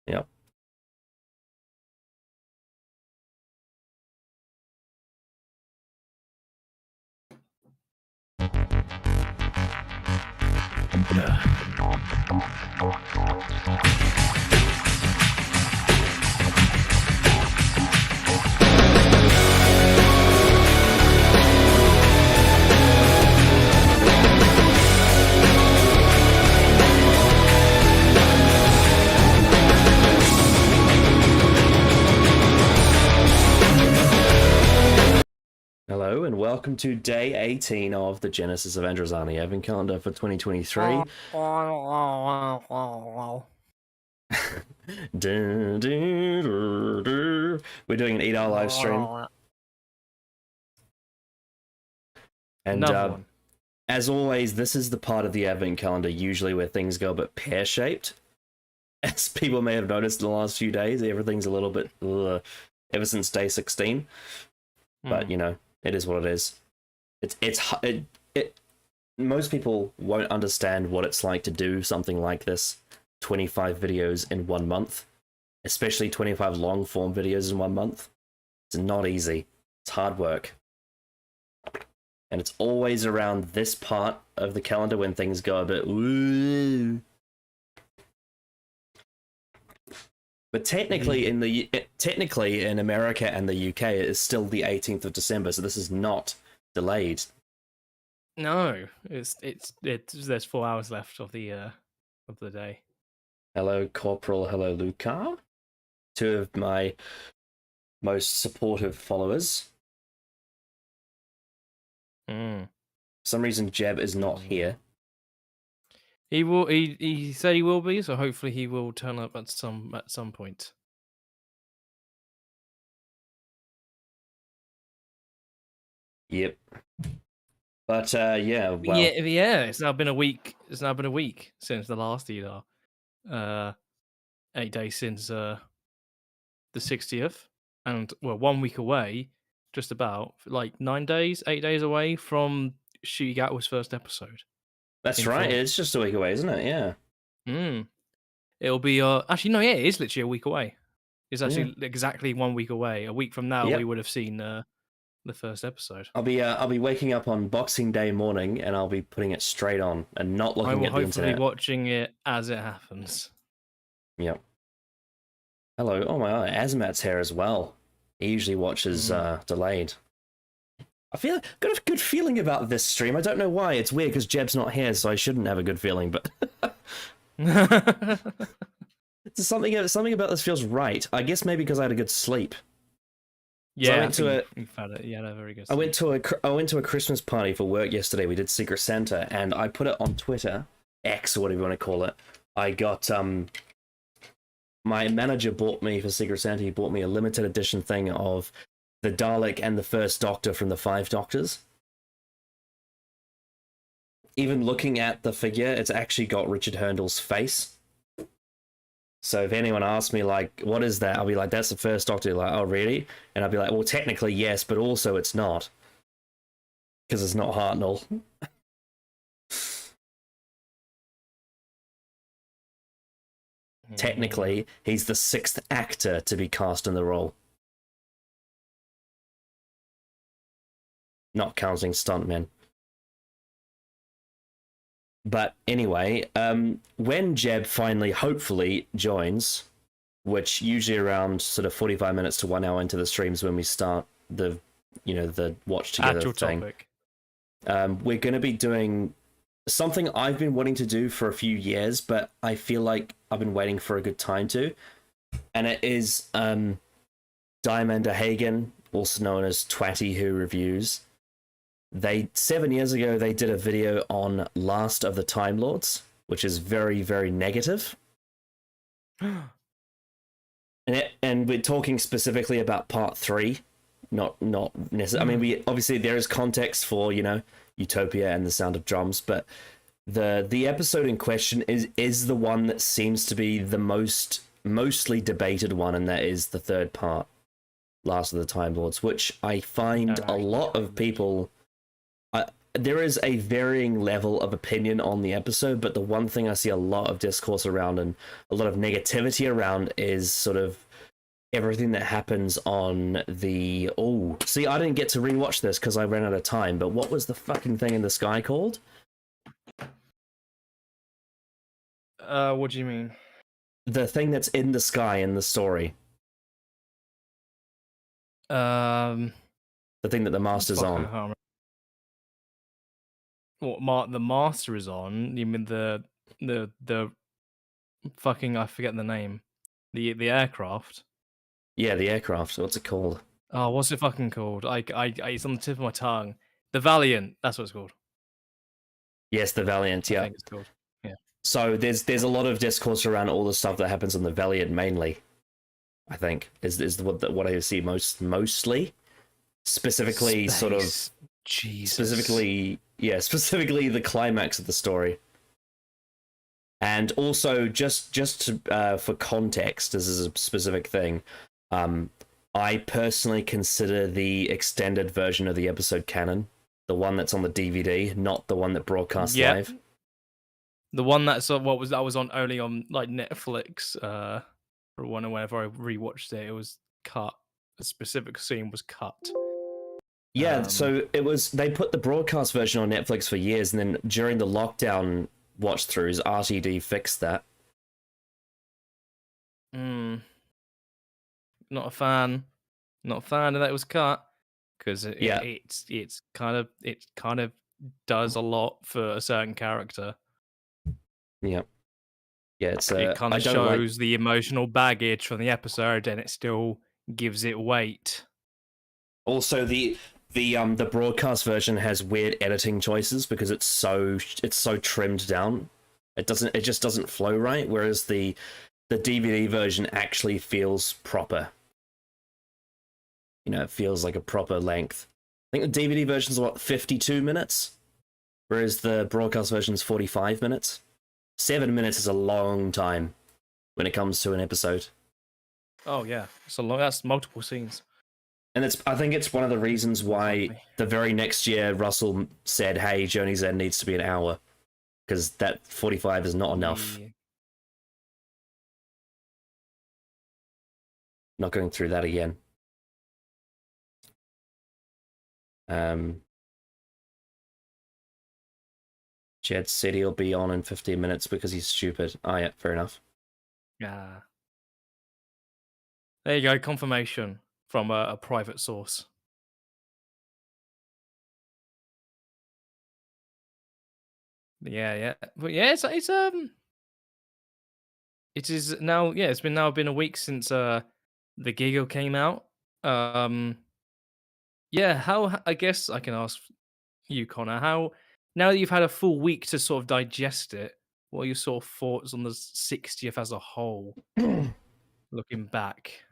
Yep. Hello and welcome to day 18 of the Genesis of Androzani Advent Calendar for 2023. We're doing an EDAR live stream. And as always, this is the part of the Advent Calendar usually where things go a bit pear-shaped. As people may have noticed in the last few days, everything's a little bit ever since day 16. But, you know, it is what it is. Most people won't understand what it's like to do something like this, 25 videos in 1 month, especially 25 long form videos in 1 month. It's not easy. It's hard work. And it's always around this part of the calendar when things go a bit woo. But technically in America and the UK it is still the 18th of December, so this is not delayed. No, it's there's 4 hours left of the day. Hello Corporal, hello Luca. Two of my most supportive followers. For some reason Jeb is not here. He will. He said he will be, so hopefully he will turn up at some point. Yep. But yeah, well, yeah. It's now been a week. It's now been a week since the last EDAR. 8 days since the 60th, and well, 1 week away, just about like 9 days, 8 days away from Shigatwa's first episode. That's right. It's just a week away, isn't it? Yeah. It'll be actually no, yeah, it is literally a week away. It's actually exactly 1 week away. A week from now, we would have seen the first episode. I'll be waking up on Boxing Day morning, and I'll be putting it straight on and not looking at the internet. I will hopefully watching it as it happens. Yep. Hello. Oh my God, Azmat's here as well. He usually watches delayed. I got a good feeling about this stream. I don't know why. It's weird because Jeb's not here, so I shouldn't have a good feeling. But something about this feels right. I guess maybe because I had a good sleep. Yeah, so you've had it. Yeah, very good. I went to a Christmas party for work yesterday. We did Secret Santa, and I put it on Twitter, X or whatever you want to call it. I got my manager bought me for Secret Santa. He bought me a limited edition thing of the Dalek and the First Doctor from the 5 Doctors. Even looking at the figure, it's actually got Richard Hurndall's face. So if anyone asks me, like, what is that? I'll be like, that's the First Doctor. Like, oh, really? And I'll be like, well, technically, yes, but also it's not. Because it's not Hartnell. Technically, he's the 6th actor to be cast in the role. Not counting stuntmen. But anyway, when Jeb finally, hopefully, joins, which usually around sort of 45 minutes to 1 hour into the streams when we start the watch together actual thing, topic. We're going to be doing something I've been wanting to do for a few years, but I feel like I've been waiting for a good time to, and it is Diamanda Hagen, also known as Twatty Who Reviews. 7 years ago, they did a video on Last of the Time Lords, which is very, very negative. And we're talking specifically about part 3, not necessarily. I mean, obviously there is context for, Utopia and the Sound of Drums, but the episode in question is the one that seems to be the mostly debated one, and that is the 3rd part, Last of the Time Lords, which I find a lot of people there is a varying level of opinion on the episode, but the one thing I see a lot of discourse around and a lot of negativity around is sort of everything that happens on the... Oh, see, I didn't get to rewatch this because I ran out of time, but what was the fucking thing in the sky called? What do you mean? The thing that's in the sky in the story. The thing that the master's on. What the master is on? You mean the fucking, I forget the name. The aircraft. Yeah, the aircraft. What's it called? Oh, what's it fucking called? It's on the tip of my tongue. The Valiant. That's what it's called. Yes, the Valiant. Yeah. I think it's called. Yeah. So there's a lot of discourse around all the stuff that happens on the Valiant mainly. I think is what I see mostly. Specifically, Space. sort of. Jesus. Specifically the climax of the story. And also, just for context, this is a specific thing. I personally consider the extended version of the episode canon, the one that's on the DVD, not the one that broadcast live. The one that's that was on only on like Netflix. For one, whenever I rewatched it, it was cut. A specific scene was cut. Yeah, so it was. They put the broadcast version on Netflix for years, and then during the lockdown watch-throughs, RTD fixed that. Not a fan. Not a fan of that it was cut because it's kind of does a lot for a certain character. Yeah, it's it kind of shows the emotional baggage from the episode, and it still gives it weight. Also, the broadcast version has weird editing choices because it's so trimmed down. It just doesn't flow right. Whereas the DVD version actually feels proper. You know, it feels like a proper length. I think the DVD version is 52 minutes, whereas the broadcast version is 45 minutes. 7 minutes is a long time when it comes to an episode. Oh yeah, that's multiple scenes. And I think it's one of the reasons why the very next year Russell said, "Hey, Journey's End needs to be an hour," because that 45 is not enough. Yeah. Not going through that again. Jed said he'll be on in 15 minutes because he's stupid. Oh yeah, fair enough. Yeah. There you go, confirmation from a private source. Yeah. But yeah, it is now, yeah, it's been a week since the Giggle came out. Yeah, how, I guess I can ask you, Connor, how, now that you've had a full week to sort of digest it, what are your sort of thoughts on the 60th as a whole, looking back?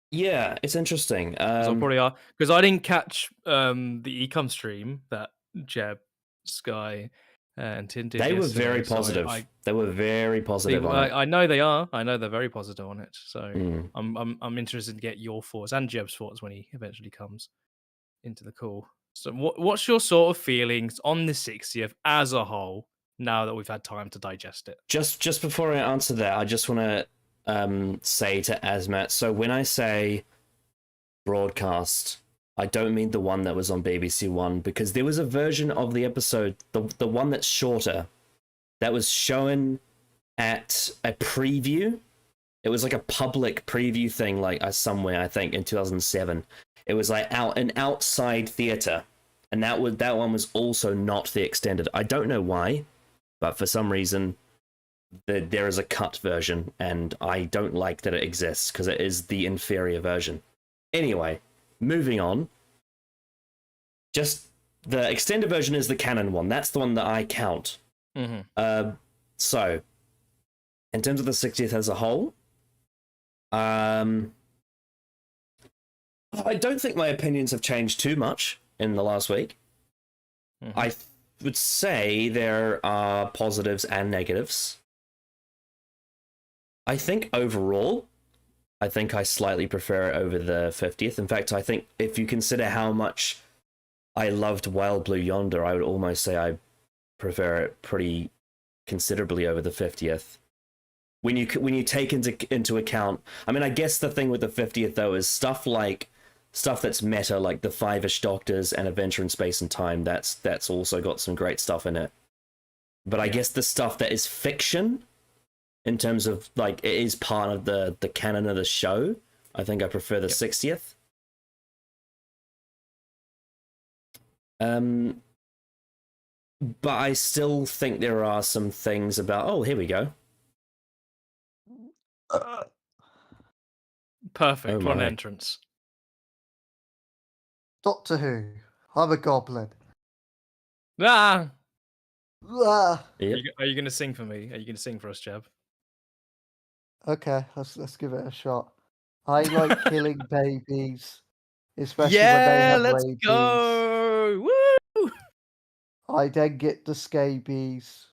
Yeah, it's interesting. Because I didn't catch the Ecom stream that Jeb, Sky, and Tin did. They were very positive. They were very positive on it. I know they are. I know they're very positive on it. So I'm interested to get your thoughts and Jeb's thoughts when he eventually comes into the call. So what's your sort of feelings on the 60th as a whole now that we've had time to digest it? Just before I answer that, I just want to say to Azmat, so when I say broadcast, I don't mean the one that was on BBC One, because there was a version of the episode, the one that's shorter, that was shown at a preview. It was like a public preview thing, like somewhere, I think, in 2007. It was like an outside theater, and that one was also not the extended. I don't know why, but for some reason there is a cut version, and I don't like that it exists because it is the inferior version. Anyway, moving on. Just the extended version is the canon one. That's the one that I count. So, in terms of the 60th as a whole, I don't think my opinions have changed too much in the last week. I would say there are positives and negatives. I think overall, I think I slightly prefer it over the 50th. In fact, I think if you consider how much I loved Wild Blue Yonder. I would almost say I prefer it pretty considerably over the 50th. When you take into account, I mean, I guess the thing with the 50th though is stuff that's meta, like the Five-ish Doctors and Adventure in Space and Time. That's also got some great stuff in it. But I guess the stuff that is fiction, in terms of like it is part of the canon of the show, I think I prefer the 60th. But I still think there are some things about. Oh, here we go. Perfect. What an entrance. Doctor Who. I'm a goblin. Ah. Yep. Are you going to sing for me? Are you going to sing for us, Jeb? Okay, let's give it a shot. I like killing babies, especially when they Yeah, have let's rabies. go. Woo! I then get the scabies.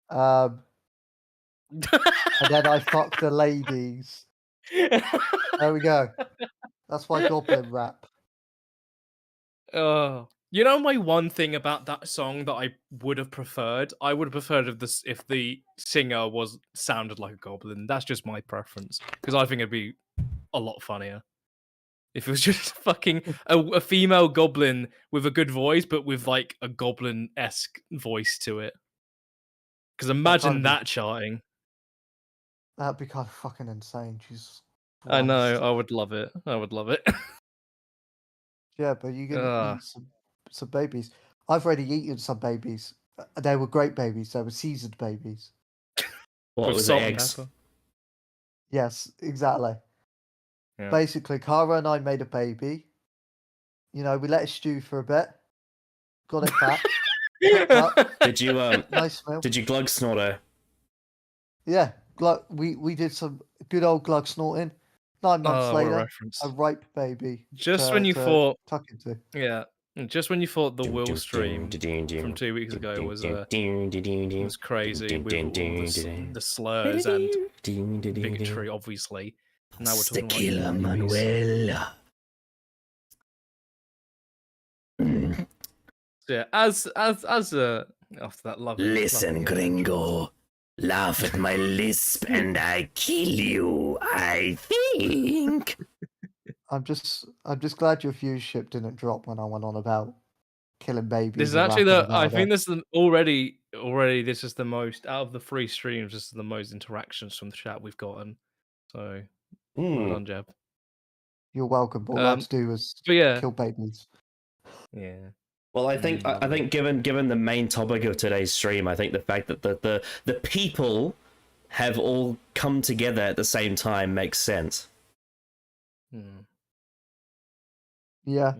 And then I fuck the ladies. There we go. That's my goblin rap. Oh, you know my one thing about that song that I would have preferred? I would have preferred if the singer sounded like a goblin. That's just my preference because I think it'd be a lot funnier if it was just fucking a female goblin with a good voice, but with like a goblin-esque voice to it. Because imagine that charting. That'd be kind of fucking insane. Jesus I know. Christ. I would love it. I would love it. Yeah, but you can eat some babies. I've already eaten some babies. They were great babies. They were seasoned babies. What With was salt it, and eggs? pepper. Yes, exactly. Yeah. Basically, Cara and I made a baby. You know, we let it stew for a bit. Got it back. Did you nice smell. Did you glug snort her? Yeah, we did some good old glug snorting. 9 months later, a ripe baby. Just when you thought, tuck into. Yeah, just when you thought the Will stream from 2 weeks ago was crazy with all the slurs and bigotry, obviously. Now we're talking Tequila, about Manuel. Yeah, as after that lovely. Listen, gringo. Laugh at my lisp and I kill you, I think. I'm just glad your viewership didn't drop when I went on about killing babies. This is actually I think this is already this is the most out of the 3 streams. This is the most interactions from the chat we've gotten. So well done, Jeb. You're welcome. All I had to do was kill babies. Yeah. Well, I think given the main topic of today's stream, I think the fact that the people have all come together at the same time makes sense. Yeah.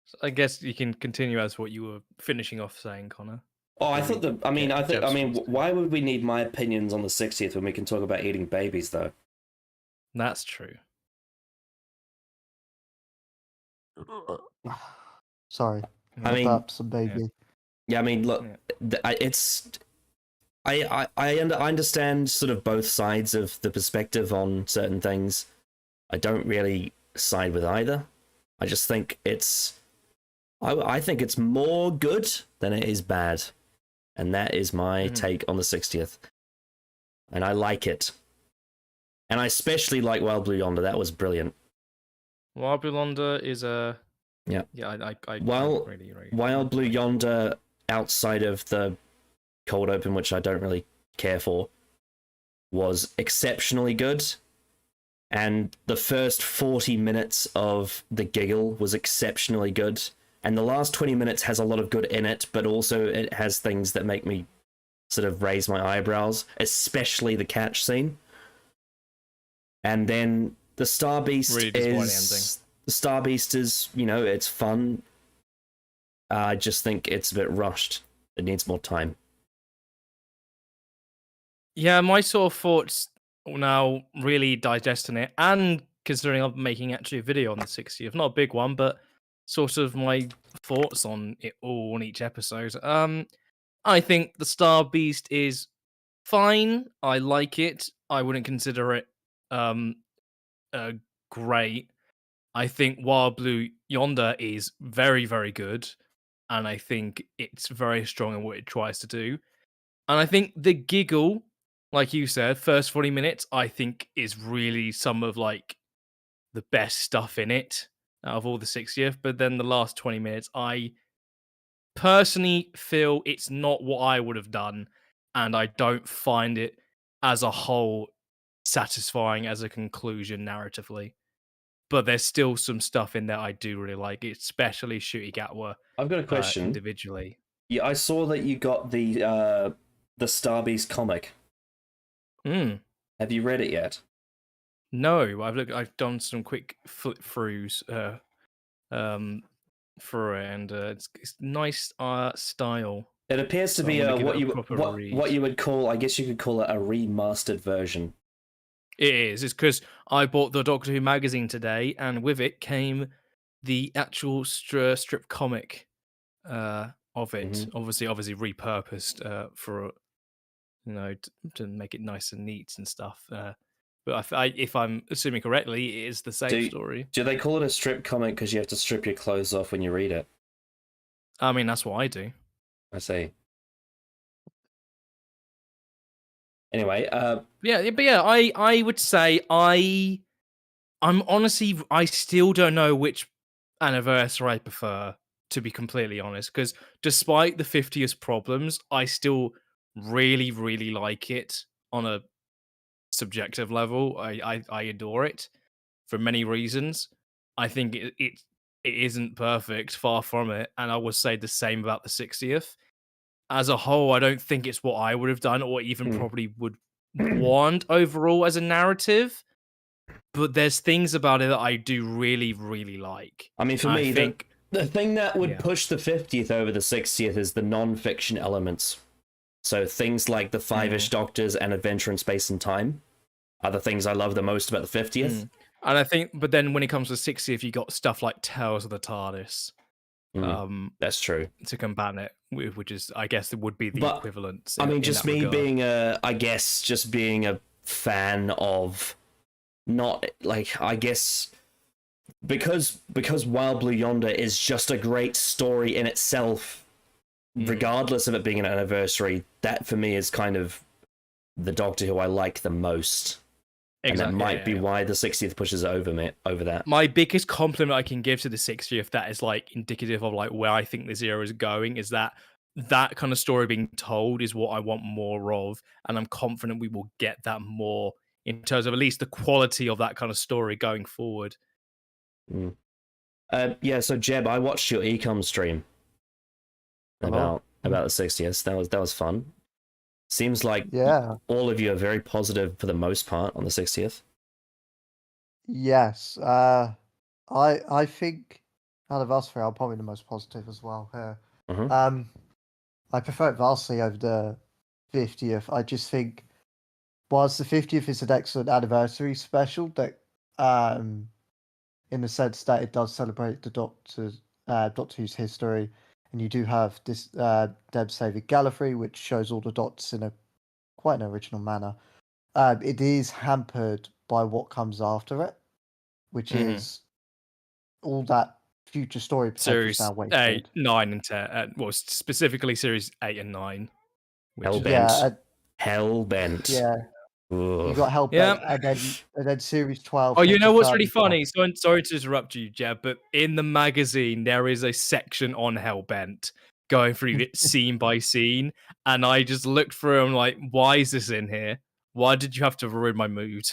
So I guess you can continue as what you were finishing off saying, Connor. Oh, I thought why would we need my opinions on the 60th when we can talk about eating babies, though? That's true. Sorry. I mean, some baby. Yeah, I mean, look, I understand sort of both sides of the perspective on certain things. I don't really side with either. I just think I think it's more good than it is bad. And that is my take on the 60th. And I like it. And I especially like Wild Blue Yonder. That was brilliant. Wild Blue Yonder is a... Yeah. Yeah, I really Wild Blue Yonder, outside of the cold open, which I don't really care for, was exceptionally good. And the first 40 minutes of the giggle was exceptionally good. And the last 20 minutes has a lot of good in it, but also it has things that make me sort of raise my eyebrows, especially the catch scene. And then the Star Beast the Star Beast is, you know, it's fun. I just think it's a bit rushed. It needs more time. Yeah, my sort of thoughts now, really digesting it, and considering I'm making actually a video on the 60th, not a big one, but sort of my thoughts on it all on each episode. I think the Star Beast is fine. I like it. I wouldn't consider it great. I think Wild Blue Yonder is very, very good, and I think it's very strong in what it tries to do. And I think the giggle, like you said, first 40 minutes, I think is really some of like the best stuff in it out of all the 60th. But then the last 20 minutes, I personally feel it's not what I would have done, and I don't find it as a whole satisfying as a conclusion narratively. But there's still some stuff in there I do really like, especially Shooty Gatwa I've got a question. individually. Yeah, I saw that you got the Starbeast comic. Have you read it yet? No, I've done some quick flip throughs for it, and it's nice style. It appears to So be I'm gonna give what it a you proper what read. you would call, I guess you could call it a remastered version. It is. It's because I bought the Doctor Who magazine today, and with it came the actual strip comic of it. Mhm. Obviously repurposed for to make it nice and neat and stuff. But if I'm assuming correctly, it is the same story. Do they call it a strip comic because you have to strip your clothes off when you read it? I mean, that's what I do. I see. Anyway, I would say I'm honestly, I still don't know which anniversary I prefer, to be completely honest, because despite the 50th problems, I still really, really like it on a subjective level. I adore it for many reasons. I think it isn't perfect, far from it, and I would say the same about the 60th. As a whole, I don't think it's what I would have done, or even probably would want overall as a narrative. But there's things about it that I do really, really like. I mean, for me, the thing that would push the 50th over the 60th is the non-fiction elements. So things like the Five-ish Doctors and Adventure in Space and Time are the things I love the most about the 50th. And I think, but then when it comes to 60th, you got stuff like Tales of the TARDIS. That's true. To combat it, which is, I guess, it would be the equivalent. I mean, just me being just being a fan of, not like, I guess, because Wild Blue Yonder is just a great story in itself, regardless of it being an anniversary. That for me is kind of the Doctor Who I like the most. Exactly, and that might be why the 60th pushes over that. My biggest compliment I can give to the 60th that is like indicative of like where I think this era is going is that kind of story being told is what I want more of, and I'm confident we will get that more in terms of at least the quality of that kind of story going forward. So Jeb, I watched your Ecom stream about the 60th. That was fun. Seems like all of you are very positive for the most part on the 60th. Yes. I think out of us three, I'm probably the most positive as well here. I prefer it vastly over the 50th. I just think, whilst the 50th is an excellent anniversary special, that in the sense that it does celebrate the Doctor Who's history, and you do have this Deb saving Gallifrey, which shows all the Doctors in quite an original manner. It is hampered by what comes after it, which is all that future story potential series now wasted. 8, 9, and 10. Well, specifically series 8 and 9. Hellbent. Yeah. You got Hellbent, and then series 12. Oh, you know what's really funny? Sorry to interrupt you, Jeb, but in the magazine there is a section on Hellbent going through it scene by scene, and I just looked through and like, why is this in here? Why did you have to ruin my mood?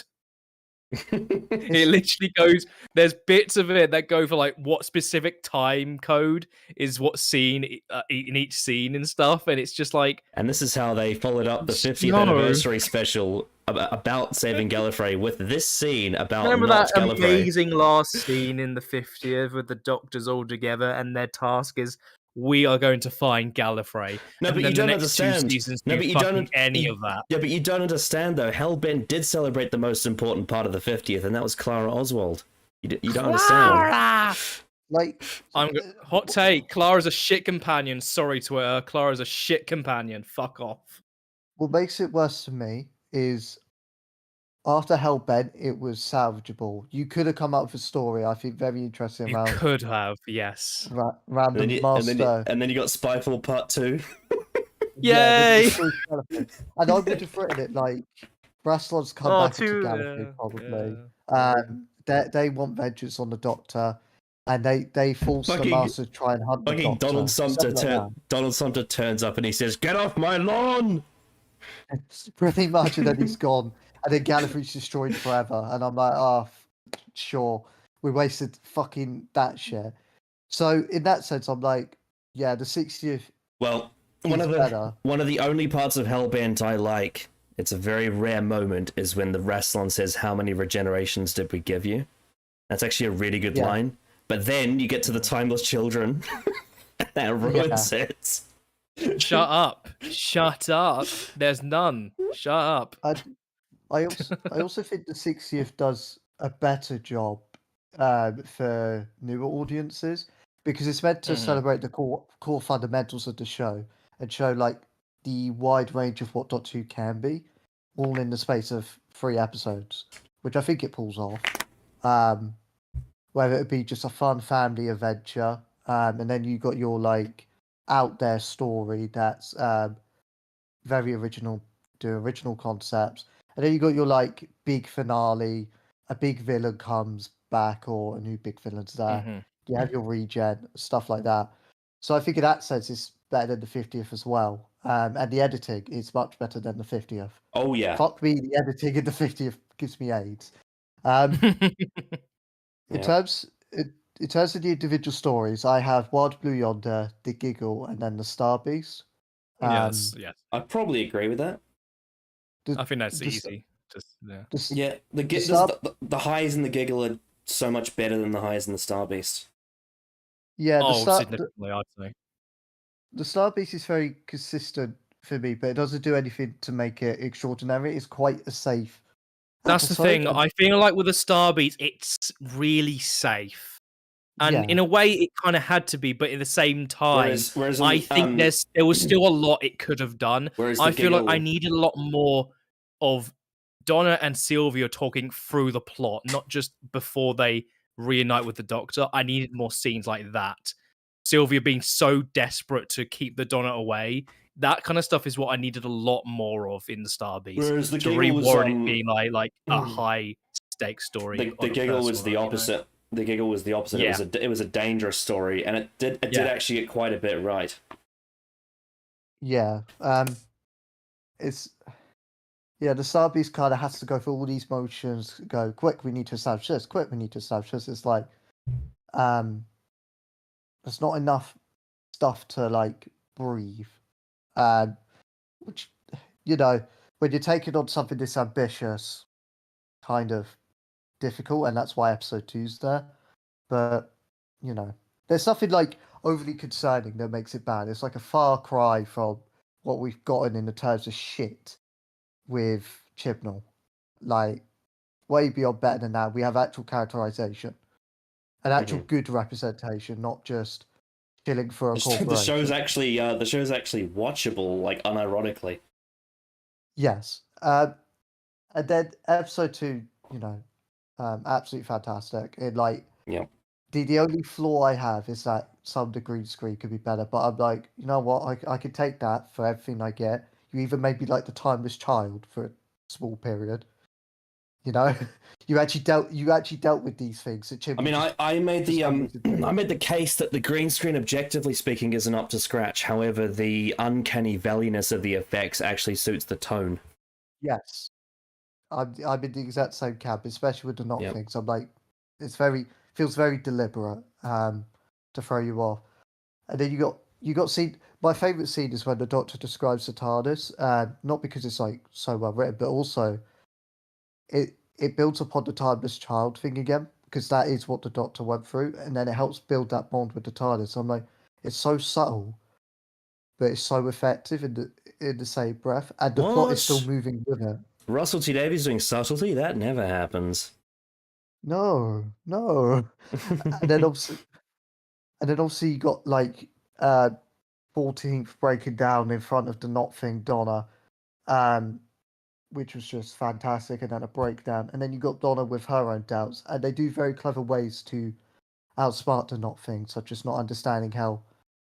It literally goes, there's bits of it that go for like what specific time code is what scene in each scene and stuff, and it's just like, and this is how they followed up the 50th anniversary special about saving Gallifrey with this scene about remember not that Gallifrey. Amazing last scene in the 50th with the Doctors all together and their task is, we are going to find Gallifrey. No, but you don't understand. No, but you don't any of that. Yeah, but you don't understand though. Hellbent did celebrate the most important part of the 50th, and that was Clara Oswald. You don't understand. Like, hot take. Clara's a shit companion. Sorry, Twitter. Clara's a shit companion. Fuck off. What makes it worse for me is after Hellbent, it was salvageable. You could have come up with a story, I think, very interesting You around could have, yes. around the master. And then you got Spyfall Part 2. Yeah, the Yay! destroyed Gallifrey. And I would have written it like Rassilon's come Oh, back into too. Gallifrey, probably. Yeah. They want vengeance on the Doctor, and they force the Fucking- master to try and hunt the Fucking Doctor. Donald Sumter turns up and he says, "Get off my lawn!" Pretty much, and then he's gone, and then Gallifrey's destroyed forever. And I'm like, oh, sure, we wasted fucking that shit. So in that sense, I'm like, yeah, the 60th. Well, is better. one of the only parts of Hellbent I like, it's a very rare moment, is when the Rassilon says, "How many regenerations did we give you?" That's actually a really good line. But then you get to the Timeless Children, and that ruins it. Shut up. Shut up. There's none. Shut up. I also think the 60th does a better job for newer audiences, because it's meant to celebrate the core fundamentals of the show and show like the wide range of what Doctor Who can be, all in the space of 3 episodes, which I think it pulls off. Whether it be just a fun family adventure, and then you got your like out there story that's very original, do original concepts, and then you got your like big finale, a big villain comes back or a new big villain's there. You have your regen, stuff like that. So I think in that sense it's better than the 50th as well. And the editing is much better than the 50th. Oh yeah. Fuck me, the editing in the 50th gives me AIDS. In terms of the individual stories, I have Wild Blue Yonder, The Giggle, and then The Star Beast. Yes. I'd probably agree with that. I think that's easy. Just The highs and the giggle are so much better than the highs and the Star Beast. Yeah, significantly, I'd say. The Star Beast is very consistent for me, but it doesn't do anything to make it extraordinary. It's quite a safe. That's the thing. I feel like with the Star Beast, it's really safe. And in a way, it kind of had to be, but at the same time, whereas I think there was still a lot it could have done. I feel like I needed a lot more of Donna and Sylvia talking through the plot, not just before they reunite with the Doctor. I needed more scenes like that. Sylvia being so desperate to keep the Donna away. That kind of stuff is what I needed a lot more of in the Star Beast. Whereas the to giggle reward was, it being like a high stakes story. The giggle was the opposite. You know? The giggle was the opposite. Yeah. It was a dangerous story, and it did actually get quite a bit right. Yeah. The Star Beast kind of has to go through all these motions. Go quick. We need to establish this. Quick. We need to establish this. It's like, there's not enough stuff to like breathe. Which, when you're taking on something this ambitious, kind of difficult, and that's why episode 2's there. But there's nothing like overly concerning that makes it bad. It's like a far cry from what we've gotten in the terms of shit with Chibnall. Like way beyond better than that. We have actual characterization, an actual good representation, not just killing for a corporation. The show's actually watchable, like unironically. Yes. And then episode 2, absolutely fantastic. The only flaw I have is that some of the green screen could be better, but I'm like, you know what, I could take that for everything I get. You even made me like the Timeless Child for a small period. You actually dealt with these things. I mean, I made the case that the green screen, objectively speaking, isn't up to scratch. However, the uncanny valleyness of the effects actually suits the tone. Yes, I'm in the exact same camp, especially with the knot things. I'm like, feels very deliberate to throw you off. And then you got scene. My favorite scene is when the Doctor describes the TARDIS, not because it's like so well written, but also it builds upon the Timeless Child thing again, because that is what the Doctor went through, and then it helps build that bond with the TARDIS. I'm like, it's so subtle, but it's so effective in the same breath, and the plot is still moving with it. Russell T Davies doing subtlety? That never happens. No. and then obviously you got like 14th breaking down in front of the knot thing, Donna. which was just fantastic, and then a breakdown. And then you got Donna with her own doubts, and they do very clever ways to outsmart the not thing, such as not understanding how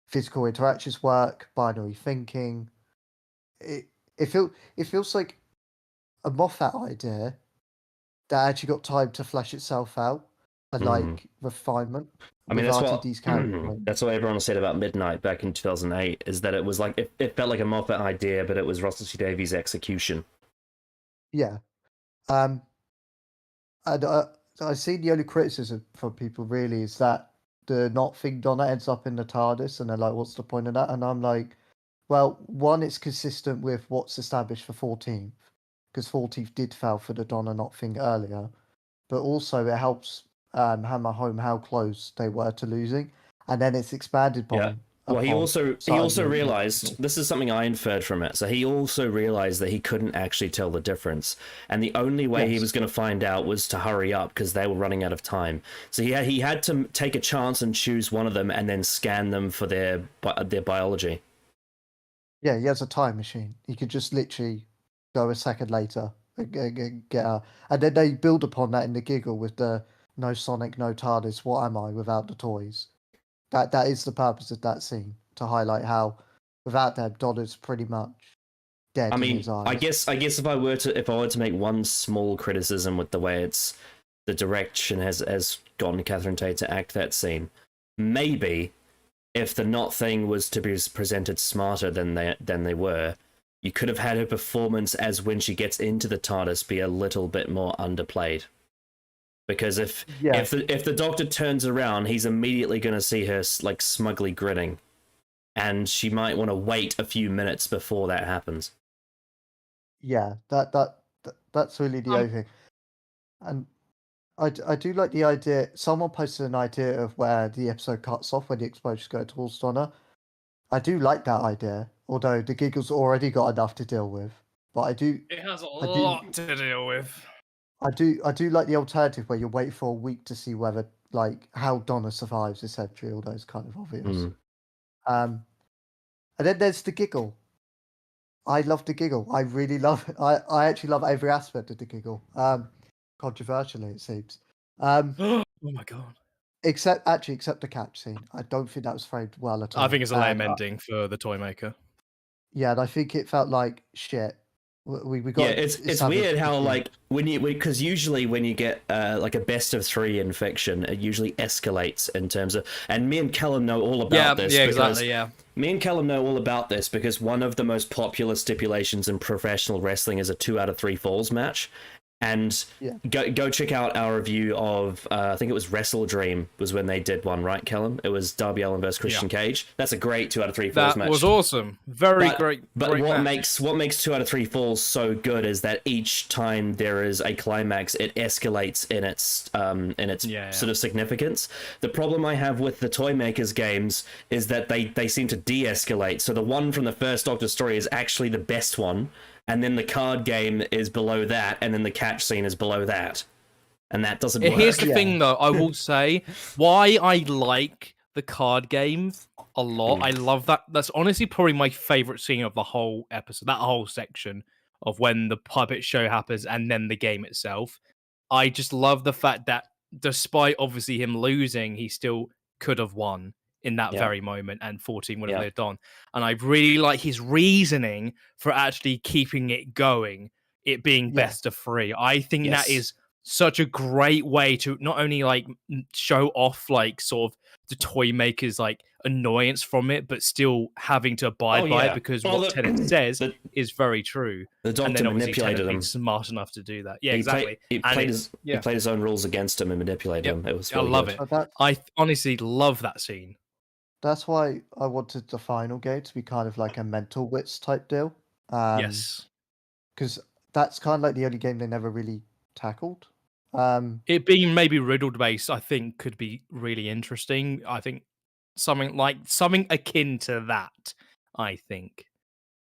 physical interactions work, binary thinking. It feels like a Moffat idea that actually got time to flesh itself out and like refinement. I mean, that's what RTD's character. that's what everyone said about Midnight back in 2008. Is that it was like it felt like a Moffat idea, but it was Russell T Davies' execution. Yeah. And I see the only criticism from people really is that the not thing Donna ends up in the TARDIS, and they're like, "What's the point of that?" And I'm like, "Well, one, it's consistent with what's established for 14th, because 14th did fail for the Donna not thing earlier, but also it helps hammer home how close they were to losing, and then it's expanded upon. Yeah. Well, he also realized, this is something I inferred from it. So he also realized that he couldn't actually tell the difference, and the only way he was going to find out was to hurry up because they were running out of time. So he had to take a chance and choose one of them, and then scan them for their biology. Yeah, he has a time machine. He could just literally go a second later and get out, and then they build upon that in the giggle with the no Sonic, no TARDIS. What am I without the toys? That is the purpose of that scene, to highlight how without them, Donna's pretty much dead. I mean, in his eyes. I guess if I were to make one small criticism with the way the direction has gotten Catherine Tate to act that scene, maybe if the not thing was to be presented smarter than they were, you could have had her performance as when she gets into the TARDIS be a little bit more underplayed. Because if the Doctor turns around, he's immediately going to see her like smugly grinning, and she might want to wait a few minutes before that happens. Yeah, that's really the only thing. And I do like the idea. Someone posted an idea of where the episode cuts off when the explosions go towards Donna. I do like that idea, although the giggles already got enough to deal with. But I do. It has a lot to deal with. I do like the alternative where you wait for a week to see whether like how Donna survives, essentially, all those kind of obvious. And then there's the giggle. I love the giggle. I really love it. I actually love every aspect of the giggle. Controversially, it seems. Oh my god. Except the catch scene. I don't think that was framed well at all. I think it's a lame ending for the toy maker. Yeah, and I think it felt like shit. We got. Yeah, it's weird how like because usually when you get like a best of 3 in fiction, it usually escalates in terms of. And me and Callum know all about this. Yeah, exactly. Yeah. Me and Callum know all about this because one of the most popular stipulations in professional wrestling is a 2 out of 3 falls match. And go check out our review of I think it was Wrestle Dream was when they did one, right, Callum? It was Darby Allin versus Christian Cage. That's a great 2 out of 3 falls match. That was awesome. Very great. But great what match. makes 2 out of 3 falls so good is that each time there is a climax, it escalates in its sort of significance. The problem I have with the toy makers games is that they seem to de-escalate. So the one from the first Doctor story is actually the best one. And then the card game is below that, and then the catch scene is below that. And that doesn't work. Here's the thing, though. I will say why I like the card game a lot. I love that. That's honestly probably my favorite scene of the whole episode, that whole section of when the puppet show happens and then the game itself. I just love the fact that despite obviously him losing, he still could have won in that very moment, and 14 would have lived on. And I really like his reasoning for actually keeping it going, it being best of 3. I think that is such a great way to not only like show off like sort of the toy makers like annoyance from it, but still having to abide by it because what Tennant says is very true. The Doctor manipulated him. Smart enough to do that. Yeah, he exactly. He played his own rules against him and manipulated him. It was really I love good. it. I honestly love that scene. That's why I wanted the final game to be kind of like a mental wits type deal. Yes. Because that's kind of like the only game they never really tackled. It being maybe riddled based, I think, could be really interesting. I think something akin to that, I think.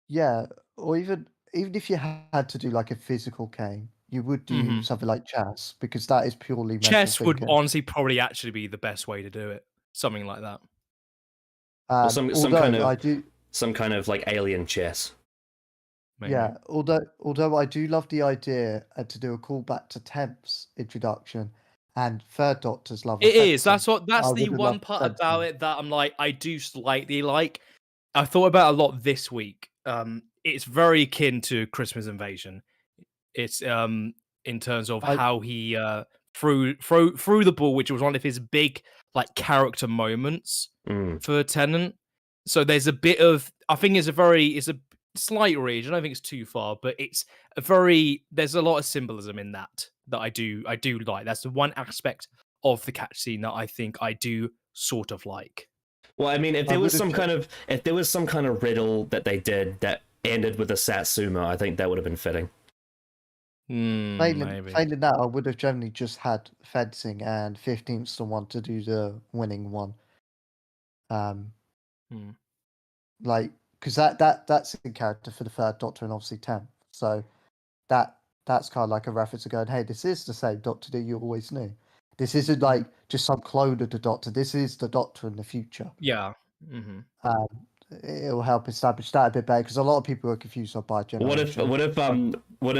Yeah, or even if you had to do like a physical game, you would do something like chess, because that is purely mental chess would thinking. honestly probably actually be the best way to do it. Something like that. Or some kind of like alien chess. maybe. Yeah, although I do love the idea to do a callback to Temp's introduction and Third Doctor's love of It is. fencing. That's I the would have one loved part fencing. about it that I'm like, I do slightly like. I thought about a lot this week. It's very akin to Christmas Invasion. It's in terms of I how he threw the ball, which was one of his big like character moments for Tennant. So there's a bit of, I think it's a slight reach. I don't think it's too far, but it's there's a lot of symbolism in that I do like. That's the one aspect of the catch scene that I think I do sort of like. Well, I mean, if I there was would have some kind of riddle that they did that ended with a Satsuma, I think that would have been fitting. Maybe. failing that, I would have generally just had fencing and 15th someone to do the winning one. Like, because that's in character for the Third Doctor and obviously 10th. So that's kind of like a reference to going, hey, this is the same Doctor that you always knew. This isn't like just some clone of the Doctor. This is the Doctor in the future. Yeah. It'll help establish that a bit better because a lot of people are confused on bi-generation. What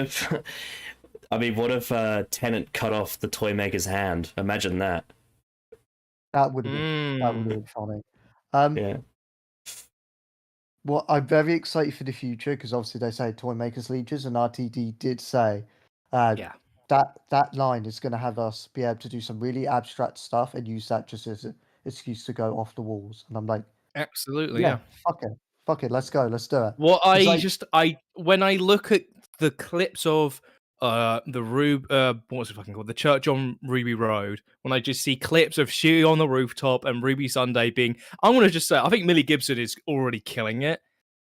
if Tennant cut off the toy maker's hand? Imagine that. That would have been funny. Yeah. Well, I'm very excited for the future because obviously they say toy makers leaders, and RTD did say that line is going to have us be able to do some really abstract stuff and use that just as an excuse to go off the walls. And I'm like, absolutely, yeah. Fuck it, let's go, let's do it. Well, when I look at the clips of what's it fucking called? The church on Ruby Road, when I just see clips of She on the rooftop and Ruby Sunday being, I'm gonna just say, I think Millie Gibson is already killing it.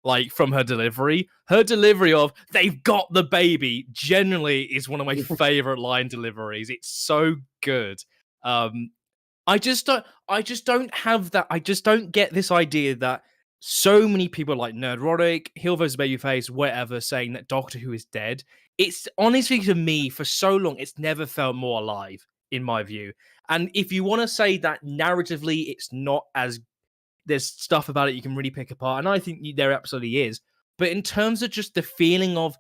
Like from her delivery of "they've got the baby" generally is one of my favorite line deliveries. It's so good. I just don't have that. I just don't get this idea that so many people like Nerdrotic, Hilva's Babyface, whatever, saying that Doctor Who is dead. It's honestly, to me, for so long, it's never felt more alive, in my view. And if you want to say that narratively, it's not as, there's stuff about it you can really pick apart, and I think there absolutely is. But in terms of just the feeling of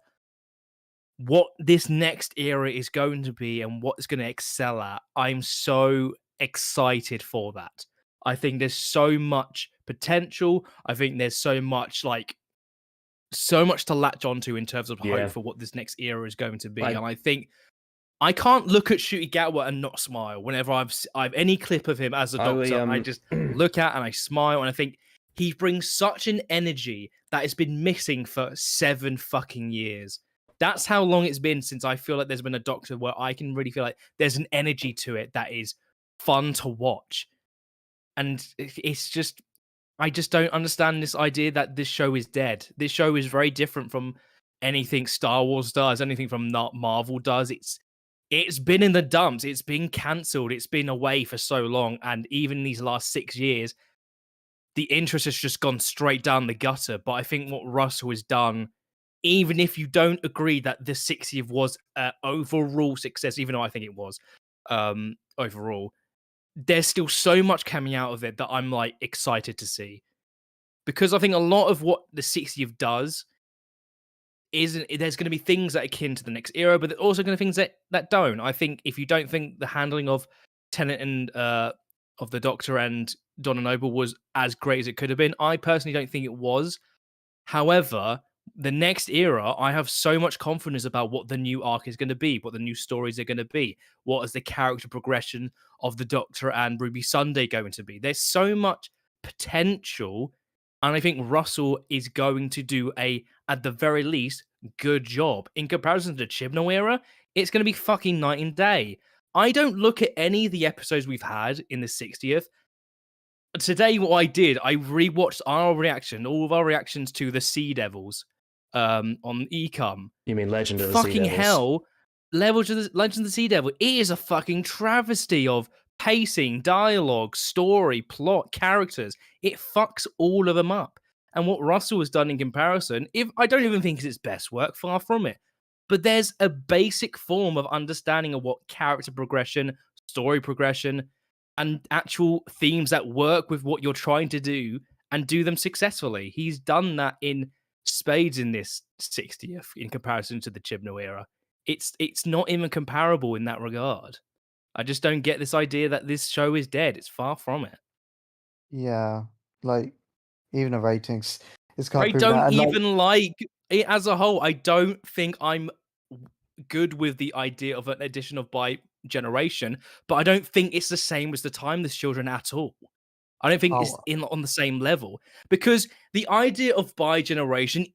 what this next era is going to be and what it's going to excel at, I'm so excited for that. I think there's so much potential. I think there's so much to latch onto in terms of hope for what this next era is going to be. And I think I can't look at Ncuti Gatwa and not smile whenever I've any clip of him as a Doctor. I just look at and I smile, and I think he brings such an energy that has been missing for 7 fucking years. That's how long it's been since I feel like there's been a Doctor where I can really feel like there's an energy to it that is fun to watch. And it's just, I just don't understand this idea that this show is dead. This show is very different from anything Star Wars does, anything from Marvel does. It's been in the dumps. It's been cancelled. It's been away for so long. And even these last 6 years, the interest has just gone straight down the gutter. But I think what Russell has done, even if you don't agree that the 60th was an overall success, even though I think it was overall, there's still so much coming out of it that I'm like excited to see. Because I think a lot of what the 60th does isn't, there's going to be things that are akin to the next era, but there's also going to be things that don't. I think if you don't think the handling of Tennant and of the Doctor and Donna Noble was as great as it could have been, I personally don't think it was. However, the next era, I have so much confidence about what the new arc is going to be, what the new stories are going to be, what is the character progression of the Doctor and Ruby Sunday going to be. There's so much potential, and I think Russell is going to do at the very least, good job. In comparison to the Chibnall era, it's going to be fucking night and day. I don't look at any of the episodes we've had in the 60th. Today, what I did, I rewatched all of our reactions to the Sea Devils on Ecom. You mean Legend of the Sea Devils? Fucking hell, Legend of the Sea Devil. It is a fucking travesty of pacing, dialogue, story, plot, characters. It fucks all of them up. And what Russell has done in comparison, I don't even think it's its best work, far from it. But there's a basic form of understanding of what character progression, story progression, and actual themes that work with what you're trying to do and do them successfully. He's done that in spades in this 60th in comparison to the Chibnall era. It's not even comparable in that regard. I just don't get this idea that this show is dead. It's far from it. Yeah, like even the ratings, it's I can't prove don't that. And even like it as a whole. I don't think I'm good with the idea of an edition of By Generation, but I don't think it's the same as the Timeless Children at all. I don't think it's on the same level, because the idea of By Generation,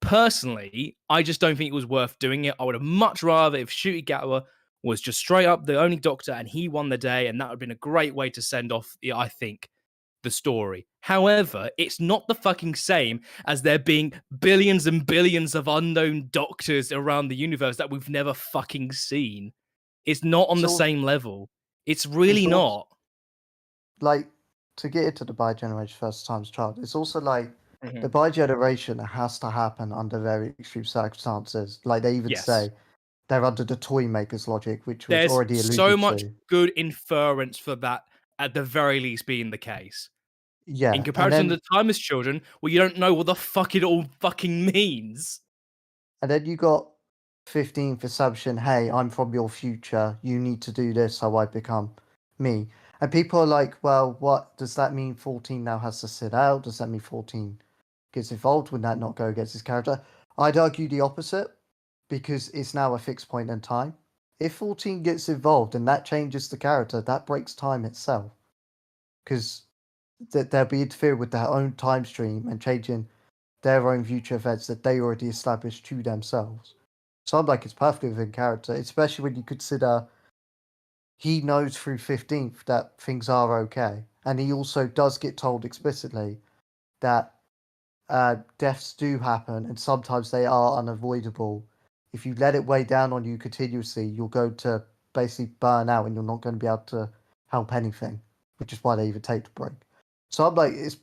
personally, I just don't think it was worth doing it. I would have much rather if Ncuti Gatwa was just straight up the only Doctor and he won the day, and that would have been a great way to send off, I think, the story. However, it's not the fucking same as there being billions and billions of unknown Doctors around the universe that we've never fucking seen. It's not on the same level. It's really not. Like, to get into the bi-generation first time's child, it's also like the bi-generation has to happen under very extreme circumstances. Like they even say they're under the toy maker's logic, which was already alluded to. There's so much good inference for that at the very least being the case. Yeah. In comparison to the Timeless Children, where you don't know what the fuck it all fucking means. And then you got 15th assumption, hey, I'm from your future. You need to do this so I become me. And people are like, well, what does that mean? 14 now has to sit out? Does that mean 14 gets involved? Would that not go against his character? I'd argue the opposite, because it's now a fixed point in time. If 14 gets involved and that changes the character, that breaks time itself. Because they'll be interfering with their own time stream and changing their own future events that they already established to themselves. So I'm like, it's perfectly within character, especially when you consider he knows through 15th that things are okay. And he also does get told explicitly that deaths do happen and sometimes they are unavoidable. If you let it weigh down on you continuously, you're going to basically burn out and you're not going to be able to help anything, which is why they even take the break. So I'm like, it's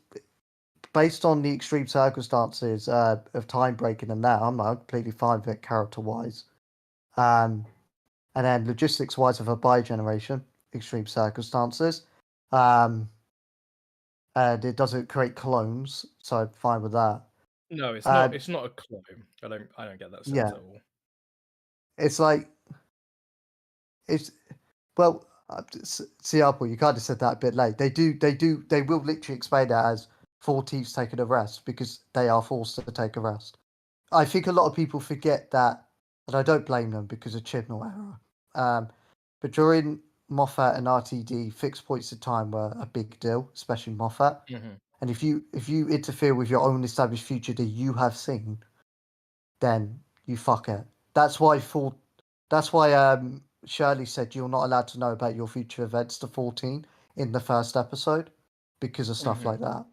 based on the extreme circumstances of time breaking and that, I'm completely fine with it character-wise. And then logistics-wise of a bi-generation, extreme circumstances. And it doesn't create clones, so I'm fine with that. No, it's not. It's not a clone. I don't get that sense at all. It's like see, Apple, you kind of said that a bit late. They will literally explain that as 14's taking a rest because they are forced to take a rest. I think a lot of people forget that, and I don't blame them because of Chibnall era. But during Moffat and RTD, fixed points of time were a big deal, especially Moffat. And if you interfere with your own established future that you have seen, then you fuck it. That's why Shirley said you're not allowed to know about your future events to 14 in the first episode because of stuff like that.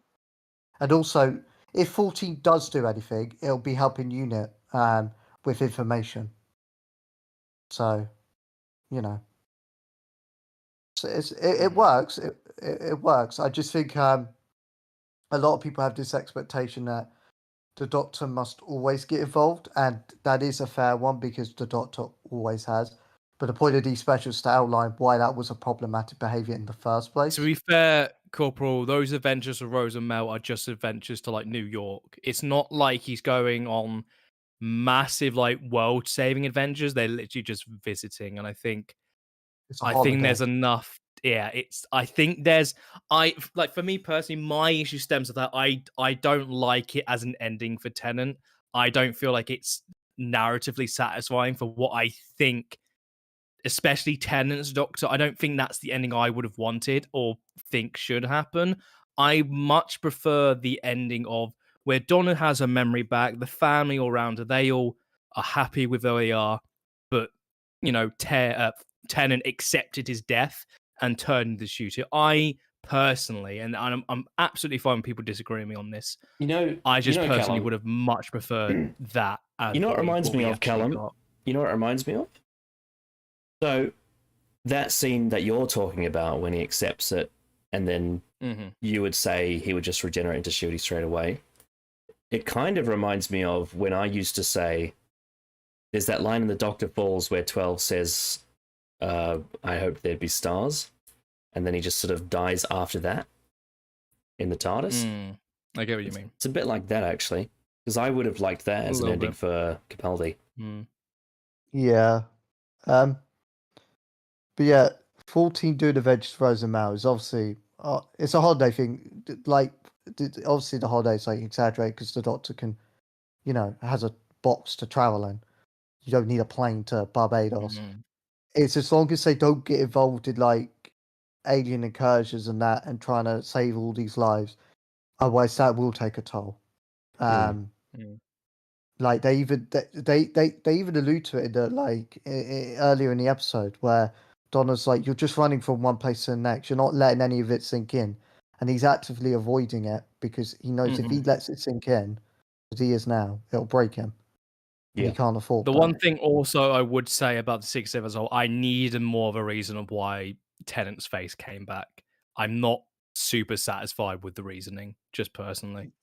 And also, if 14 does do anything, it'll be helping UNIT with information. So, so it works. It works. I just think a lot of people have this expectation that the Doctor must always get involved, and that is a fair one because the Doctor always has. But the point of these specials is to outline why that was a problematic behaviour in the first place. To be fair, Corporal, those adventures of Rose and Mel are just adventures to like New York. It's not like he's going on massive like world-saving adventures. They're literally just visiting, and I think there's enough. Yeah, for me personally, my issue stems with that. I don't like it as an ending for Tennant. I don't feel like it's narratively satisfying for what I think, especially Tennant's Doctor. I don't think that's the ending I would have wanted or think should happen. I much prefer the ending of where Donna has her memory back, the family all around her, they all are happy with where they are, but Tennant accepted his death and turned the shooter. I personally, and I'm absolutely fine when people disagree with me on this. I just personally Callum, would have much preferred that. As what reminds me of, Callum? You know what it reminds me of? So that scene that you're talking about when he accepts it, and then you would say he would just regenerate into Ncuti straight away. It kind of reminds me of when I used to say, there's that line in The Doctor Falls where 12 says, I hope there'd be stars. And then he just sort of dies after that in the TARDIS. I get what you mean. It's a bit like that, actually. Because I would have liked that as an little ending bit. for Capaldi. Yeah. But yeah, 14 doing Avengers Rose and Mal is obviously it's a holiday thing. Like obviously the holiday's like exaggerated because the Doctor can, has a box to travel in. You don't need a plane to Barbados. It's as long as they don't get involved in like alien incursions and that and trying to save all these lives. Otherwise, that will take a toll. Like they even allude to it in the earlier in the episode where Donna's like, "You're just running from one place to the next. You're not letting any of it sink in," and he's actively avoiding it because he knows if he lets it sink in, as he is now, it'll break him. And he can't afford the that. one thing also I would say about the 6th as a whole, I needed more of a reason of why Tennant's face came back. I'm not super satisfied with the reasoning, just personally.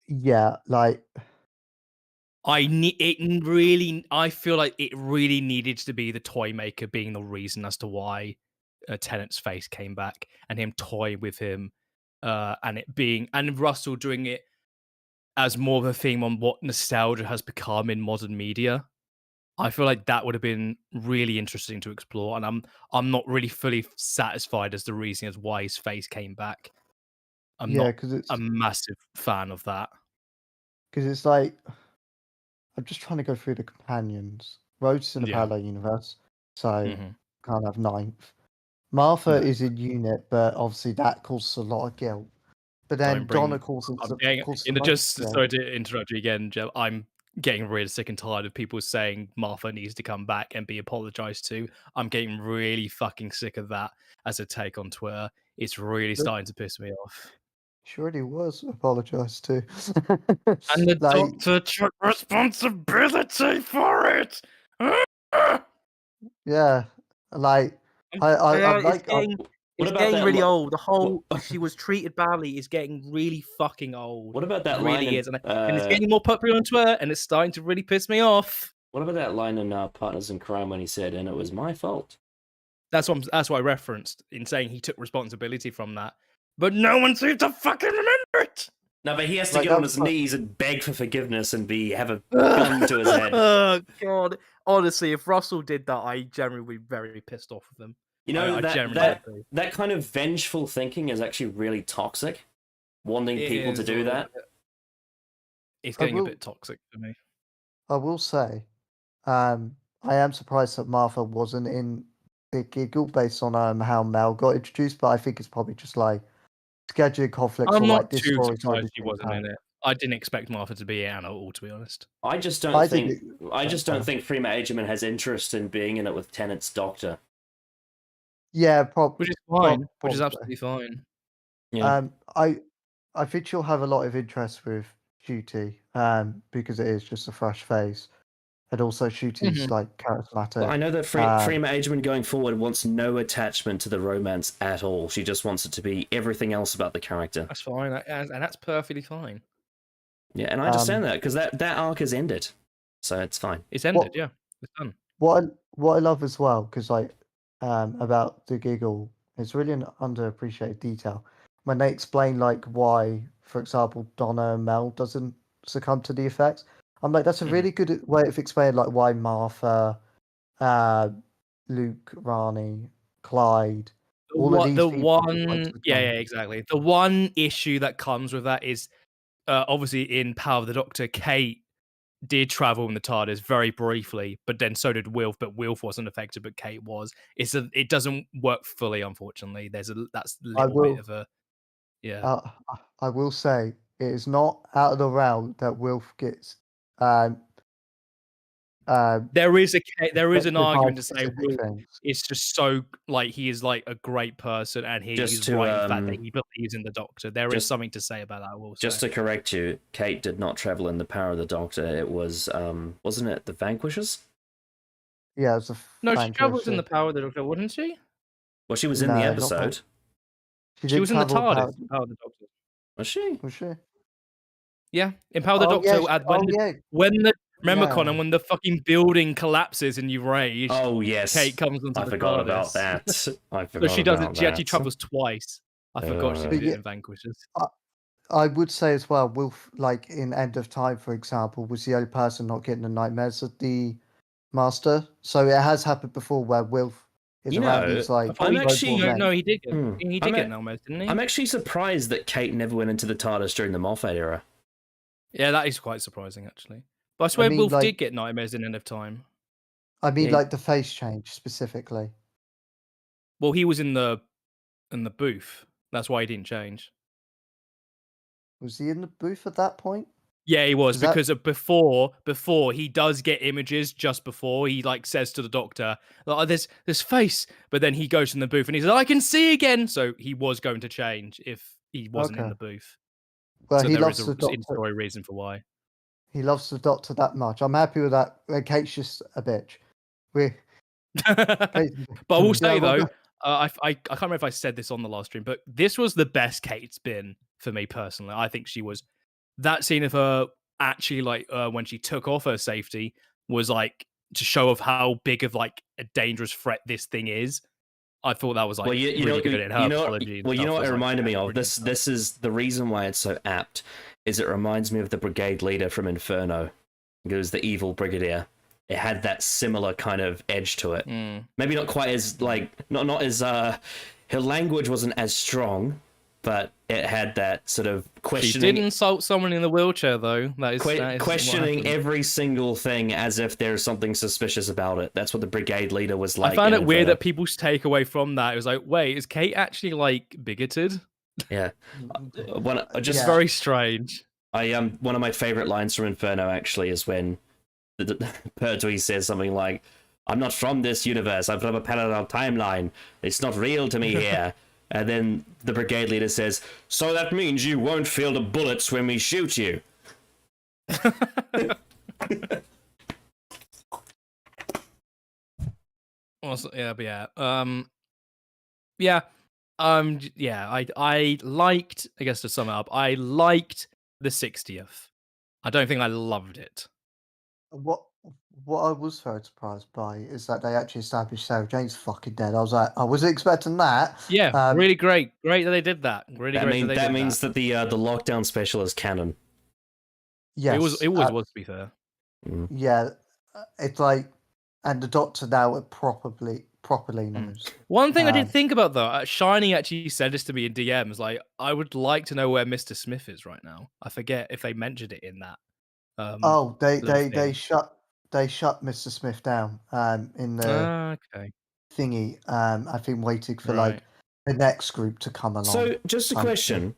Yeah, like I feel like it really needed to be the toy maker being the reason as to why Tennant's face came back and him toy with him, and Russell doing it as more of a theme on what nostalgia has become in modern media. I feel like that would have been really interesting to explore, and I'm not really fully satisfied as the reason as why his face came back. I'm not a massive fan of that. Because it's like I'm just trying to go through the companions. Rhodes is in the parallel universe, so can't have ninth. Martha is in unit, but obviously that causes a lot of guilt. But then Donna causes sorry to interrupt you again, Jeff. I'm getting really sick and tired of people saying Martha needs to come back and be apologized to. I'm getting really fucking sick of that as a take on Twitter. It's really starting to piss me off. She already was apologized to. And the Doctor took responsibility for it. Yeah, like it's getting really old. The whole she was treated badly is getting really fucking old. What about that it line? Really is, and it's getting more popular on Twitter, and it's starting to really piss me off. What about that line in Partners in Crime when he said, "And it was my fault"? That's what I referenced in saying he took responsibility from that, but no one seems to fucking remember it. No, but he has to get on his knees and beg for forgiveness and have a gun to his head. Oh God! Honestly, if Russell did that, I generally would be very pissed off with him. You know, that kind of vengeful thinking is actually really toxic. Wanting people to do that. It's getting a bit toxic for me. I will say, I am surprised that Martha wasn't in Big Giggle based on how Mel got introduced, but I think it's probably just like scheduling conflicts. I'm not too surprised she wasn't in it. I didn't expect Martha to be in at all, to be honest. I just don't think Freema Agyeman has interest in being in it with Tennant's Doctor. Yeah, which is fine. Which is absolutely fine. Yeah. I think she'll have a lot of interest with Ncuti, because it is just a fresh face, and also Ncuti like charismatic. Well, I know that Freema Agyeman going forward wants no attachment to the romance at all. She just wants it to be everything else about the character. That's fine, and that's perfectly fine. Yeah, and I understand that because that arc is ended, so it's fine. It's ended, yeah. It's done. What I love as well, because about the Giggle, it's really an underappreciated detail when they explain like why, for example, Donna and Mel doesn't succumb to the effects. I'm like, that's a really good way of explaining like why Martha, Luke, Rani, Clyde, exactly. The one issue that comes with that is obviously in Power of the Doctor, Kate did travel in the TARDIS very briefly, but then so did Wilf, but Wilf wasn't affected, but Kate was. It doesn't work fully, unfortunately. That's a little bit of a I will say it is not out of the realm that Wilf gets. There is an argument to say Wilf is just so like he is like a great person, and he's right in the fact that he believes in the Doctor. There is something to say about that. I will say. Just to correct you, Kate did not travel in the Power of the Doctor. It was wasn't it the Vanquishers? Yeah, it was she travels in the Power of the Doctor, wouldn't she? Well, she was in the episode. She was in the TARDIS. Power of the Doctor. Was she? Was she? Yeah, in Power of the Doctor. Remember, Conan, when the fucking building collapses and you rage? Oh yes, Kate comes onto the TARDIS. I forgot about that. So she does it. She actually travels twice. I forgot she did it in Vanquishers. I would say as well, Wilf, like in End of Time, for example, was the only person not getting the nightmares of the Master. So it has happened before where Wilf is You around know, these like I'm robot actually men. No, he did get Hmm. he did get nightmares, didn't he? I'm actually surprised that Kate never went into the TARDIS during the Moffat era. Yeah, that is quite surprising actually. But I swear mean, Wilf like- did get nightmares in End of Time. I mean, Yeah. like the face change specifically. Well, he was in the booth. That's why he didn't change. Was he in the booth at that point? Yeah, he was Is that- because of before he does get images just before he like says to the doctor, like, oh, there's this face, but then he goes in the booth and he's like, I can see again. So he was going to change if he wasn't in Okay. the booth. Well, So he there loves is the a Doctor. in-story reason for why. He loves the Doctor that much. I'm happy with that. Kate's just a bitch. We. But I will say Yeah, well, though, I can't remember if I said this on the last stream, but this was the best Kate's been for me personally. I think she was that scene of her actually like when she took off her safety was like to show of how big of like a dangerous threat this thing is. I thought that was like really good in her apology. Well, you know what it reminded me of? brilliant. This is the reason why it's so apt. Is it reminds me of the brigade leader from Inferno. It was the evil brigadier. It had that similar kind of edge to it. Maybe not quite as like not as her language wasn't as strong, but it had that sort of questioning. She did insult someone in the wheelchair though. That is questioning what every single thing as if there's something suspicious about it. That's what the brigade leader was like. I found in it weird Inferno. that people's takeaway from that was like, wait, is Kate actually like bigoted? Yeah, Just very strange. One of my favorite lines from Inferno actually is when Pertwee says something like, I'm not from this universe, I'm from a parallel timeline, it's not real to me here. And then the brigade leader says, so that means you won't feel the bullets when we shoot you. Also, I liked, I guess to sum it up, I liked the 60th. I don't think I loved it. What I was very surprised by is that they actually established Sarah Jane's fucking dead. I was like, I wasn't expecting that. Yeah, really great that they did that. That means that the lockdown special is canon. Yes, it was to be fair. Yeah, it's like, and the Doctor now properly knows. One thing I did think about though, Shiny actually said this to me in DMs. Like, I would like to know where Mr. Smith is right now. I forget if they mentioned it in that. They shut Mr. Smith down in the thingy. I think waiting for like the next group to come along. So just a question.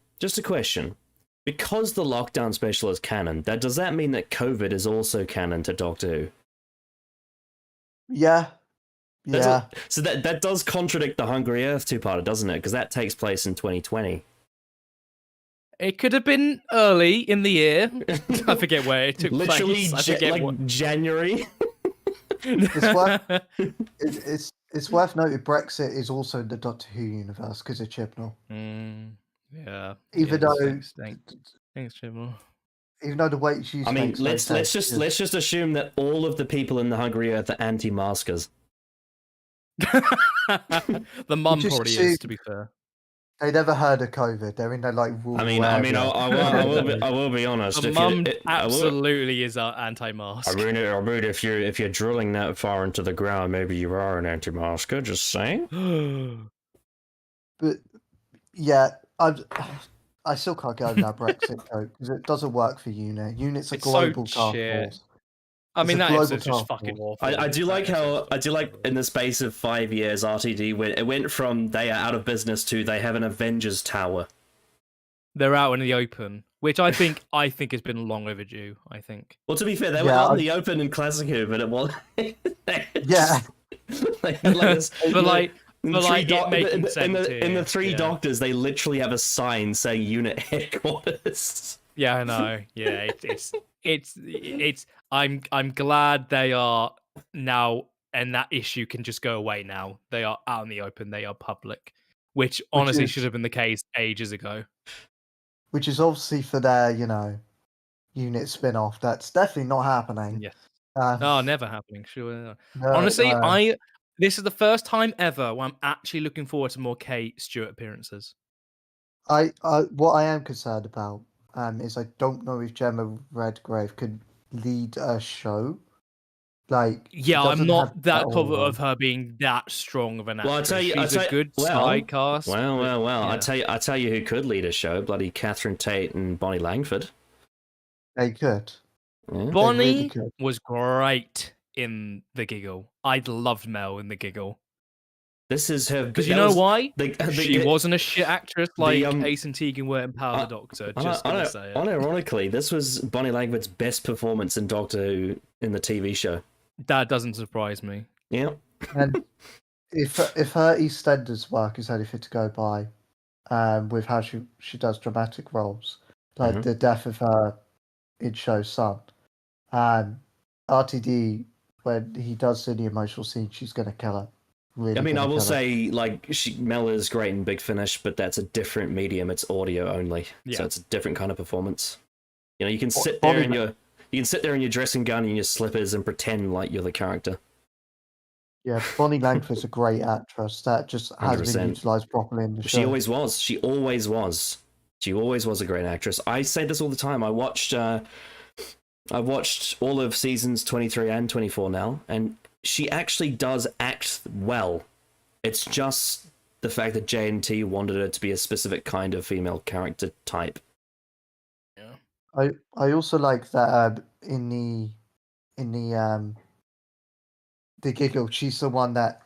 Because the lockdown special is canon, does that mean that COVID is also canon to Doctor Who? Yeah. So that does contradict the Hungry Earth two-parter, doesn't it? Because that takes place in 2020. It could have been early in the year. I forget where it took Literally place. January. It's worth noting Brexit is also in the Doctor Who universe because of Chibnall. Yeah. Even though thanks, Chibnall. Even though the way it's used, I mean, let's just assume that all of the people in the Hungry Earth are anti-maskers. The mum probably is, to be fair. They never heard of COVID. They're in their like rural area. I will be honest. The mum absolutely is anti-mask. I mean, if you're drilling that far into the ground, maybe you are an anti-masker. Just saying. But yeah, I still can't get over that Brexit though because it doesn't work for UNIT. UNIT's a global task force. I mean, that episode's just fucking awful. I do like in the space of 5 years, RTD went from they are out of business to they have an Avengers Tower. They're out in the open, which I think has been long overdue. I think. Well, to be fair, they were out in the open in Classic Who, but it was. Yeah. In the three Doctors, they literally have a sign saying unit headquarters. Yeah, I know. Yeah, it's. I'm glad they are now, and that issue can just go away now. They are out in the open. They are public, which honestly should have been the case ages ago. Which is obviously for their, unit spin-off. That's definitely not happening. Yeah. Never happening. Sure. No, honestly, this is the first time ever where I'm actually looking forward to more Kate Stewart appearances. what I am concerned about is I don't know if Gemma Redgrave could lead a show. Like, Yeah, I'm doesn't have not that confident aura. of her being that strong of an Well, actress. She's a good side cast. Well. Yeah. I tell you who could lead a show: bloody Catherine Tate and Bonnie Langford. They could. Yeah. They Bonnie really could. was great in The Giggle. I loved Mel in The Giggle. This is her. Because you know why? The, She wasn't a shit actress like the, Ace and Tegan were in Power the Doctor. Just gonna say it. Unironically, this was Bonnie Langford's best performance in Doctor Who in the TV show. That doesn't surprise me. Yeah. And if her EastEnders work is anything to go by, with how she does dramatic roles, like the death of her in Show's son, RTD, when he does the emotional scene, she's gonna kill her. Really, I mean, I will say, like, Mel is great in Big Finish, but that's a different medium. It's audio only, so it's a different kind of performance. You know, you can sit there in your dressing gown and your slippers and pretend like you're the character. Yeah, Bonnie Langford's a great actress that just hasn't 100%. been utilized properly in the show. She always was. She always was. She always was a great actress. I say this all the time. I watched all of seasons 23 and 24 now, and she actually does act well. It's just the fact that J&T wanted her to be a specific kind of female character type. Yeah. I also like that in the Giggle, she's the one that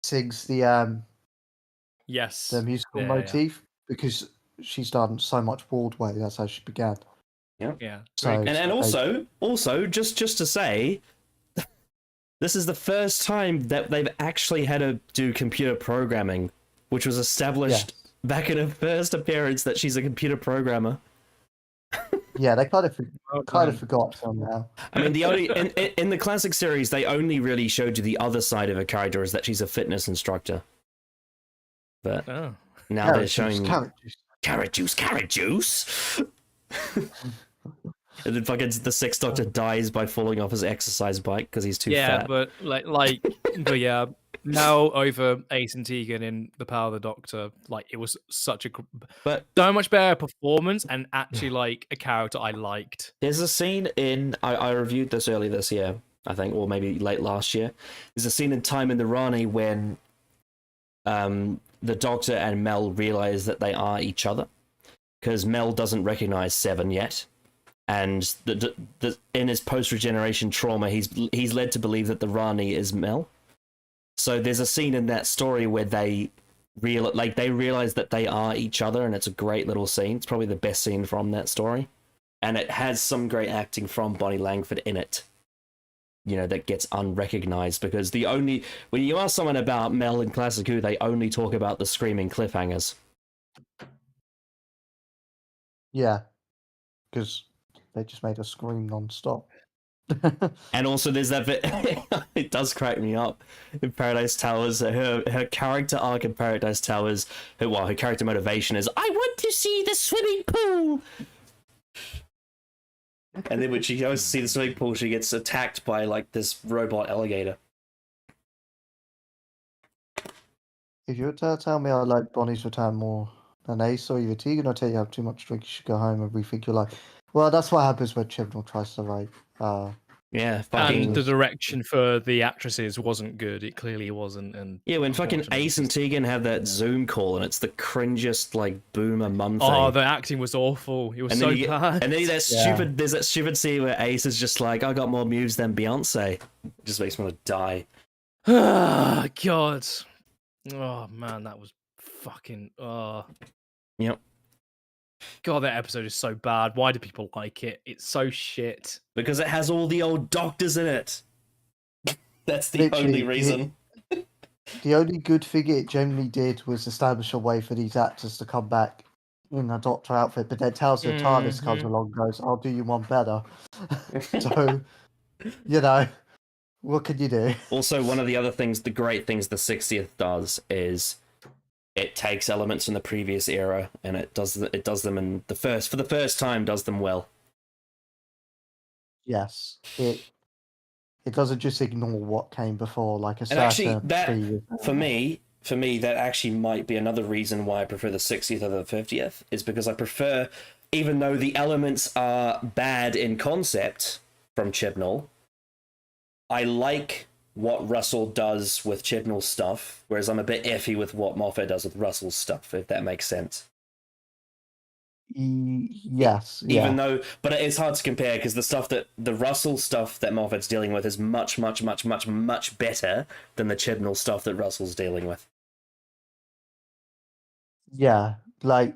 sings the musical motif because she's done so much Broadway. That's how she began. Yeah. So, and also just to say, this is the first time that they've actually had to do computer programming, which was established back in her first appearance that she's a computer programmer. Yeah, they kind of forgot till now. I mean, the only in the classic series, they only really showed you the other side of her character is that she's a fitness instructor. But now they're showing carrot juice. And then fucking the Sixth Doctor dies by falling off his exercise bike because he's too fat. Yeah, but yeah, now over Ace and Tegan in The Power of the Doctor, like it was such so much better performance and actually like a character I liked. There's a scene in I reviewed this early this year, I think, or maybe late last year. There's a scene in Time in the Rani when the Doctor and Mel realize that they are each other because Mel doesn't recognize Seven yet. And in his post-regeneration trauma, he's led to believe that the Rani is Mel. So there's a scene in that story where they realize that they are each other, and it's a great little scene. It's probably the best scene from that story, and it has some great acting from Bonnie Langford in it. You know, that gets unrecognized because when you ask someone about Mel in Classic Who, they only talk about the screaming cliffhangers. Yeah, because they just made us scream non-stop. And also there's that bit, it does crack me up in Paradise Towers. Her character arc in Paradise Towers, her character motivation is, I want to see the swimming pool! And then when she goes to see the swimming pool, she gets attacked by like this robot alligator. If you were to tell me I like Bonnie's return more than Ace or either Tegan, I'll tell you have too much drink, you should go home and rethink your life. Well, that's what happens when Chibnall tries to write. Yeah, and the direction for the actresses wasn't good. It clearly wasn't. And yeah, when fucking Ace and Tegan have that Zoom call and it's the cringiest like boomer mum thing. Oh, the acting was awful. It was so bad. And then there's that stupid scene where Ace is just like, I got more moves than Beyonce. It just makes me want to die. Ah, God. Oh man, that was fucking. Yep. God, that episode is so bad. Why do people like it? It's so shit. Because it has all the old doctors in it. That's the only reason. The only good thing it generally did was establish a way for these actors to come back in a Doctor outfit, but then tells the TARDIS comes along and goes, I'll do you one better. So, you know, what can you do? Also, one of the other things, the great things the 60th does is it takes elements from the previous era and it does them in for the first time does them well. Yes, it doesn't just ignore what came before, like a and actually that for me for me, that actually might be another reason why I prefer the 60th over the 50th, is because I prefer, even though the elements are bad in concept from Chibnall, I like what Russell does with Chibnall's stuff, whereas I'm a bit iffy with what Moffat does with Russell's stuff, if that makes sense. Yes, even though, but it's hard to compare because the Russell stuff that Moffat's dealing with is much better than the Chibnall stuff that Russell's dealing with. Yeah, like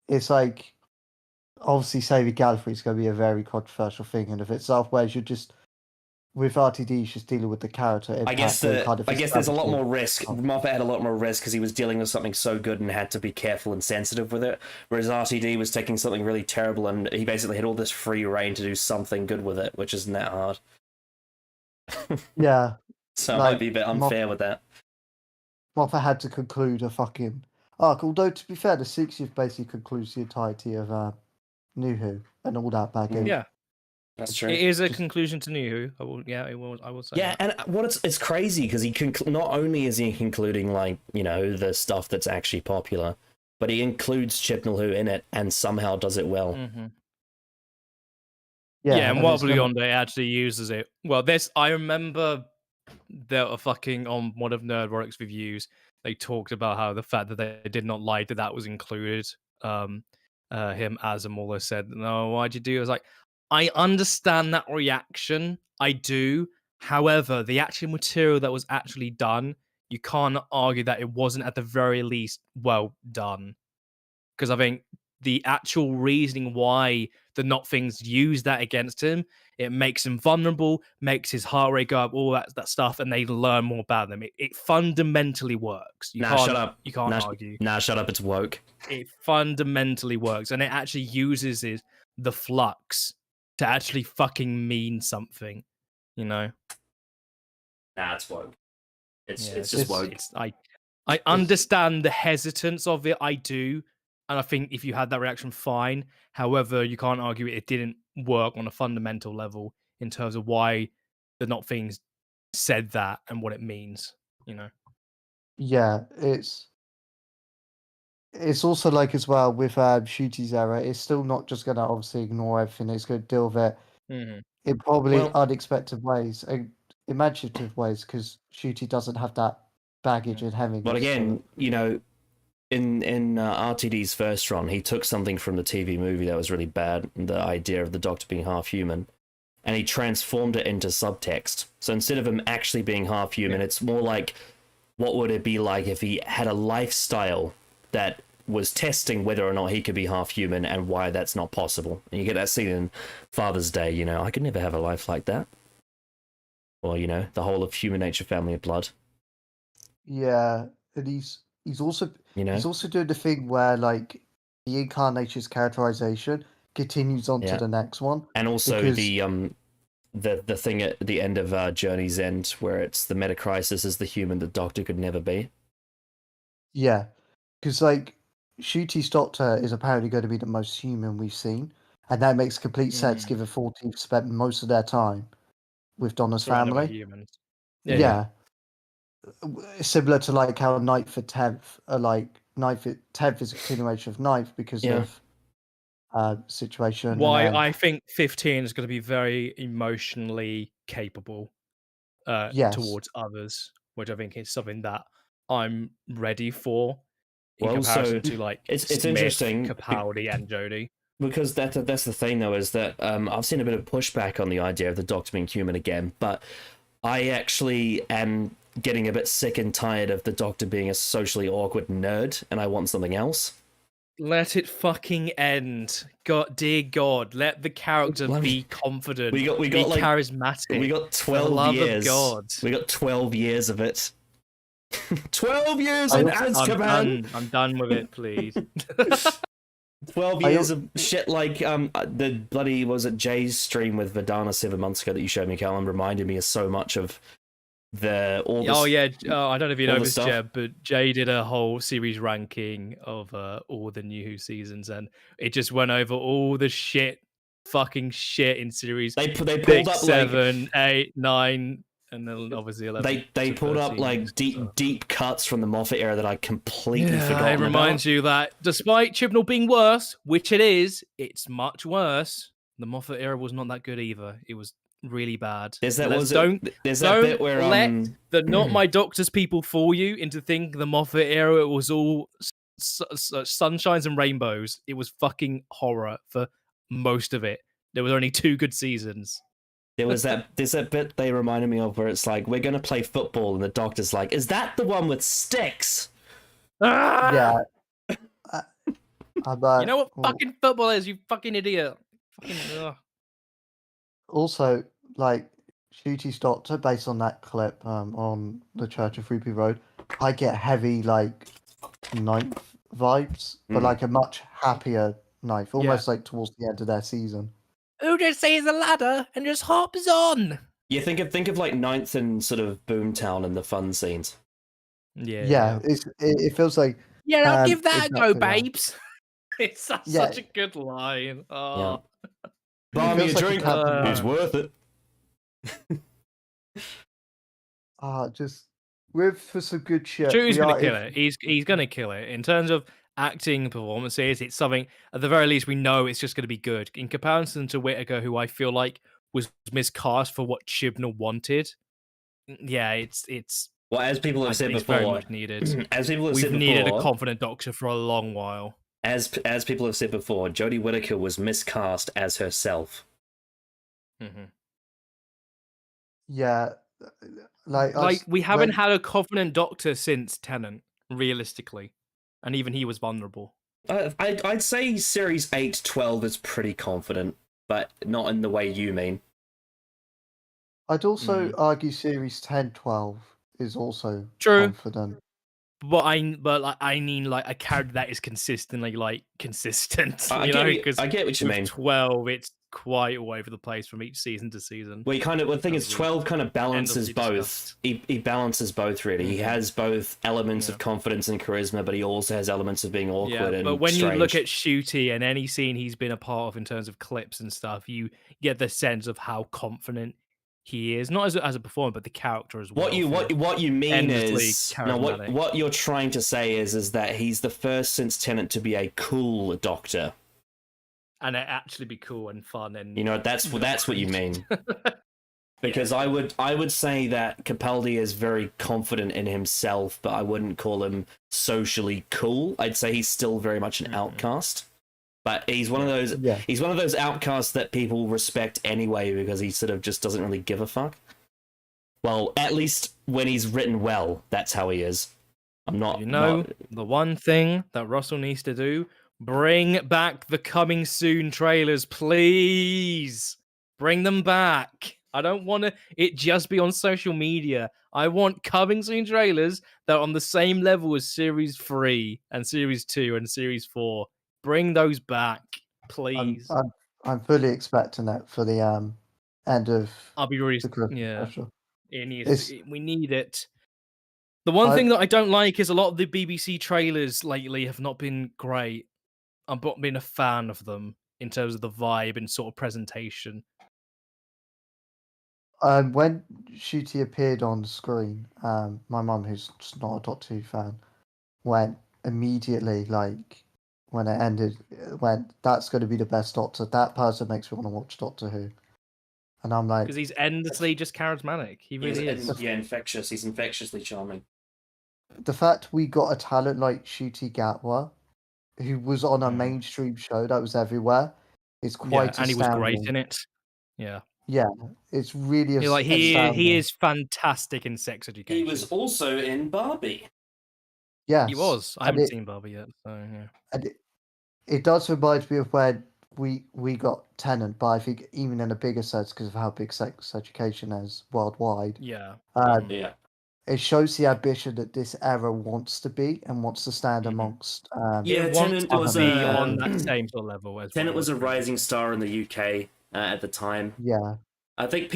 it's like obviously saving Gallifrey is going to be a very controversial thing in of itself, whereas you're just with RTD, he's just dealing with the character. I guess there's a lot more risk. Moffat had a lot more risk because he was dealing with something so good and had to be careful and sensitive with it. Whereas RTD was taking something really terrible and he basically had all this free reign to do something good with it, which isn't that hard. Yeah. So like, it might be a bit unfair with that. Moffat had to conclude a fucking arc. Although, to be fair, the 60th basically concludes the entirety of New Who and all that baggage. Yeah. That's true. It is a conclusion to New Who. I will say. Yeah, that. And it's crazy because he not only is he concluding like the stuff that's actually popular, but he includes Chibnall Who in it and somehow does it well. Mm-hmm. Yeah, and What Blue Yonder actually uses it. Well, I remember there were fucking on one of Nerdworks reviews. They talked about how the fact that they did not like that was included. Him as a MauLer said, "No, why'd you do?" I was like, I understand that reaction. I do. However, the actual material that was actually done, you can't argue that it wasn't at the very least well done. Because I think the actual reasoning why the Not Things use that against him, it makes him vulnerable, makes his heart rate go up, all that stuff, and they learn more about them. It fundamentally works. Shut up. You can't argue. Shut up. It's woke. It fundamentally works, and it actually uses the flux to actually fucking mean something, Nah, it's woke. It's just woke. I understand the hesitance of it. I do. And I think if you had that reaction, fine. However, you can't argue it didn't work on a fundamental level in terms of why the Not Things said that and what it means, Yeah, it's also like as well with Shooty's error, it's still not just going to obviously ignore everything. It's going to deal with it in probably unexpected ways and imaginative ways because Shooty doesn't have that baggage and heaviness. But again, in RTD's first run, he took something from the TV movie that was really bad, the idea of the Doctor being half human, and he transformed it into subtext. So instead of him actually being half human, it's more like, what would it be like if he had a lifestyle that was testing whether or not he could be half human and why that's not possible. And you get that scene in Father's Day, I could never have a life like that. Or, the whole of Human Nature, Family of Blood. Yeah, and he's also doing the thing where like the incarnation's characterization continues on to the next one. And also the thing at the end of Journey's End where it's the meta-crisis is the human the Doctor could never be. Yeah, because like Shooty's Doctor is apparently going to be the most human we've seen, and that makes complete sense given 14 spent most of their time with Donna's family. Humans. Yeah. Similar to like how 9th and 10th are like 10th is a continuation of 9th because of situation. Why I think 15 is going to be very emotionally capable towards others, which I think is something that I'm ready for in comparison to like it's Smith, interesting, Capaldi, and Jodie. Because that's the thing though, is that I've seen a bit of pushback on the idea of the Doctor being human again, but I actually am getting a bit sick and tired of the Doctor being a socially awkward nerd, and I want something else. Let it fucking end. God, dear God, let the character be confident. We got be like, charismatic. We got 12 years. Of God. We got 12 years of it. 12 years in Azkaban. I'm done with it, please. 12 years of shit like the bloody Jay's stream with Vidana 7 months ago that you showed me, Callum, reminded me of so much of I don't know if you know this, Jeb, but Jay did a whole series ranking of all the New Who seasons, and it just went over all the fucking shit in series. They pulled 6, up 7, 8, 9, And then obviously 11. They to pulled up 13 like years, so. deep cuts from the Moffat era that I completely forgotten It reminds about. you that despite Chibnall being worse, which it is, it's much worse. The Moffat era was not that good either. It was really bad. There's that Don't bit where let the Not My Doctors people fool you into thinking the Moffat era it was all sunshines and rainbows. It was fucking horror for most of it. There was only 2 good seasons. there's that bit they reminded me of where it's like, we're gonna play football, and the doctor's like, is that the one with sticks? Ah! Yeah. You know what fucking football is, you fucking idiot. Fucking, also, like, Shooty's Doctor, based on that clip on the Church of Ruby Road, I get heavy, like, ninth vibes, but like a much happier ninth, almost like towards the end of their season. Who just sees a ladder and just hops on? Yeah, think of like Ninth and sort of Boomtown and the fun scenes. Yeah. It feels like I'll give that exactly a go, babes. It's such a good line. Oh. Yeah. Buy me a like drink. It's worth it. Just for some good shit. Drew's gonna kill it. He's gonna kill it. In terms of acting performances, it's something at the very least we know it's just gonna be good. In comparison to Whittaker, who I feel like was miscast for what Chibnall wanted. Yeah, it's well, as people have said before, very much needed. As people have We've said before, needed a confident Doctor for a long while. As people have said before, Jodie Whittaker was miscast as herself. Mm-hmm. Yeah, like we haven't had a confident Doctor since Tennant, realistically, and even he was vulnerable. I'd say series 8-12 is pretty confident, but not in the way you mean. I'd also argue series 10-12 is also true. Confident. But I mean like a character that is consistently consistent. I get what you mean. 12, it's quite all over the place from each season to season. Well, the thing is, 12 kind of balances both. He balances both, really. He has both elements of confidence and charisma, but he also has elements of being awkward and but when strange. you look at Shooty and any scene he's been a part of in terms of clips and stuff, you get the sense of how confident he is, not as a performer, but the character as well. What you mean is what you're trying to say is that he's the first since Tennant to be a cool Doctor. And it actually be cool and fun, and that's what you mean. Because I would say that Capaldi is very confident in himself, but I wouldn't call him socially cool. I'd say he's still very much an outcast. But he's one of those. Yeah. He's one of those outcasts that people respect anyway because he sort of just doesn't really give a fuck. Well, at least when he's written well, that's how he is. The one thing that Russell needs to do: bring back the coming soon trailers, please. Bring them back. I don't want it just be on social media. I want coming soon trailers that are on the same level as Series 3 and Series 2 and Series 4. Bring those back, please. I'm fully expecting that for the end of. I'll be really special. We need it. The one thing that I don't like is a lot of the BBC trailers lately have not been great. I've not been a fan of them in terms of the vibe and sort of presentation. When Shooty appeared on screen, my mum, who's just not a Doctor Who fan, went immediately when it ended, that's going to be the best Doctor. That person makes me want to watch Doctor Who. And I'm like... Because he's endlessly just charismatic. He really is. Yeah, infectious. He's infectiously charming. The fact we got a talent like Shooty Gatwa, who was on a mainstream show that was everywhere, is quite and he was great in it. Yeah. Yeah, it's really he is fantastic in Sex Education. He was also in Barbie. Yes. He was. I haven't seen Barbie yet, so yeah. And it does remind me of when we got Tennant, but I think even in a bigger sense because of how big Sex Education is worldwide. Yeah. It shows the ambition that this era wants to be and wants to stand amongst. Tennant was on that same sort of level. Tennant was a rising star in the UK at the time. Yeah, I think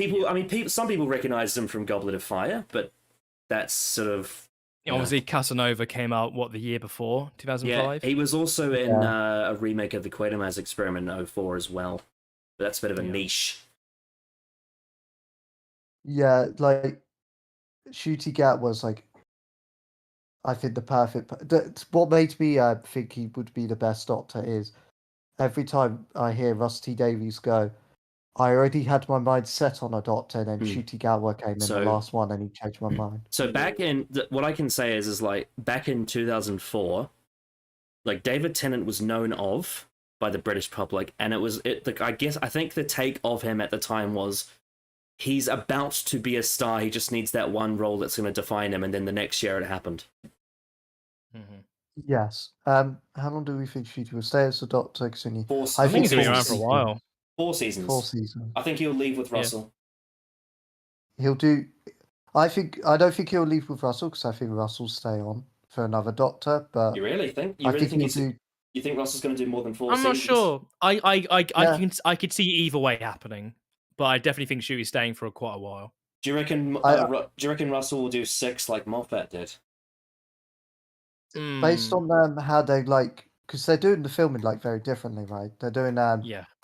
some people recognized him from Goblet of Fire, but that's sort of. Obviously, Casanova came out the year before 2005. Yeah, he was also in a remake of the Quatermass Experiment in 2004 as well. But that's a bit of a niche. Yeah, like Ncuti Gat was like, I think the perfect. What made me think he would be the best Doctor is every time I hear Rusty Davies go, I already had my mind set on a Doctor, and then Ncuti Gatwa came in the last one, and he changed my mind. So back in what I can say is like back in 2004, like David Tennant was known of by the British public, and I think the take of him at the time was he's about to be a star. He just needs that one role that's going to define him, and then the next year it happened. Mm-hmm. Yes. How long do we think Ncuti will stay as the Doctor? I think he's going to be around for a while. 4 seasons. 4 seasons. I think he'll leave with Russell. He'll do. I don't think he'll leave with Russell because I think Russell'll stay on for another Doctor. But you really think? You think Russell's going to do more than 4 seasons? I'm not sure. I could see either way happening, but I definitely think Ncuti's staying for quite a while. Do you reckon? Do you reckon Russell will do 6 like Moffat did? Based on how they because they're doing the filming very differently, right? They're doing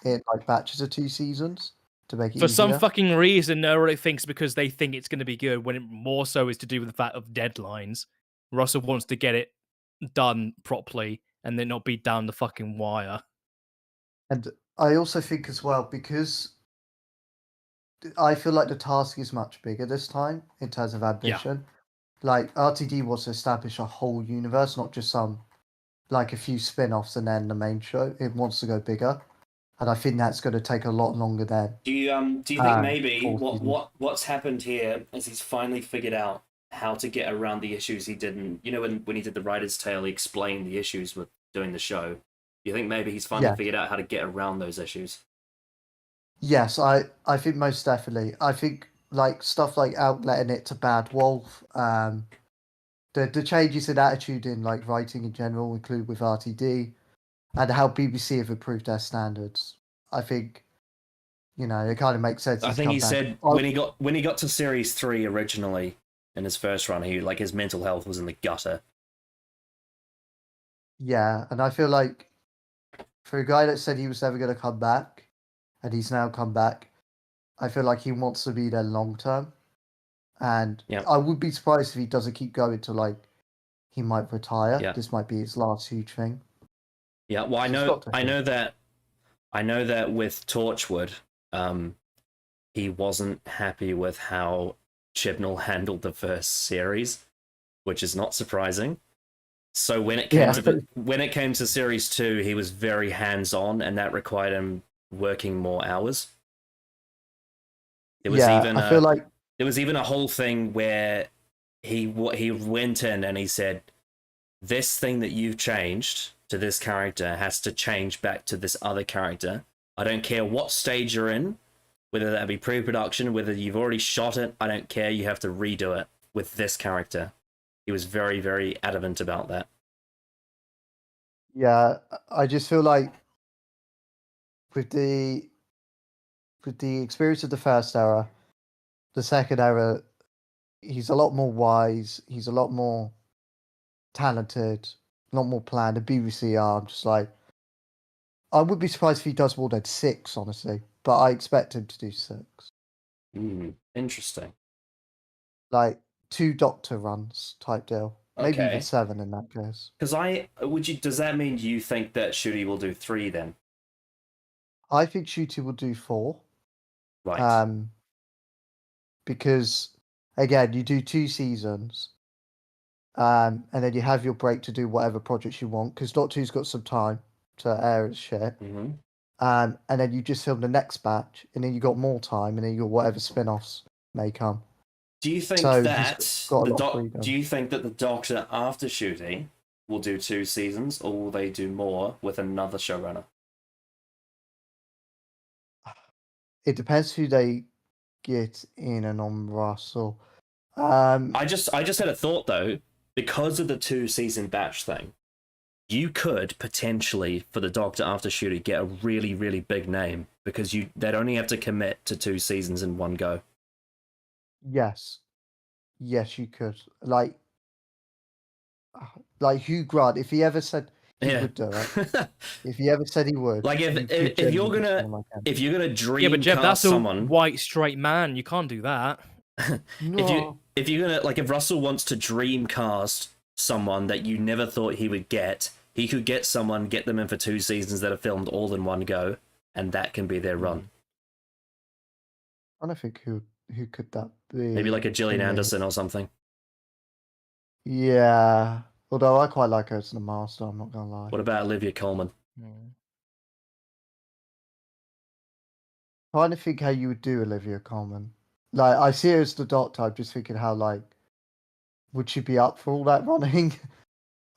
in batches of 2 seasons to make it for easier. Some fucking reason. Nobody thinks because they think it's going to be good when it more so is to do with the fact of deadlines. Russell wants to get it done properly and then not be down the fucking wire. And I also think as well because I feel like the task is much bigger this time in terms of ambition. Yeah. Like RTD wants to establish a whole universe, not just a few spin-offs and then the main show. It wants to go bigger, and I think that's going to take a lot longer than. Do you think maybe what's happened here is he's finally figured out how to get around the issues he didn't? You know, when he did the Writer's Tale, he explained the issues with doing the show. Do you think maybe he's finally figured out how to get around those issues? Yes, I think most definitely. I think stuff like outletting it to Bad Wolf, the changes in attitude in writing in general, include with RTD, and how BBC have improved their standards. I think, it kind of makes sense. I think he said when he got to series 3 originally in his first run, he his mental health was in the gutter. Yeah, and I feel like for a guy that said he was never going to come back, and he's now come back, I feel like he wants to be there long term. And I would be surprised if he doesn't keep going to he might retire. Yeah. This might be his last huge thing. Yeah, well, I know that with Torchwood, he wasn't happy with how Chibnall handled the first series, which is not surprising. So when it came to series 2, he was very hands-on, and that required him working more hours. There was even a whole thing where he went in and he said, this thing that you've changed to this character has to change back to this other character. I don't care what stage you're in, whether that be pre-production, whether you've already shot it, I don't care, you have to redo it with this character. He was very, very adamant about that. Yeah, I just feel like with the experience of the first era, the second era, he's a lot more wise. He's a lot more talented, a lot more planned. The BBC are just I would be surprised if he does more than 6, honestly. But I expect him to do 6. Interesting. 2 Doctor runs type deal. Maybe even 7 in that case. Does that mean you think that Ncuti will do 3 then? I think Ncuti will do 4. Right. Because again, you do 2 seasons, and then you have your break to do whatever projects you want. Because Doctor Who's got some time to air its shit. Mm-hmm. And then you just film the next batch, and then you got more time, and then you got whatever spin-offs may come. Do you think do you think that the Doctor after Ncuti will do 2 seasons, or will they do more with another showrunner? It depends who they get in and on Russell. I just had a thought though, because of the 2-season batch thing, you could potentially, for the Doctor after Ncuti, get a really, really big name because they'd only have to commit to 2 seasons in one go. Yes, you could. Like Hugh Grant, if he ever said he would do it, if he ever said he would, if you're gonna dream, but Jeff, that's someone, a white straight man. You can't do that. No. if you're gonna like if Russell wants to dream cast someone that you never thought he would get, he could get someone, get them in for 2 seasons that are filmed all in one go, and that can be their run. I don't think who could that be? Maybe like a for Gillian me? Anderson or something. Yeah. Although I quite like her as the master, I'm not gonna lie. What about Olivia Colman? Trying to think how you would do Olivia Colman. Like, I see her as the Doctor. I'm just thinking how, like, would she be up for all that running?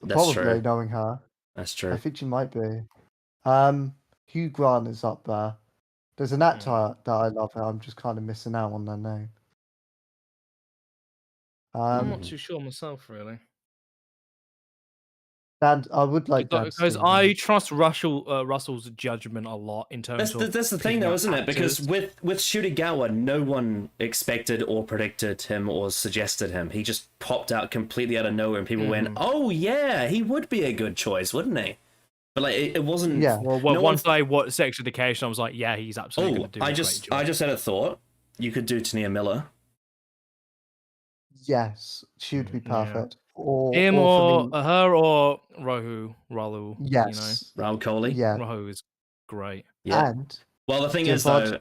That's Probably, true. knowing her. That's I true. think she might be. Hugh Grant is up there. There's an actor that I love. I'm just kind of missing out on their name. I'm not too sure myself, really. Dan, I would like Dan Because Stevens. I trust Russell's judgment a lot in terms of. That's the thing, though, isn't it? Because with Shudigawa, no one expected or predicted him or suggested him. He just popped out completely out of nowhere, and people went, "Oh yeah, he would be a good choice, wouldn't he?" But like, it wasn't. Yeah. Well, once I watched Sex Education, I was like, "Yeah, he's absolutely going to do a great job." I just had a thought. You could do Tania Miller. Yes, she would be perfect. Or him, or her, or Ralu. yes, Raul Coley. Yeah, Rahu is great. Yeah. And well, the thing is though,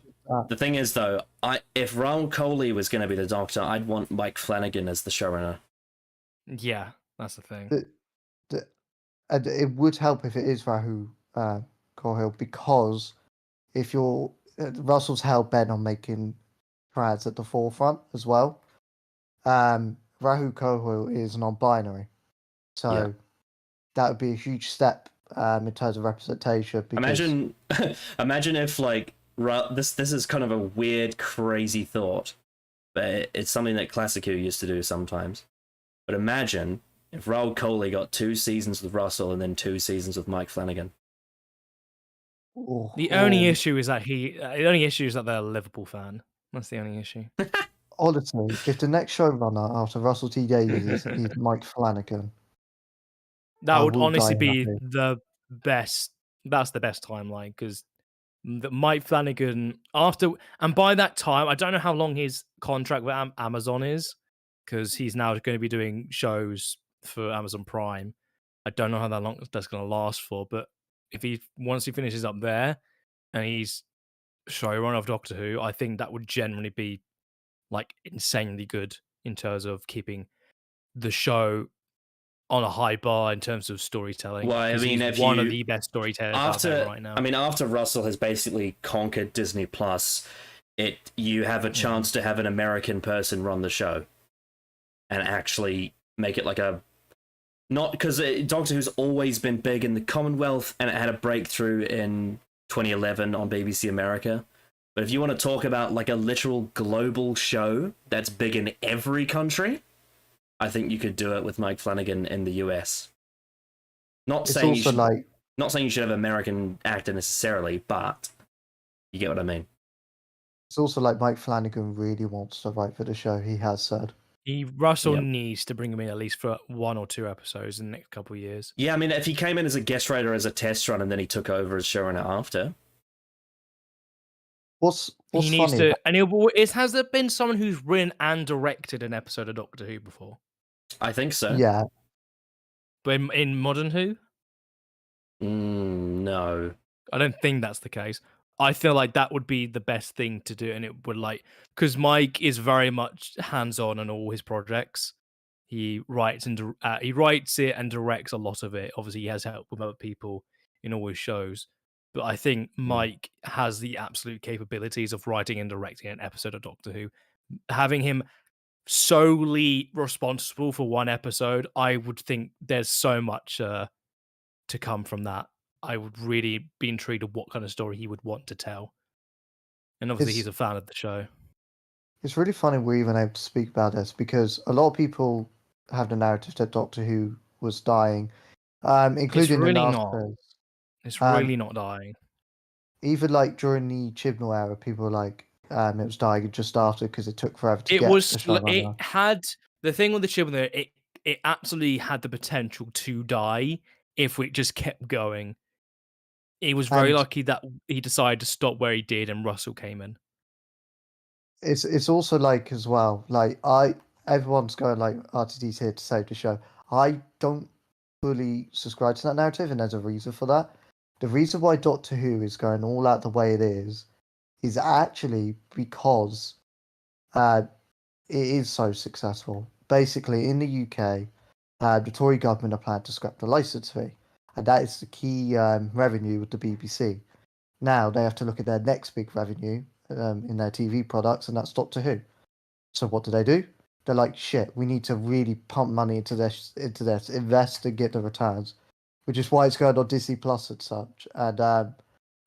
if Raul Coley was going to be the Doctor, I'd want Mike Flanagan as the showrunner. Yeah, that's the thing. And it would help if it is Rahu Kohil, because if you're Russell's hell bent on making trans at the forefront as well. Rahu Kohil is non-binary, so that would be a huge step in terms of representation. Because... Imagine if like this is kind of a weird, crazy thought, but it's something that Classic Who used to do sometimes. But imagine if Raul Coley got 2 seasons with Russell and then 2 seasons with Mike Flanagan. The only issue is that they're a Liverpool fan. That's the only issue. Honestly, if the next showrunner after Russell T Davies is Mike Flanagan, that would honestly be the best. That's the best timeline, because Mike Flanagan and by that time, I don't know how long his contract with Amazon is, because he's now going to be doing shows for Amazon Prime. I don't know how long that's going to last for, but once he finishes up there and he's showrunner of Doctor Who, I think that would generally be like insanely good in terms of keeping the show on a high bar in terms of storytelling. Well, I mean, he's one of the best storytellers out there right now. I mean, after Russell has basically conquered Disney Plus, you have a chance to have an American person run the show and actually make it like not because Doctor Who's always been big in the Commonwealth and it had a breakthrough in 2011 on BBC America. But if you want to talk about like a literal global show that's big in every country, I think you could do it with Mike Flanagan in the US. Not saying you should have an American actor necessarily, but you get what I mean. It's also like Mike Flanagan really wants to write for the show, he has said. Russell needs to bring him in at least for 1 or 2 episodes in the next couple of years. Yeah, I mean, if he came in as a guest writer as a test run and then he took over as showrunner after. What's he needs funny? Has there been someone who's written and directed an episode of Doctor Who before? I think so. Yeah. But in Modern Who? No. I don't think that's the case. I feel like that would be the best thing to do, and it would because Mike is very much hands-on on all his projects. He writes it and directs a lot of it. Obviously, he has help with other people in all his shows. But I think Mike has the absolute capabilities of writing and directing an episode of Doctor Who. Having him solely responsible for one episode, I would think there's so much to come from that. I would really be intrigued of what kind of story he would want to tell. And obviously, he's a fan of the show. It's really funny we're even able to speak about this, because a lot of people have the narrative that Doctor Who was dying, including really the not. Masters. It's really not dying. Even like during the Chibnall era, people were like, it was dying just after because it took forever to get the showrunner. It had the thing with the Chibnall. It absolutely had the potential to die if it just kept going. He was very lucky that he decided to stop where he did, and Russell came in. it's also like as well. Like everyone's going like RTD's here to save the show. I don't fully subscribe to that narrative, and there's a reason for that. The reason why Doctor Who is going all out the way it is actually because it is so successful. Basically, in the UK, the Tory government are planning to scrap the license fee, and that is the key revenue with the BBC. Now they have to look at their next big revenue in their TV products, and that's Doctor Who. So what do? They're like, shit, we need to really pump money into this, invest and get the returns, which is why it's going on Disney Plus and such, and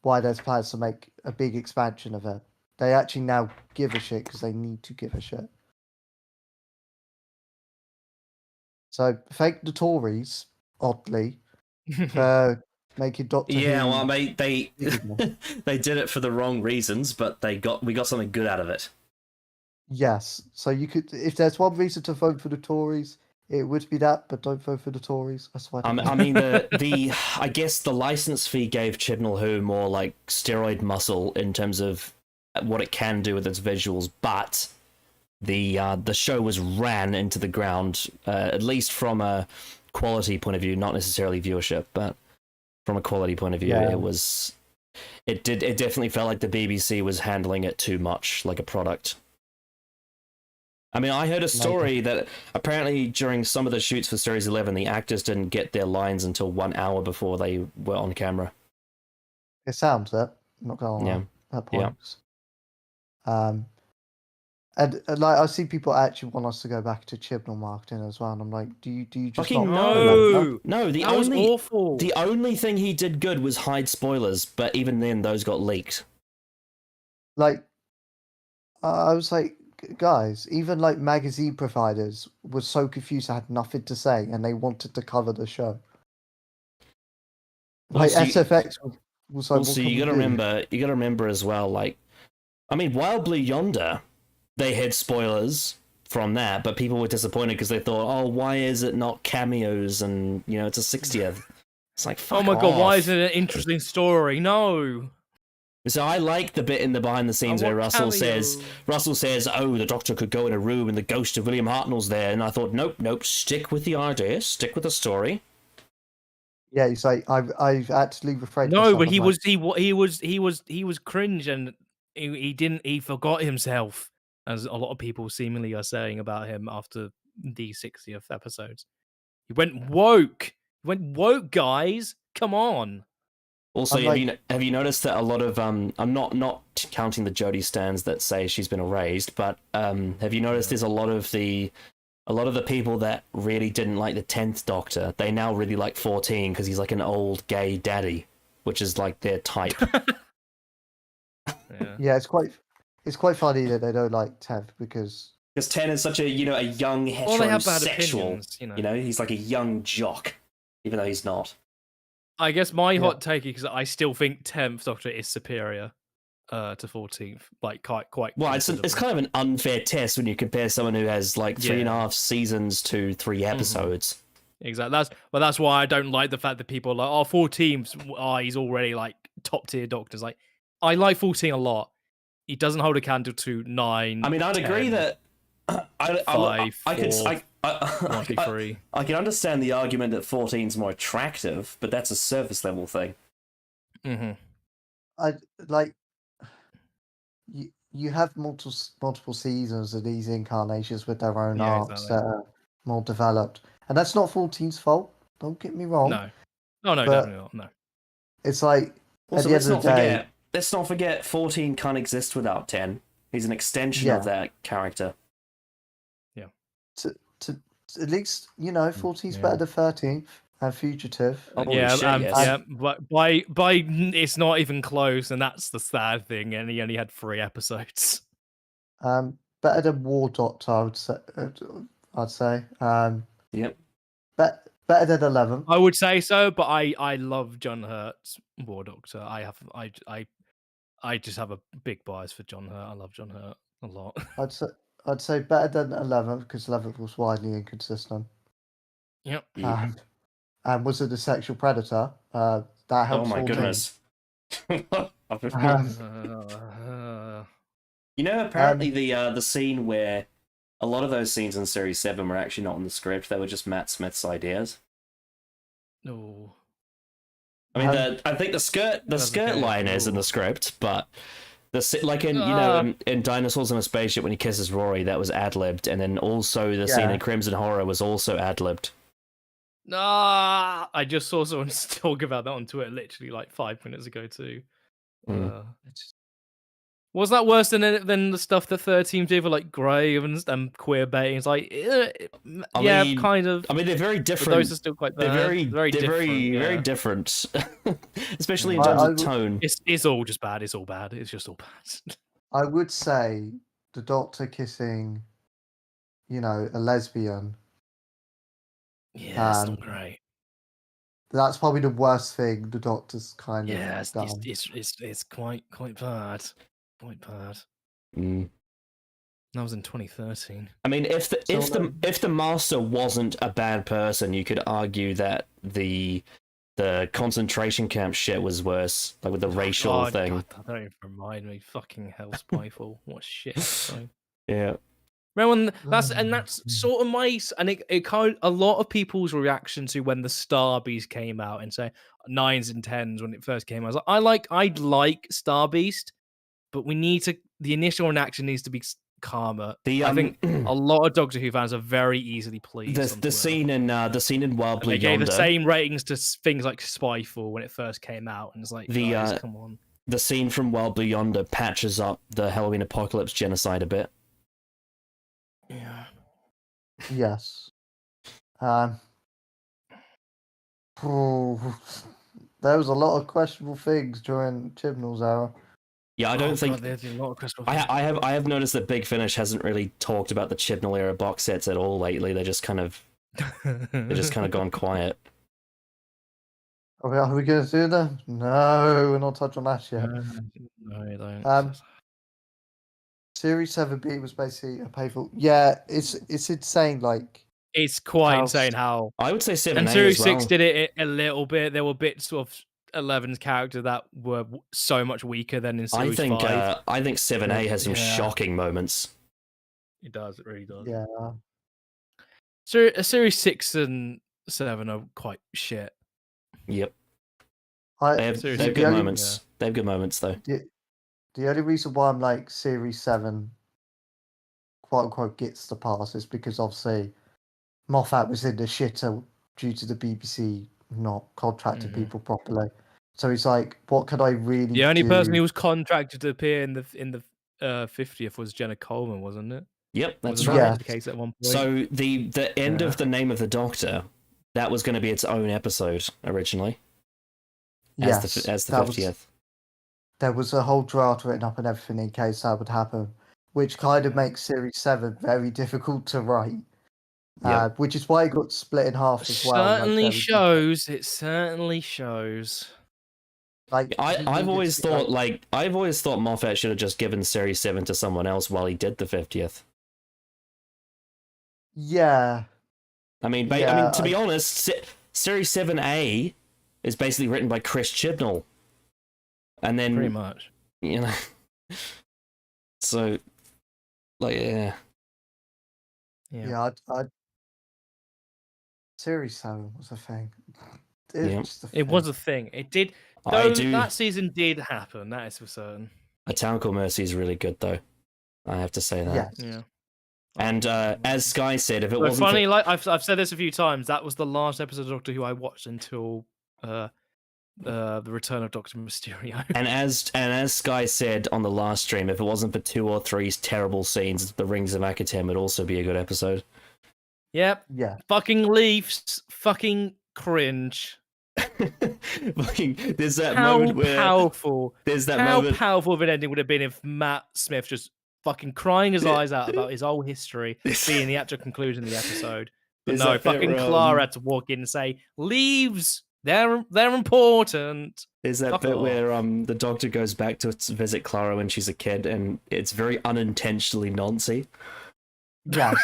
why there's plans to make a big expansion of it. They actually now give a shit because they need to give a shit. So thank the Tories, oddly, for making Doctor Who. Yeah, well, mate, they they did it for the wrong reasons, but we got something good out of it. Yes, so you could, if there's one reason to vote for the Tories, it would be that, but don't vote for the Tories. That's why. I mean, I guess the license fee gave Chibnall Who more like steroid muscle in terms of what it can do with its visuals, but the show was ran into the ground, at least from a quality point of view, not necessarily viewership, but from a quality point of view, it definitely felt like the BBC was handling it too much like a product. I mean, I heard a story that apparently during some of the shoots for Series 11, the actors didn't get their lines until 1 hour before they were on camera. It sounds that, not going to lie, at points. Yeah. And like I see people actually want us to go back to Chibnall marketing as well, and I'm like, do you just fucking not no? That was awful. The only thing he did good was hide spoilers, but even then, those got leaked. Like, I was like, guys, even like magazine providers were so confused, I had nothing to say, and they wanted to cover the show. Like SFX was like, also, you gotta remember as well. Like, I mean, Wild Blue Yonder, they had spoilers from that, but people were disappointed because they thought, oh, why is it not cameos? And it's a 60th. It's like, fuck oh my god, off. why is it an interesting story? No. So I like the bit in the behind the scenes where Russell says, oh, the Doctor could go in a room and the ghost of William Hartnell's there. And I thought, nope, stick with the idea, stick with the story. Yeah, he's like, I've actually refrained. No, but he was cringe, and he forgot himself, as a lot of people seemingly are saying about him after the 60th episodes. He went woke. Guys. Come on. Also, have you noticed that a lot of I'm not counting the Jodie stans that say she's been erased, but have you noticed there's a lot of the people that really didn't like the 10th Doctor, they now really like 14 because he's like an old gay daddy, which is like their type. Yeah, it's quite funny that they don't like 10th because 10 is such a a young heterosexual. Well, they have bad opinions, he's like a young jock, even though he's not. I guess my hot take is that I still think 10th Doctor is superior to 14th, like quite. Well, it's kind of an unfair test when you compare someone who has like 3.5 seasons to 3 episodes. Mm-hmm. Exactly. That's why I don't like the fact that people are like, oh, 14th, he's already like top tier Doctors. Like, I like 14 a lot. He doesn't hold a candle to 9. I mean, I'd 10, agree that 5, 4, I can understand the argument that 14's more attractive, but that's a surface level thing. Mm-hmm. I like you have multiple seasons of these incarnations with their own arcs that are more developed, and that's not 14's fault. Don't get me wrong. No, definitely not. No. It's like also, let's not forget 14 can't exist without 10. He's an extension of that character. Yeah. At least 14's better than 13th and Fugitive. But by it's not even close, and that's the sad thing. And he only had 3 episodes. Better than War Doctor, I'd say. Yep. Better than 11. I would say so, but I love John Hurt's War Doctor. I just have a big bias for John Hurt. I love John Hurt a lot. I'd say better than 11 because 11 was widely inconsistent. Yep. And was it a sexual predator? That helps. Oh my goodness. You know, apparently the scene where a lot of those scenes in Series 7 were actually not in the script; they were just Matt Smith's ideas. No. I mean, I think the skirt line is in the script, but like in Dinosaurs in a Spaceship when he kisses Rory, that was ad libbed, and then also the scene in Crimson Horror was also ad libbed. Ah, I just saw someone talk about that on Twitter literally like 5 minutes ago too. Was that worse than the stuff that 13 did for like Grave and queer baiting? It's like, kind of. I mean, they're very different. But those are still quite bad. They're very different, especially in terms of tone. It's all just bad. It's all bad. It's just all bad. I would say the Doctor kissing, a lesbian. Yeah, that's not great. That's probably the worst thing the Doctor's kind of done. It's quite bad. Quite bad. That was in 2013. I mean, if the Master wasn't a bad person, you could argue that the concentration camp shit was worse, like with the racial thing. God, don't even remind me. Fucking hell, Spyfall. What shit. So. Yeah. Remember when that's sort of my it kind of, a lot of people's reaction to when the Star Beast came out and say 9s and 10s when it first came out. I was like, I'd like Star Beast, but the initial reaction needs to be calmer. I think a lot of Doctor Who fans are very easily pleased. The scene in Wild Blue Yonder. They gave the same ratings to things like Spyfall when it first came out, and it's like, guys, come on. The scene from Wild Blue Yonder patches up the Halloween Apocalypse genocide a bit. Yeah. Yes. There was a lot of questionable things during Chibnall's era. Yeah, I don't think there's a lot of questionable things. I have noticed that Big Finish hasn't really talked about the Chibnall era box sets at all lately. They're just kind of gone quiet. Are we going to do that? No, we're not touching on that yet. No, you don't. Series 7B was basically a painful. Yeah, it's insane. Like, it's quite insane how I would say 7A and Series as well. 6 did it a little bit. There were bits of 11's character that were so much weaker than in Series 5. I think 7A has some shocking moments. It does. It really does. Yeah. So Series 6 and 7 are quite shit. Yep. They have good moments. Yeah. They have good moments though. The only reason why I'm like Series 7, quote unquote, gets the pass is because obviously Moffat was in the shitter due to the BBC not contracting people properly. So he's like, what can I really The only do? person who was contracted to appear in the 50th was Jenna Coleman, wasn't it? Yep, that's right. That the case at one point? So the end of The Name of the Doctor, that was going to be its own episode originally. As the 50th. There was a whole draft written up and everything in case that would happen, which kind of makes Series 7 very difficult to write. Which is why it got split in half as well. It certainly shows. Like I've always thought Moffat should have just given Series 7 to someone else while he did the 50th. Yeah. I mean, to be honest, Series 7A is basically written by Chris Chibnall. And then pretty much. So like Yeah, Series 7 was a thing. It was a thing. It did. That season did happen. That is for certain. A Town Called Mercy is really good, though. I have to say that. Yes. Yeah. And as Sky said, if it wasn't funny, like I've said this a few times, that was the last episode of Doctor Who I watched until the return of Doctor Mysterio. and as Sky said on the last stream, if it wasn't for 2 or 3 terrible scenes, The Rings of Akatem would also be a good episode. Yep. Yeah. Fucking Leafs. Fucking cringe. There's that moment where powerful. There's that how moment. Powerful of an ending would have been if Matt Smith just fucking crying his eyes out about his whole history being the actual conclusion of the episode. But no, fucking Clara had to walk in and say, "Leaves. They're important." There's that bit where the Doctor goes back to visit Clara when she's a kid, and it's very unintentionally Nancy. Yes.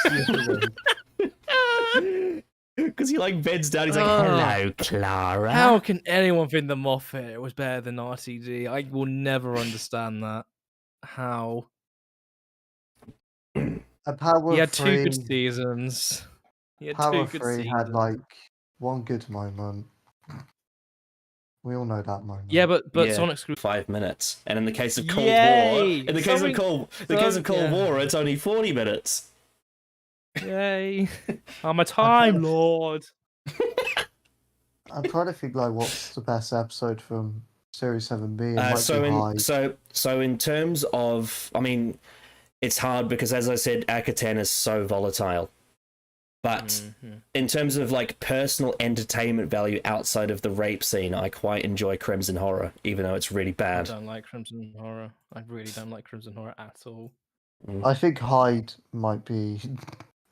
Because he bends down, he's like, "Hello, Clara." How can anyone think the Moffat was better than RTD? I will never understand that. How? Power He had 3, 2 good seasons. He had Power 2 good 3 had seasons. like one good moment. We all know that moment. Yeah, but Yeah, Sonic Screw 5 minutes, and in the case of Cold War, Yay! in the case of Cold yeah. War, it's only 40 minutes. Yay! I'm a Time Lord. I'm trying to think like what's the best episode from Series 7B. It might be Hyde. So in terms of, I mean, it's hard because, as I said, Akaten is so volatile. But in terms of like personal entertainment value outside of the rape scene, I quite enjoy Crimson Horror, even though it's really bad. I don't like Crimson Horror. I really don't like Crimson Horror at all. I think Hyde might be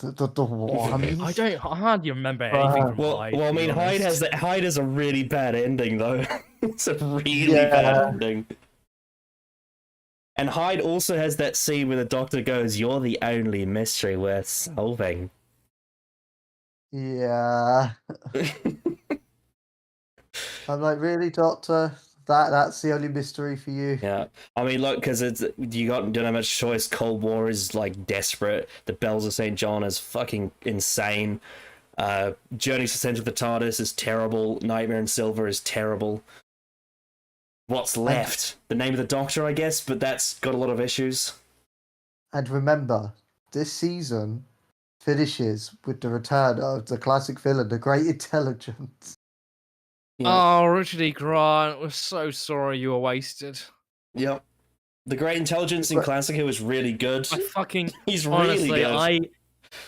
the one. I hardly remember anything from Hyde. Well, I mean, Hyde has a really bad ending though. It's a really bad ending. And Hyde also has that scene where the Doctor goes, "You're the only mystery worth solving." Yeah. I'm like, really, Doctor? That's the only mystery for you? Yeah. I mean, look, because you don't have much choice. Cold War is like desperate. The Bells of St. John is fucking insane. Journeys to Center of the TARDIS is terrible. Nightmare in Silver is terrible. What's left? The Name of the Doctor, I guess, but that's got a lot of issues. And remember, this season finishes with the return of the classic villain, the Great Intelligence. Yeah. Oh, Richard E. Grant, we're so sorry you were wasted. Yep. The Great Intelligence in Classic Who was really good. He's honestly, really good.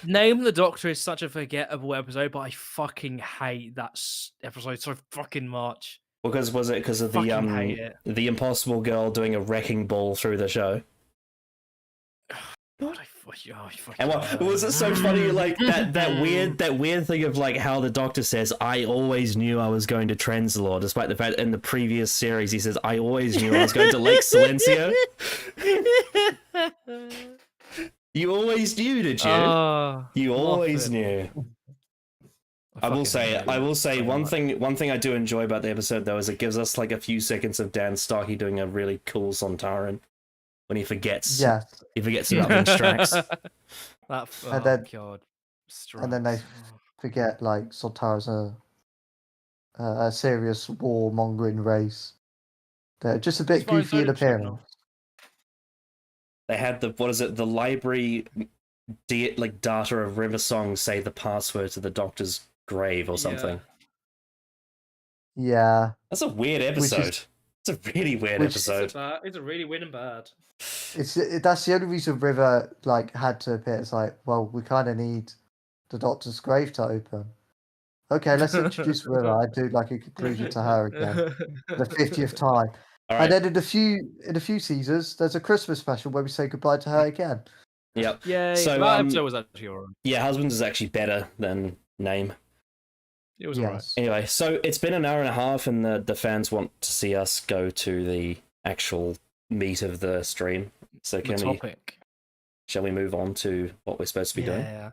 Name of the Doctor is such a forgettable episode, but I fucking hate that episode so fucking much. Because was it because of the Impossible Girl doing a wrecking ball through the show? God, and was it so funny? Like that weird thing of like how the Doctor says, "I always knew I was going to Trenzalore," despite the fact in the previous series he says, "I always knew I was going to Lake Silencio." You always knew, did you? You always knew. I will say one thing I do enjoy about the episode though is it gives us like a few seconds of Dan Starkey doing a really cool Sontaran when he forgets about Strax. God. Strax. And then they forget like Sontar's a serious warmongering race. They're just a bit goofy in appearance. They had the library data of River Song say the password to the Doctor's grave or something. Yeah. That's a weird episode. It's a really weird episode. It's a really weird and bad. That's the only reason River had to appear. It's like, well, we kind of need the Doctor's grave to open. Okay, let's introduce River. I do like a conclusion to her again, the 50th time. Right. And then in a few seasons, there's a Christmas special where we say goodbye to her again. Yep. Yeah. So that episode was actually alright. Yeah, Husbands is actually better than Name. It was alright. Anyway, so it's been an hour and a half, and the fans want to see us go to the actual meat of the stream. So shall we move on to what we're supposed to be doing? Yeah.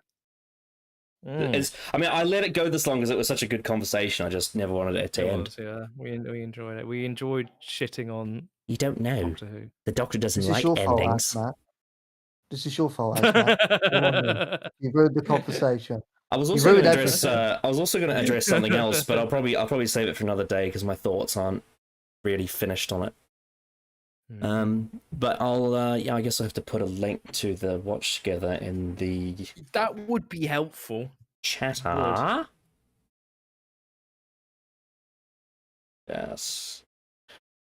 I mean, I let it go this long because it was such a good conversation. I just never wanted it to end. Yeah, we enjoyed it. We enjoyed shitting on. You don't know. Doctor Who. The Doctor doesn't like endings. This is your fault, Matt. You ruined the conversation. I was also going to address something else, but I'll probably save it for another day because my thoughts aren't really finished on it. But I'll I guess I have to put a link to the watch together in the. That would be helpful. Chatter. Yes.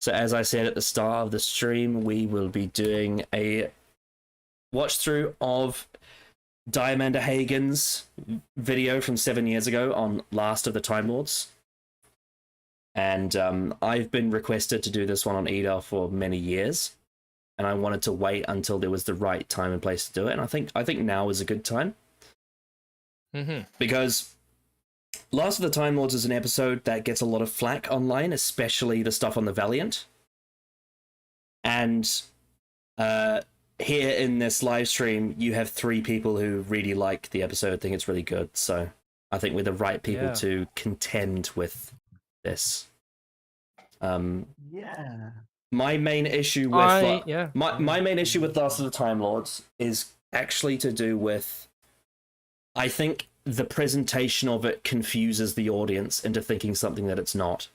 So as I said at the start of the stream, we will be doing a watch through of Diamanda Hagen's video from 7 years ago on Last of the Time Lords. And I've been requested to do this one on EDAR for many years, and I wanted to wait until there was the right time and place to do it. And I think now is a good time, because Last of the Time Lords is an episode that gets a lot of flack online, especially the stuff on the Valiant. And here in this live stream, you have 3 people who really like the episode, think it's really good. So I think we're the right people to contend with this. My main issue with my main issue with Last of the Time Lords is actually to do with, I think the presentation of it confuses the audience into thinking something that it's not.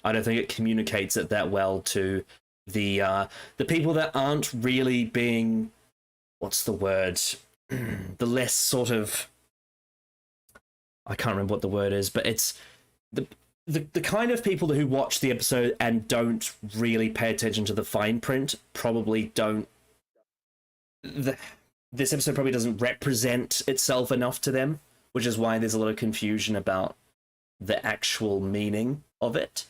I don't think it communicates it that well to the people that aren't really being, what's the word, the less sort of, I can't remember what the word is, but it's the kind of people who watch the episode and don't really pay attention to the fine print probably don't. This episode probably doesn't represent itself enough to them, which is why there's a lot of confusion about the actual meaning of it.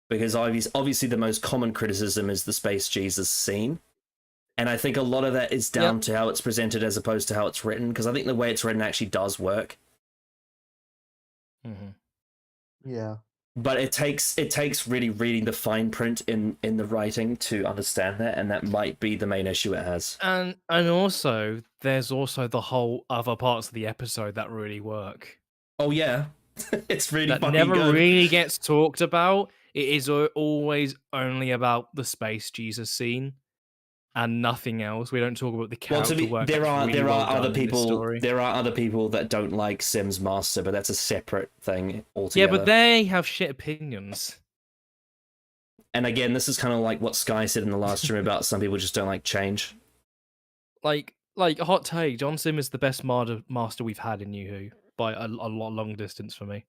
Because obviously the most common criticism is the Space Jesus scene. And I think a lot of that is down to how it's presented as opposed to how it's written, because I think the way it's written actually does work. Mm-hmm. Yeah. But it takes really reading the fine print in the writing to understand that, and that might be the main issue it has. And also, there's also the whole other parts of the episode that really work. Oh yeah, it's really that fucking never good. really gets talked about. It is always only about the Space Jesus scene and nothing else. We don't talk about the character work. There are other people. Story. There are other people that don't like Sim's Master, but that's a separate thing altogether. Yeah, but they have shit opinions. And again, this is kind of like what Sky said in the last stream about some people just don't like change. Like hot take, John Sim is the best master we've had in New Who by a long distance for me.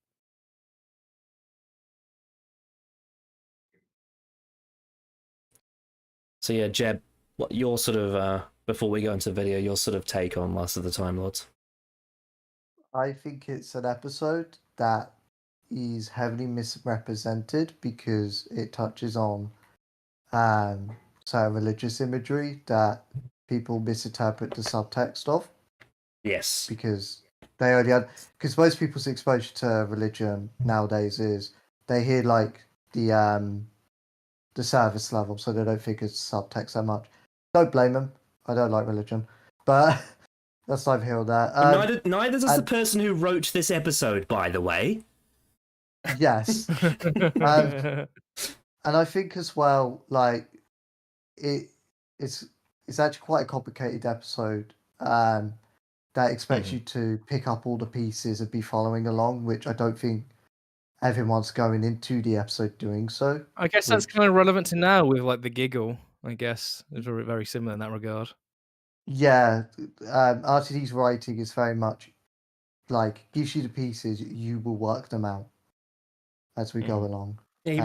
So yeah, Jeb, what your sort of before we go into the video, your sort of take on Last of the Time Lords? I think it's an episode that is heavily misrepresented because it touches on certain religious imagery that people misinterpret the subtext of. Yes. Because they only had, because most people's exposure to religion nowadays is they hear like the service level, so they don't think it's subtext so much. Don't blame them. I don't like religion, but that's neither here or there. Neither does the person who wrote this episode, by the way. Yes. And I think as well, like it's actually quite a complicated episode that expects you to pick up all the pieces and be following along, which I don't think everyone's going into the episode doing so. I guess that's kind of relevant to now with like the giggle. I guess it's very, very similar in that regard. Yeah, RTD's writing is very much like gives you the pieces, you will work them out as we go along. He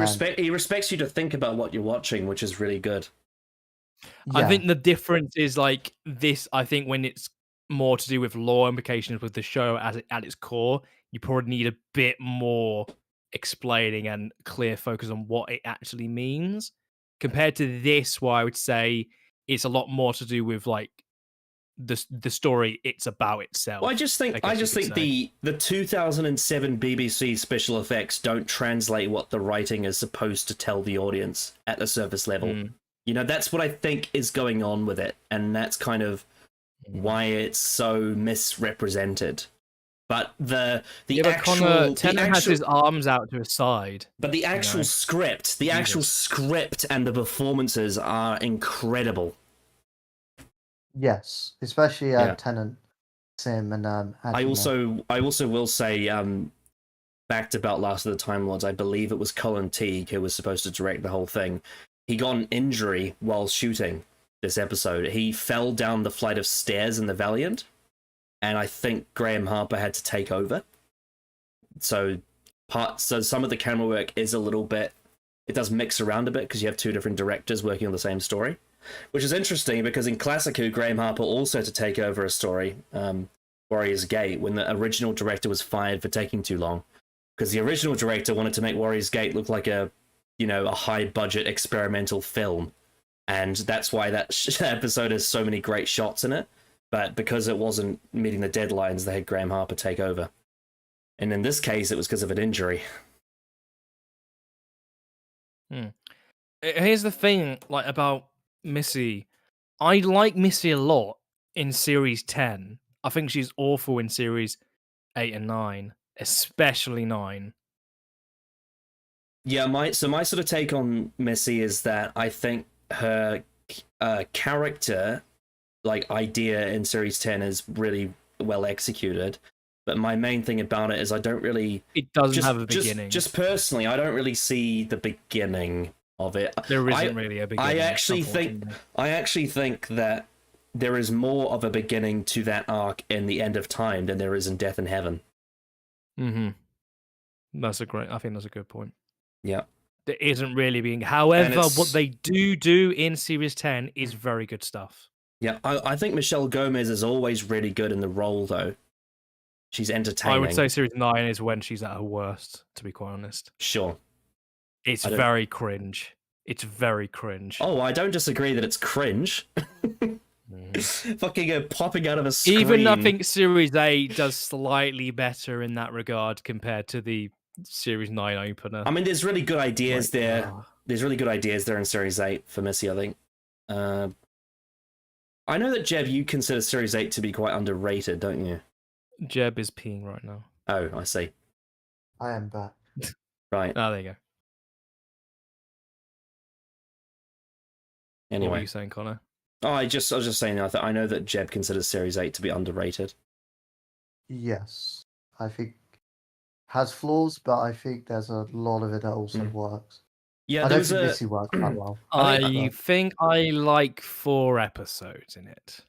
respects you to think about what you're watching, which is really good. Yeah. I think the difference is like this. I think when it's more to do with lore implications with the show at its core, you probably need a bit more explaining and clear focus on what it actually means compared to this, where I would say it's a lot more to do with like the story it's about itself. Well, I just think the 2007 BBC special effects don't translate what the writing is supposed to tell the audience at the surface level. You know, that's what I think is going on with it, and that's kind of why it's so misrepresented. But the actual Tennant has his arms out to his side. But the actual script, script and the performances are incredible. Yes, especially Tennant, Sim, and I also will say, fact about Last of the Time Lords, I believe it was Colin Teague who was supposed to direct the whole thing. He got an injury while shooting this episode. He fell down the flight of stairs in the Valiant, and I think Graham Harper had to take over. So some of the camera work is a little bit, it does mix around a bit because you have two different directors working on the same story, which is interesting because in Classic Who, Graham Harper also had to take over a story, Warriors Gate, when the original director was fired for taking too long, because the original director wanted to make Warriors Gate look like a high budget experimental film, and that's why that episode has so many great shots in it. But because it wasn't meeting the deadlines, they had Graham Harper take over. And in this case, it was because of an injury. Here's the thing, like, about Missy. I like Missy a lot in Series 10. I think she's awful in Series 8 and 9, especially 9. Yeah, my sort of take on Missy is that I think her character like idea in Series 10 is really well executed. But my main thing about it is I don't really. It doesn't have a beginning. Just personally, I don't really see the beginning of it. There isn't really a beginning. I actually think that there is more of a beginning to that arc in The End of Time than there is in Death in Heaven. Mm-hmm. I think that's a good point. Yeah. There isn't really being. However, what they do in Series 10 is very good stuff. Yeah, I think Michelle Gomez is always really good in the role, though. She's entertaining. I would say Series 9 is when she's at her worst, to be quite honest. Sure. It's very cringe. It's very cringe. Oh, I don't disagree that it's cringe. Fucking popping out of a screen. Even I think Series 8 does slightly better in that regard compared to the Series 9 opener. I mean, there's really good ideas there. There's really good ideas there in Series 8 for Missy, I think. I know that, Jeb, you consider Series 8 to be quite underrated, don't you? Jeb is peeing right now. Oh, I see. I am back. Right. Oh, there you go. Anyway. What were you saying, Connor? Oh, I was just saying, I know that Jeb considers Series 8 to be underrated. Yes. I think has flaws, but I think there's a lot of it that also works. Yeah, I don't think Missy works that well. I think I like 4 episodes in it.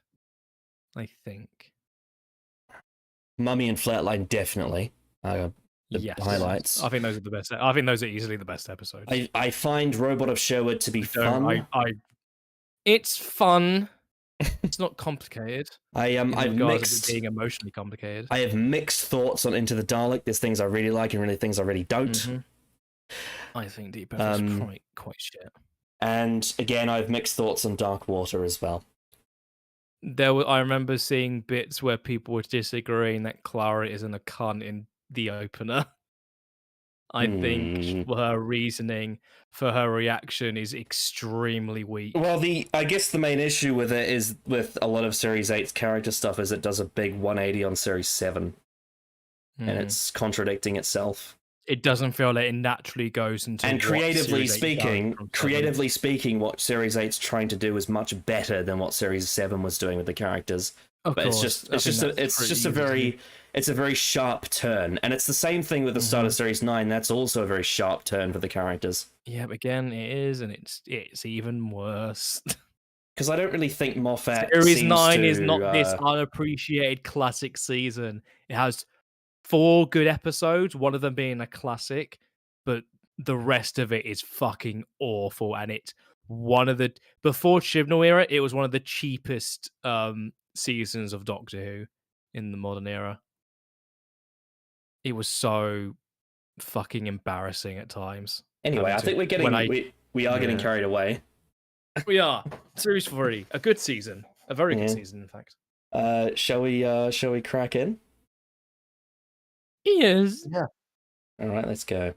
I think. Mummy and Flatline, definitely. The highlights. I think those are the best. I think those are easily the best episodes. I find Robot of Sherwood to be fun. It's fun. It's not complicated. I've mixed being emotionally complicated. I have mixed thoughts on Into the Dalek. There's things I really like and really things I really don't. Mm-hmm. I think Deep Earth is quite shit. And again, I have mixed thoughts on Dark Water as well. I remember seeing bits where people were disagreeing that Clara isn't a cunt in the opener. I think her reasoning for her reaction is extremely weak. Well, I guess the main issue with it is with a lot of Series 8's character stuff is it does a big 180 on Series 7. And it's contradicting itself. It doesn't feel like it naturally goes into. And creatively speaking, what Series 8's trying to do is much better than what Series 7 was doing with the characters. Of course, it's a very sharp turn, and it's the same thing with the start of Series 9. That's also a very sharp turn for the characters. Yeah, but again, it is, and it's even worse. Because I don't really think Moffat. Series 9 is not this unappreciated classic season. It has 4 good episodes, one of them being a classic, but the rest of it is fucking awful. And it's one of the before Chibnall era, it was one of the cheapest seasons of Doctor Who in the modern era. It was so fucking embarrassing at times. Anyway, I think we're getting we are getting carried away. We are. Series 3, a good season, a very good season, in fact. Shall we crack in? Yes. Yeah. All right, let's go.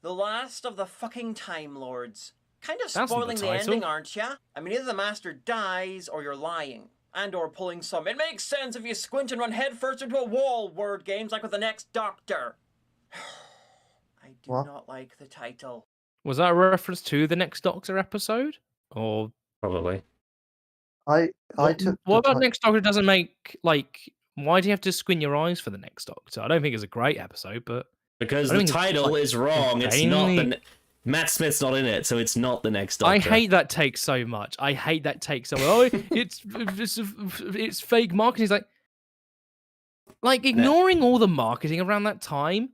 The last of the fucking Time Lords. Kind of spoiling the ending, aren't ya? I mean, either the Master dies or you're lying. And or pulling some "it makes sense if you squint and run headfirst into a wall" word games like with the next Doctor. I do not like the title. Was that a reference to the Next Doctor episode? Or probably. What about Next Doctor doesn't make, like, why do you have to squint your eyes for the Next Doctor? I don't think it's a great episode, but because the title is wrong. It's not Matt Smith's not in it, so it's not the Next Doctor. I hate that take so much. Oh, it's fake marketing. It's like ignoring all the marketing around that time.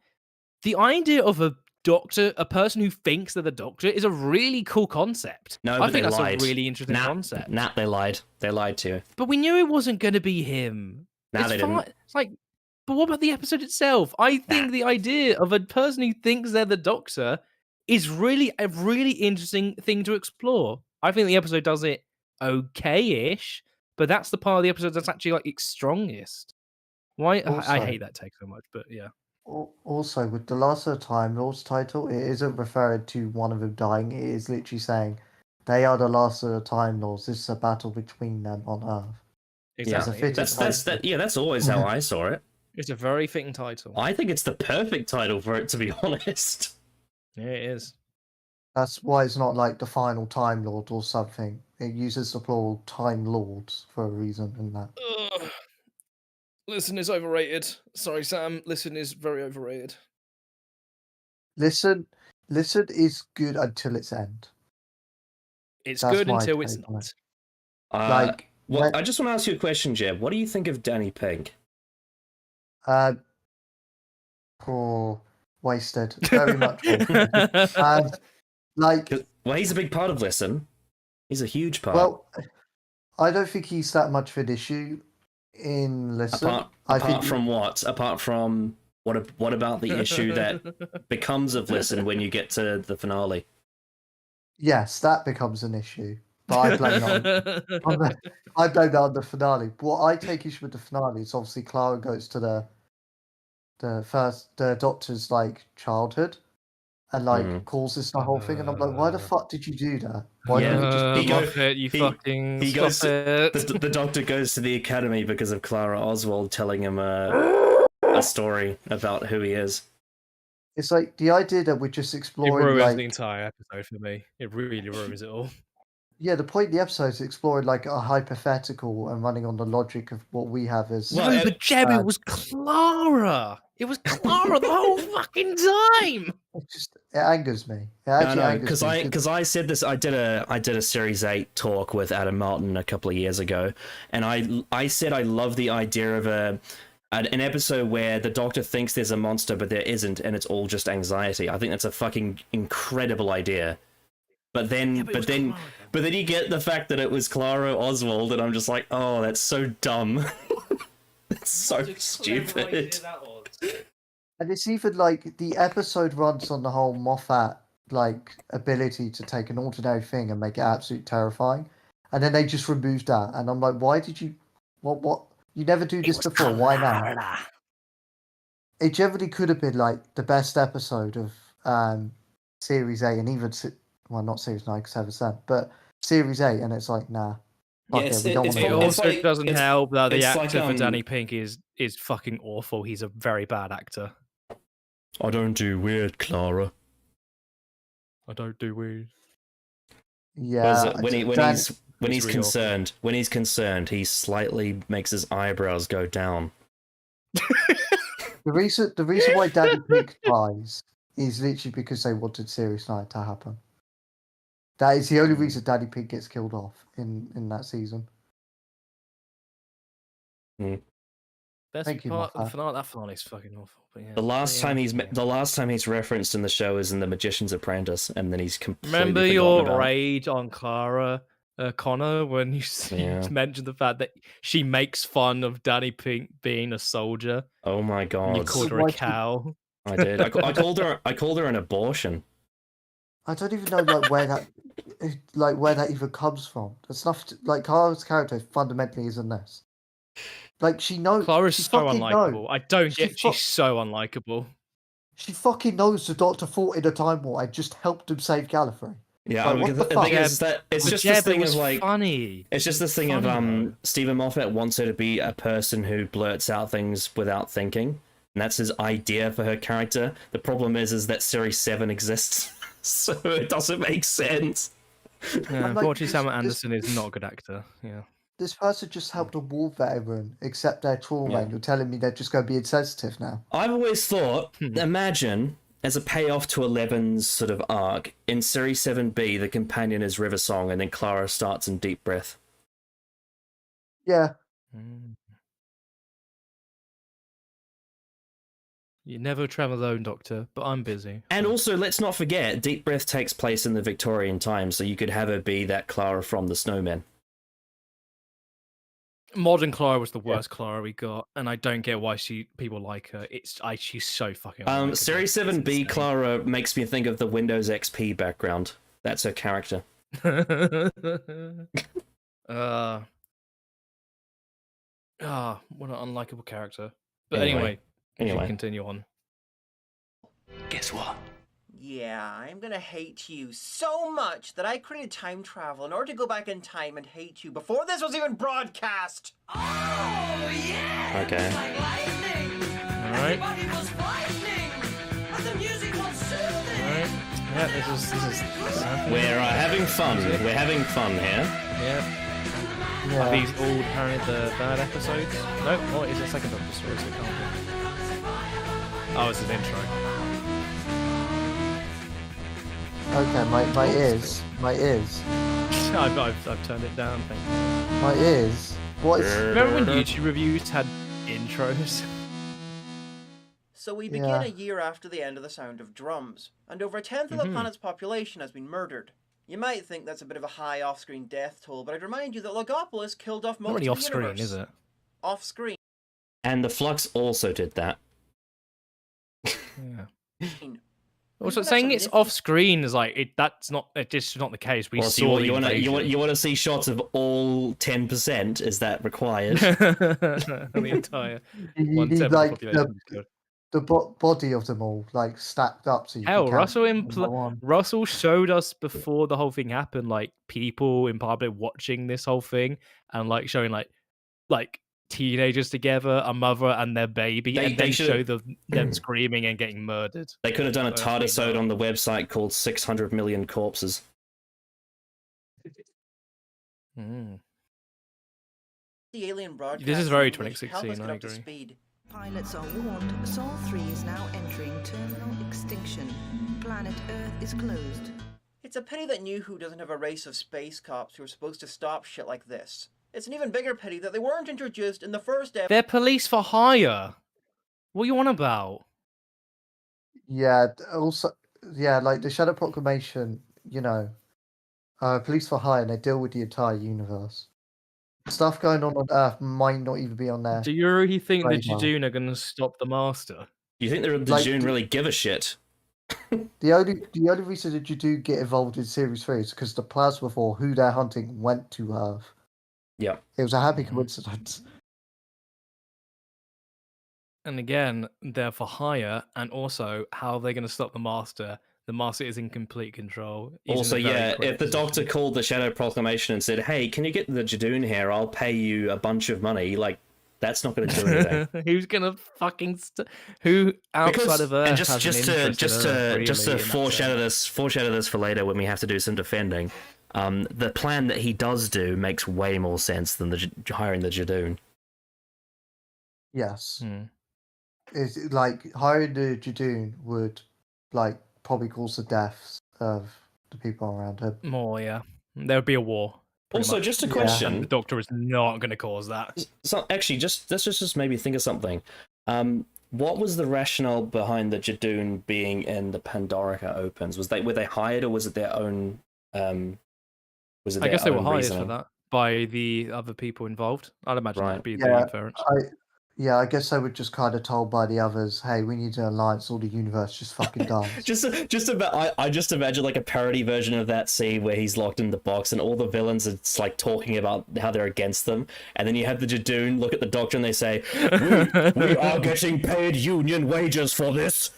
The idea of a Doctor, a person who thinks they're the Doctor, is a really cool concept. No, I think that's a really interesting concept. They lied. They lied to you. But we knew it wasn't going to be him. No, they didn't. It's like, but what about the episode itself? I think the idea of a person who thinks they're the Doctor is really a really interesting thing to explore. I think the episode does it okay-ish, but that's the part of the episode that's actually like its strongest. Why? Also, I hate that take so much, but yeah. Also, with the Last of the Time Lords title, it isn't referring to one of them dying. It is literally saying they are the Last of the Time Lords. This is a battle between them on Earth. Exactly. That's always how I saw it. It's a very fitting title. I think it's the perfect title for it, to be honest. Yeah, it is. That's why it's not like the final Time Lord or something. It uses the plural Time Lords for a reason in that. Listen is overrated. Sorry, Sam. Listen is very overrated. Listen is good until its end. It's good until it's not. Well, I just want to ask you a question, Jeb. What do you think of Danny Pink? Poor, wasted, very much wasted. Well, he's a big part of Listen. He's a huge part. Well, I don't think he's that much of an issue in Listen. Apart from what about the issue that becomes of Listen when you get to the finale? Yes, that becomes an issue. But I blame that on the finale. What I take issue with the finale is obviously Clara goes to the doctor's like childhood and like causes the whole thing, and I'm like, why the fuck did you do that? Why don't you just the doctor goes to the academy because of Clara Oswald telling him a story about who he is. It's like the idea that we're just exploring. It ruins the entire episode for me. It really ruins it all. Yeah, the point of the episode is exploring like a hypothetical and running on the logic of what we have as. No, but Jeb, it was Clara. It was Clara the whole fucking time. It angers me. Because I said this. I did a Series 8 talk with Adam Martin a couple of years ago, and I said I love the idea of an episode where the Doctor thinks there's a monster but there isn't, and it's all just anxiety. I think that's a fucking incredible idea. But then you get the fact that it was Clara Oswald, and I'm just like, oh, that's so dumb. It's so stupid. And it's even like the episode runs on the whole Moffat like ability to take an ordinary thing and make it absolutely terrifying, and then they just removed that, and I'm like, why did you? What? You never do this before. Why now? It generally could have been like the best episode of Series A, and even not Series 9 because 7%, but Series 8, and it's like, nah. It also doesn't help that the actor for Danny Pink is fucking awful. He's a very bad actor. I don't do weird, Clara. I don't do weird. Yeah. When he's concerned, he slightly makes his eyebrows go down. The reason why Danny Pink dies is literally because they wanted Series 9 to happen. That is the only reason Danny Pink gets killed off in that season. Thank you, part of that finale is fucking awful. But yeah. The last time he's referenced in the show is in The Magician's Apprentice, and then he's completely. Remember your rage on Clara Connor when you mentioned the fact that she makes fun of Danny Pink being a soldier. Oh my god! And you called her a cow. I did. I called her an abortion. I don't even know where that even comes from. It's not like Clara's character fundamentally isn't this. Like she knows. Clara's so unlikable. I don't get. She's so unlikable. She fucking knows the Doctor fought in a time war and just helped him save Gallifrey. Yeah, like, the thing is that it's just this thing of like funny. It's just this thing of Stephen Moffat wants her to be a person who blurts out things without thinking, and that's his idea for her character. The problem is that Series 7 exists, so it doesn't make sense. Yeah, unfortunately, Sam Anderson is not a good actor. Yeah. This person just helped a war veteran accept their trauma, and you're telling me they're just going to be insensitive now? I've always thought, imagine, as a payoff to Eleven's sort of arc, in Series 7B, the companion is River Song, and then Clara starts in Deep Breath. Yeah. You never travel alone, Doctor, but I'm busy. And also, let's not forget, Deep Breath takes place in the Victorian times, so you could have her be that Clara from The Snowman. Modern Clara was the worst Clara we got, and I don't get why people like her. She's so fucking. Series 7B Clara makes me think of the Windows XP background. That's her character. What an unlikable character. But anyway, continue on. Guess what? Yeah, I'm gonna hate you so much that I created time travel in order to go back in time and hate you before this was even broadcast! Oh, yeah! Okay. Like lightning. Alright. Everybody was frightening, but the music was soothing. Alright. Yeah, this is happening. We're having fun. We're having fun here. Yeah. Are these all apparently the third episodes? No, what is it? Second Doctor story, so it can't be. Oh, it's an intro. Okay, my ears. I've turned it down, thank you. My ears. What is... Remember when YouTube reviews had intros? So we begin a year after the end of The Sound of Drums, and over a tenth of the planet's population has been murdered. You might think that's a bit of a high off-screen death toll, but I'd remind you that Logopolis killed off most Not really of the off-screen, universe. is it? Off-screen. And the Flux also did that. Yeah. Also, saying it's off-screen is like that's not. It's just not the case. We saw you want to see shots of all 10%? Is that required? The entire you need like the body of them all like stacked up. So you hell, can Russell showed us before the whole thing happened, like people in public watching this whole thing and like showing like teenagers together, a mother and their baby, and they show them screaming and getting murdered. They could have done a TARDISode on the website called 600 Million Corpses. The alien broadcast. This is very 2016, I agree. Speed. Pilots are warned Sol 3 is now entering terminal extinction. Planet Earth is closed. It's a pity that New Who doesn't have a race of space cops who are supposed to stop shit like this. It's an even bigger pity that they weren't introduced in the first episode. They're police for hire. What are you on about? Yeah, also, like the Shadow Proclamation, police for hire, and they deal with the entire universe. Stuff going on Earth might not even be on there. Do you really think the Judoon are going to stop the Master? You think the Judoon really give a shit? The only reason that you do get involved in Series 3 is because the plasma for who they're hunting went to Earth. Yeah. It was a happy coincidence. And again, they're for hire, and also, how are they going to stop the Master? The Master is in complete control. Also, if the Doctor called the Shadow Proclamation and said, "Hey, can you get the Judoon here? I'll pay you a bunch of money," like, that's not going to do anything. Who's going to fucking... Who outside of Earth and just to foreshadow this for later when we have to do some defending, the plan that he does do makes way more sense than hiring the Judoon. Yes. It's like hiring the Judoon would probably cause the deaths of the people around him. More, yeah. There would be a war. Also, much. just a question. And the Doctor is not going to cause that. So, actually, let's just maybe think of something. What was the rationale behind the Judoon being in the Pandorica Opens? Were they hired, or was it their own? Was it? I guess they were hired reasoning? for that by the other people involved. I'd imagine that'd be the inference. I guess they were just kind of told by the others, "Hey, we need an alliance, or the universe just fucking dies." I just imagine like a parody version of that scene where he's locked in the box and all the villains are like talking about how they're against them, and then you have the Judoon look at the Doctor and they say, "We are getting paid union wages for this."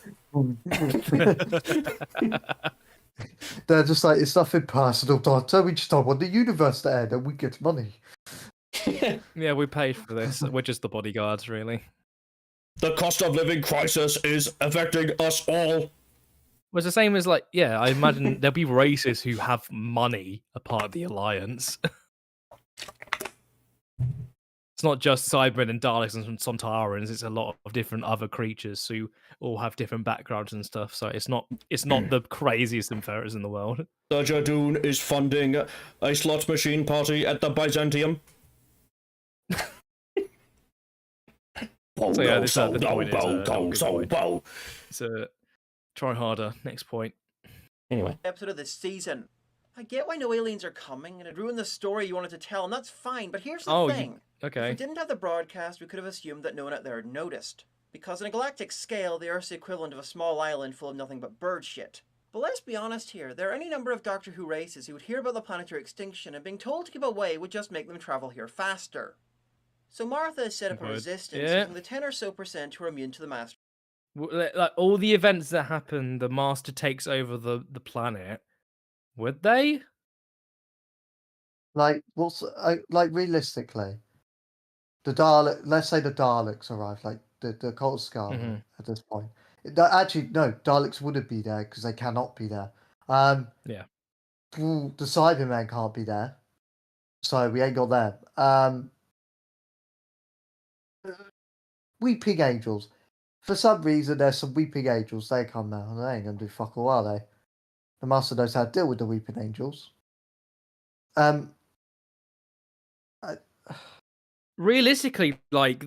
They're just like, "It's nothing personal, Doctor. We just don't want the universe to end, and we get money." Yeah, we paid for this. We're just the bodyguards, really. The cost of living crisis is affecting us all. Well, it's the same as I imagine there'll be races who have money a part of the Alliance. It's not just Cybermen and Daleks and some Sontarans, it's a lot of different other creatures who all have different backgrounds and stuff, so it's not the craziest inference in the world. The Judoon is funding a slot machine party at the Byzantium. So yeah, the point is so try harder. Next point. Anyway, episode of this season. I get why no aliens are coming, and it ruined the story you wanted to tell, and that's fine. But here's the thing: okay, if we didn't have the broadcast, we could have assumed that no one out there had noticed, because on a galactic scale, the Earth's the equivalent of a small island full of nothing but bird shit. But let's be honest here: there are any number of Doctor Who races who would hear about the planetary extinction, and being told to keep away would just make them travel here faster. So Martha has set up a resistance using the 10 or so % who are immune to the Master. Like all the events that happen, the Master takes over the planet. Would they? Like, realistically, let's say the Daleks arrive, like the Cold Scar at this point. Actually, no, Daleks wouldn't be there because they cannot be there. Yeah. The Cybermen can't be there, so we ain't got them. Weeping Angels. For some reason, there's some Weeping Angels. They come now, and they ain't gonna do fuck all, are they? The Master knows how to deal with the Weeping Angels. Realistically, like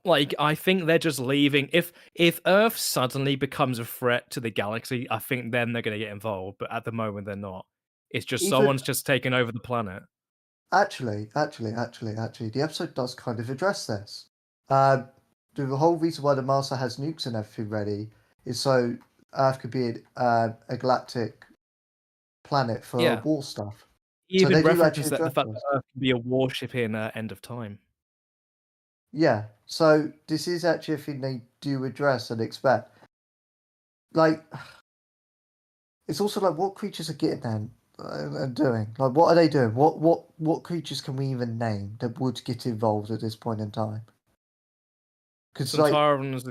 like I think they're just leaving. If Earth suddenly becomes a threat to the galaxy, I think then they're going to get involved. But at the moment, they're not. It's just someone's just taken over the planet. Actually, the episode does kind of address this. The whole reason why the Master has nukes and everything ready is so Earth could be a galactic planet for war stuff. He even references that the fact that Earth can be a warship in End of Time. Yeah, so this is actually a thing they do address and expect. Like, it's also like, what creatures are getting there and doing? Like, what are they doing? What creatures can we even name that would get involved at this point in time? Because Sontarans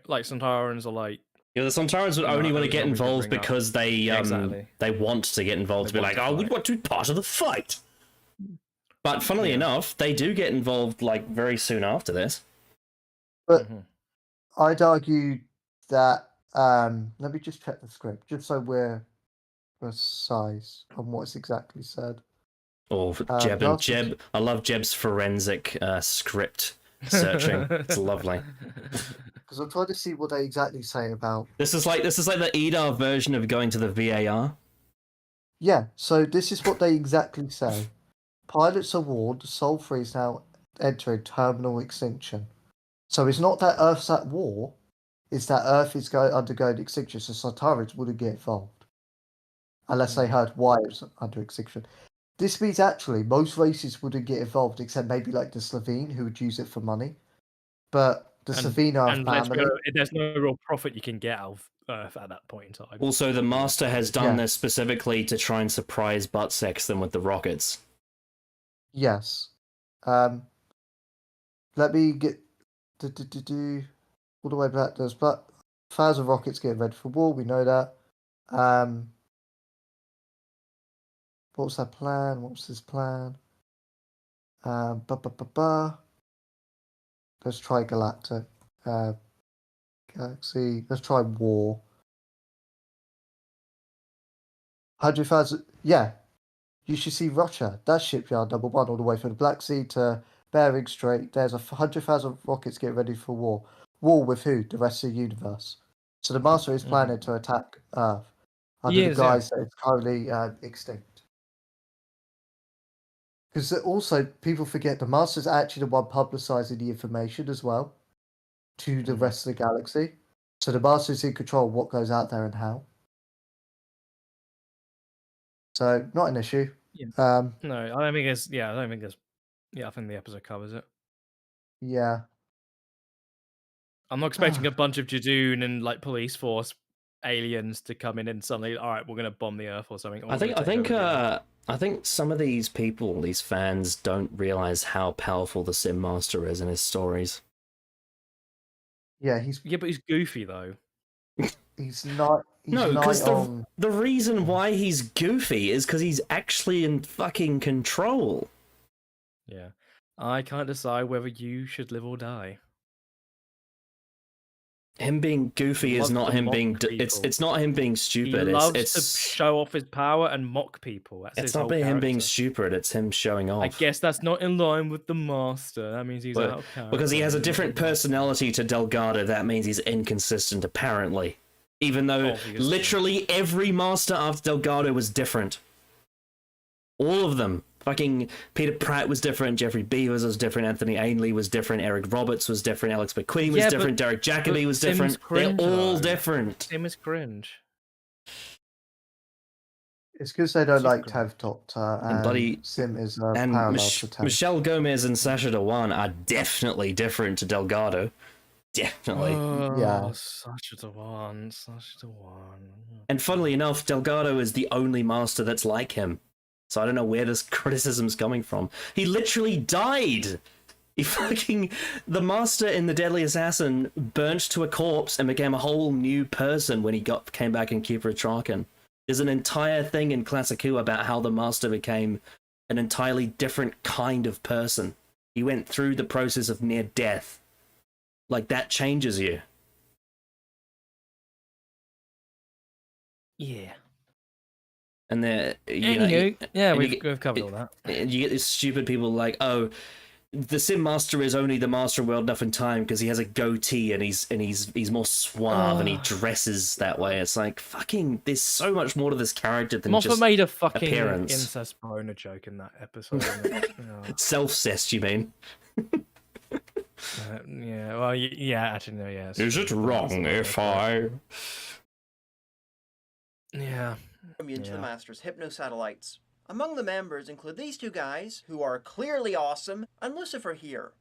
Sontarans are like. Yeah, the Sontarans would only want to get involved because they want to get involved to be like, oh, we want to be part of the fight. But funnily enough, they do get involved like very soon after this. But I'd argue that let me just check the script, just so we're precise on what's exactly said. Oh, Jeb. I love Jeb's forensic script searching. It's lovely. Because I'm trying to see what they exactly say about. This is like the EDAR version of going to the VAR. Yeah, so this is what they exactly say. Pilots are warned Sol 3 is now entering terminal extinction. So it's not that Earth's at war, it's that Earth is undergoing extinction, so Sontarans wouldn't get involved. Unless they heard why it was under extinction. This means actually most races wouldn't get involved, except maybe like the Slovene, who would use it for money. But the Slovene are family. There's no real profit you can get out of Earth at that point in time. Also, the Master has done this specifically to try and surprise butt sex them with the rockets. Yes. Let me get all the way back to this. But 1,000 rockets getting ready for war. We know that. What was that plan? What was his plan? Let's try Galactic. Galaxy. Let's try war. 100,000. Yeah. You should see Russia. That's shipyard number 1 all the way from the Black Sea to Bering Strait. There's 100,000 rockets getting ready for war. War with who? The rest of the universe. So the Master is planning to attack Earth under the guise that it's currently extinct. Because also, people forget the Master's actually the one publicizing the information as well to the rest of the galaxy. So the Master's in control of what goes out there and how. So not an issue. Yeah. No, I don't think it's. Yeah, I don't think it's. Yeah, I think the episode covers it. Yeah. I'm not expecting a bunch of Jadoon and like police force aliens to come in and suddenly, all right, we're gonna bomb the Earth or something. I think some of these people, these fans, don't realize how powerful the Sim Master is in his stories. Yeah, but he's goofy though. He's not. No, because the reason why he's goofy is because he's actually in fucking control. Yeah. I can't decide whether you should live or die. Him being goofy is not him being. It's not him being stupid. He loves to show off his power and mock people. It's not him being stupid. It's him showing off. I guess that's not in line with the Master. That means he's out of character. Because he has a different personality to Delgado. That means he's inconsistent, apparently. Even though literally every Master after Delgado was different. All of them. Fucking Peter Pratt was different, Jeffrey Beavers was different, Anthony Ainley was different, Eric Roberts was different, Alex McQueen was different, Derek Jacobi was different. They're all different. Sim is cringe. It's because they don't like to have Doctor, and Sim is parallel to Tev. Michelle Gomez and Sacha Dhawan are definitely different to Delgado. Definitely. Sacha Dhawan. And funnily enough, Delgado is the only Master that's like him. So I don't know where this criticism's coming from. He literally died! The Master in The Deadly Assassin burnt to a corpse and became a whole new person when he came back in Keeper of Traken. There's an entire thing in Classic Who about how the Master became an entirely different kind of person. He went through the process of near death. Like, that changes you. Yeah. And they're, we've covered all that. And you get these stupid people like, oh, the Sim Master is only the Master of World Enough in Time because he has a goatee and he's more suave and he dresses that way. It's like, fucking, there's so much more to this character than Moffat just made a fucking appearance. incest boner joke in that episode. Self-cessed, you mean? Yeah, well, yeah, actually, no, yeah. Is it wrong if I... Yeah. Immune to the Master's hypno-satellites. Among the members include these two guys, who are clearly awesome, and Lucifer here.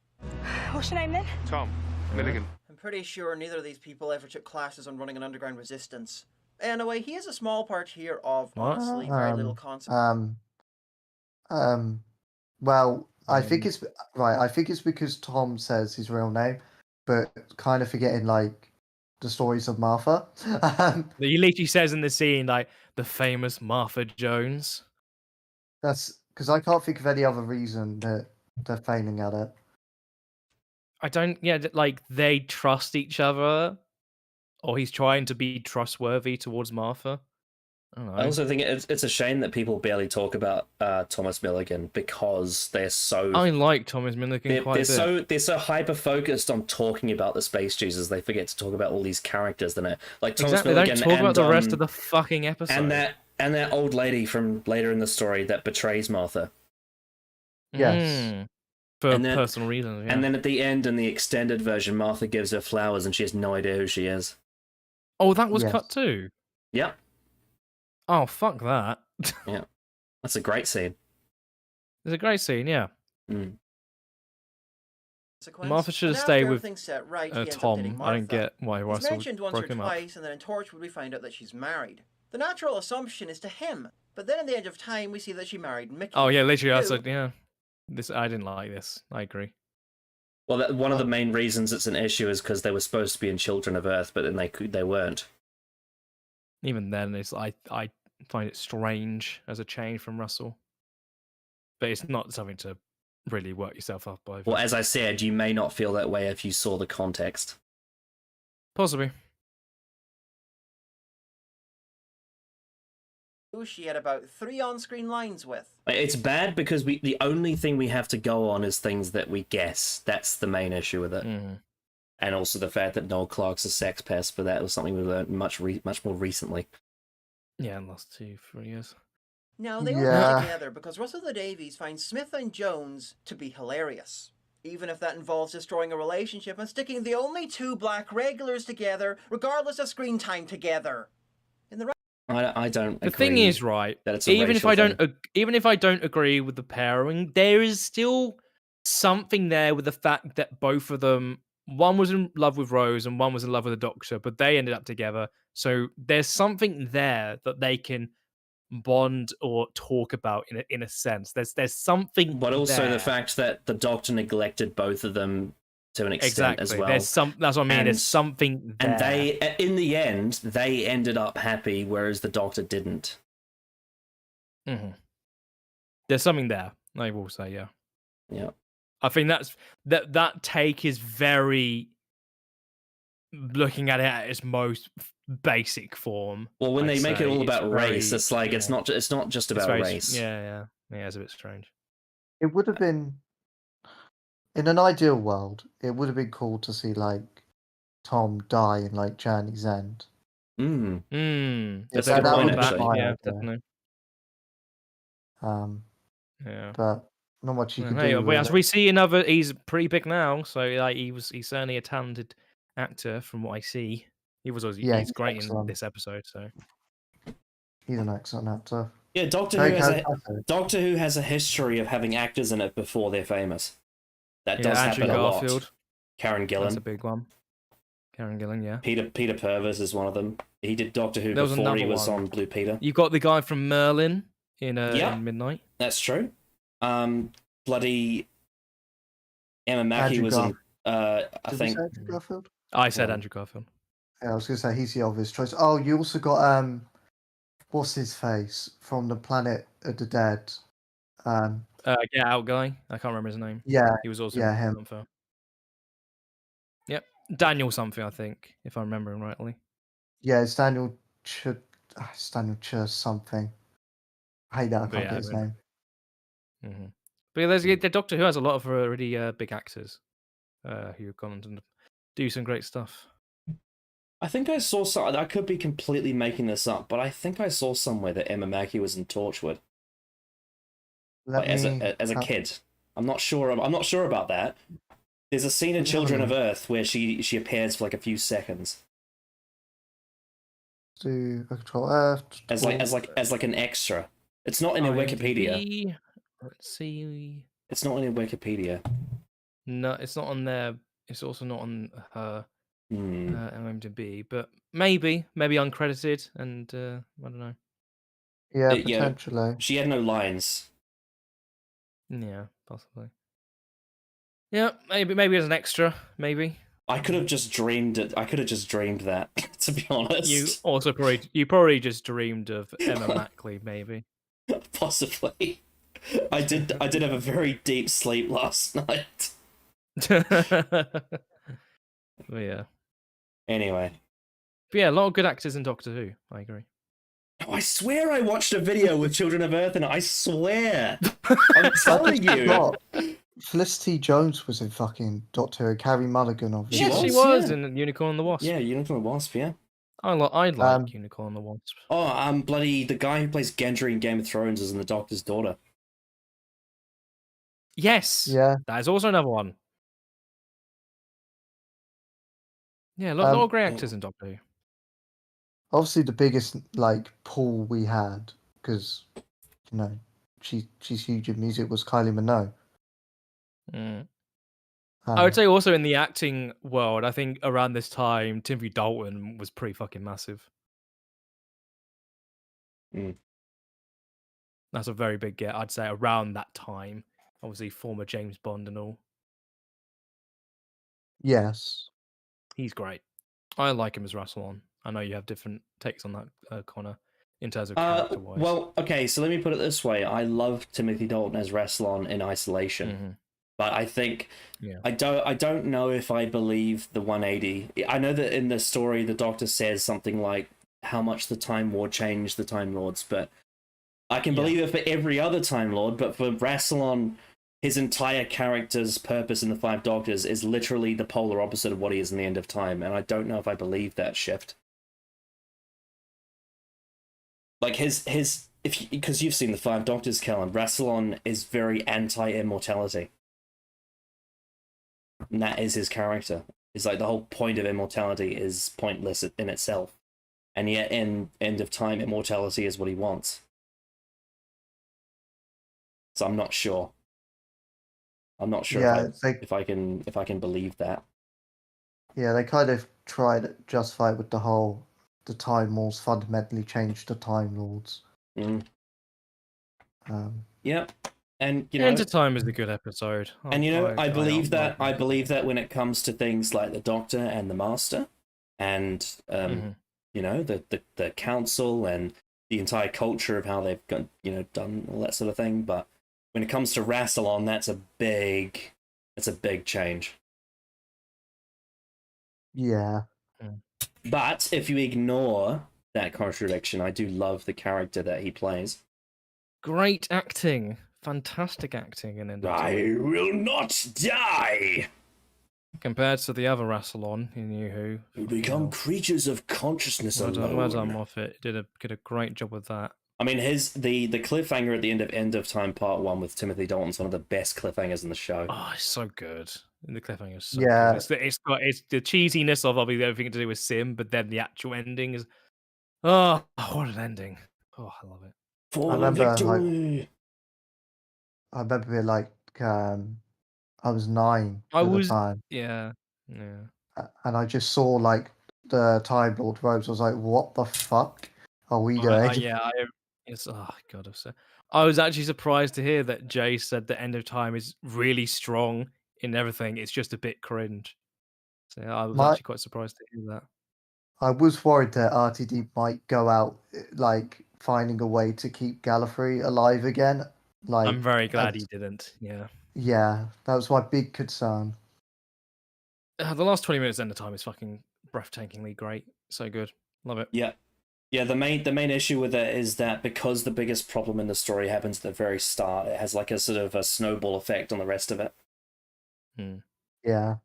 What's your name then? Tom Milligan. I'm pretty sure neither of these people ever took classes on running an underground resistance. Anyway, he has a small part here of honestly very little consequence. Well, I think it's right. I think it's because Tom says his real name, but kind of forgetting like the stories of Martha. He literally says in the scene like the famous Martha Jones. That's because I can't think of any other reason that they're failing at it. I don't. Yeah, like they trust each other, or he's trying to be trustworthy towards Martha. I don't know. I also think it's a shame that people barely talk about Thomas Milligan because they're so. I like Thomas Milligan quite a bit. They're so hyper focused on talking about the space Jesus, they forget to talk about all these characters. Though, like Thomas Milligan, they don't talk about the rest of the fucking episode. And that old lady from later in the story that betrays Martha. Yes. For personal reasons. Yeah. And then at the end, in the extended version, Martha gives her flowers and she has no idea who she is. Oh, that was cut too? Yeah. Oh, fuck that. Yeah. That's a great scene. It's a great scene, yeah. Mm. Martha should have stayed with Tom. I don't get why Russell mentioned once or broke him twice, up. and then in Torchwood we find out that she's married. The natural assumption is to him, but then at the end of time we see that she married Mickey. Oh yeah, literally, I was like, yeah. I didn't like this. I agree. Well, one of the main reasons it's an issue is because they were supposed to be in Children of Earth, but then they weren't. Even then, it's I find it strange as a change from Russell, but it's not something to really work yourself up over. Well, as I said, you may not feel that way if you saw the context. Possibly. Who she had about 3 on-screen lines with. It's bad because the only thing we have to go on is things that we guess. That's the main issue with it. Mm. And also the fact that Noel Clarke's a sex pest, but that was something we learned much more recently. Yeah, in the last 2-3 years. Now, they all got together because Russell the Davies finds Smith and Jones to be hilarious. Even if that involves destroying a relationship and sticking the only 2 black regulars together, regardless of screen time together. In the I don't agree. The thing is, right, that it's even if I don't agree with the pairing, there is still something there with the fact that both of them, one was in love with Rose and one was in love with the Doctor, but they ended up together. So there's something there that they can bond or talk about in a sense. There's something, but also there. The fact that the Doctor neglected both of them to an extent as well. That's what I mean. There's something there. And they, in the end, they ended up happy, whereas the Doctor didn't. Mm-hmm. There's something there, I will say, yeah. Yeah. I think that take is very looking at it at its most basic form. Well, when they make it all about race, it's like it's not just about race. Yeah, it's a bit strange. It would have been, in an ideal world, it would have been cool to see like Tom die in like Journey's End. That's a good point, actually. Yeah, definitely. Yeah. But not much you can do. But as we see another, he's pretty big now, so like he's certainly a talented actor from what I see. He's great in this episode, so he's an excellent actor. Yeah, Doctor Who has a history of having actors in it before they're famous. That does happen a lot. Karen Gillan. That's a big one. Karen Gillan, yeah. Peter Purves is one of them. He did Doctor Who before he was on Blue Peter. You've got the guy from Merlin in Midnight. That's true. Bloody Emma Mackey was in. I think. Andrew Garfield? I said Andrew Garfield. Yeah, I was going to say he's the obvious choice. Oh, you also got what's his face from the Planet of the Dead? Get Out guy. I can't remember his name. Yeah, He was also yeah, in him. that film. Yep, Daniel something, I think, if I remember him rightly. Yeah, it's Daniel something. I hate that I can't get his name. Mm-hmm. But yeah, the Doctor Who has a lot of already big actors who have gone on to do some great stuff. I think I saw some. I could be completely making this up, but I think I saw somewhere that Emma Mackey was in Torchwood, like, as a kid. I'm not sure. I'm not sure about that. There's a scene in Children of Earth where she appears for like a few seconds. Do Control Earth as like an extra. It's not in her Wikipedia. Let's see. It's not in her Wikipedia. No, it's not on there. It's also not on her IMDb. But maybe uncredited, and I don't know. Yeah, potentially. Yeah, she had no lines. Yeah, possibly. Yeah, maybe as an extra, maybe. I could have just dreamed it. I could have just dreamed that, to be honest. You probably just dreamed of Emma Mackley, maybe. Possibly. I did have a very deep sleep last night. Well, yeah. Anyway. But yeah, a lot of good actors in Doctor Who. I agree. Oh, I swear I watched a video with Children of Earth, and I swear, I'm telling you. Felicity Jones was in fucking Doctor Who. Carrie Mulligan, obviously. Yes, she was in Unicorn and the Wasp. Yeah, Unicorn and the Wasp. Yeah. I like Unicorn and the Wasp. Oh, bloody the guy who plays Gendry in Game of Thrones is in The Doctor's Daughter. Yes. Yeah. That is also another one. Yeah, a lot of great actors in Doctor Who. Obviously, the biggest pool we had, because she's huge in music, was Kylie Minogue. I would say also in the acting world, I think around this time, Timothy Dalton was pretty fucking massive. That's a very big get, I'd say, around that time. Obviously, former James Bond and all. Yes. He's great. I like him as Rassilon. I know you have different takes on that, Connor, in terms of character-wise. Well, okay, so let me put it this way. I love Timothy Dalton as Rassilon in isolation. Mm-hmm. But I think I don't know if I believe the 180. I know that in the story the Doctor says something like how much the Time War changed the Time Lords, but I can believe it for every other Time Lord, but for Rassilon, his entire character's purpose in the Five Doctors is literally the polar opposite of what he is in the End of Time, and I don't know if I believe that shift. Like because you've seen the Five Doctors, Kellen, Rassilon is very anti-immortality. And that is his character. It's like the whole point of immortality is pointless in itself. And yet in End of Time, immortality is what he wants. So I'm not sure. I'm not sure if I can believe that. Yeah, they kind of tried to justify it with the Time Lords fundamentally changed the Time Lords. Yep. And End of Time is a good episode. I believe that when it comes to things like the Doctor and the Master, and the Council and the entire culture of how they've got done all that sort of thing. But when it comes to Rassilon, that's a big change. Yeah. But if you ignore that contradiction, I do love the character that he plays. Great acting. Fantastic acting in End of Time. I will not die! Compared to the other Rassilon in New Who. Who become creatures of consciousness alone. Well done, Moffat. Did a great job with that. I mean, the cliffhanger at the end of Time Part 1 with Timothy Dalton's one of the best cliffhangers in the show. Oh, it's so good. The cliffhanger is so good. It's the cheesiness of obviously everything to do with Sim, but then the actual ending is... Oh, what an ending. Oh, I love it. For the victory! I remember being I was 9 at the time. Yeah. And I just saw the Time Lord robes. I was like, what the fuck are we doing? I was actually surprised to hear that Jay said the End of Time is really strong in everything. It's just a bit cringe. So I was actually quite surprised to hear that. I was worried that RTD might go out finding a way to keep Gallifrey alive again. Like, I'm very glad he didn't. Yeah. Yeah, that was my big concern. The last 20 minutes end of time is fucking breathtakingly great. So good. Love it. Yeah. Yeah, the main issue with it is that because the biggest problem in the story happens at the very start, it has like a sort of a snowball effect on the rest of it. Yeah.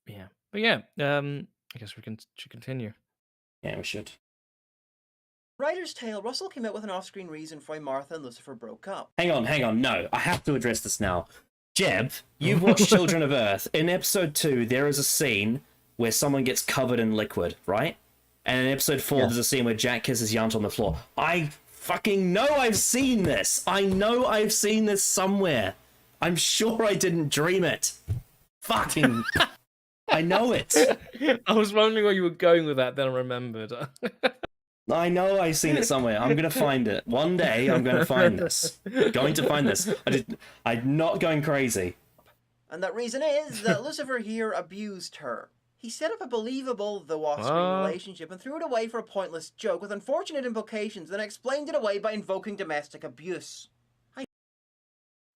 Yeah. But yeah, I guess we should continue. Yeah, we should. Writer's Tale, Russell came out with an off-screen reason for why Martha and Lucifer broke up. Hang on. No, I have to address this now. Jeb, you've watched Children of Earth. In episode 2, there is a scene where someone gets covered in liquid, right? And in episode 4, there's a scene where Jack kisses Yant on the floor. I fucking know I've seen this. I know I've seen this somewhere. I'm sure I didn't dream it. Fucking... I know it. I was wondering where you were going with that, then I remembered. I know I've seen it somewhere. I'm going to find it. One day, I'm going to find this. Going to find this. I'm not going crazy. And that reason is that Lucifer here abused her. He set up a believable, though off-screen relationship and threw it away for a pointless joke with unfortunate implications, then explained it away by invoking domestic abuse.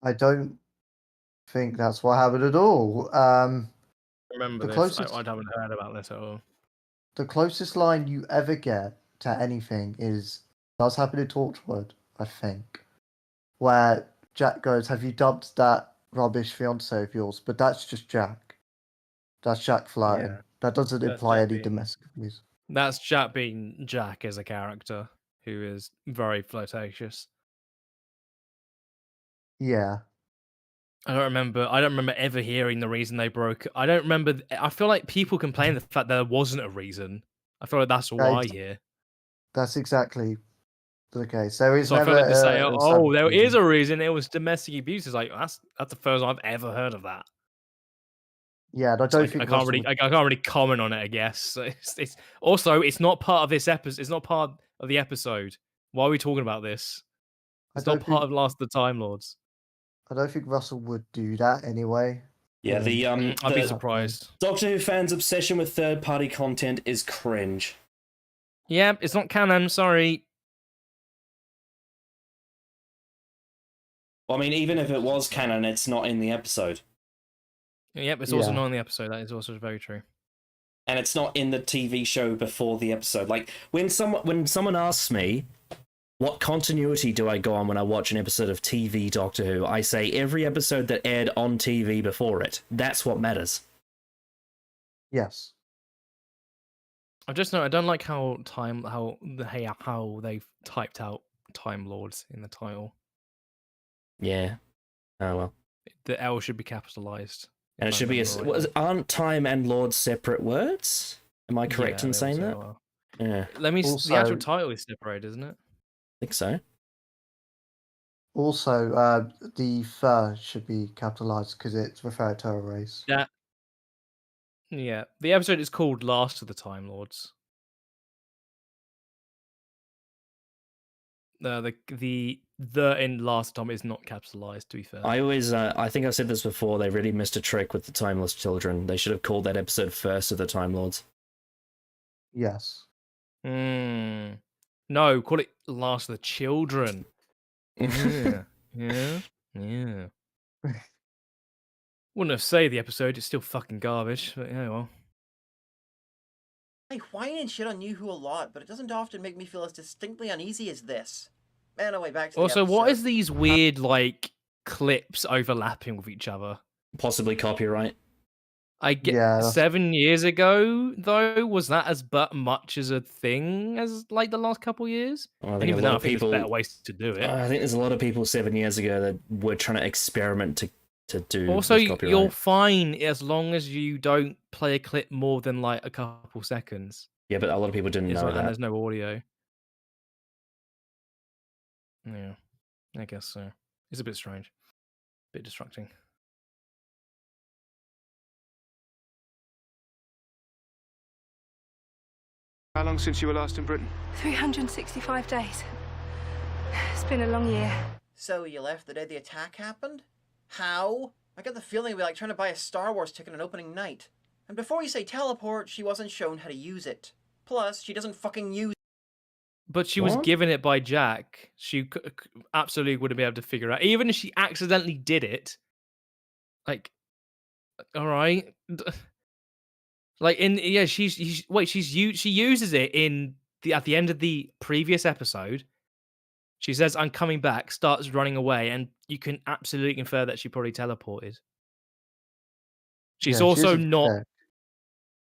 I don't think that's what happened at all. Remember the this? closest, I haven't heard about this at all. The closest line you ever get to anything does happen in Torchwood, I think, where Jack goes, "Have you dumped that rubbish fiance of yours?" But that's just Jack. That's Jack flirting. Yeah. That doesn't imply any domestic abuse. That's Jack being Jack as a character who is very flirtatious. Yeah. I don't remember ever hearing the reason they broke. I feel like people complain the fact that there wasn't a reason. I feel like that's why here. That's exactly the case. There is so never. I feel like to say, there is a reason. It was domestic abuse. It's like that's the first time I've ever heard of that. Yeah, and I don't think I can't really comment on it. I guess it's also it's not part of this episode. It's not part of the episode. Why are we talking about this? It's not part of Last of the Time Lords. I don't think Russell would do that anyway. Yeah, I'd be surprised. Doctor Who fans' obsession with third-party content is cringe. Yeah, it's not canon. Sorry. Well, I mean, even if it was canon, it's not in the episode. Yep, it's also not in the episode. That is also very true. And it's not in the TV show before the episode. Like when someone asks me, what continuity do I go on when I watch an episode of TV Doctor Who? I say every episode that aired on TV before it. That's what matters. Yes. I don't like how they've typed out Time Lords in the title. Yeah. Oh well. The L should be capitalized. And it should be aren't time and Lord separate words? Am I correct in saying that? Well. Yeah. The actual title is separated, isn't it? I think so. Also, the fur should be capitalized because it's referred to a race. Yeah. The episode is called Last of the Time Lords. The in Last Time is not capitalized, to be fair. I always, I think I've said this before, they really missed a trick with the Timeless Children. They should have called that episode First of the Time Lords. Yes. No, call it Last of the Children. Yeah. Wouldn't have saved the episode, it's still fucking garbage, but yeah, well. I whine and shit on New Who a lot, but it doesn't often make me feel as distinctly uneasy as this. Anyway, back to the episode. What is these weird, clips overlapping with each other? Possibly copyright. I get 7 years ago, though, was that as much as a thing as, the last couple years? Well, I think and even now, I think there's better ways to do it. I think there's a lot of people 7 years ago that were trying to experiment to do Also, copyright. you're fine as long as you don't play a clip more than, a couple seconds. Yeah, but a lot of people didn't know that. And there's no audio. Yeah, I guess so. It's a bit strange. A bit distracting. How long since you were last in Britain? 365 days. It's been a long year. So you left the day the attack happened? How? I got the feeling it'd be like trying to buy a Star Wars ticket on opening night. And before you say teleport, she wasn't shown how to use it. Plus, she doesn't fucking use But she was given it by Jack. She absolutely wouldn't be able to figure out. Even if she accidentally did it, like, all right, like she uses it at the end of the previous episode. She says, "I'm coming back," starts running away, and you can absolutely infer that she probably teleported. She's also not.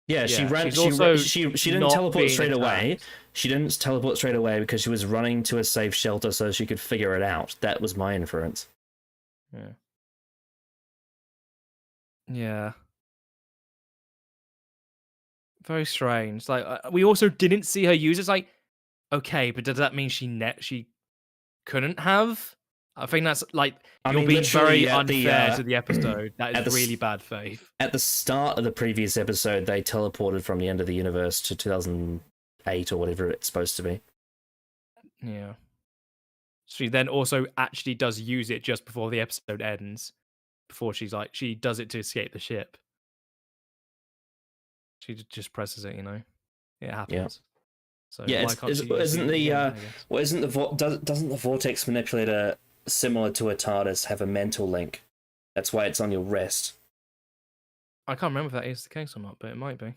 Yeah, she ran. She's also She didn't teleport straight away. She didn't teleport straight away because she was running to a safe shelter so she could figure it out. That was my inference. Yeah. Yeah. Very strange. Like we also didn't see her use it. It's like, okay, but does that mean she couldn't have? I think that's like you're being very unfair to the episode. That is really bad faith. At the start of the previous episode, they teleported from the end of the universe to 2008 or whatever it's supposed to be. Yeah. She then also actually does use it just before the episode ends. Before she does it to escape the ship. She just presses it, It happens. Yeah. So yeah, doesn't the vortex manipulator similar to a TARDIS have a mental link? That's why it's on your wrist. I can't remember if that is the case or not, but it might be.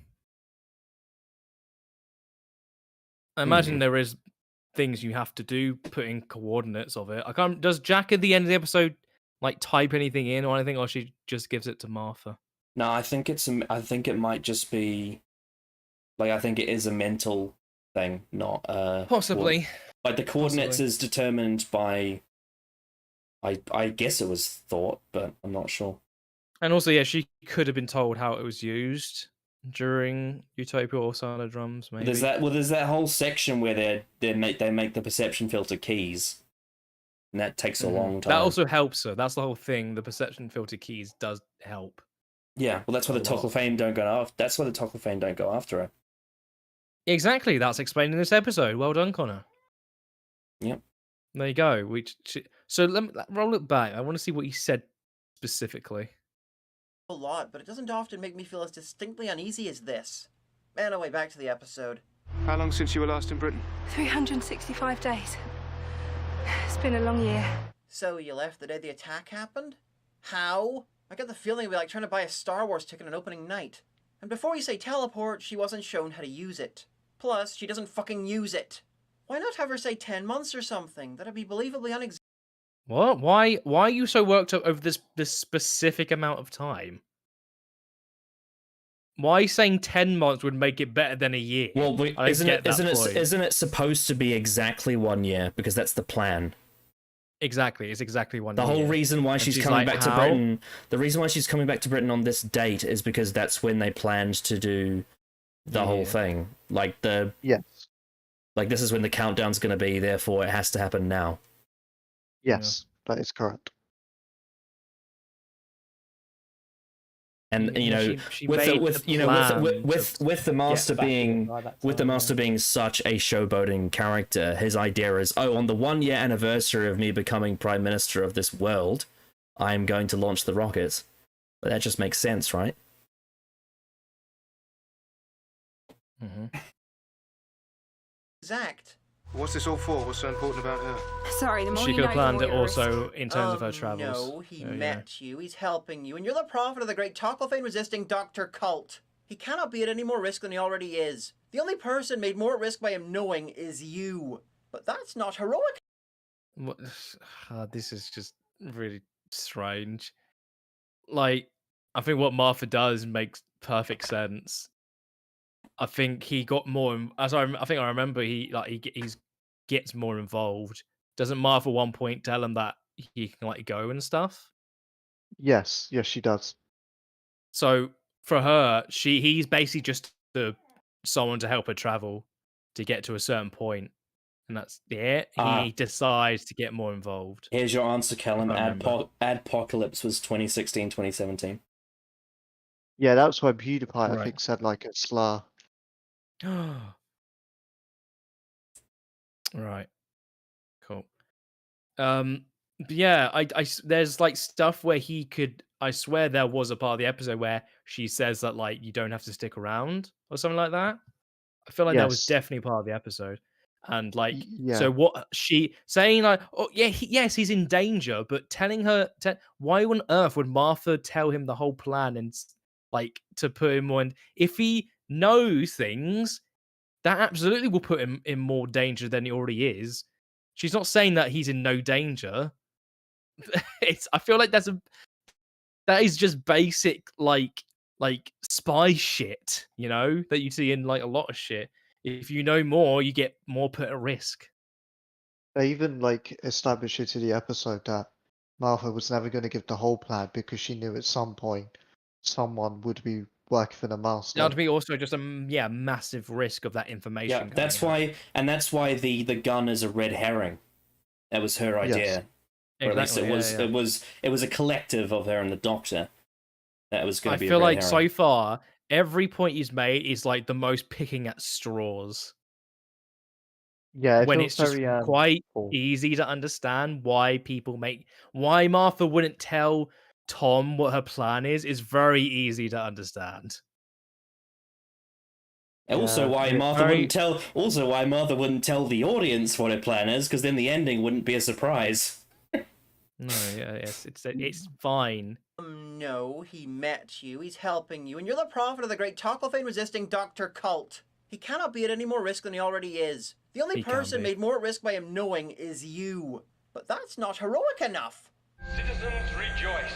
I imagine there is things you have to do, putting coordinates of it. Does Jack at the end of the episode type anything in or anything, or she just gives it to Martha? No, I think it might just be I think it is a mental thing, not possibly. The coordinates is determined by I guess it was thought, but I'm not sure. And also, she could have been told how it was used during Utopia or Silent Drums, maybe. There's that whole section where they make the perception filter keys. And that takes a long time. That also helps her. That's the whole thing. The perception filter keys does help. Yeah, well that's why the Toclafane don't go after. That's why the Toclafane don't go after her. Exactly, that's explained in this episode. Well done, Connor. Yep. There you go. So let me roll it back. I want to see what you said specifically. A lot, but it doesn't often make me feel as distinctly uneasy as this. Anyway, back to the episode. How long since you were last in Britain? 365 days. It's been a long year. So you left the day the attack happened? How? I get the feeling it'd be like trying to buy a Star Wars ticket on opening night. And before you say teleport, she wasn't shown how to use it. Plus, she doesn't fucking use it. Why not have her say 10 months or something? That'd be believably unexaggerated. What? Why are you so worked up over this specific amount of time? Why saying 10 months would make it better than a year? Well, isn't it supposed to be exactly 1 year? Because that's the plan. Exactly, it's exactly 1 year. The whole reason why she's coming back to Britain, the reason why she's coming back to Britain on this date is because that's when they planned to do the whole thing. Yes. This is when the countdown's going to be, therefore it has to happen now. Yes, that is correct. And with the master being such a showboating character, his idea is, on the 1 year anniversary of me becoming prime minister of this world, I'm going to launch the rockets. But that just makes sense, right? Exact. What's this all for? What's so important about her? Sorry, the more she could have planned it also in terms of her travels. No, he met you, he's helping you, and you're the prophet of the great Toclafane resisting Dr. Cult. He cannot be at any more risk than he already is. The only person made more at risk by him knowing is you. But that's not heroic. What? This is just really strange. I think what Martha does makes perfect sense. I think he got more. I think I remember he gets more involved. Doesn't Martha at one point tell him that he can go and stuff? Yes, she does. So for her, he's basically just someone to help her travel to get to a certain point, and that's it. He decides to get more involved. Here's your answer, Callum. Adpocalypse was 2016, 2017. Yeah, that's why PewDiePie I think said a slur. Right. Cool. Yeah, there's stuff where he could. I swear there was a part of the episode where she says that you don't have to stick around or something like that. I feel like that was definitely part of the episode. And like, Yeah. so what she saying like, oh yeah, yes, he's in danger, but telling her, why on earth would Martha tell him the whole plan and like to put him on? If he knows things, that absolutely will put him in more danger than he already is. She's not saying that he's in no danger. I feel like that is just basic like spy shit, you know, that you see in like a lot of shit. If you know more, you get more put at risk. They even like established it in the episode that Martha was never going to give the whole plan because she knew at some point someone would be working for the master. That would be also just a massive risk of that information. Yeah, that's why the gun is a red herring. That was her idea. Yes. Or at least Exactly, it was a collective of her and the Doctor. That was going to be. I feel a red like herring. so far every point he's made is like the most picking at straws. Yeah, when it's just very, quite cool. easy to understand why Martha wouldn't tell Tom what her plan is very easy to understand. Also, why Martha wouldn't tell the audience what her plan is, because then the ending wouldn't be a surprise. No, yeah, it's fine. No, he met you, he's helping you, and you're the prophet of the great Toclafane resisting Dr. Cult. He cannot be at any more risk than he already is. The only person made more at risk by him knowing is you. But that's not heroic enough. Citizens rejoice.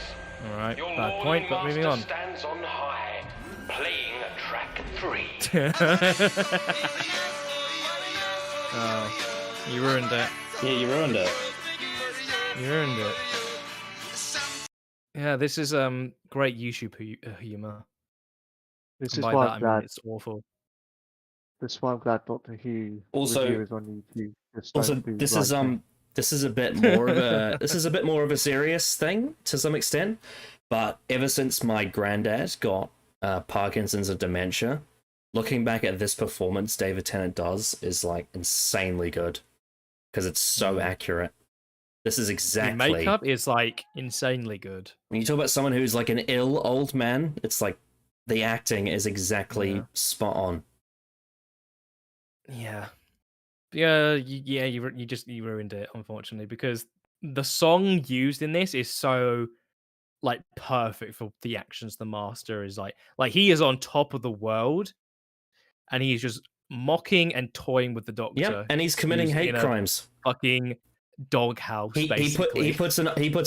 Alright, Your bad Lord point, and but moving on. Master stands on high, playing track 3. Oh, you ruined it. Yeah, you ruined it. You ruined it. Yeah, this is great YouTube humor. This And is by why that, I'm I mean glad. it's awful. That's why I'm glad Doctor Who Also- reviewers on YouTube just Also, don't do this right is thing. this is a bit more of a serious thing to some extent. But ever since my granddad got Parkinson's or dementia, looking back at this performance David Tennant does is like insanely good because it's so accurate. This is The exactly makeup is like insanely good. when you talk about someone who's like an ill old man. It's like the acting is exactly spot on. Yeah, you ruined it, unfortunately, because the song used in this is so like perfect for the actions the Master is like he is on top of the world, and he's just mocking and toying with the Doctor. Yeah, and he's committing who's hate in a crimes. fucking doghouse. Basically, He puts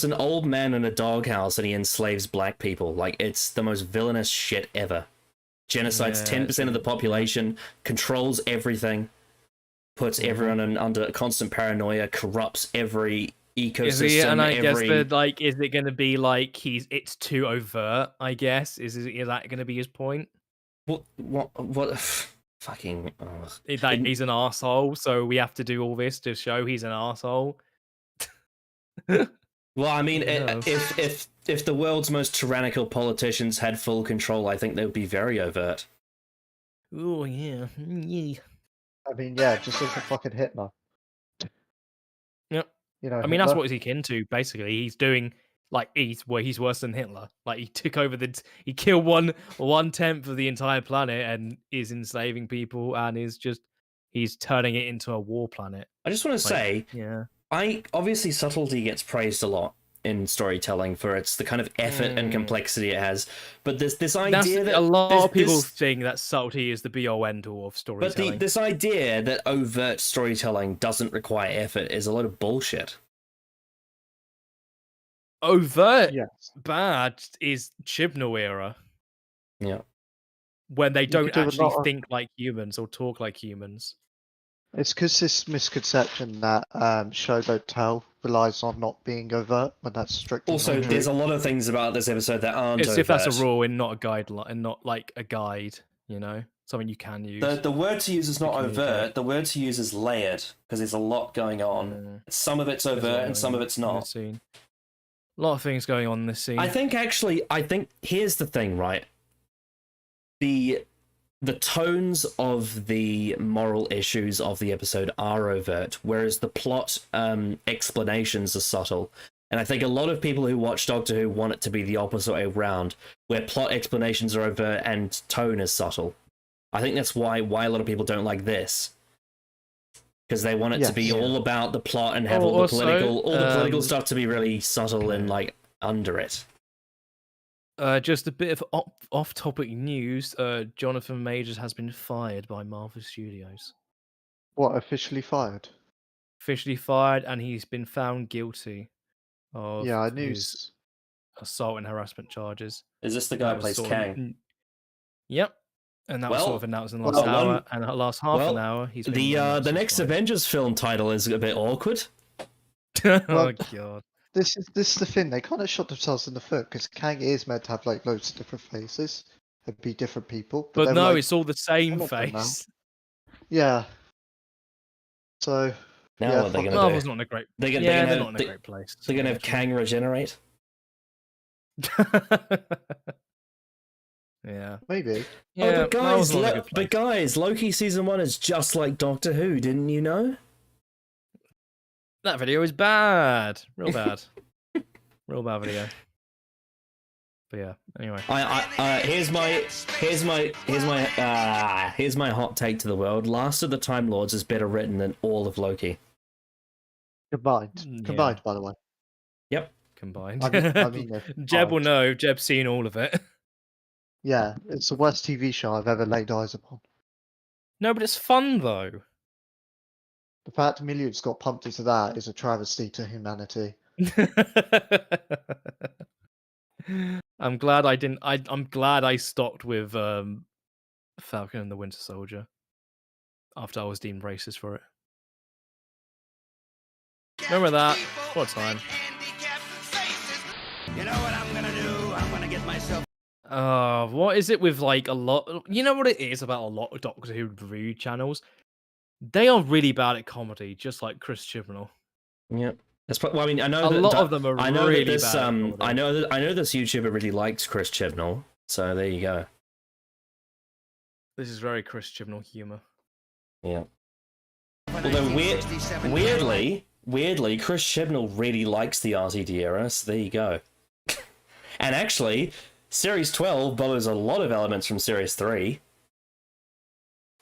an old man in a doghouse and he enslaves black people. Like, it's the most villainous shit ever. Genocides 10% of the population, controls everything, puts everyone under constant paranoia, corrupts every ecosystem. and I guess that like, is it going to be like it's too overt? I guess is that going to be his point? What? Fucking. Like, he's an arsehole, so we have to do all this to show he's an arsehole. Well, I mean, if the world's most tyrannical politicians had full control, I think they would be very overt. Oh yeah. I mean, yeah, just look at fucking Hitler. Yep. You know, I mean, that's what he's akin to. Basically, he's doing like he's worse than Hitler. Like, he took over he killed 1/10 of the entire planet and is enslaving people and he's turning it into a war planet. I just want to say, yeah. Obviously subtlety gets praised a lot in storytelling for its the kind of effort and complexity it has, but this idea that a lot of people think that subtlety is the be-all end-all of storytelling. But this idea that overt storytelling doesn't require effort is a lot of bullshit. Overt bad is Chibnall era. Yeah. When they don't do actually think like humans or talk like humans. It's because this misconception that show don't tell relies on not being overt, when that's strictly Also, not true. there's a lot of things about this episode that aren't It's overt. if that's a rule and not a guideline, and not like a guide, you know, something you can use. The word to use is not overt. The word to use is layered, because there's a lot going on. Some of it's overt and some of it's not. A lot of things going on in this scene. I think here's the thing, right? The tones of the moral issues of the episode are overt, whereas the plot explanations are subtle. And I think a lot of people who watch Doctor Who want it to be the opposite way around, where plot explanations are overt and tone is subtle. I think that's why a lot of people don't like this. because they want it to be all about the plot and have all the political stuff to be really subtle and like under it. Just a bit of off-topic news. Jonathan Majors has been fired by Marvel Studios. What, officially fired? Officially fired, and he's been found guilty of his assault and harassment charges. Is this the guy who plays Kang? Yep. And that was sort of announced in the last hour, and the last half an hour. He's been the next Avengers film title is a bit awkward. Oh god. This is the thing. They kind of shot themselves in the foot because Kang is meant to have like loads of different faces and be different people. But no, it's all the same face. Yeah. So now what are they going to do? Marvel's not in a great. They're not in a great place. They're going to have Kang regenerate. Yeah, maybe. Yeah, but guys, Loki season 1 is just like Doctor Who. Didn't you know? That video is bad, real bad, real bad video. But yeah, anyway. Here's my hot take to the world. Last of the Time Lords is better written than all of Loki. Combined, by the way. Yep, combined. I mean Jeb will know. Jeb's seen all of it. Yeah, it's the worst TV show I've ever laid eyes upon. No, but it's fun though. The fact millions got pumped into that is a travesty to humanity. I'm glad I didn't. I'm glad I stopped with Falcon and the Winter Soldier after I was deemed racist for it. Remember that? What time? You know what I'm gonna do? I'm gonna get myself. What is it with like a lot? You know what it is about a lot of Doctor Who review channels? They are really bad at comedy, just like Chris Chibnall. Yep. Well, I mean, I know a lot of them are really this, bad. I know this YouTuber really likes Chris Chibnall, so there you go. This is very Chris Chibnall humor. Yeah. Although weirdly, Chris Chibnall really likes the RTD era, so there you go. And actually, Series 12 borrows a lot of elements from Series 3.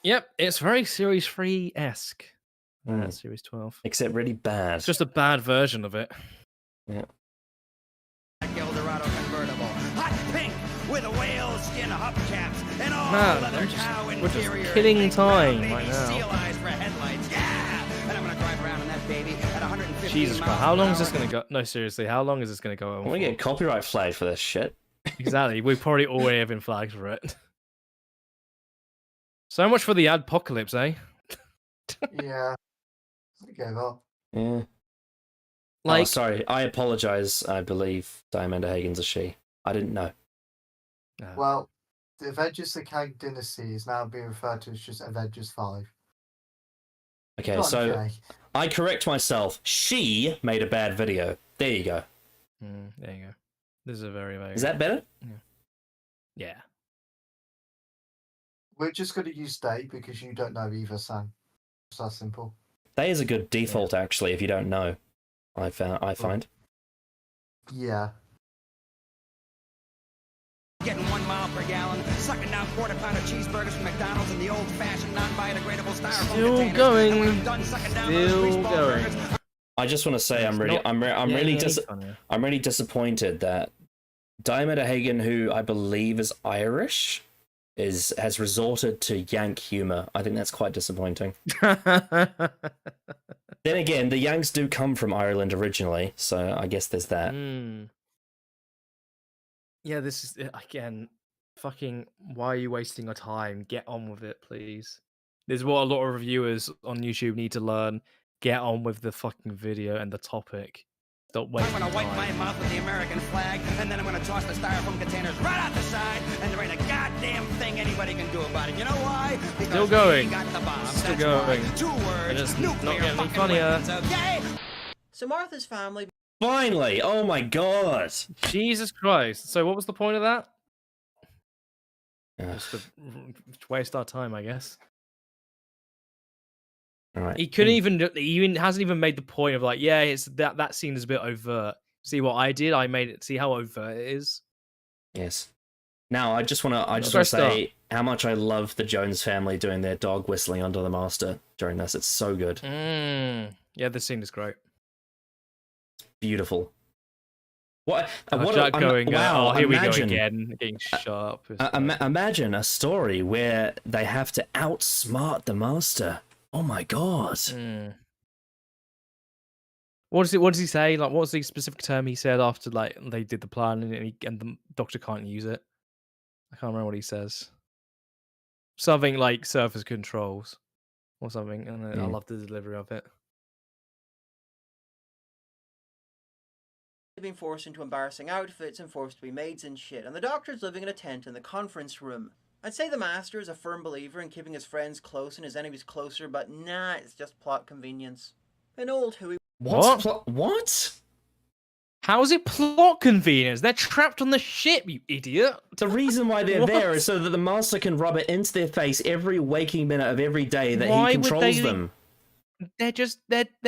Yep, it's very Series 3-esque. Series 12. Except really bad. It's just a bad version of it. Yeah. Eldorado convertible, hot pink with a whale skin hubcaps and all leather cow interior. We're just killing time right now. Seal eyes for headlights. Yeah, and I'm gonna drive around in that baby at 150 Jesus Christ! How long is this gonna go? No, seriously, how long is this gonna go on? We get copyright flagged for this shit. Exactly. We probably already have been flagged for it. So much for the adpocalypse, eh? Yeah. I gave up. Yeah. Like, sorry. I apologize. I believe Diamanda Hagen's a she. I didn't know. Well, the Avengers the Kang Dynasty is now being referred to as just Avengers 5. Okay, so I correct myself. She made a bad video. There you go. There you go. This is a very, very... Is that better? Yeah. We're just going to use they because you don't know either, Sam. It's that simple. They is a good default, actually, if you don't know. I find. Yeah. Getting 1 mile per gallon, sucking down quarter-pounder cheeseburgers from McDonald's in the old-fashioned, non-biodegradable styrofoam Still going. Still going. I just want to say I'm really disappointed that Diamanda Hagen, who I believe is Irish, has resorted to Yank humor. I think that's quite disappointing. Then again, the Yanks do come from Ireland originally, so I guess there's that. Yeah, this is again fucking. Why are you wasting your time? Get on with it, please. This is what a lot of reviewers on YouTube need to learn. Get on with the fucking video and the topic. Don't wait. I'm gonna wipe my mouth with the American flag, and then I'm gonna toss the styrofoam containers right out the side, and there ain't a goddamn thing anybody can do about it. You know why? Because still going. We got the bomb. Still That's going. Why. 2 words. It's Nuclear not getting any fucking funnier. weapons, okay? So Martha's family... Finally! Oh my god! Jesus Christ. So what was the point of that? Ugh. Just to waste our time, I guess. All right. He couldn't even hasn't even made the point of like, yeah, it's that scene is a bit overt. See what I did? I made it. See how overt it is? Yes. Now, I just want to say how much I love the Jones family doing their dog whistling under the Master during this. It's so good. Yeah, this scene is great. Beautiful. What? Jack going? Wow! Here we go again, getting sharp. Imagine a story where they have to outsmart the Master. Oh my god! What does he say? Like, what was the specific term he said after like they did the plan and the Doctor can't use it? I can't remember what he says. Something like surface controls or something, and I love the delivery of it. Being forced into embarrassing outfits and forced to be maids and shit, and the Doctor's living in a tent in the conference room. I'd say the Master is a firm believer in keeping his friends close and his enemies closer, but nah, it's just plot convenience. An old Who. What? How is it plot convenience? They're trapped on the ship, you idiot. The reason why they're there is so that the Master can rub it into their face every waking minute of every day that he controls them. They're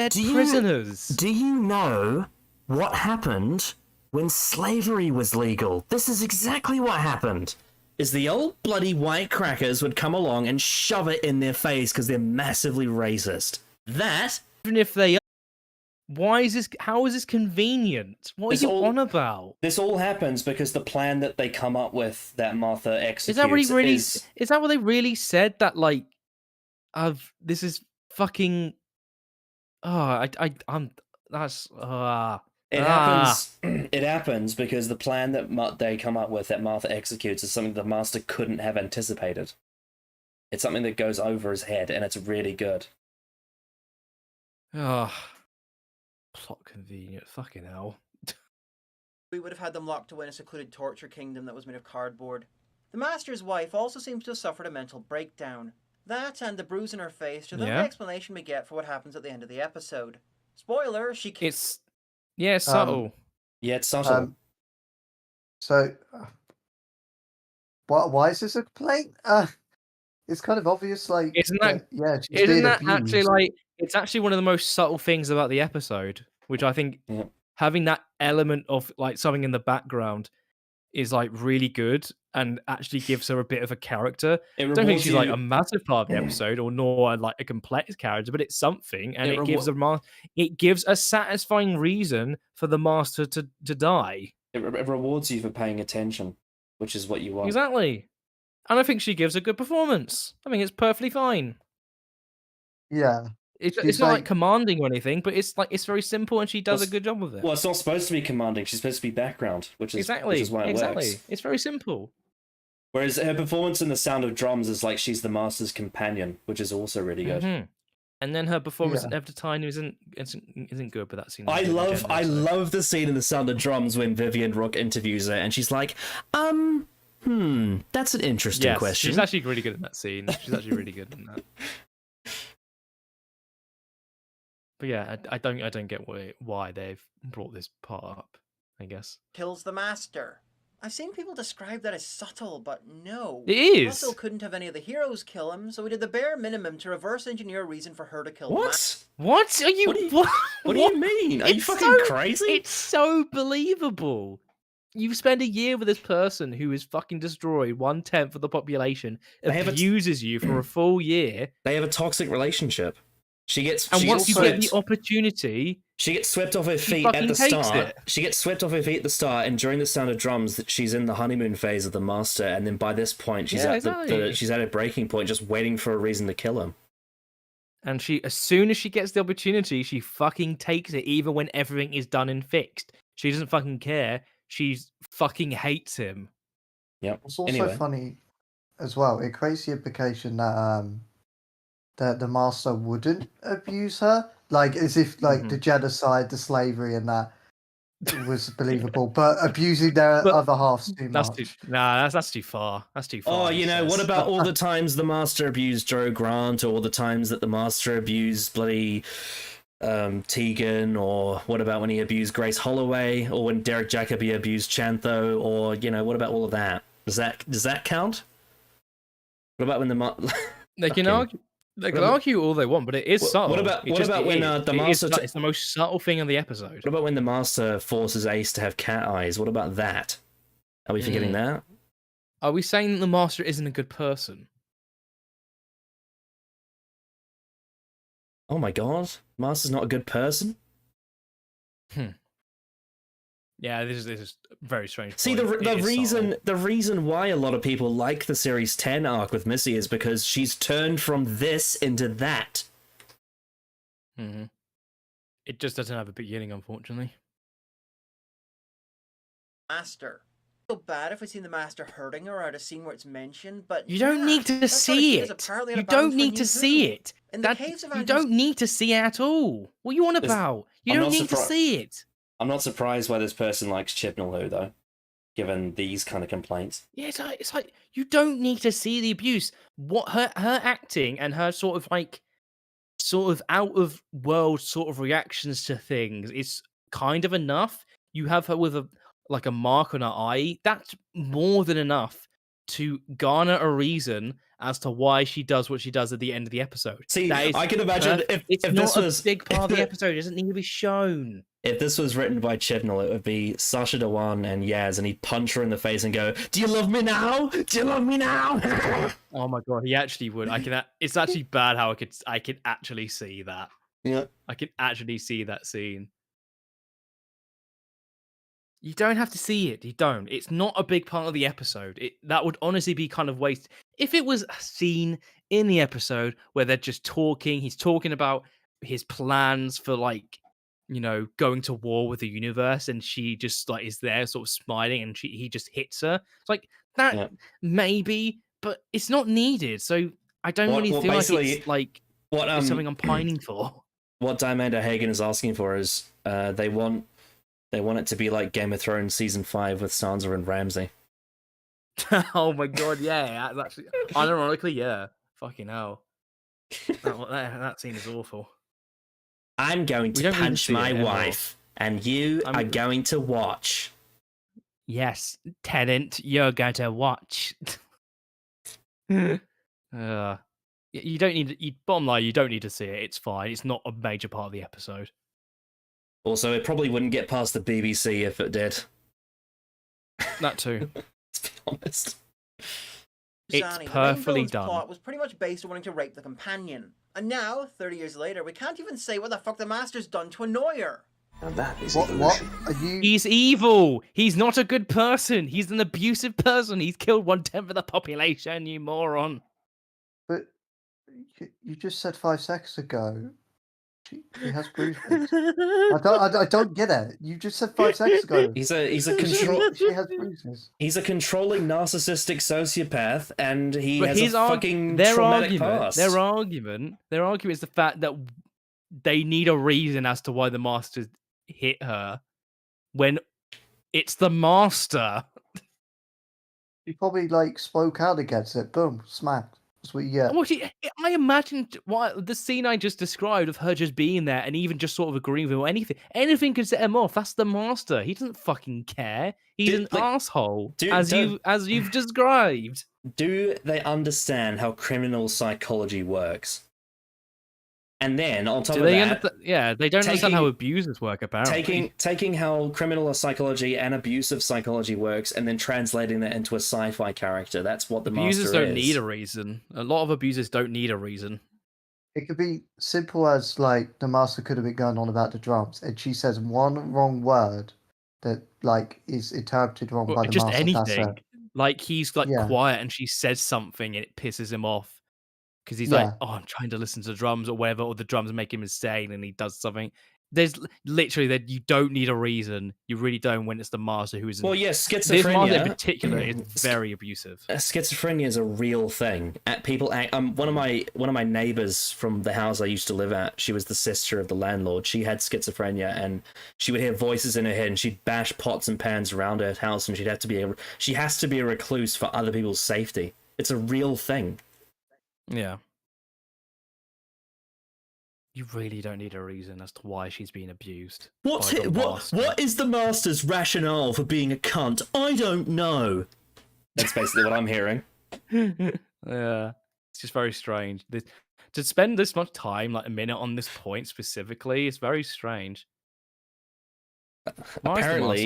prisoners. Do you know what happened when slavery was legal? This is exactly what happened. Is the old bloody white crackers would come along and shove it in their face because they're massively racist. That, even if they are, why is this? How is this convenient? What are you on about? This all happens because the plan that they come up with, that Martha executes, is that what he really? Is that what they really said? That like, this is fucking. I'm. That's. It happens. It happens because the plan that they come up with, that Martha executes, is something the Master couldn't have anticipated. It's something that goes over his head, and it's really good. Plot convenient. Fucking hell. We would have had them locked away in a secluded torture kingdom that was made of cardboard. The Master's wife also seems to have suffered a mental breakdown. That and the bruise in her face are the only explanation we get for what happens at the end of the episode. Spoiler: it's subtle. Yeah, it's subtle. Why is this a complaint? It's kind of obvious. Like, isn't that actually like? It's actually one of the most subtle things about the episode, which I think having that element of like something in the background is like really good and actually gives her a bit of a character. I don't think she's like a massive part of the episode or nor like a complex character, but it's something, and it gives a satisfying reason for the Master to die. It rewards you for paying attention, which is what you want. Exactly. And I think she gives a good performance. I think it's perfectly fine. Yeah. It's not like commanding or anything, but it's very simple, and she does a good job with it. Well, it's not supposed to be commanding. She's supposed to be background, which is why it works. It's very simple. Whereas her performance in The Sound of Drums is like she's the Master's companion, which is also really good. Mm-hmm. And then her performance at Every Time isn't good, but that scene. I love the scene in The Sound of Drums when Vivian Rook interviews her, and she's like, that's an interesting question. She's actually really good in that scene. She's actually really good in that. But yeah, I don't get why they've brought this part up, I guess. Kills the Master. I've seen people describe that as subtle, but no. It is. Russell couldn't have any of the heroes kill him, so we did the bare minimum to reverse engineer a reason for her to kill him. What? Are you... What do you mean? Are you fucking crazy? It's so believable. You spend a year with this person who is fucking destroyed 1/10 of the population, abuses you for a full year. They have a toxic relationship. Once you get the opportunity, she gets swept off her feet at the start. She gets swept off her feet at the start, and during The Sound of Drums, she's in the honeymoon phase of the Master, and then by this point, she's at a breaking point, just waiting for a reason to kill him. And as soon as she gets the opportunity, she fucking takes it, even when everything is done and fixed. She doesn't fucking care. She fucking hates him. Yep. It's also funny as well. It creates the implication that the Master wouldn't abuse her, like as if like the genocide, the slavery, and that was believable, but abusing their other half's too much. That's too far. That's too far. Oh, you know, what about all the times the Master abused Joe Grant, or all the times that the Master abused bloody Tegan, or what about when he abused Grace Holloway, or when Derek Jacobi abused Chantho, or what about all of that? Does that count? What about when They can argue all they want, but it is subtle. What about when the Master... It's the most subtle thing in the episode. What about when the Master forces Ace to have cat eyes? What about that? Are we forgetting that? Are we saying that the Master isn't a good person? Oh my god, Master's not a good person? Yeah, this is a very strange. See, the reason why a lot of people like the Series 10 arc with Missy is because she's turned from this into that. Mm-hmm. It just doesn't have a beginning, unfortunately. Master. So bad if we seen the Master hurting her at a scene where it's mentioned, but you don't need to see it. You don't need to see it. You don't need to see it at all. What are you on about? You don't need to see it. I'm not surprised why this person likes Chibnall, though, given these kind of complaints. Yeah, it's like you don't need to see the abuse. What her acting and her sort of out of world sort of reactions to things is kind of enough. You have her with a mark on her eye. That's more than enough to garner a reason as to why she does what she does at the end of the episode. See, I can imagine if this was a big part of the episode, it doesn't need to be shown. If this was written by Chibnall, it would be Sacha Dhawan and Yaz, and he'd punch her in the face and go, "Do you love me now? Do you love me now?" Oh my god, he actually would. It's actually bad how I could actually see that. Yeah, I could actually see that scene. You don't have to see it. You don't. It's not a big part of the episode. That would honestly be kind of waste. If it was a scene in the episode where they're just talking, he's talking about his plans for going to war with the universe, and she just is there sort of smiling, and he just hits her. It's like that maybe, but it's not needed. So I don't really feel like it's something I'm pining for. What Diamanda Hagen is asking for is they want it to be like Game of Thrones season 5 with Sansa and Ramsay. Oh my god, yeah, that's actually ironically, yeah. Fucking hell. That scene is awful. I'm going to punch my wife, and you are going to watch. Yes, Tenant, you're going to watch. You don't need. Bottom line, you don't need to see it. It's fine. It's not a major part of the episode. Also, it probably wouldn't get past the BBC if it did. That too. Let's be honest. It's perfectly done. Plot was pretty much based on wanting to rape the companion. And now, 30 years later, we can't even say what the fuck the Master's done to annoy her. Now that is what are you? He's evil. He's not a good person. He's an abusive person. He's killed 1/10 of the population, you moron. But you just said 5 seconds ago she has bruises. I don't get it. You just said 5 seconds ago. She has bruises. He's a controlling narcissistic sociopath, and he has a fucking traumatic past. Their argument is the fact that they need a reason as to why the Master hit her when it's the Master. He probably spoke out against it. Boom, smacked. That's what you get. Well, I imagined the scene I just described of her just being there and even just sort of agreeing with him or anything could set him off. That's the Master. He doesn't fucking care. He's an asshole, as you've described. Do they understand how criminal psychology works? And then on top of that, they don't understand how abusers work. Apparently, taking how criminal psychology and abusive psychology works, and then translating that into a sci-fi character. That's what the abusers Master don't is. need a reason. A lot of abusers don't need a reason. It could be simple as the Master could have been going on about the drums, and she says one wrong word that is interpreted wrong by the just Master. Anything. He's quiet, and she says something, and it pisses him off. Because he's I'm trying to listen to the drums or whatever, or the drums make him insane and he does something. There's literally that you don't need a reason. You really don't when it's the Master who is. Well, yes, schizophrenia. This Master in particular is very abusive. Schizophrenia is a real thing. One of my neighbors from the house I used to live at, she was the sister of the landlord. She had schizophrenia, and she would hear voices in her head, and she'd bash pots and pans around her house, and she has to be a recluse for other people's safety. It's a real thing. Yeah. You really don't need a reason as to why she's being abused. What is the Master's rationale for being a cunt? I don't know. That's basically what I'm hearing. Yeah. It's just very strange. To spend this much time, a minute on this point specifically, is very strange. Apparently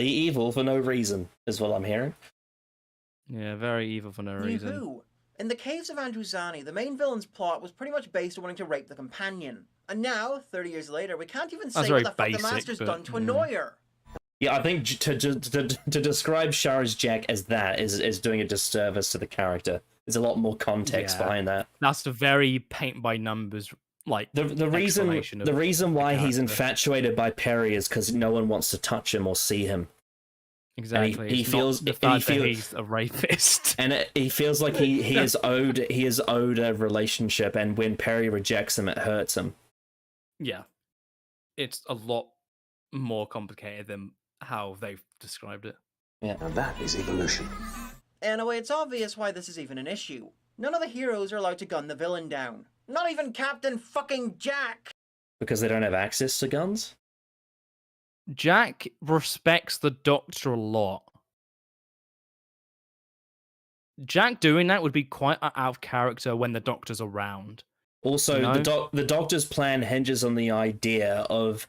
evil for no reason is what I'm hearing. Yeah, very evil for no reason. Who? In the Caves of Andruzani, the main villain's plot was pretty much based on wanting to rape the companion. And now, 30 years later, we can't even say what the fuck the Master's done to annoy her. Yeah, I think to describe Shara's Jack as that is doing a disservice to the character. There's a lot more context behind that. That's a very paint by numbers the reason why he's infatuated by Perry is because no one wants to touch him or see him. Exactly. And he feels he's a rapist, and he feels like he is owed a relationship, and when Perry rejects him, it hurts him. Yeah, it's a lot more complicated than how they've described it. Yeah, now that is evolution. In a way, it's obvious why this is even an issue. None of the heroes are allowed to gun the villain down. Not even Captain fucking Jack! Because they don't have access to guns? Jack respects the Doctor a lot. Jack doing that would be quite out of character when the Doctor's around. Also, you know? the Doctor's plan hinges on the idea of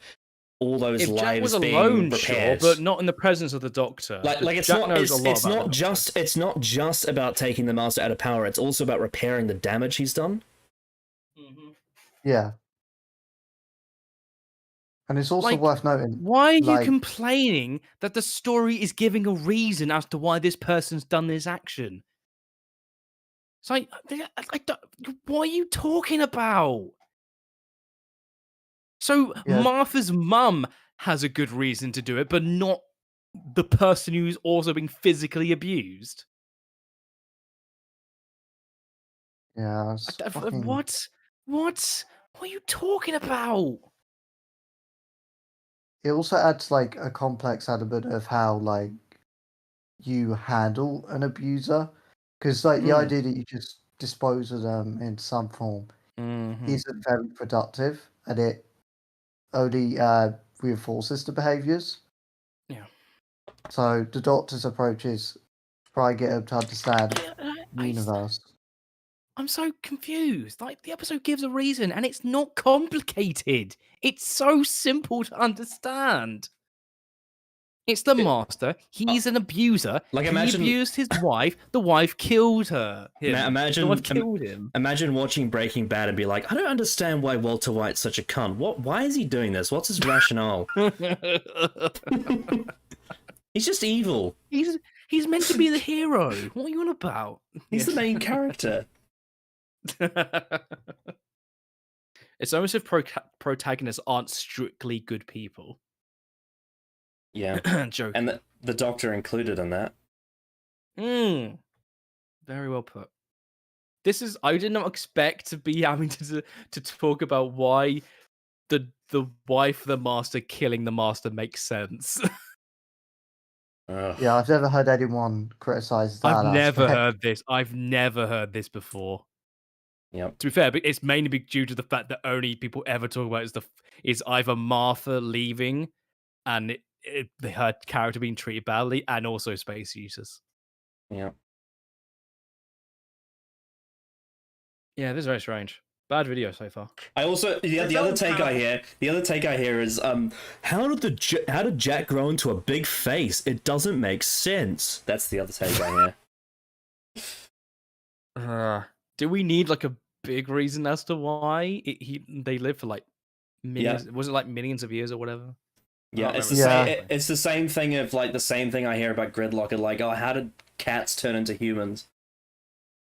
all those lives being repaired. Sure, but not in the presence of the Doctor. It's not just about taking the Master out of power. It's also about repairing the damage he's done. Mm-hmm. Yeah. And it's also worth noting. Why are you complaining that the story is giving a reason as to why this person's done this action? It's like, what are you talking about? So Martha's mum has a good reason to do it, but not the person who's also being physically abused. Yeah. What? What are you talking about? It also adds like a complex element of how like you handle an abuser, because like the idea that you just dispose of them in some form isn't very productive, and it only reinforces the behaviors. Yeah. So the Doctor's approach is try and get him to understand the universe. I'm so confused. Like, the episode gives a reason, and it's not complicated. It's so simple to understand. It's the Master. He's an abuser. He abused his wife. The wife killed her. The wife killed him. Imagine watching Breaking Bad and be like, I don't understand why Walter White's such a cunt. Why is he doing this? What's his rationale? He's just evil. He's meant to be the hero. What are you on about? He's the main character. It's almost if protagonists aren't strictly good people. Yeah. Joking. And the Doctor included in that. Very well put. I did not expect to be having to talk about why the wife of the Master killing the Master makes sense. Yeah, I've never heard anyone criticize that. I've never heard this before. Yep. To be fair, but it's mainly due to the fact that only people ever talk about is either Martha leaving and her character being treated badly, and also space users. Yeah. Yeah, this is very strange. Bad video so far. I also the other take I hear is how did Jack grow into a big face? It doesn't make sense. That's the other take I hear. Do we need like a big reason as to why they live for like millions? Yeah. Was it like millions of years or whatever? Yeah, it's the same thing of like the same thing I hear about Gridlock. And like, how did cats turn into humans?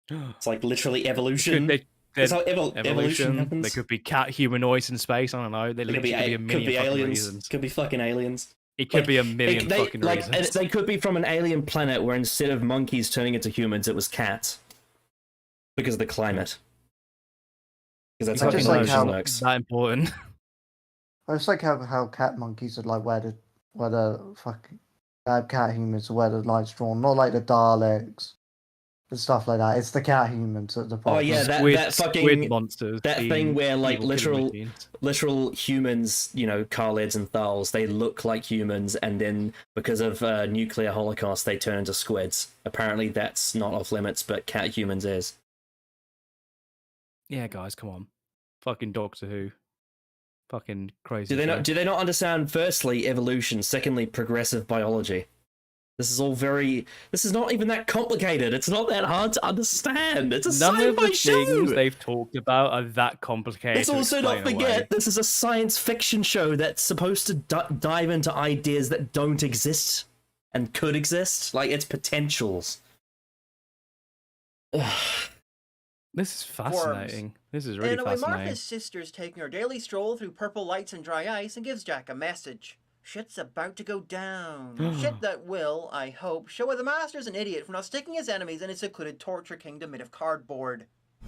It's like literally evolution. That's how evolution happens. There could be cat humanoids in space. I don't know. They could be a million aliens. Reasons. Could be fucking aliens. It could be a million fucking reasons. They could be from an alien planet where instead of monkeys turning into humans, it was cats. Because of the climate. Because that's how evolution works. That important. It's like how cat monkeys are like where the fucking cat humans are where the line's drawn, not like the Daleks and stuff like that. It's the cat humans at the problem. Oh yeah, that fucking squid monsters. That thing where like literal humans, Khaleds and Thals, they look like humans, and then because of nuclear holocaust, they turn into squids. Apparently, that's not off limits, but cat humans is. Yeah, guys, come on, fucking Doctor Who. Fucking crazy. Do they not understand? Firstly, evolution. Secondly, progressive biology. This is all very. This is not even that complicated. It's not that hard to understand. It's a None of sci-fi the show. things they've talked about are that complicated. Let's also not forget this is a science fiction show that's supposed to dive into ideas that don't exist and could exist, like its potentials. This is fascinating. This is really fascinating. Martha's sister's taking her daily stroll through purple lights and dry ice and gives Jack a message. Shit's about to go down. Shit that will, I hope, show why the Master's an idiot for not sticking his enemies in his secluded torture kingdom made of cardboard.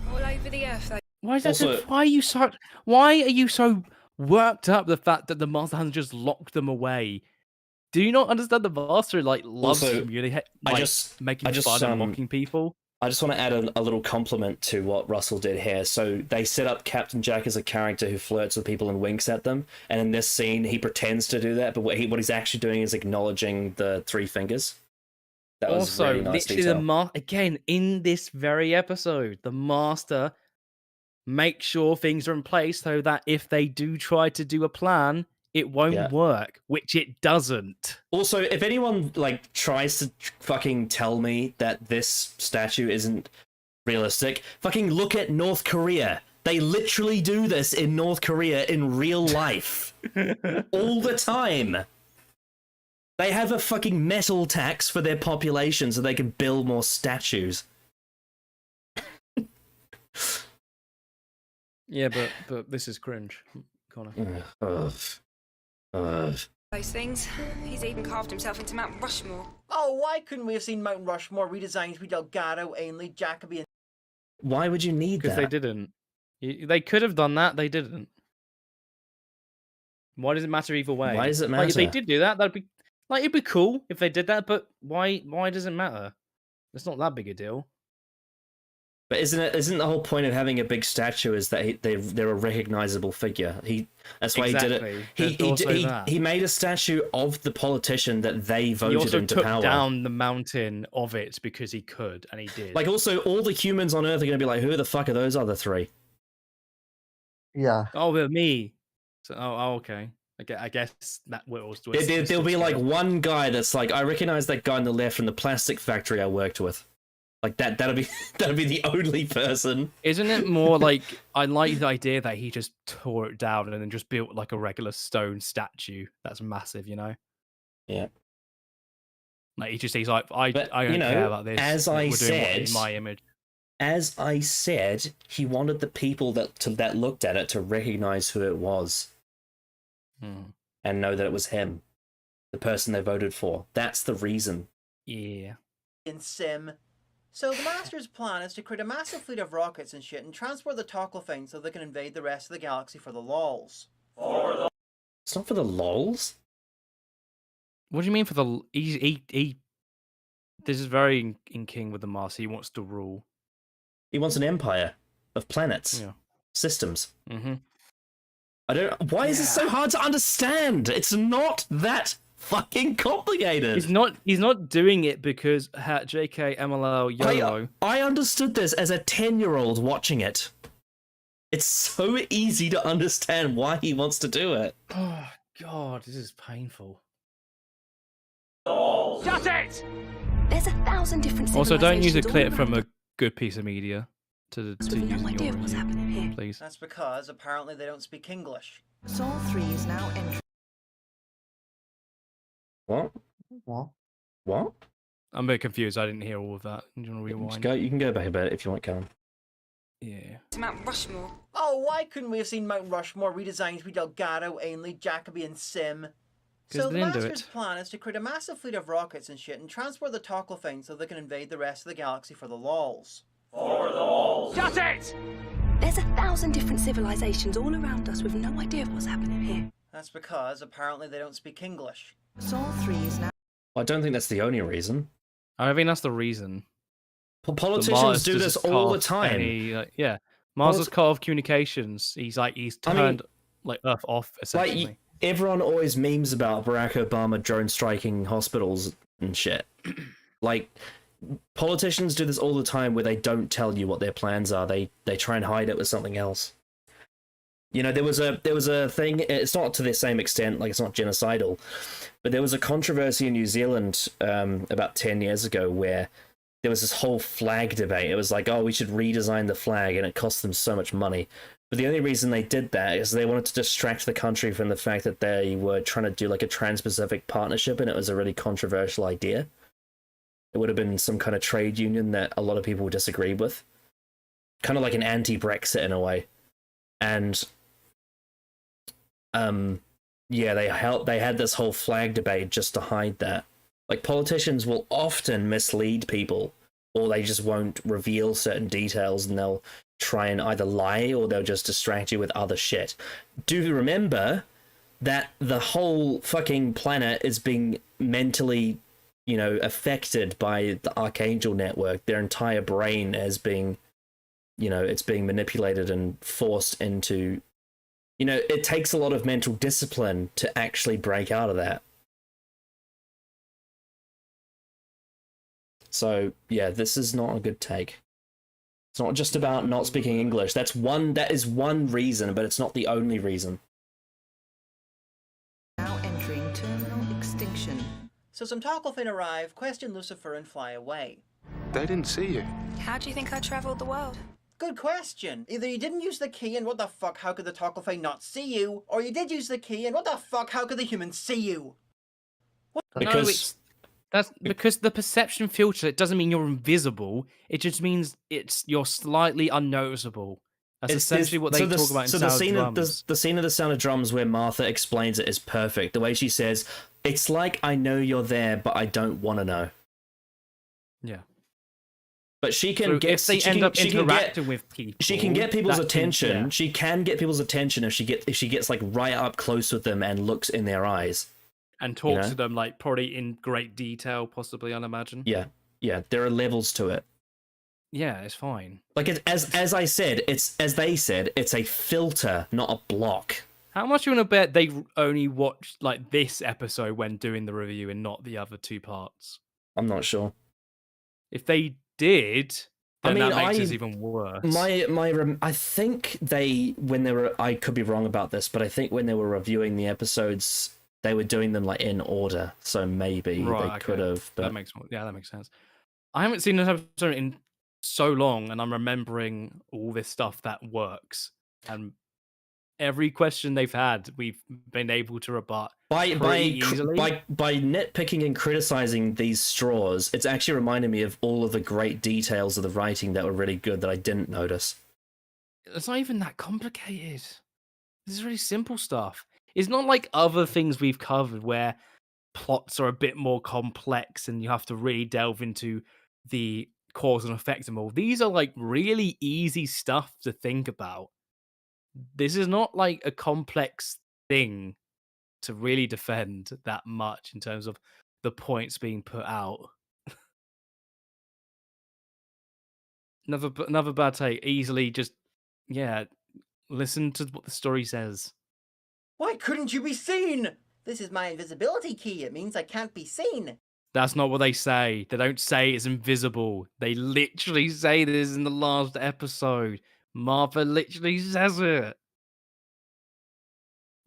All over the earth, though. Why is that? Also, why are you so worked up the fact that the Master hasn't just locked them away? Do you not understand the Master loves communicating, making fun and mocking people? I just want to add a little compliment to what Russell did here. So they set up Captain Jack as a character who flirts with people and winks at them. And in this scene, he pretends to do that, but what he's actually doing is acknowledging the three fingers. That was also really nice literally detail. Again, in this very episode, the Master makes sure things are in place so that if they do try to do a plan, it won't work, which it doesn't. Also, if anyone tries to fucking tell me that this statue isn't realistic, fucking look at North Korea. They literally do this in North Korea in real life. All the time. They have a fucking metal tax for their population so they can build more statues. Yeah, but this is cringe, Connor. Those things. He's even carved himself into Mount Rushmore. Oh, why couldn't we have seen Mount Rushmore redesigned to be Delgado, Ainley, Jacoby, and... Why would you need that? Because they didn't. They could have done that, they didn't. Why does it matter either way? Why does it matter? If they did do that, that'd be it'd be cool if they did that, but why does it matter? It's not that big a deal. But isn't the whole point of having a big statue is that they're a recognizable figure? That's why he did it. He made a statue of the politician that they voted into power. He also took down the mountain of it because he could, and he did. Also, all the humans on Earth are going to be like, who the fuck are those other three? Yeah. Oh, they're me. So, okay. I guess that will. There'll be one guy that's like, I recognize that guy on the left from the plastic factory I worked with. That'll be the only person. Isn't it more I like the idea that he just tore it down and then just built a regular stone statue that's massive, you know? Yeah. He's like, I don't care about this. As I said, in my image. As I said, he wanted the people that looked at it to recognize who it was, and know that it was him, the person they voted for. That's the reason. Yeah. In Sim. So the Master's plan is to create a massive fleet of rockets and shit and transport the Tocklefane so they can invade the rest of the galaxy for the lols. It's not for the lols? What do you mean for the... He this is very in king with the Master. He wants to rule. He wants an empire of planets. Yeah. Systems. Mm-hmm. Why is it so hard to understand? It's not that fucking complicated. He's not doing it because JK MLL YOLO. I understood this as a 10-year-old watching it. It's so easy to understand why he wants to do it. Oh god, this is painful. Shut it! There's 1,000 different Also, don't use a clip from a good piece of media to use in your idea what's happening here. Please. That's because apparently they don't speak English. Sol 3 is now entering. What? I'm a bit confused. I didn't hear all of that. Do you want to rewind? You can go back a bit if you want, Callum. Yeah. Mount Rushmore. Oh, why couldn't we have seen Mount Rushmore redesigned to be Delgado, Ainley, Jacoby, and Sim? So the Master's plan is to create a massive fleet of rockets and shit and transport the Tocklefane so they can invade the rest of the galaxy for the lols. Shut it! There's 1,000 different civilizations all around us with no idea what's happening here. That's because apparently they don't speak English. Sol 3 is now. I don't think that's the only reason. I think that's the reason. Politicians do this all the time. Mars has cut off communications. He's turned Earth off essentially. Everyone always memes about Barack Obama drone striking hospitals and shit. Politicians do this all the time where they don't tell you what their plans are. They try and hide it with something else. You know, there was a thing. It's not to the same extent, like it's not genocidal, but there was a controversy in New Zealand about 10 years ago where there was this whole flag debate. It was like, oh, we should redesign the flag, and it cost them so much money. But the only reason they did that is they wanted to distract the country from the fact that they were trying to do like a Trans-Pacific partnership, and it was a really controversial idea. It would have been some kind of trade union that a lot of people disagreed with, kind of like an anti-Brexit in a way. And yeah, they had this whole flag debate just to hide that. Like, politicians will often mislead people, or they just won't reveal certain details, and they'll try and either lie or they'll just distract you with other shit. Do remember that the whole fucking planet is being mentally, you know, affected by the Archangel network. Their entire brain is being, you know, it's being manipulated and forced into, you know, it takes a lot of mental discipline to actually break out of that. So, yeah, this is not a good take. It's not just about not speaking English. That is one reason, but it's not the only reason. Now entering terminal extinction. So some Tocklefin arrive, question Lucifer, and fly away. They didn't see you. How do you think I travelled the world? Good question. Either you didn't use the key, and what the fuck, how could the Tocklefin not see you? Or you did use the key, and what the fuck, how could the humans see you? What? Because... That's because the perception filter, it doesn't mean you're invisible. It just means you're slightly unnoticeable. That's essentially what they talk about in Sound of Drums. The scene of the Sound of Drums where Martha explains it is perfect. The way she says, it's like I know you're there, but I don't want to know. Yeah. But she can get... If they end up interacting with people... She can get people's attention. Yeah. She can get people's attention if she gets like right up close with them and looks in their eyes. And talk to them, like, probably in great detail, possibly, I'd imagine. Yeah, there are levels to it. Yeah, it's fine. Like, as I said, as they said, it's a filter, not a block. How much you want to bet they only watched, like, this episode when doing the review and not the other two parts? I'm not sure. If they did, then that makes it even worse. I think I could be wrong about this, but I think when they were reviewing the episodes... They were doing them like in order, so maybe they could have. But... That makes sense. I haven't seen this episode in so long, and I'm remembering all this stuff that works. And every question they've had, we've been able to rebut easily. By nitpicking and criticizing these straws. It's actually reminded me of all of the great details of the writing that were really good that I didn't notice. It's not even that complicated. This is really simple stuff. It's not like other things we've covered where plots are a bit more complex and you have to really delve into the cause and effect and all. These are like really easy stuff to think about. This is not like a complex thing to really defend that much in terms of the points being put out. Another bad take. Easily just, listen to what the story says. Why couldn't you be seen? This is my invisibility key. It means I can't be seen. That's not what they say. They don't say it's invisible. They literally say this in the last episode. Martha literally says it.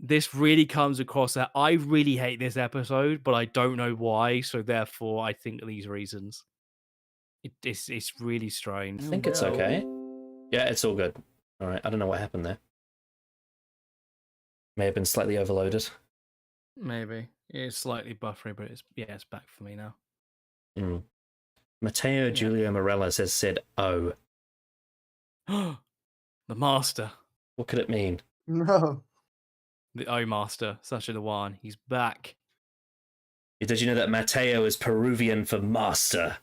This really comes across that I really hate this episode, but I don't know why. So therefore, I think these reasons. It's really strange. I think it's okay. Yeah, it's all good. All right. I don't know what happened there. May have been slightly overloaded. Maybe. It's slightly buffery, but it's back for me now. Matteo Julio Morales has said, oh. The Master. What could it mean? No. The O Master, Sacha Dewan. He's back. Did you know that Matteo is Peruvian for master?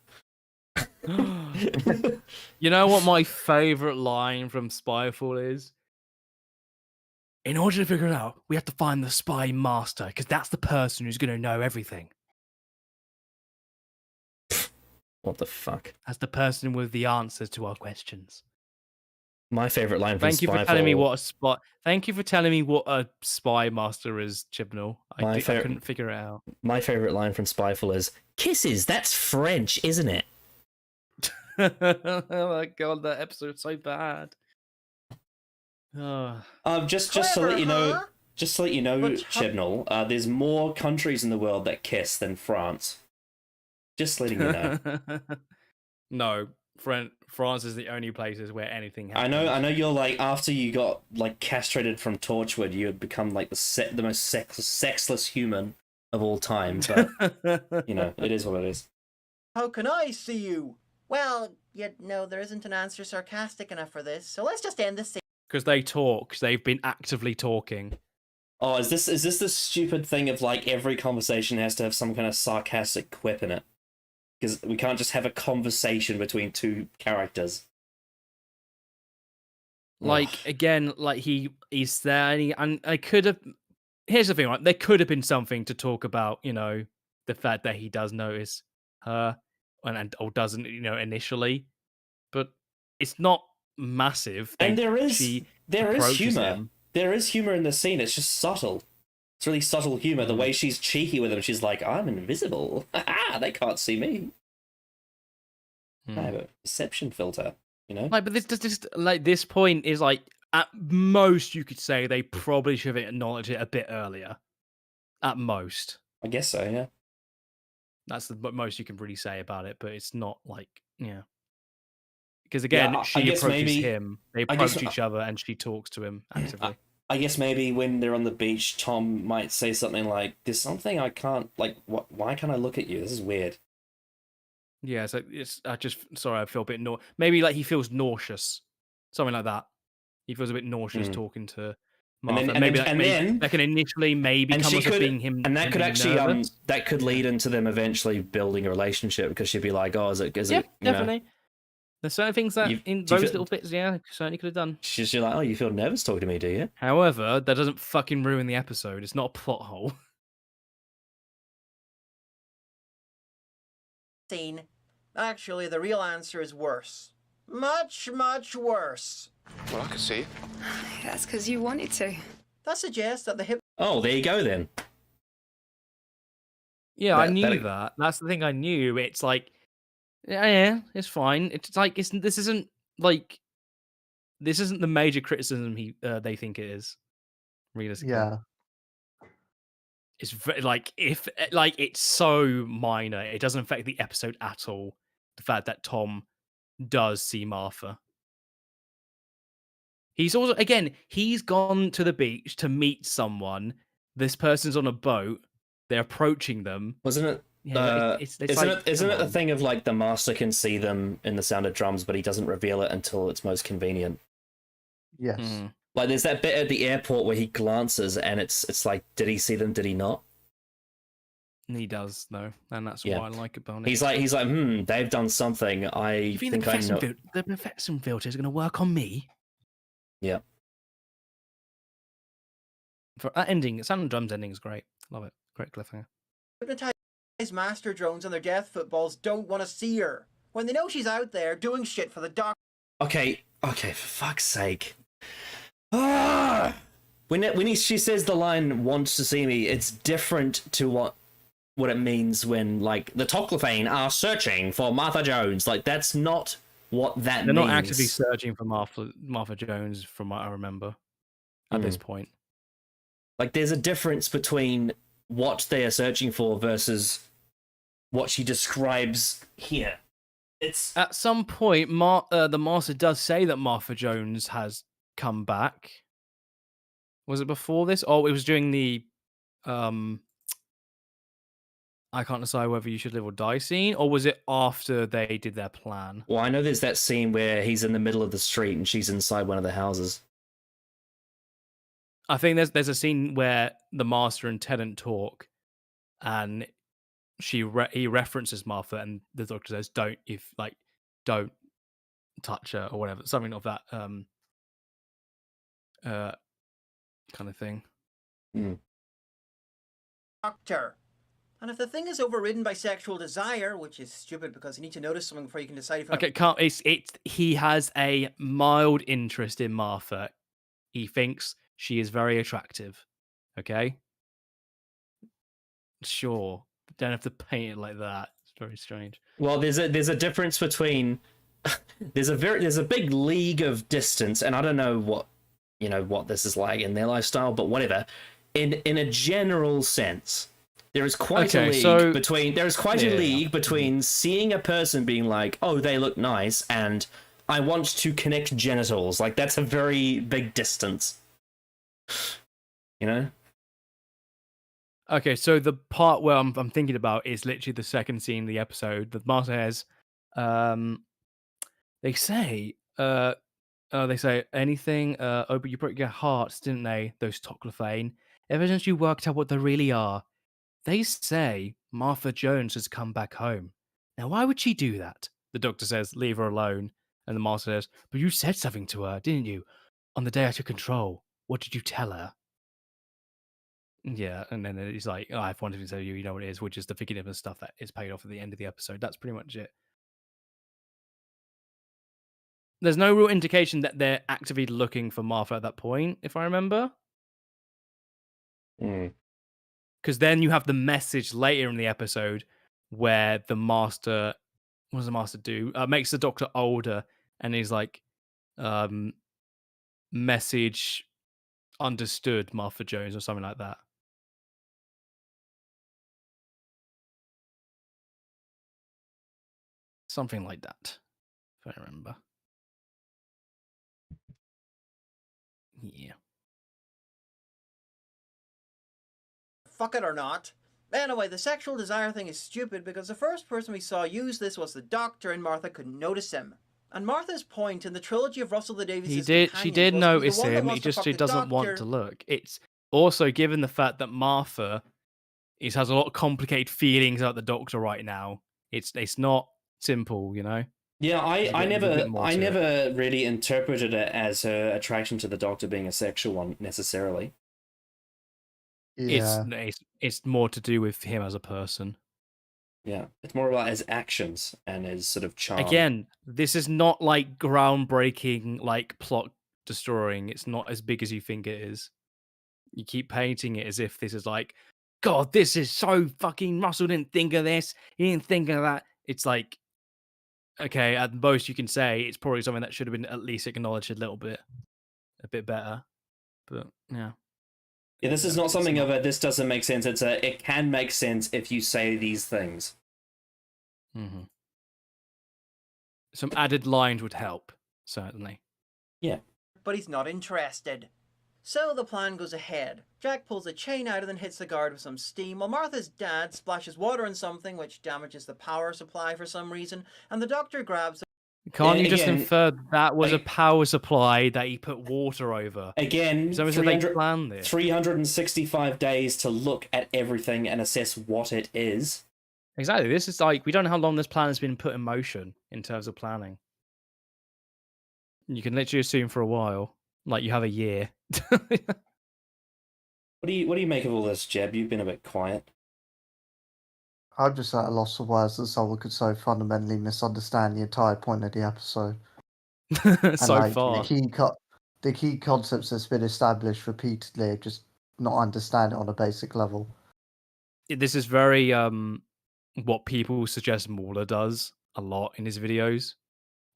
You know what my favourite line from Spyfall is? In order to figure it out, we have to find the spy master, because that's the person who's going to know everything. What the fuck? That's the person with the answers to our questions. My favorite line from Thank you for telling me what a spy. Thank you for telling me what a spy master is, Chibnall. I couldn't figure it out. My favorite line from Spyfall is "Kisses. That's French, isn't it?" Oh my god, that episode's so bad. Just Clever, to let you know, huh? Chibnall, there's more countries in the world that kiss than France. Just letting you know. No, France is the only places where anything happens. I know. You're like, after you got like castrated from Torchwood, you had become like the most sexless human of all time. But you know, it is what it is. How can I see you? Well, there isn't an answer sarcastic enough for this, so let's just end this scene. Because they talk. They've been actively talking. Oh, is this the stupid thing of like every conversation has to have some kind of sarcastic quip in it? Because we can't just have a conversation between two characters. Like, again, like he's there, and I could have. Here's the thing, right? There could have been something to talk about, the fact that he does notice her, or doesn't, initially, but it's not massive. And there is humor. Him. There is humor in the scene. It's just subtle. It's really subtle humor. The way she's cheeky with him. She's like, "I'm invisible. They can't see me. I have a perception filter." Like, but this point is like, at most you could say they probably should have acknowledged it a bit earlier. At most, I guess so. Yeah. That's the most you can really say about it. But it's not like, because again, she approaches him. They approach each other, and she talks to him actively. I guess maybe when they're on the beach, Tom might say something like, "There's something I can't like. Why can't I look at you? This is weird." Yeah, so I feel a bit maybe like he feels nauseous, something like that. He feels a bit nauseous talking to Martha. That can initially come as being him, and that could actually nervous. That could lead into them eventually building a relationship, because she'd be like, "Oh, is it?" Definitely. There's certain things that in those little bits, certainly could have done. She's like, "Oh, you feel nervous talking to me, do you?" However, that doesn't fucking ruin the episode. It's not a plot hole. Scene. Actually, the real answer is worse. Much, much worse. Well, I can see it. That's because you wanted to. That suggests that the hip. Oh, there you go then. Yeah, I knew that. That's the thing I knew. It's like, yeah, it's fine. It's like this isn't the major criticism they think it is. Realistically. Yeah. It's it's so minor, it doesn't affect the episode at all. The fact that Tom does see Martha. He's gone to the beach to meet someone. This person's on a boat. They're approaching them. Wasn't it? Yeah, isn't it the thing of like the master can see them in the sound of drums, but he doesn't reveal it until it's most convenient? Yes. Like there's that bit at the airport where he glances and it's like, did he see them? Did he not? He does though, and that's what I like about it. He's like, they've done something. I think I know. The perfection filter is going to work on me. Yeah. For that ending, Sound and Drums ending is great. Love it. Great cliffhanger. Hypnotized master drones and their death footballs don't want to see her when they know she's out there doing shit for the doc. Okay, for fuck's sake. She says the line "wants to see me," it's different to what it means when like the Toclafane are searching for Martha Jones. Like that's not what that means. They're not actively searching for Martha Jones, from what I remember at this point. Like there's a difference between what they are searching for versus what she describes here. It's at some point, the master does say that Martha Jones has come back. Was it before this? Oh, it was during the I can't decide whether you should live or die scene, or was it after they did their plan? Well, I know there's that scene where he's in the middle of the street and she's inside one of the houses. I think there's a scene where the master and Tennant talk, and he references Martha, and the doctor says, "Don't touch her," or whatever, something of that kind of thing. Doctor. And if the thing is overridden by sexual desire, which is stupid because you need to notice something before you can decide if he has a mild interest in Martha. He thinks she is very attractive. Okay? Sure. Don't have to paint it like that. It's very strange. Well, there's a difference between there's a big league of distance, and I don't know what what this is like in their lifestyle, but whatever. In a general sense, there is quite a league between seeing a person being like, oh, they look nice, and I want to connect genitals. Like, that's a very big distance. Okay, so the part where I'm thinking about is literally the second scene of the episode. The master has, they say anything. Oh, but you broke your hearts, didn't they? Those Toclafane. Ever since you worked out what they really are, they say Martha Jones has come back home. Now, why would she do that? The doctor says, leave her alone. And the master says, but you said something to her, didn't you? On the day I took control. What did you tell her? Yeah, and then he's like, oh, I've wanted to tell you, you know what it is, which is the forgiveness stuff that is paid off at the end of the episode. That's pretty much it. There's no real indication that they're actively looking for Martha at that point, if I remember. Because then you have the message later in the episode where the master, what does the master do? Makes the doctor older, and he's like, message understood, Martha Jones, or something like that. Something like that, if I remember. Yeah. Fuck it or not. Anyway, the sexual desire thing is stupid because the first person we saw use this was the doctor, and Martha couldn't notice him. And Martha's point in the trilogy of Russell the Davies, she did notice him. She doesn't want to look. It's also given the fact that Martha has a lot of complicated feelings about the doctor right now. It's not simple, Yeah, I never really interpreted it as her attraction to the doctor being a sexual one necessarily. Yeah. It's more to do with him as a person. Yeah, it's more about his actions and his sort of charm. Again, this is not like groundbreaking, like plot destroying. It's not as big as you think it is. You keep painting it as if this is like, God, this is so fucking Russell didn't think of this. He didn't think of that. It's like, okay, at most you can say it's probably something that should have been at least acknowledged a bit better. But yeah. Yeah, this is not something of a, this doesn't make sense. It can make sense if you say these things. Mm-hmm. Some added lines would help, certainly. Yeah. But he's not interested. So the plan goes ahead. Jack pulls a chain out and then hits the guard with some steam, while Martha's dad splashes water on something which damages the power supply for some reason, and the doctor grabs... Can't you just infer that was a power supply that he put water over? Again, so 365 days to look at everything and assess what it is. Exactly. This is like, we don't know how long this plan has been put in motion in terms of planning. You can literally assume for a while, like you have a year. What do you make of all this, Jeb? You've been a bit quiet. I'm just at a loss for words that someone could so fundamentally misunderstand the entire point of the episode. Far. The key concepts that's been established repeatedly, just not understand it on a basic level. This is very what people suggest MauLer does a lot in his videos.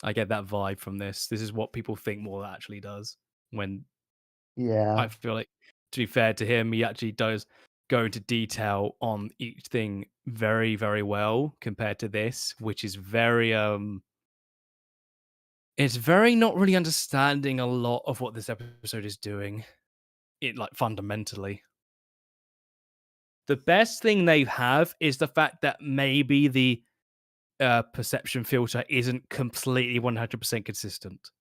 I get that vibe from this. This is what people think MauLer actually does. When I feel like, to be fair to him, he actually does go into detail on each thing very, very well compared to this, which is very it's very not really understanding a lot of what this episode is doing. It like fundamentally. The best thing they have is the fact that maybe the perception filter isn't completely 100% consistent.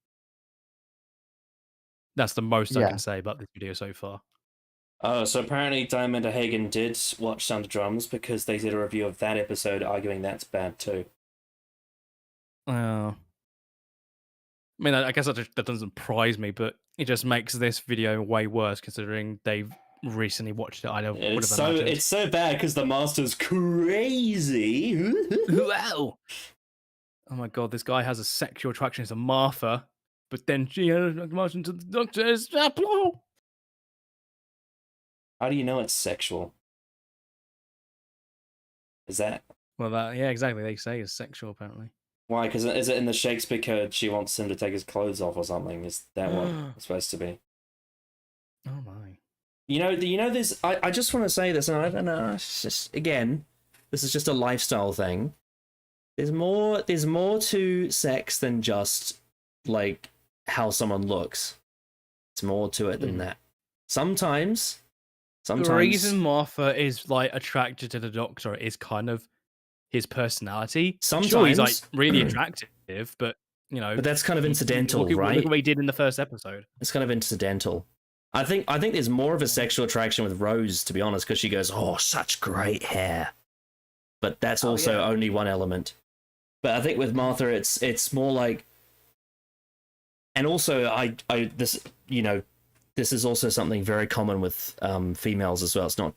That's the most I can say about this video so far. Oh, so apparently Diamond Hagen did watch Sound of Drums because they did a review of that episode arguing that's bad too. I mean, I guess that doesn't surprise me, but it just makes this video way worse considering they've recently watched it. I would have imagined. It's so bad because the master's crazy. Wow. Oh my god, this guy has a sexual attraction to Martha, but then she has an attraction to the doctor. How do you know it's sexual? Is that? Well, yeah, exactly. They say it's sexual, apparently. Why? Because is it in the Shakespeare Code she wants him to take his clothes off or something? Is that what it's supposed to be? Oh my. This. I just want to say this, and I don't know. It's just, again, this is just a lifestyle thing. There's more to sex than just like how someone looks. It's more to it than that. Sometimes the reason Martha is like attracted to the Doctor is kind of his personality. Sometimes sure, he's like really attractive, but but that's kind of incidental, right? Look at what he did in the first episode. It's kind of incidental. I think there's more of a sexual attraction with Rose, to be honest, because she goes, "Oh, such great hair," but that's also only one element. But I think with Martha, it's more like, and also this is also something very common with females as well. It's not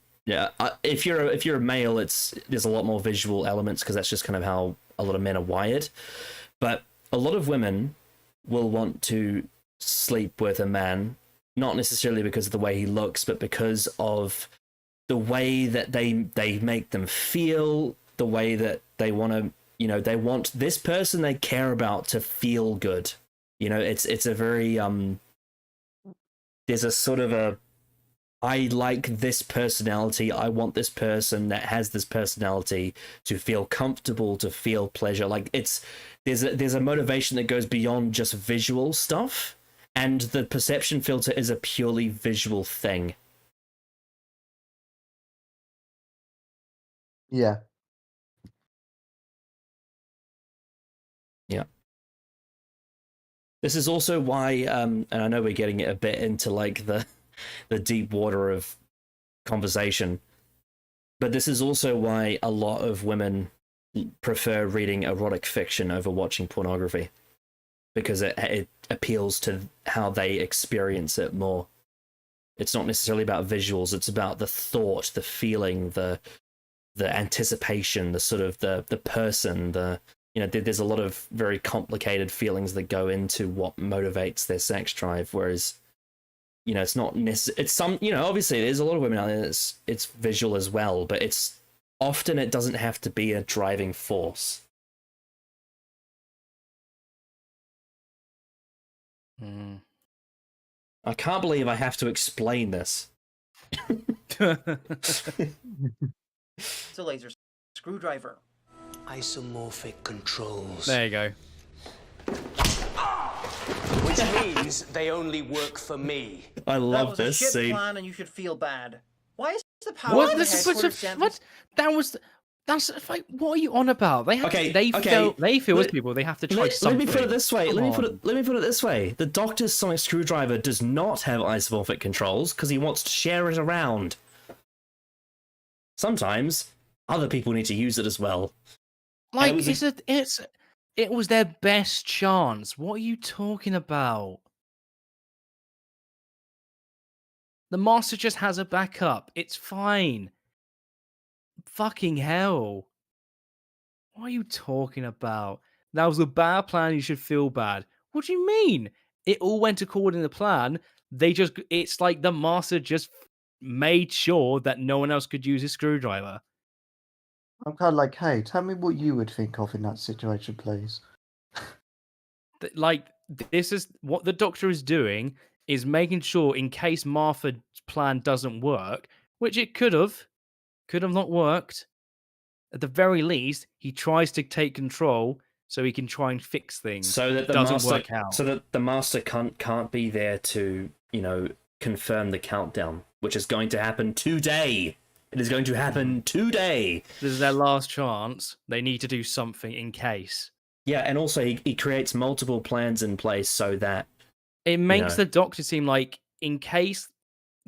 if you're a male, there's a lot more visual elements because that's just kind of how a lot of men are wired. But a lot of women will want to sleep with a man, not necessarily because of the way he looks, but because of the way that they make them feel, the way that they want to, they want this person they care about to feel good. It's a very there's a sort of a, I like this personality. I want this person that has this personality to feel comfortable, to feel pleasure. Like there's a motivation that goes beyond just visual stuff, and the perception filter is a purely visual thing. Yeah. Yeah. This is also why, and I know we're getting it a bit into like the deep water of conversation, but this is also why a lot of women prefer reading erotic fiction over watching pornography, because it appeals to how they experience it more. It's not necessarily about visuals, it's about the thought, the feeling, the anticipation, the sort of the person, there's a lot of very complicated feelings that go into what motivates their sex drive, whereas it's not necessarily, it's some, obviously there's a lot of women out there that's it's visual as well, but it's often it doesn't have to be a driving force. I can't believe I have to explain this. It's a laser screwdriver. Isomorphic controls. There you go. Which means they only work for me. I love this scene. That was a shit plan, and you should feel bad. Why is the power of the headquarters down? What? That's like, what are you on about? They feel as people they have to try something. Let me put it this way. Let me put it this way. The Doctor's sonic screwdriver does not have isomorphic controls because he wants to share it around. Sometimes other people need to use it as well. Like it was their best chance. What are you talking about? The Master just has a backup. It's fine. Fucking hell. What are you talking about? That was a bad plan. You should feel bad. What do you mean? It all went according to plan. It's like the Master just made sure that no one else could use his screwdriver. I'm kind of like, hey, tell me what you would think of in that situation, please. Like, this is what the Doctor is doing, is making sure in case Martha's plan doesn't work, which it could have not worked. At the very least, he tries to take control so he can try and fix things. So that the Master can't be there to, confirm the countdown, which is going to happen today. It is going to happen today. This is their last chance. They need to do something in case. Yeah, and also he creates multiple plans in place so that it makes the Doctor seem like, in case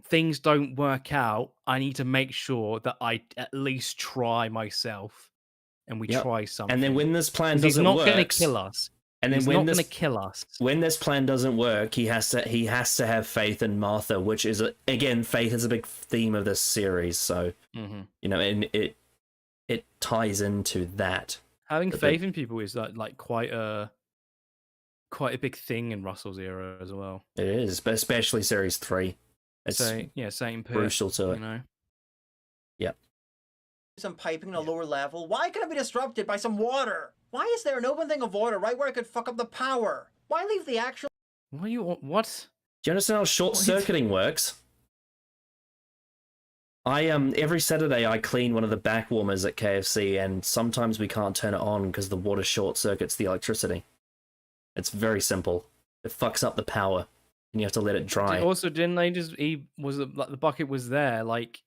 things don't work out, I need to make sure that I at least try myself, and we try something. And then when this plan doesn't work, he's not going to kill us. And then he's not going to kill us. When this plan doesn't work, he has to have faith in Martha, which is again, faith is a big theme of this series. So and it ties into that. Having faith in people is like quite a big thing in Russell's era as well. It is, but especially series 3. It's same crucial to it. Yeah. Some piping on a lower level. Why can it be disrupted by some water? Why is there an open thing of water right where I could fuck up the power? Why leave the actual... What? Do you understand how short-circuiting works? Every Saturday I clean one of the back warmers at KFC, and sometimes we can't turn it on because the water short circuits the electricity. It's very simple. It fucks up the power, and you have to let it dry. Also, didn't they just? The bucket was there, like,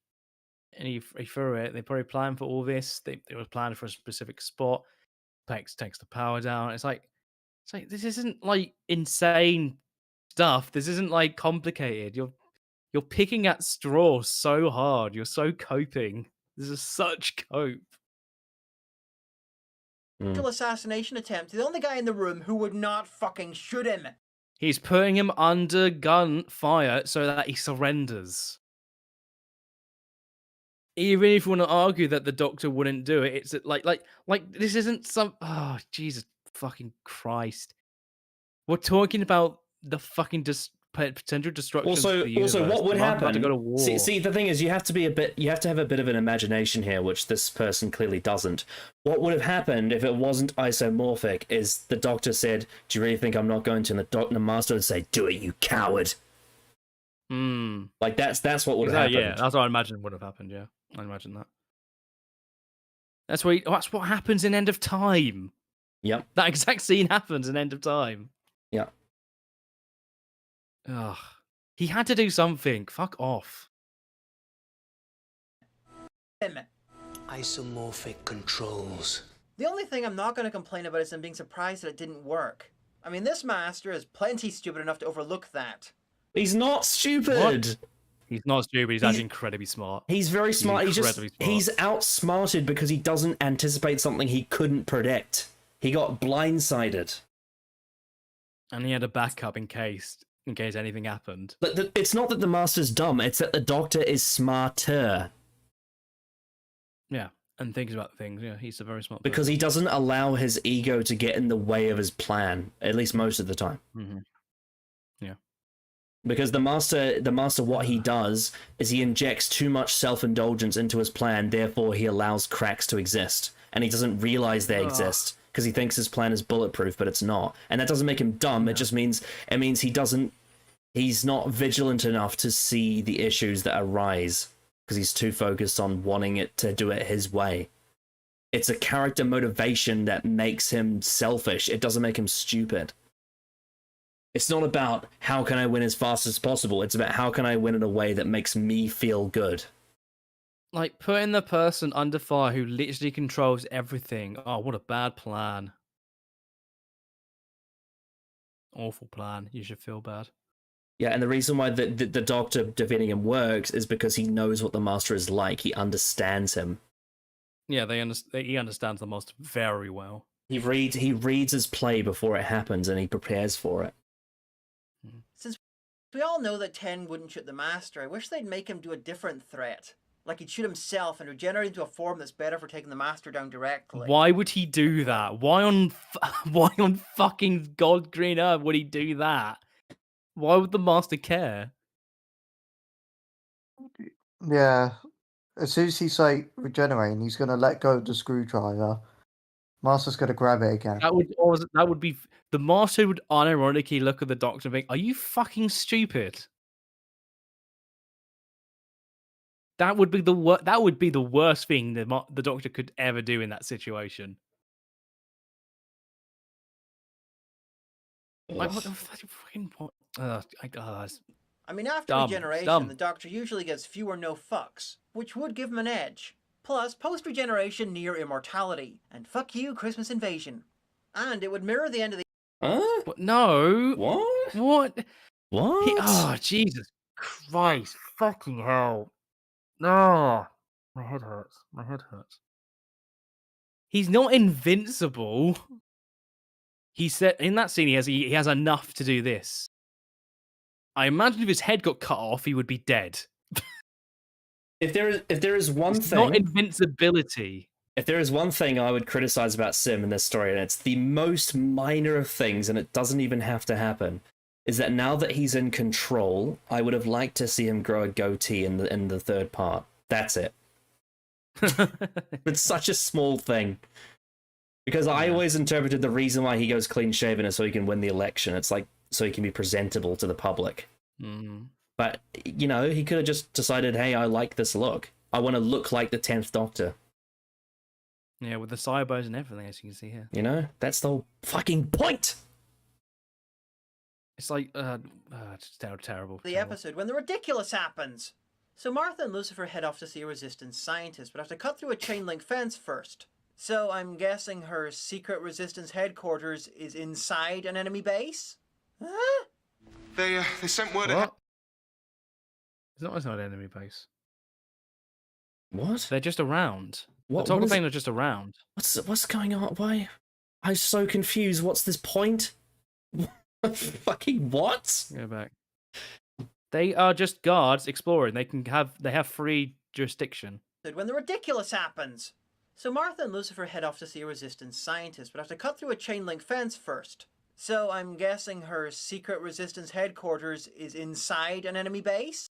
and he threw it. They probably planned for all this. They were planned for a specific spot. Takes the power down. It's like this isn't like insane stuff. This isn't like complicated. You're picking at straws so hard. You're so coping. This is such cope. Assassination attempt. The only guy in the room who would not fucking shoot him. He's putting him under gunfire so that he surrenders. Even if you want to argue that the doctor wouldn't do it, it's like this isn't some. Oh, Jesus fucking Christ! We're talking about the fucking potential destruction. Also, what would happen? To go to war. See, the thing is, you have to have a bit of an imagination here, which this person clearly doesn't. What would have happened if it wasn't isomorphic? Is the doctor said, "Do you really think I'm not going to?" And the master would say, "Do it, you coward." Like that's what would have happened. Yeah, that's what I imagine would have happened. Yeah, I imagine that. That's what happens in End of Time. Yep. That exact scene happens in End of Time. Yeah. Ugh. He had to do something. Fuck off. Isomorphic controls. The only thing I'm not going to complain about is him being surprised that it didn't work. I mean, this master is plenty stupid enough to overlook that. He's not stupid. What? He's not stupid. He's actually incredibly smart. He's very smart. He's outsmarted because he doesn't anticipate something he couldn't predict. He got blindsided. And he had a backup in case anything happened. But it's not that the master's dumb, it's that the doctor is smarter. Yeah, and thinks about things. Yeah, he's a very smart because he doesn't allow his ego to get in the way of his plan, at least most of the time. Mm-hmm. Yeah. Because the master, what he does is he injects too much self-indulgence into his plan, therefore he allows cracks to exist. And he doesn't realize they exist, because he thinks his plan is bulletproof, but it's not. And that doesn't make him dumb, it just means he's not vigilant enough to see the issues that arise, because he's too focused on wanting it to do it his way. It's a character motivation that makes him selfish, it doesn't make him stupid. It's not about how can I win as fast as possible. It's about how can I win in a way that makes me feel good. Like putting the person under fire who literally controls everything. Oh, what a bad plan. Awful plan. You should feel bad. Yeah, and the reason why the doctor defeating him works is because he knows what the master is like. He understands him. Yeah, he understands the master very well. He reads his play before it happens and he prepares for it. Since we all know that Ten wouldn't shoot the master, I wish they'd make him do a different threat. Like he'd shoot himself and regenerate into a form that's better for taking the master down directly. Why would he do that? Why on fucking God Green Earth would he do that? Why would the master care? Yeah. As soon as he's like regenerating, he's gonna let go of the screwdriver. Master's gonna grab it again. That would be the master would unironically look at the doctor and think, "Are you fucking stupid?" That would be the worst thing the doctor could ever do in that situation. Like what the fucking what? I mean, after regeneration, the doctor usually gives few or no fucks, which would give him an edge. Plus, post-regeneration near immortality. And fuck you, Christmas Invasion. And it would mirror the end of the... Huh? But no. What? What? What? Oh, Jesus Christ. Fucking hell. No. My head hurts. My head hurts. He's not invincible. He said in that scene he has enough to do this. I imagine if his head got cut off, he would be dead. If there is one it's thing, not invincibility. If there is one thing I would criticize about Sim in this story, and it's the most minor of things, and it doesn't even have to happen, is that now that he's in control, I would have liked to see him grow a goatee in the third part. That's it. It's such a small thing. Because I always interpreted the reason why he goes clean shaven is so he can win the election. It's like so he can be presentable to the public. Mm. But, you know, he could have just decided, hey, I like this look. I want to look like the 10th Doctor. Yeah, with the sideburns and everything, as you can see here. You know, that's the whole fucking point. It's like, it's terrible. The episode when the ridiculous happens. So Martha and Lucifer head off to see a resistance scientist, but have to cut through a chain link fence first. So I'm guessing her secret resistance headquarters is inside an enemy base? Huh? They sent word What? It's not an enemy base. What? They're just around. What? The Toggle are just around. What's going on? Why? I'm so confused. What's this point? Fucking what? Go back. They are just guards exploring. They have free jurisdiction. When the ridiculous happens. So Martha and Lucifer head off to see a resistance scientist, but have to cut through a chain link fence first. So I'm guessing her secret resistance headquarters is inside an enemy base?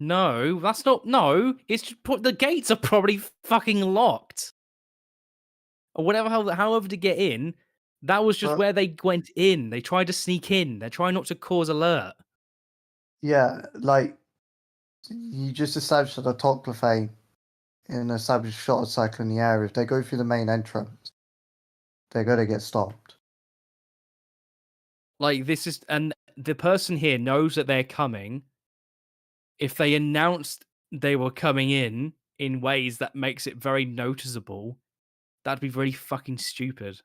No, that's not. No, it's just the gates are probably fucking locked, or whatever. However to get in, that was just where they went in. They tried to sneak in. They're trying not to cause alert. Yeah, like you just established that a Toclafane in an established shot cycle in the area. If they go through the main entrance, they're gonna get stopped. Like this is, and the person here knows that they're coming. If they announced they were coming in ways that makes it very noticeable, that'd be really fucking stupid.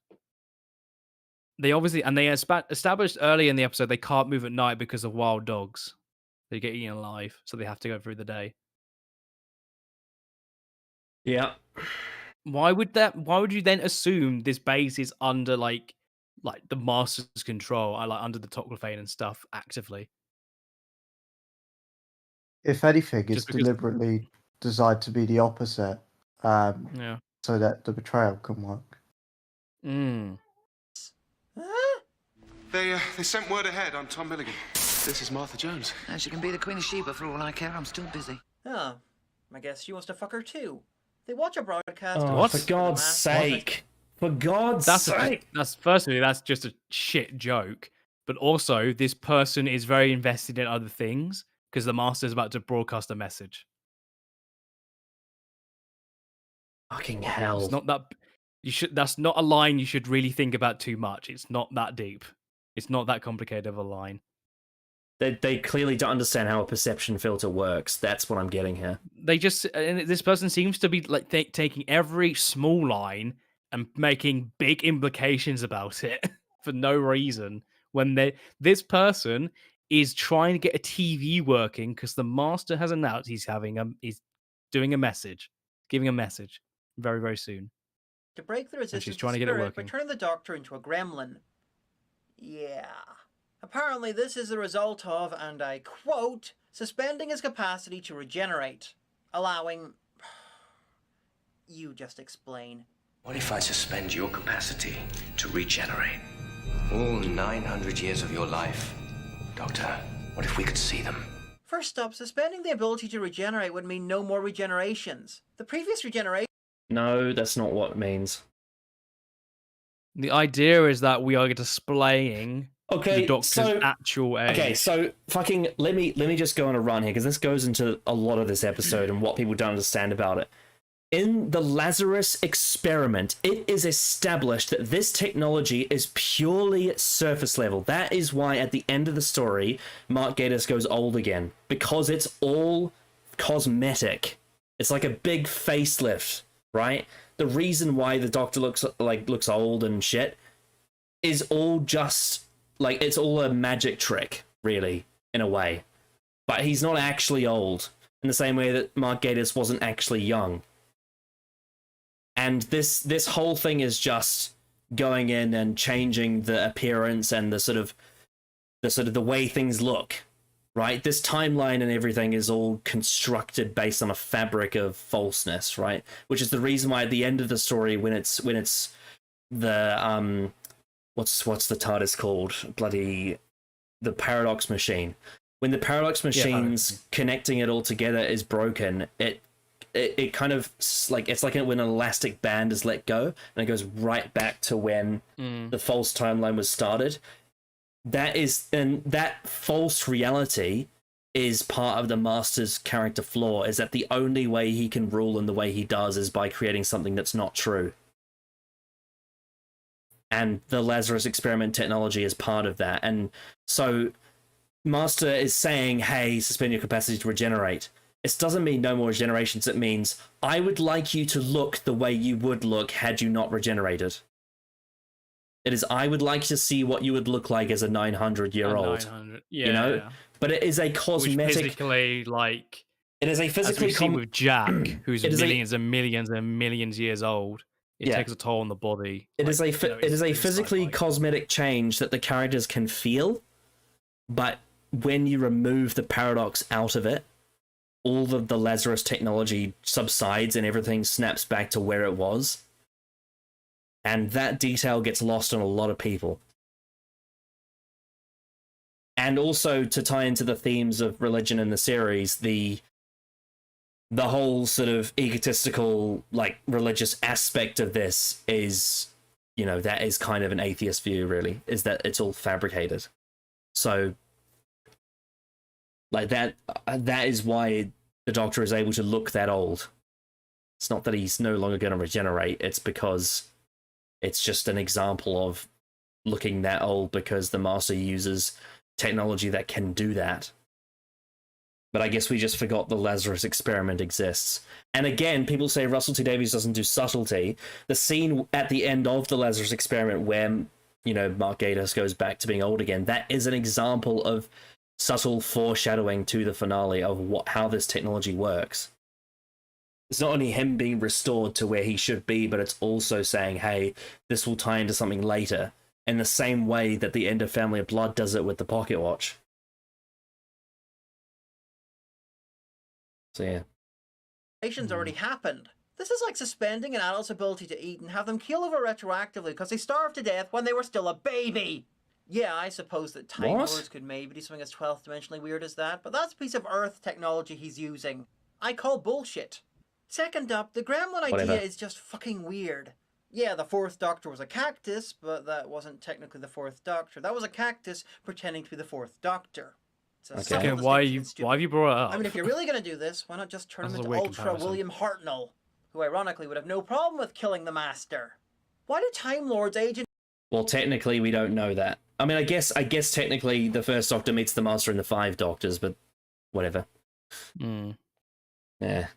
They obviously, and they established early in the episode they can't move at night because of wild dogs. They get eaten alive, so they have to go through the day. Yeah. Why would you then assume this base is under like the Master's control, like under the Toclafane and stuff actively? If anything, it's deliberately designed to be the opposite, yeah, so that the betrayal can work. They sent word ahead. I'm Tom Milligan. This is Martha Jones. She can be the Queen of Sheba for all I care. I'm still busy. Oh, I guess she wants to fuck her too. They watch a broadcast. Oh, what? For God's sake! For God's sake! Firstly, that's just a shit joke. But also, this person is very invested in other things because the Master is about to broadcast a message. Fucking hell! It's not that that's not a line you should really think about too much. It's not that deep. It's not that complicated of a line. They clearly don't understand how a perception filter works. That's what I'm getting here. And this person seems to be like taking every small line and making big implications about it for no reason. When this person is trying to get a TV working because the Master has announced he's doing a message, giving a message very, very soon. To break the resistance, she's trying to get it working. By turning the Doctor into a gremlin. Yeah. Apparently this is the result of, and I quote, suspending his capacity to regenerate, allowing... You just explain. What if I suspend your capacity to regenerate? All 900 years of your life. Doctor, what if we could see them? First up, suspending the ability to regenerate would mean no more regenerations. The previous regeneration... No, that's not what it means. The idea is that we are displaying the Doctor's actual age. Okay, so fucking let me just go on a run here because this goes into a lot of this episode and what people don't understand about it. In the Lazarus experiment, it is established that this technology is purely surface level. That is why at the end of the story, Mark Gatiss goes old again, because it's all cosmetic. It's like a big facelift, right? The reason why the Doctor looks old and shit is all just like it's all a magic trick, really, in a way. But he's not actually old in the same way that Mark Gatiss wasn't actually young. And this whole thing is just going in and changing the appearance and the sort of the way things look, right? This timeline and everything is all constructed based on a fabric of falseness, right? Which is the reason why at the end of the story, when it's the what's the TARDIS called? Bloody the paradox machine. When the paradox machine's connecting it all together is broken, it kind of like it's like when an elastic band is let go and it goes right back to when the false timeline was started. That false reality is part of the Master's character flaw, is that the only way he can rule in the way he does is by creating something that's not true. And the Lazarus experiment technology is part of that. And so Master is saying, hey, suspend your capacity to regenerate. It doesn't mean no more regenerations. It means I would like you to look the way you would look had you not regenerated. It is, I would like to see what you would look like as a 900-year-old. 900. Yeah, you know? Yeah. But it is a cosmetic... Which physically, like... It is a physically... As we've seen with Jack, who's millions and millions and millions years old, it takes a toll on the body. It is a physically cosmetic change that the characters can feel, but when you remove the paradox out of it, all of the Lazarus technology subsides and everything snaps back to where it was. And that detail gets lost on a lot of people. And also, to tie into the themes of religion in the series, the whole sort of egotistical, like, religious aspect of this is, you know, that is kind of an atheist view, really, is that it's all fabricated. So, like, that is why the Doctor is able to look that old. It's not that he's no longer going to regenerate, it's because it's just an example of looking that old because the Master uses technology that can do that. But I guess we just forgot the Lazarus experiment exists. And again, people say Russell T Davies doesn't do subtlety. The scene at the end of the Lazarus experiment where, you know, Mark Gatiss goes back to being old again, that is an example of subtle foreshadowing to the finale of how this technology works. It's not only him being restored to where he should be, but it's also saying, hey, this will tie into something later, in the same way that the end of Family of Blood does it with the pocket watch. So, yeah. Already happened. This is like suspending an adult's ability to eat and have them keel over retroactively because they starved to death when they were still a baby. Yeah, I suppose that Time Lords could maybe do something as 12th dimensionally weird as that, but that's a piece of Earth technology he's using. I call bullshit. Second up, the gremlin idea is just fucking weird. Yeah, the fourth Doctor was a cactus, but that wasn't technically the fourth Doctor. That was a cactus pretending to be the fourth Doctor. Okay, why have you brought it up? I mean, if you're really going to do this, why not just turn him into Ultra William Hartnell, who ironically would have no problem with killing the Master? Why do Time Lords age in... Well, technically, we don't know that. I mean, I guess technically the first Doctor meets the Master in the 5 Doctors, but whatever. Yeah.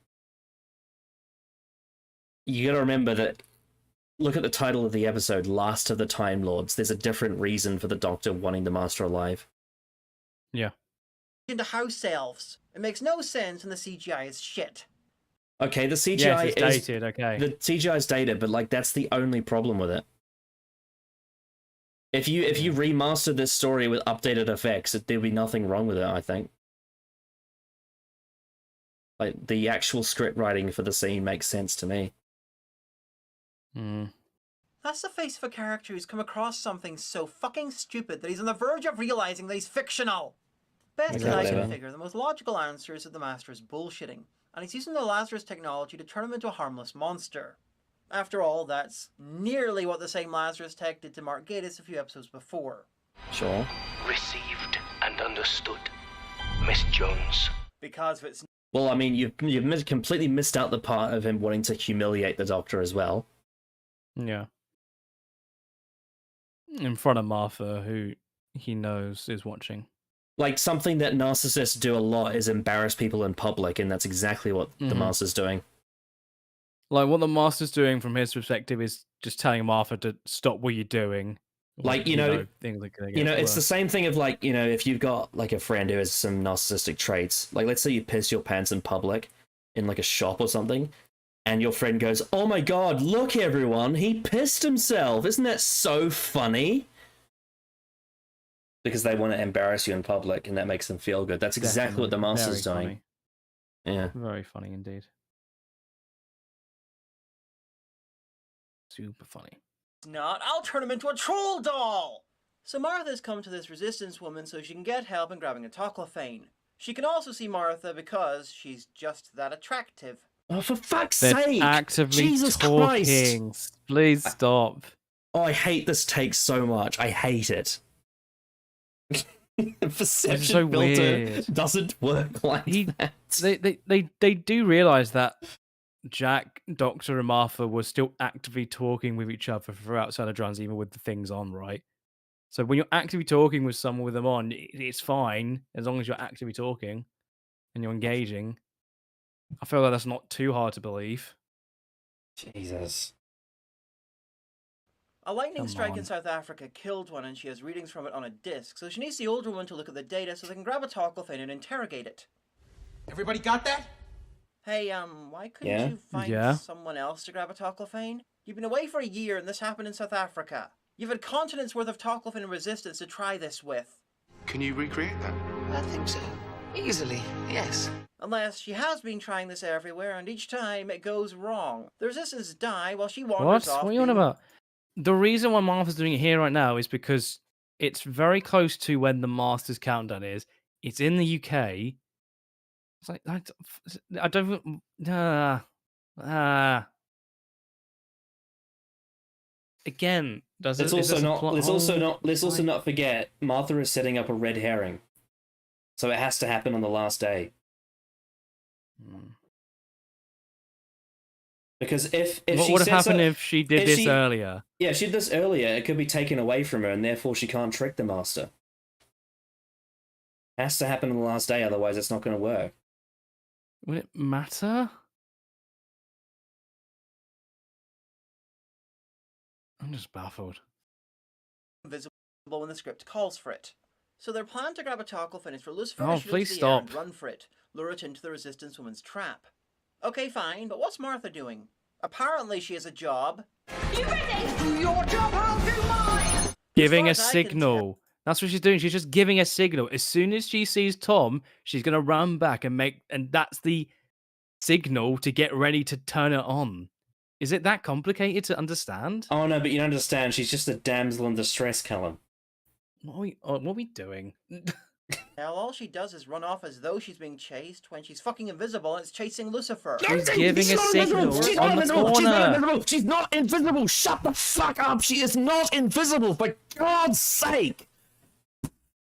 You gotta remember that, look at the title of the episode, Last of the Time Lords. There's a different reason for the Doctor wanting the Master alive. Yeah. Into house elves. It makes no sense and the CGI is shit. Okay, the CGI is dated, okay. The CGI is dated, but like that's the only problem with it. If you remaster this story with updated effects, there'd be nothing wrong with it, I think. Like the actual script writing for the scene makes sense to me. That's the face of a character who's come across something so fucking stupid that he's on the verge of realizing that he's fictional. Best as I can figure, the most logical answer is that the Master is bullshitting, and he's using the Lazarus technology to turn him into a harmless monster. After all, that's nearly what the same Lazarus tech did to Mark Gatiss a few episodes before. Sure. Received and understood, Miss Jones. Because of its... Well, I mean, you've completely missed out the part of him wanting to humiliate the Doctor as well. Yeah. In front of Martha, who he knows is watching. Like, something that narcissists do a lot is embarrass people in public, and that's exactly what the Master's doing. Like, what the Master's doing from his perspective is just telling Martha to stop what you're doing. Like, you know things are gonna get it's worse. the same thing of, like, you know, if you've got, like, a friend who has some narcissistic traits, like, let's say you piss your pants in public, in, like, a shop or something, and your friend goes, oh my god, look everyone, he pissed himself, isn't that so funny? Because they want to embarrass you in public, and that makes them feel good. That's exactly what the Master's doing. Yeah. Very funny indeed. Super funny. Not, I'll turn him into a troll doll! So Martha's come to this resistance woman so she can get help in grabbing a toclophane. She can also see Martha because she's just that attractive. Oh, for fuck's They're sake! actively Jesus talking. Christ! Please stop. Oh, I hate this take so much. I hate it. Perception so filter weird. doesn't work like that. They do realize that Jack, Doctor, and Martha were still actively talking with each other throughout Saladrons, even with the things on, right? So when you're actively talking with someone with them on, it's fine as long as you're actively talking and you're engaging. I feel like that's not too hard to believe. Jesus. A lightning strike in South Africa killed one, and she has readings from it on a disc, so she needs the older one to look at the data so they can grab a tocylphane and interrogate it. Everybody got that? Hey, why couldn't you find someone else to grab a tocylphane? You've been away for a year and this happened in South Africa. You've had continents worth of tocylphane resistance to try this with. Can you recreate that? I think so. Easily, yes. Unless she has been trying this everywhere, and each time it goes wrong. The resistance die while she wanders off. What are you on about? The reason why Martha's doing it here right now is because it's very close to when the Masters countdown is. It's in the UK. It's like I don't. Again, let's also not forget Martha is setting up a red herring, so it has to happen on the last day. Because if what would have happened if she did this earlier? Yeah, if she did this earlier, it could be taken away from her, and therefore she can't trick the Master. It has to happen on the last day, otherwise it's not going to work. Would it matter? I'm just baffled. Invisible when the script calls for it. So their plan to grab a tocylphane is for Lucifer to shoot into the air and run for it, lure it into the Resistance woman's trap. Okay, fine, but what's Martha doing? Apparently she has a job. You ready? Do your job, I'll do mine! Giving a signal. That's what she's doing. She's just giving a signal. As soon as she sees Tom, she's going to run back and that's the signal to get ready to turn it on. Is it that complicated to understand? Oh no, but you don't understand. She's just a damsel in distress, Callum. What are we doing? Now all she does is run off as though she's being chased when she's fucking invisible and it's chasing Lucifer. She's giving a signal. She's not invisible. She's not invisible. She's not invisible. Shut the fuck up. She is not invisible, for God's sake.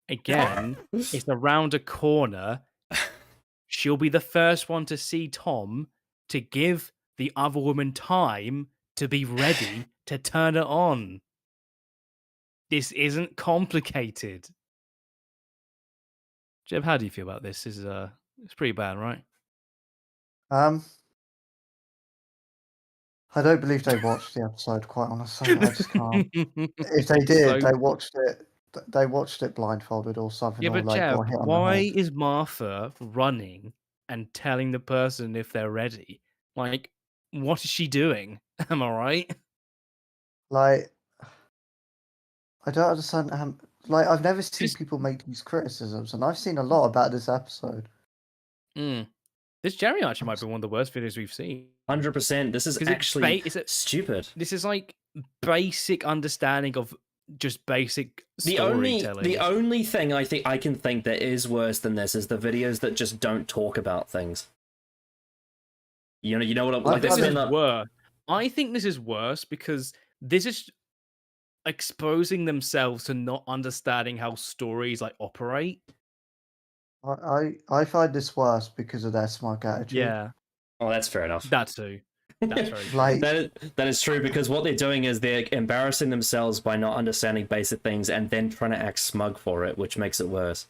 Again, it's around a corner. She'll be the first one to see Tom to give the other woman time to be ready to turn it on. This isn't complicated. Jeb, how do you feel about this? It's pretty bad, right? I don't believe they watched the episode, quite honestly. I just can't. If they did, they watched it. They watched it blindfolded or something. Yeah, but like, Jeb, why is Martha running and telling the person if they're ready? Like, what is she doing? Am I right? Like, I don't understand. Like, I've never seen people make these criticisms, and I've seen a lot about this episode. This Jerry actually might be one of the worst videos we've seen. 100%. This is actually stupid. This is like basic understanding of just basic storytelling. The only thing I can think that is worse than this is the videos that just don't talk about things. You know what? Like this is worse. I think this is worse because this is exposing themselves to not understanding how stories like operate. I find this worse because of their smug attitude. Yeah. Oh, that's fair enough. That too. That's very true. Like, that is true, because what they're doing is they're embarrassing themselves by not understanding basic things and then trying to act smug for it, which makes it worse.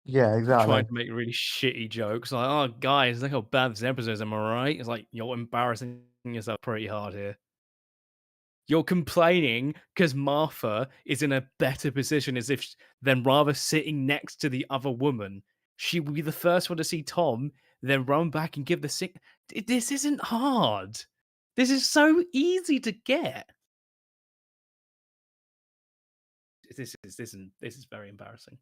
Yeah, exactly. Trying to make really shitty jokes like, "Oh, guys, look how bad this episode is. Am I right?" It's like you're embarrassing yourself pretty hard here. You're complaining because Martha is in a better position than rather sitting next to the other woman. She will be the first one to see Tom, then run back and give the signal. This isn't hard. This is so easy to get. This is very embarrassing.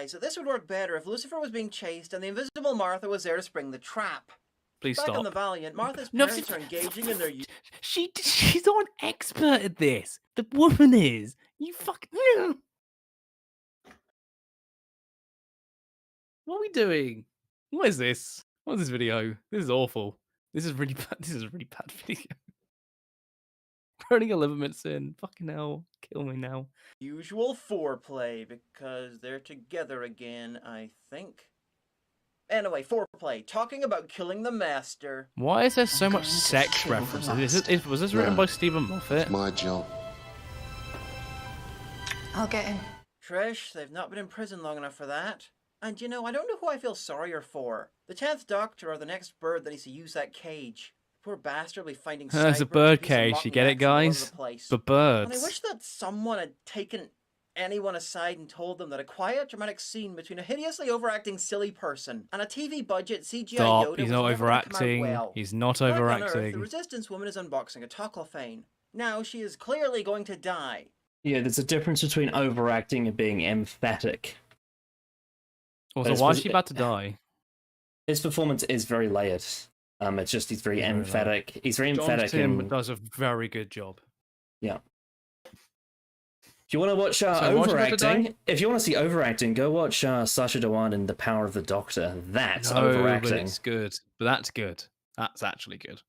So this would work better if Lucifer was being chased and the invisible Martha was there to spring the trap. Please Back stop. on the Valiant, Martha's parents are engaging in their... She's not an expert at this. The woman is. You fucking... What are we doing? What is this? What is this video? This is awful. This is really bad. This is a really bad video. We're only 11 minutes in. Fucking hell. Kill me now. Usual foreplay, because they're together again, I think. Anyway, foreplay. Talking about killing the master. Why is there so much sex references? Was this written by Stephen Moffat? My job. I'll get him. Trish, they've not been in prison long enough for that. And you know, I don't know who I feel sorrier for. The 10th Doctor or the next bird that needs to use that cage. Poor bastard will be finding There's a bird cage, you get it, guys? The birds. And I wish that someone had taken anyone aside and told them that a quiet, dramatic scene between a hideously overacting silly person and a TV budget CGI Stop, Yoda he's was not never gonna come out overacting. well. He's not Back on Earth, overacting. the Resistance woman is unboxing a Toclophane. Now she is clearly going to die. Yeah, there's a difference between overacting and being emphatic. Also, why is she about to die? His performance is very layered. It's just he's very emphatic. He's very emphatic. Tim and does a very good job. Yeah. If you want to watch overacting, if you want to see overacting, go watch Sacha Dhawan in The Power of the Doctor. That's overacting. But it's good. But that's good. That's actually good.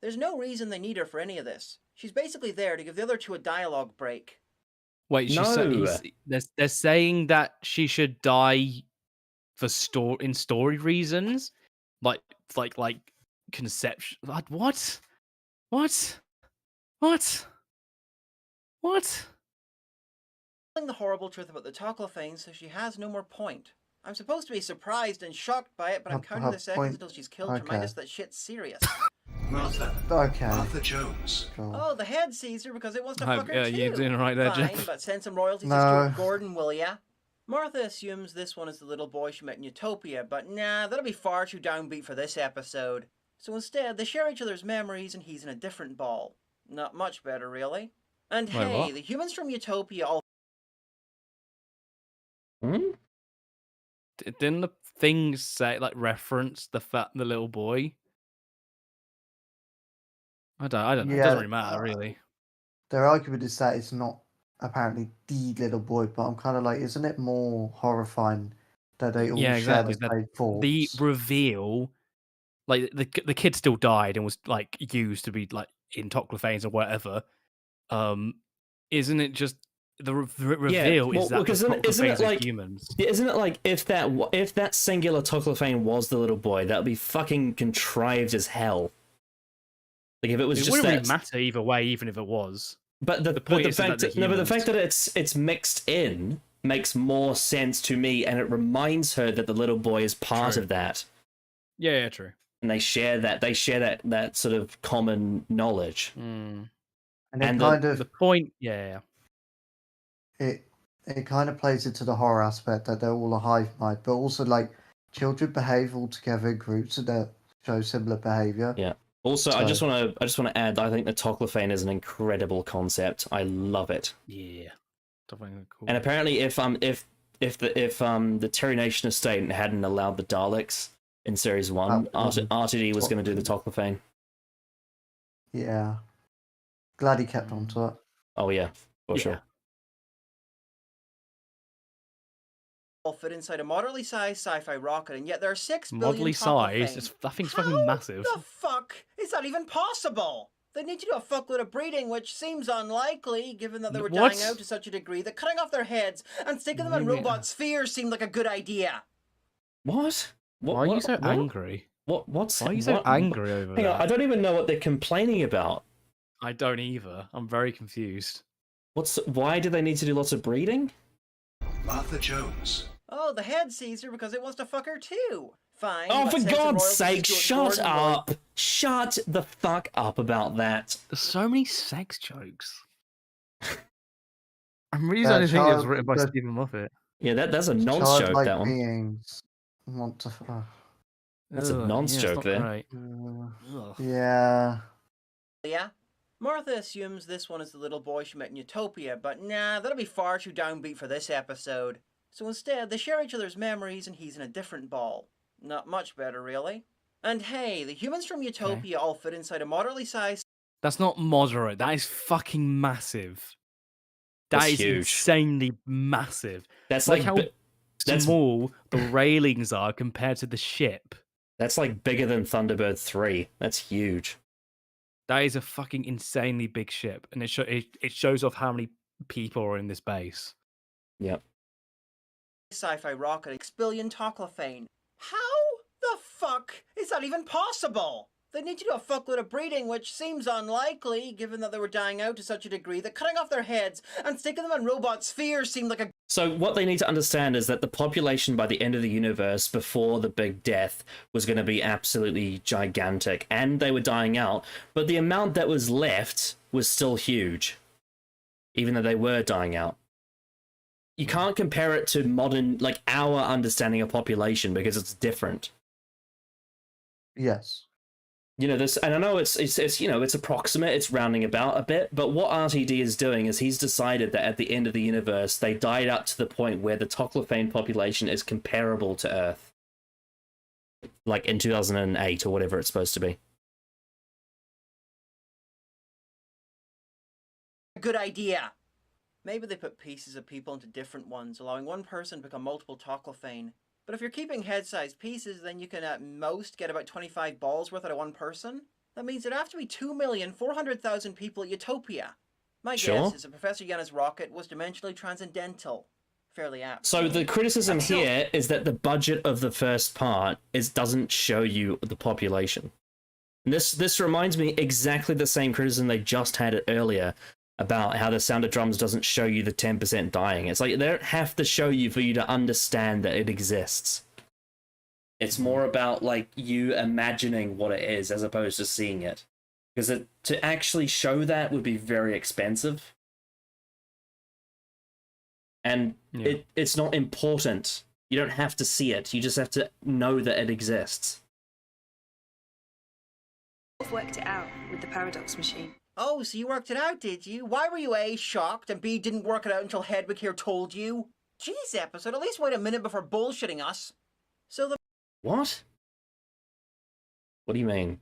There's no reason they need her for any of this. She's basically there to give the other two a dialogue break. Wait, they're saying that she should die for story reasons, like conception. What? Telling the horrible truth about the Toclophane, so she has no more point. I'm supposed to be surprised and shocked by it, but I'm counting the seconds until she's killed to remind us that shit's serious. Martha. Okay. Martha Jones. Oh, the head sees her because it wants to fuck her too. You're doing right there, Fine, Jeff. but send some royalties to Stuart Gordon, will ya? Martha assumes this one is the little boy she met in Utopia, but nah, that'll be far too downbeat for this episode. So instead, they share each other's memories and he's in a different ball. Not much better, really. And Wait, hey, what? the humans from Utopia all... Didn't the thing say, reference the little boy? I don't know. It doesn't really matter, really. Their argument is that it's not apparently the little boy, but I'm kind of like, isn't it more horrifying that they all share the same thoughts? The reveal, the kid still died and was used to be in Toclophanes or whatever. Isn't it just the reveal is that the Toclophanes are humans? Isn't it like if that singular Toclophane was the little boy, that would be fucking contrived as hell. Like if it was it just wouldn't that... really matter either way, even if it was. But the fact that it's mixed in makes more sense to me, and it reminds her that the little boy is part of that. Yeah, true. And they share that sort of common knowledge. Mm. And the point, yeah. It kind of plays into the horror aspect that they're all a hive mind, but also children behave all together in groups and they show similar behavior. Yeah. Also, I just want to add, I think the Toclophane is an incredible concept. I love it. Yeah, definitely cool. And apparently, if the Terry Nation estate hadn't allowed the Daleks in Series 1, RTD was going to do the Toclophane. Yeah, glad he kept on to it. Oh yeah, for sure. fit inside a moderately sized sci-fi rocket, and yet there are 6 billion moderately sized. That thing's fucking massive. How the fuck is that even possible? They need to do a fuckload of breeding, which seems unlikely, given that they were dying out to such a degree that cutting off their heads and sticking them in robot spheres seemed like a good idea. What? Why are you so angry? Why are you so angry over that? Hang on, I don't even know what they're complaining about. I don't either. I'm very confused. Why do they need to do lots of breeding? Martha Jones. Oh, the head sees her because it wants to fuck her too. Fine. Oh, for God's sake, shut up! Shut the fuck up about that. There's so many sex jokes. I'm really starting to think it was written by Stephen Moffat. Yeah, that's a nonce joke, that one. Beings want to... That's a nonce joke there. Right. Yeah. Yeah? Martha assumes this one is the little boy she met in Utopia, but nah, that'll be far too downbeat for this episode. So instead, they share each other's memories and he's in a different ball. Not much better, really. And hey, the humans from Utopia all fit inside a moderately sized... That's not moderate, that is fucking massive. That is huge. Insanely massive. That's like how small the railings are compared to the ship. That's like bigger than Thunderbird 3. That's huge. That is a fucking insanely big ship, and it shows off how many people are in this base. Yep. Sci-fi rocket 6 billion toclophane. How the fuck is that even possible? They need to do a fuckload of breeding, which seems unlikely, given that they were dying out to such a degree that cutting off their heads and sticking them in robot spheres seemed like a... So what they need to understand is that the population by the end of the universe, before the big death, was going to be absolutely gigantic, and they were dying out, but the amount that was left was still huge, even though they were dying out. You can't compare it to modern, like, our understanding of population, because it's different. Yes. You know, this, and I know it's you know, it's approximate, it's rounding about a bit, but what RTD is doing is he's decided that at the end of the universe, they died out to the point where the toclophane population is comparable to Earth. Like in 2008 or whatever it's supposed to be. Good idea. Maybe they put pieces of people into different ones, allowing one person to become multiple toclophane. But if you're keeping head-sized pieces, then you can at most get about 25 balls worth out of one person. That means there'd have to be 2,400,000 people at Utopia. My guess is that Professor Yana's rocket was dimensionally transcendental. Fairly apt. So the criticism here is that the budget of the first part doesn't show you the population. And this reminds me exactly the same criticism they just had it earlier about how the Sound of Drums doesn't show you the 10% dying. It's like they don't have to show you for you to understand that it exists. It's more about like you imagining what it is as opposed to seeing it. Because to actually show that would be very expensive. And it's not important. You don't have to see it. You just have to know that it exists. I've worked it out with the paradox machine. Oh, so you worked it out, did you? Why were you A, shocked, and B, didn't work it out until Hedwig here told you? Jeez, episode, at least wait a minute before bullshitting us. So the... What? What do you mean?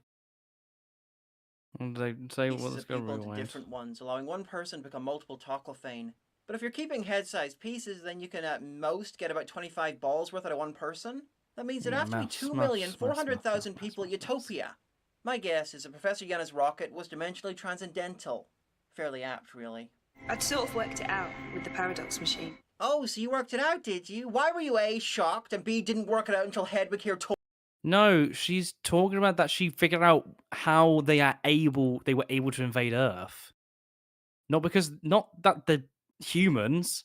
They say let's go rewind. Different ones, allowing one person to become multiple toclophane. But if you're keeping head-sized pieces, then you can at most get about 25 balls worth out of one person. That means it'd have to be 2,400,000 people at Utopia. My guess is that Professor Yana's rocket was dimensionally transcendental. Fairly apt, really. I'd sort of worked it out with the paradox machine. Oh, so you worked it out, did you? Why were you A, shocked, and B, didn't work it out until Hedwig here told... No, she's talking about that she figured out how they were able to invade Earth. Not that the humans...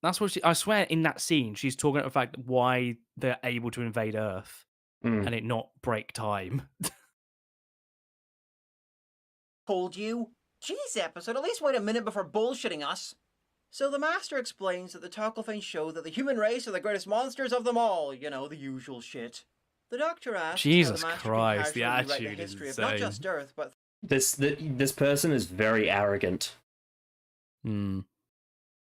That's what I swear in that scene, she's talking about the fact why they're able to invade Earth. And it not break time. Told you? Jeez, episode, at least wait a minute before bullshitting us. So the Master explains that the toclophane show that the human race are the greatest monsters of them all. You know, the usual shit. The Doctor asks Jesus how the Master Christ, can the write attitude the history is of not insane. just Earth, but... This person is very arrogant.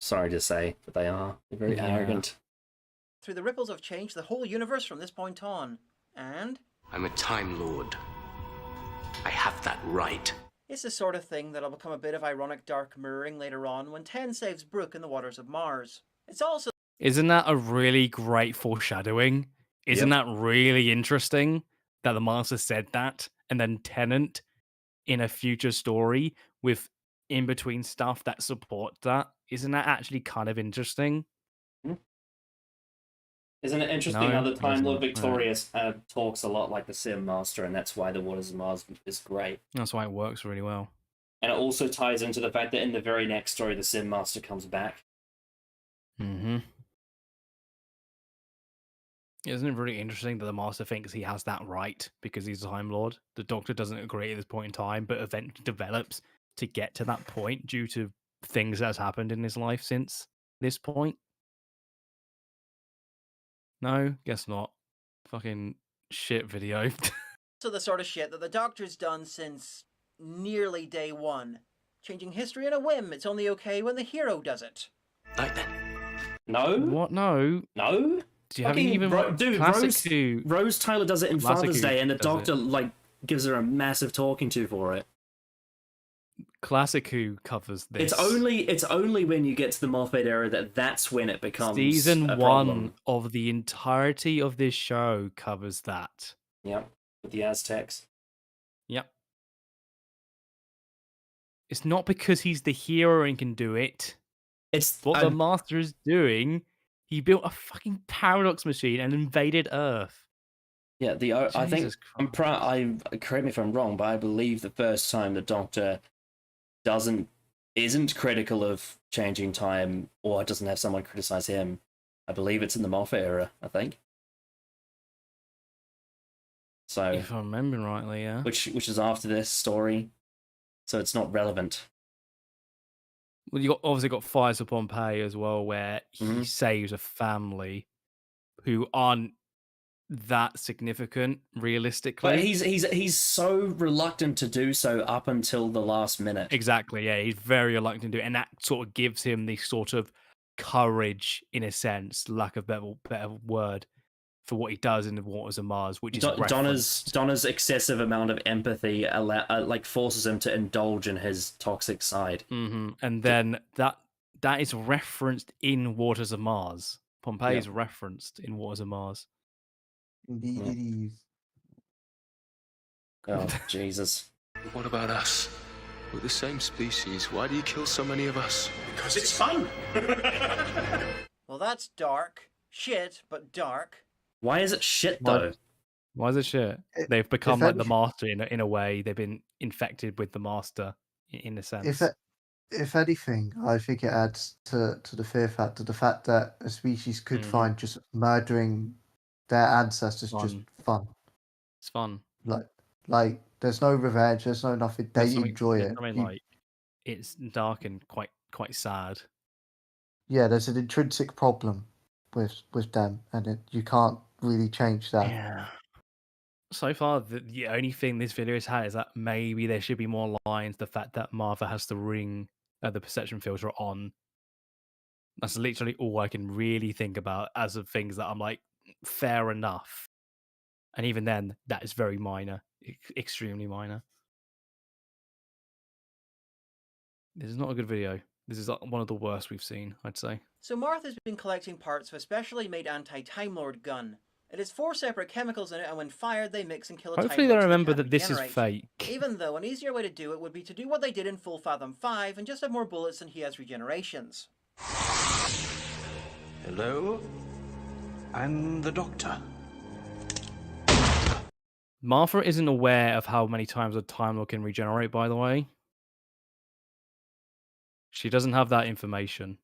Sorry to say, but they are. They're very arrogant. Through the ripples of change the whole universe from this point on. And... I'm a Time Lord. I have that right. It's the sort of thing that'll become a bit of ironic dark mirroring later on when Ten saves Brooke in the waters of Mars. It's also... Isn't that a really great foreshadowing? Isn't that really interesting that the Master said that, and then Tennant in a future story with in-between stuff that supports that? Isn't that actually kind of interesting? Isn't it interesting how the Time Lord Victorious talks a lot like the Sim Master, and that's why the Waters of Mars is great. That's why it works really well. And it also ties into the fact that in the very next story, the Sim Master comes back. Isn't it really interesting that the Master thinks he has that right because he's a Time Lord? The Doctor doesn't agree at this point in time, but eventually develops to get to that point due to things that's happened in his life since this point. No, guess not. Fucking shit video. So the sort of shit that the Doctor's done since nearly day one. Changing history in a whim, it's only okay when the hero does it. Like that. No? What? No? No? Do you have even dude, Rose Tyler does it in Father's Day, and the Doctor like gives her a massive talking to for it. Classic Who covers this. It's only when you get to the Moffat era that's when it becomes Season a 1 problem. of the entirety of this show covers that. Yep, with the Aztecs. Yep. It's not because he's the hero and can do it. It's what the Master is doing. He built a fucking paradox machine and invaded Earth. Yeah, I think correct me if I'm wrong, but I believe the first time the Doctor isn't critical of changing time or doesn't have someone criticize him. I believe it's in the Moffat era, I think. So if I'm remembering rightly, yeah. Which is after this story. So it's not relevant. Well, you obviously got Fires of Pompeii as well, where he saves a family who aren't that significant realistically. But he's so reluctant to do so up until the last minute. Exactly, yeah, he's very reluctant to do it, and that sort of gives him this sort of courage, in a sense, lack of better word, for what he does in the Waters of Mars, which is Donna's excessive amount of empathy forces him to indulge in his toxic side. And then that is referenced in Waters of Mars. Pompeii is referenced in Waters of Mars. Indeed it is. Oh, Jesus. What about us? We're the same species. Why do you kill so many of us? Because it's fun. Well, that's dark. Shit, but dark. Why is it shit, though? Why is it shit? They've become like the Master in a way. They've been infected with the Master, in a sense. If anything, I think it adds to the fear factor, the fact that a species could find just murdering their ancestors just fun. It's fun. Like there's no revenge, there's no nothing. They enjoy it. I mean, like, it's dark and quite sad. Yeah, there's an intrinsic problem with them, and you can't really change that. Yeah. So far, the only thing this video has had is that maybe there should be more lines. The fact that Martha has the ring, the perception filter on. That's literally all I can really think about as of things that I'm like, fair enough. And even then, that is very minor, extremely minor. This is not a good video. This is one of the worst we've seen, I'd say. So Martha's been collecting parts of a specially made anti-Time Lord gun. It has 4 separate chemicals in it, and when fired, they mix and kill a Time Lord. Hopefully they remember that this is fake. Even though an easier way to do it would be to do what they did in Full Fathom 5 and just have more bullets than he has regenerations. Hello? I'm the Doctor. Martha isn't aware of how many times a Time Lord can regenerate, by the way. She doesn't have that information.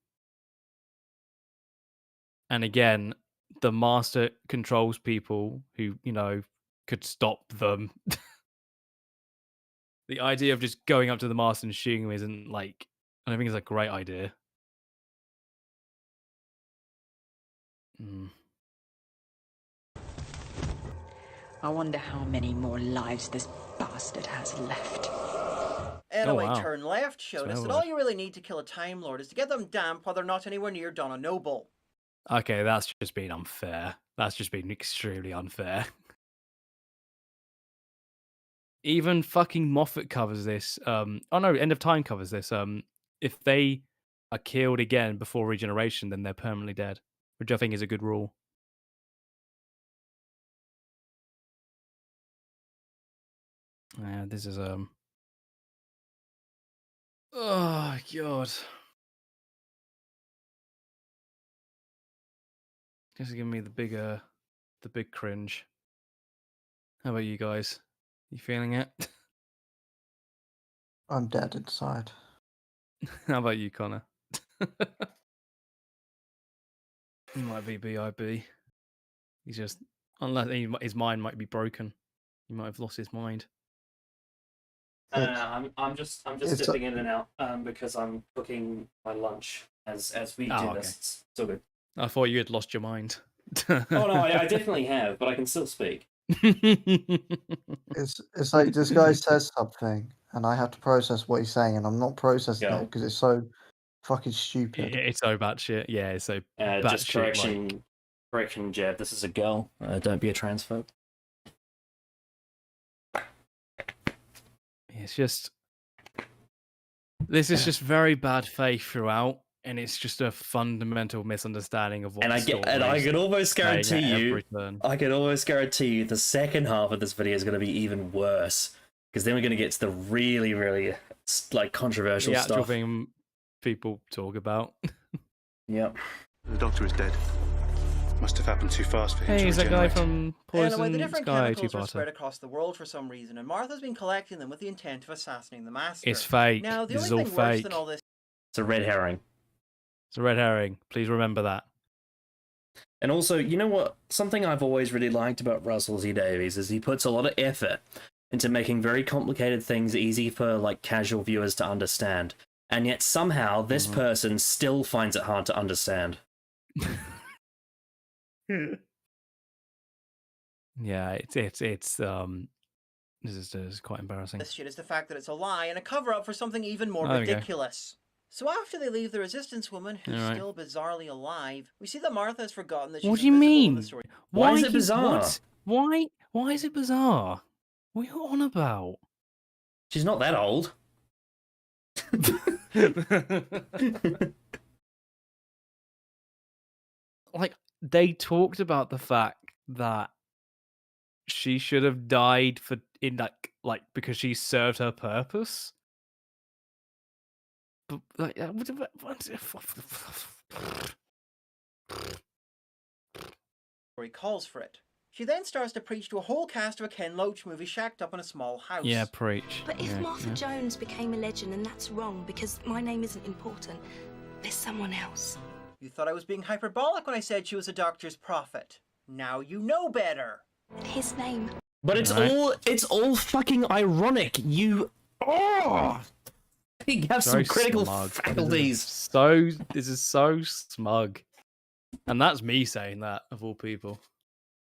And again, the Master controls people who, could stop them. The idea of just going up to the Master and shooting him isn't I don't think it's a great idea. I wonder how many more lives this bastard has left. Anyway, Turn Left showed us that all you really need to kill a Time Lord is to get them damp while they're not anywhere near Donna Noble. Okay, that's just been unfair. That's just been extremely unfair. Even fucking Moffat covers this. Oh no, End of Time covers this. If they are killed again before regeneration, then they're permanently dead, which I think is a good rule. Yeah, this is oh god. This is giving me the big cringe. How about you guys? You feeling it? I'm dead inside. How about you, Connor? He might be BIB. He's just, unless his mind might be broken. He might have lost his mind. I'm just dipping in and out because I'm cooking my lunch as we do this. It's all good. I thought you had lost your mind. Oh no, I definitely have, but I can still speak. It's like this guy says something, and I have to process what he's saying, and I'm not processing it because it's so fucking stupid. It's so bad shit. Yeah, it's so bad just shit. Correction, Jeb. This is a girl. Don't be a transphobe. It's just, this is just very bad faith throughout, and it's just a fundamental misunderstanding of what. And I can almost guarantee you, the second half of this video is going to be even worse because then we're going to get to the really, really like controversial the actual stuff. thing people talk about. Yep. The doctor is dead. Must have happened too fast for him to Hey, he's that regenerate. guy from Poison Anyway, the different Sky chemicals were two-parter. spread across the world for some reason, and Martha's been collecting them with the intent of assassinating the Master. It's fake. Now, the This is only all thing worse fake. than all this It's a red herring. It's a red herring. Please remember that. And also, you know what? Something I've always really liked about Russell T Davies is he puts a lot of effort into making very complicated things easy for like casual viewers to understand. And yet somehow this person still finds it hard to understand. Yeah, this is quite embarrassing. shit is the fact that it's a lie and a cover-up for something even more There we go. ridiculous. So after they leave the Resistance woman, who's Alright. still bizarrely alive, we see that Martha has forgotten that she's What do you invisible in the mean? story. Why is it bizarre? What? Why is it bizarre? What are you on about? She's not that old. Like, they talked about the fact that she should have died because she served her purpose. But like, Story calls for it. She then starts to preach to a whole cast of a Ken Loach movie shacked up in a small house. yeah, preach. But if Yeah, Martha yeah. Jones became a legend, then that's wrong because my name isn't important. There's someone else. You thought I was being hyperbolic when I said she was a doctor's prophet. Now you know better. His name. But it's Right. all fucking ironic. You you have some Very critical smug. faculties. This is so smug. And that's me saying that, of all people.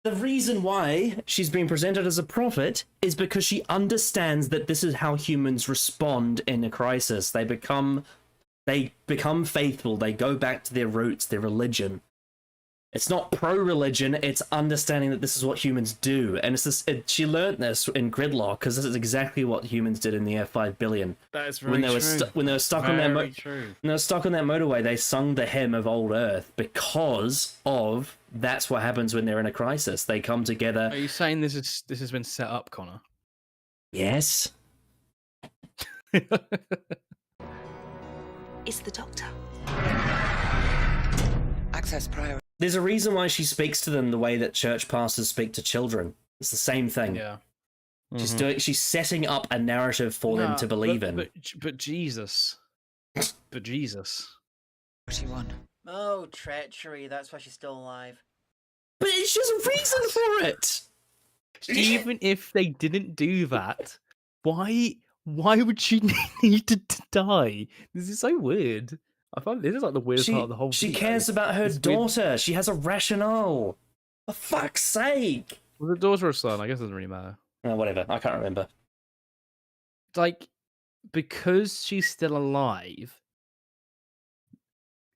The reason why she's being presented as a prophet is because she understands that this is how humans respond in a crisis. They become faithful. They go back to their roots, their religion. It's not pro-religion. It's understanding that this is what humans do. And it's this. She learned this in Gridlock because this is exactly what humans did in the F5 billion. That is very When they true. when they were stuck on Very that true. when they were stuck on that motorway, they sung the hymn of old Earth because of that's what happens when they're in a crisis. They come together. Are you saying this has been set up, Connor? Yes. It's the doctor. Access prior. There's a reason why she speaks to them the way that church pastors speak to children. It's the same thing. Yeah. She's setting up a narrative for them to believe in. But Jesus. But Jesus. What do you want? Oh, treachery. That's why she's still alive. But it's just a reason for it. Even if they didn't do that, why would she need to die? This is so weird. I find this is like the weirdest part of the whole She video. cares about her It's weird. daughter. She has a rationale. For fuck's sake. Was it daughter or son? I guess it doesn't really matter. Whatever. I can't remember. Like, because she's still alive,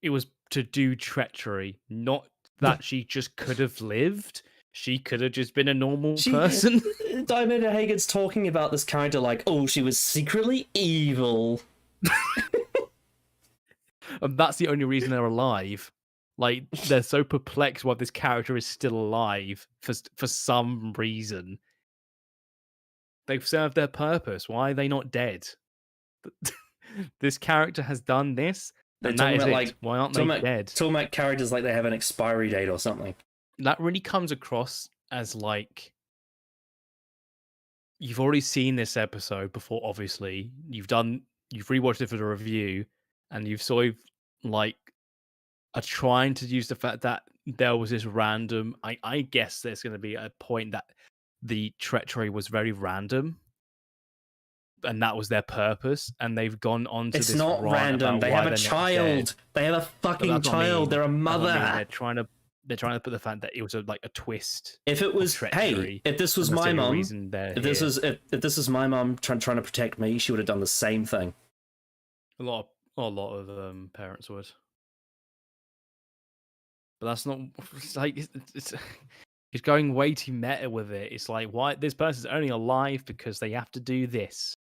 it was to do treachery, not that she just could have lived. She could have just been a normal person. Diamond Hagen's talking about this character like, oh, she was secretly evil. And that's the only reason they're alive. Like, they're so perplexed why this character is still alive for some reason. They've served their purpose. Why are they not dead? This character has done this, and that is it. Why aren't they dead? Talking about characters like they have an expiry date or something. That really comes across as like, you've already seen this episode before, obviously. You've rewatched it for the review, and you've sort of like are trying to use the fact that there was this random. I guess there's going to be a point that the treachery was very random, and that was their purpose, and they've gone on to It's this not rant random. about They why have a they're not child. dead. They have a But fucking that's what I child. mean. They're a That's what I mean. mother. They're trying to put the fact that it was like a twist. If it was, of hey, treachery, if this was and that's my the only mum, reason they're if this here. was my mum trying to protect me, she would have done the same thing. A lot of parents would. But that's not. It's like it's going way too meta with it. It's like, why this person's only alive because they have to do this.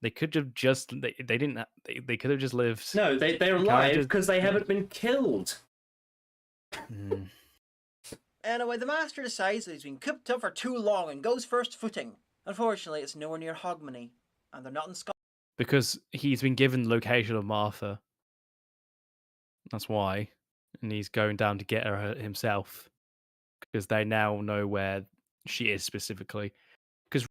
They could have just they didn't they could have just lived. No, they're alive Characters- because they haven't been killed. Anyway, the Master decides that he's been cooped up for too long and goes first footing. Unfortunately, it's nowhere near Hogmanay, and they're not in Scotland. Because he's been given the location of Martha. That's why. And he's going down to get her himself. Because they now know where she is specifically. Because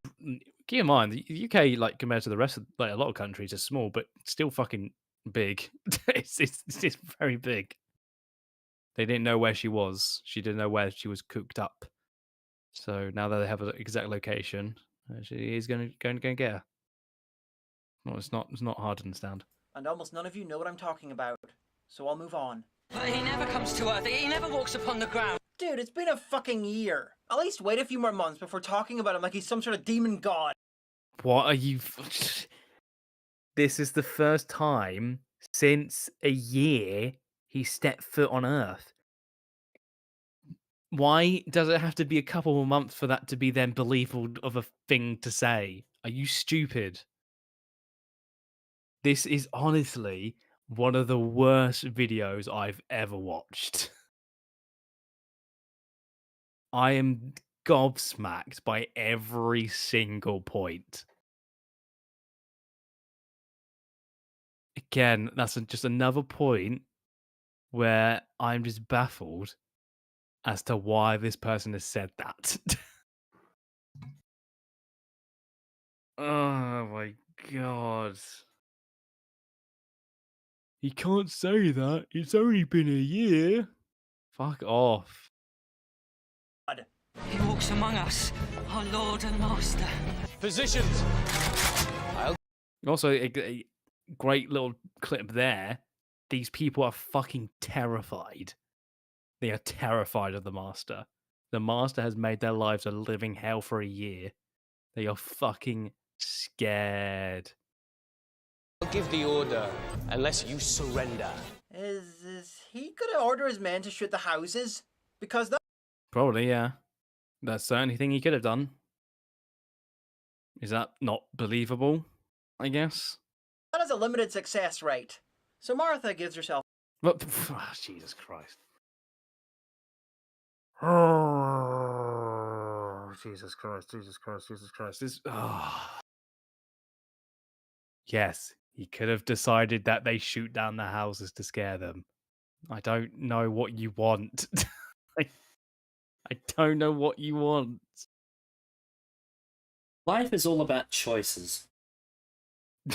keep in mind, the UK, like compared to the rest of like a lot of countries, is small, but still fucking big. it's very big. They didn't know where she was. She didn't know where she was cooked up. So now that they have an exact location, she is going to get her. No, it's not hard to understand. And almost none of you know what I'm talking about, so I'll move on. But he never comes to Earth. He never walks upon the ground. Dude, it's been a fucking year. At least wait a few more months before talking about him like he's some sort of demon god. What are you... This is the first time since a year he stepped foot on Earth. Why does it have to be a couple of months for that to be then believable of a thing to say? Are you stupid? This is honestly one of the worst videos I've ever watched. I am gobsmacked by every single point. Again, that's just another point where I'm just baffled as to why this person has said that. Oh my god. You can't say that. It's only been a year. Fuck off. He walks among us, our Lord and Master. Physicians! Also, a great little clip there. These people are fucking terrified. They are terrified of the Master. The Master has made their lives a living hell for a year. They are fucking scared. I'll give the order unless you surrender. Is he gonna order his men to shoot the houses? Because that... Probably, yeah. That's the only thing he could have done. Is that not believable, I guess? That has a limited success rate. So Martha gives herself... But, oh, Jesus Christ. Oh, Jesus Christ, Jesus Christ, Jesus Christ. This... Oh. Yes, he could have decided that they shoot down the houses to scare them. I don't know what you want. I don't know what you want. Life is all about choices.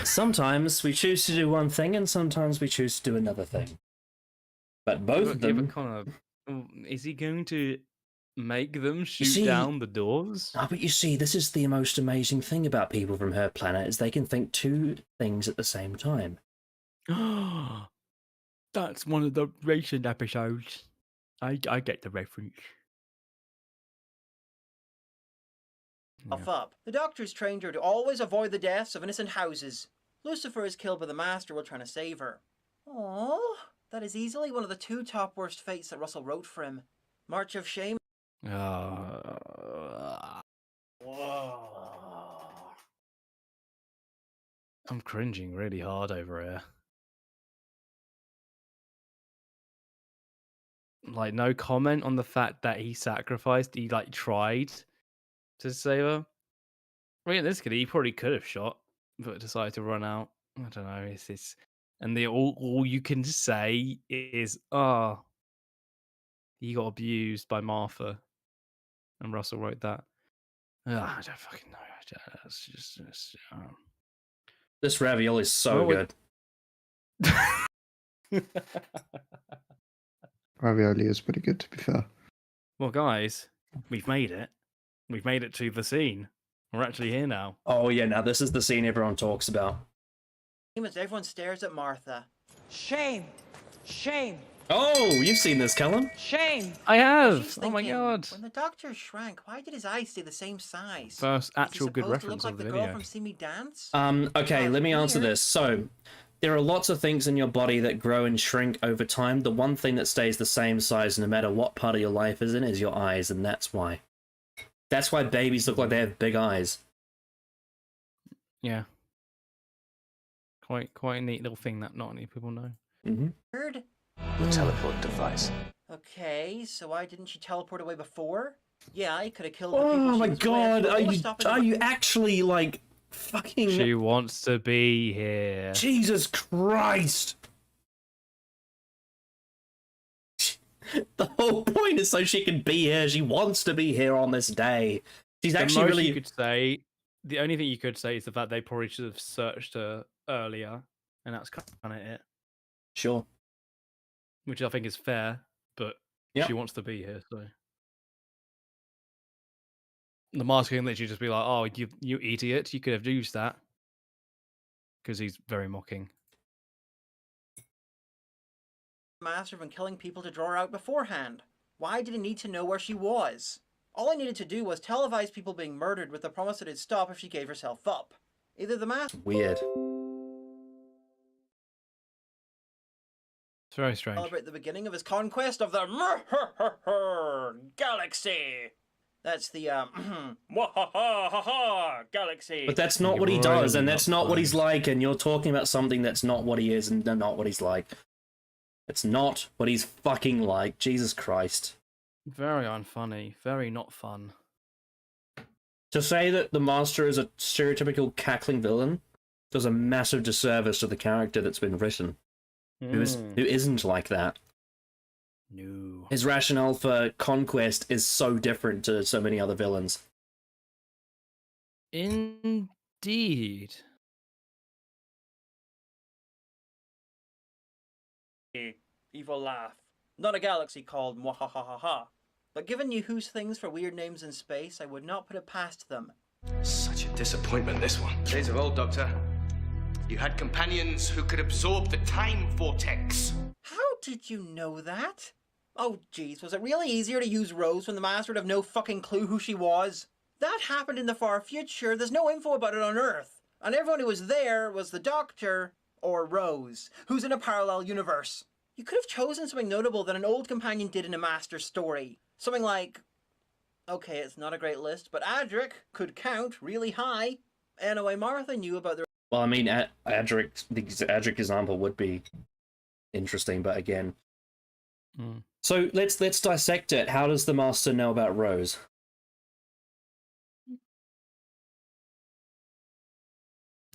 Sometimes we choose to do one thing and sometimes we choose to do another thing. But both of them... But Connor, is he going to make them shoot down the doors? Oh, but you see, this is the most amazing thing about people from her planet, is they can think two things at the same time. That's one of the recent episodes. I get the reference. Up. The doctor's trained her to always avoid the deaths of innocent houses. Lucifer is killed by the Master while trying to save her. Aww, that is easily one of the 2 top worst fates that Russell wrote for him. March of Shame. I'm cringing really hard over here. Like, no comment on the fact that he sacrificed, he like tried to save her. Realistically, he probably could have shot, but decided to run out. I don't know. It's and all you can say is, "Oh, he got abused by Martha," and Russell wrote that. I don't fucking know. It's just This ravioli is so good. Ravioli is pretty good, to be fair. Well, guys, we've made it. We've made it to the scene. We're actually here now. Oh yeah, now this is the scene everyone talks about. As everyone stares at Martha. Shame! Shame! Oh, you've seen this, Callum. Shame! I have! She's Oh my thinking, god. When the doctor shrank, why did his eyes stay the same size? First actual Is he good supposed reference to look of like the the girl video. from See Me Dance? Okay, let me answer weird. this. So, there are lots of things in your body that grow and shrink over time. The one thing that stays the same size no matter what part of your life is in is your eyes, and that's why. That's why babies look like they have big eyes. Yeah. Quite a neat little thing that not many people know. Weird. The teleport device. Okay, so why didn't she teleport away before? Yeah, I could have killed the Oh people my she was with. god, are you actually like fucking... She wants to be here. Jesus Christ! The whole point is so she can be here. She wants to be here on this day. She's actually really... You could say, the only thing you could say is the fact they probably should have searched her earlier, and that's kind of it. Sure. Which I think is fair, but she wants to be here, so... The master can literally just be like, "Oh, you idiot! You could have used that," because he's very mocking. Master from killing people to draw her out beforehand. Why did he need to know where she was? All he needed to do was televise people being murdered with the promise that it'd stop if she gave herself up. Either the master... Weird. It's very strange. Celebrate the beginning of his conquest of the galaxy. That's the galaxy. But that's not what he does, and that's not what he's like, and you're talking about something that's not what he is and not what he's like. It's not what he's fucking like. Jesus Christ. Very unfunny. Very not fun. To say that the Master is a stereotypical cackling villain does a massive disservice to the character that's been written. Who isn't like that. No. His rationale for conquest is so different to so many other villains. Indeed. Evil laugh. Not a galaxy called Mwahahaha. But given you whose things for weird names in space, I would not put it past them. Such a disappointment, this one. Days of old, Doctor. You had companions who could absorb the time vortex. How did you know that? Oh, jeez, was it really easier to use Rose when the Master would have no fucking clue who she was? That happened in the far future. There's no info about it on Earth. And everyone who was there was the Doctor, or Rose, who's in a parallel universe. You could have chosen something notable that an old companion did in a Master story. Something like... Okay, it's not a great list, but Adric could count really high. Anyway, Martha knew about the... Well, I mean, the Adric example would be interesting, but again... So let's dissect it. How does the Master know about Rose?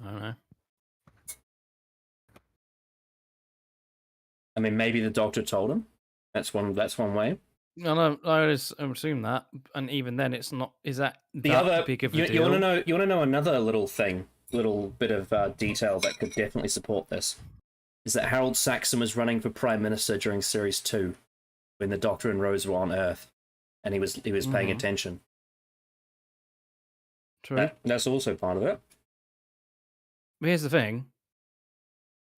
I don't know. I mean, maybe the Doctor told him. That's one way. No, I assume that, and even then, it's not. Is that the other big of a deal? You want to know? You want to know another little bit of detail that could definitely support this. Is that Harold Saxon was running for Prime Minister during Series 2, when the Doctor and Rose were on Earth, and he was paying attention. True. That's also part of it. But here's the thing.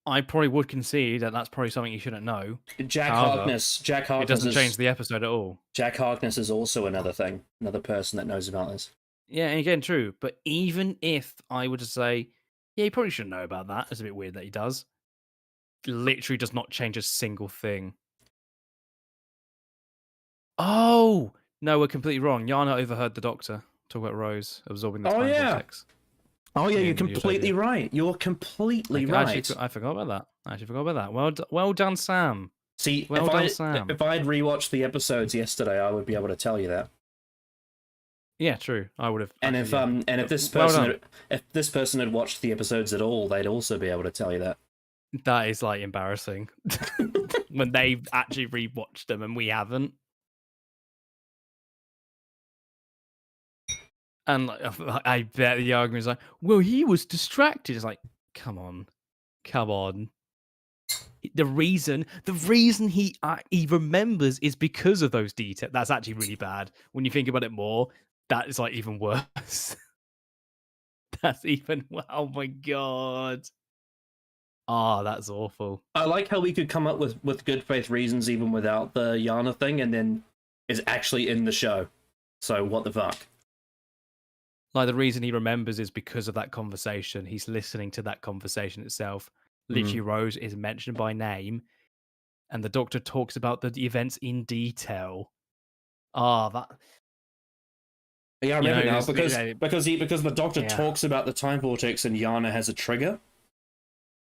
I probably would concede that that's probably something you shouldn't know. Jack Harkness. It doesn't change the episode at all. Jack Harkness is also another person that knows about this. Yeah, and again, true. But even if I were to say, yeah, you probably shouldn't know about that. It's a bit weird that he does. It literally does not change a single thing. Oh! No, we're completely wrong. Yana overheard the Doctor talk about Rose absorbing the time vortex. Oh yeah, you're completely right. You're completely right. Actually, I forgot about that. Well done, Sam. See, Sam. If I had rewatched the episodes yesterday, I would be able to tell you that. Yeah, true. I would have. And if this person had watched the episodes at all, they'd also be able to tell you that. That is like embarrassing when they've actually rewatched them and we haven't. And like, I bet the argument is like, well, he was distracted. It's like, come on. The reason he remembers is because of those details. That's actually really bad. When you think about it more, that is like even worse. That's even, oh my god. Ah, that's awful. I like how we could come up with good faith reasons even without the Yana thing, and then is actually in the show. So what the fuck? Like, the reason he remembers is because of that conversation. He's listening to that conversation itself. Literally, Rose is mentioned by name, and the Doctor talks about the events in detail. That. Yeah, I remember now because the Doctor talks about the time vortex, and Yana has a trigger.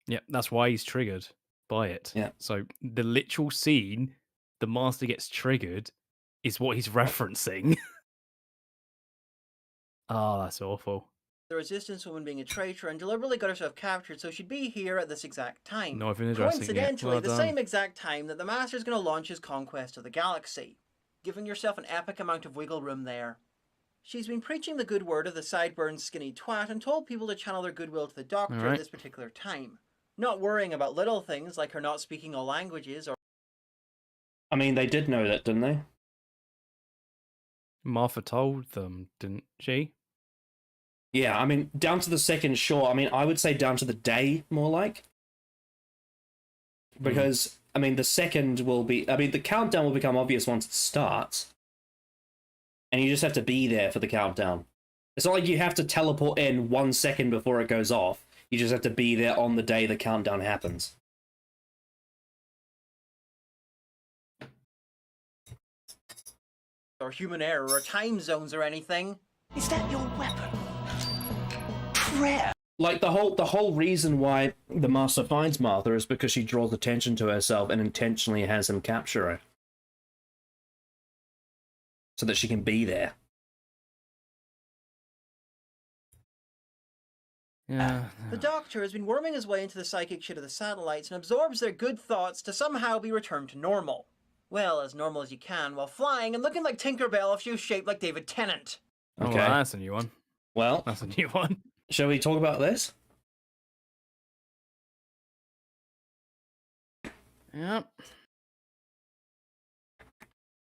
Yeah, that's why he's triggered by it. Yeah. So the literal scene, the Master gets triggered, is what he's referencing. Oh, that's awful. The Resistance woman being a traitor and deliberately got herself captured so she'd be here at this exact time. Not even addressing Coincidentally, it. Well the done. same exact time that the Master's going to launch his conquest of the galaxy, giving yourself an epic amount of wiggle room there. She's been preaching the good word of the sideburns skinny twat and told people to channel their goodwill to the Doctor at this particular time, not worrying about little things like her not speaking all languages or... I mean, they did know that, didn't they? Martha told them, didn't she? Yeah, I mean, down to the second, sure. I mean, I would say down to the day, more like. Because, I mean, the second will be... I mean, the countdown will become obvious once it starts. And you just have to be there for the countdown. It's not like you have to teleport in 1 second before it goes off. You just have to be there on the day the countdown happens. or human error or time zones or anything. Is that your weapon? Prayer. Like, the whole reason why the Master finds Martha is because she draws attention to herself and intentionally has him capture her. So that she can be there. Yeah. The Doctor has been worming his way into the psychic shit of the satellites and absorbs their good thoughts to somehow be returned to normal. Well, as normal as you can, while flying and looking like Tinkerbell if she was shaped like David Tennant. Okay. Oh, well, that's a new one. Well, that's a new one. Shall we talk about this? Yep.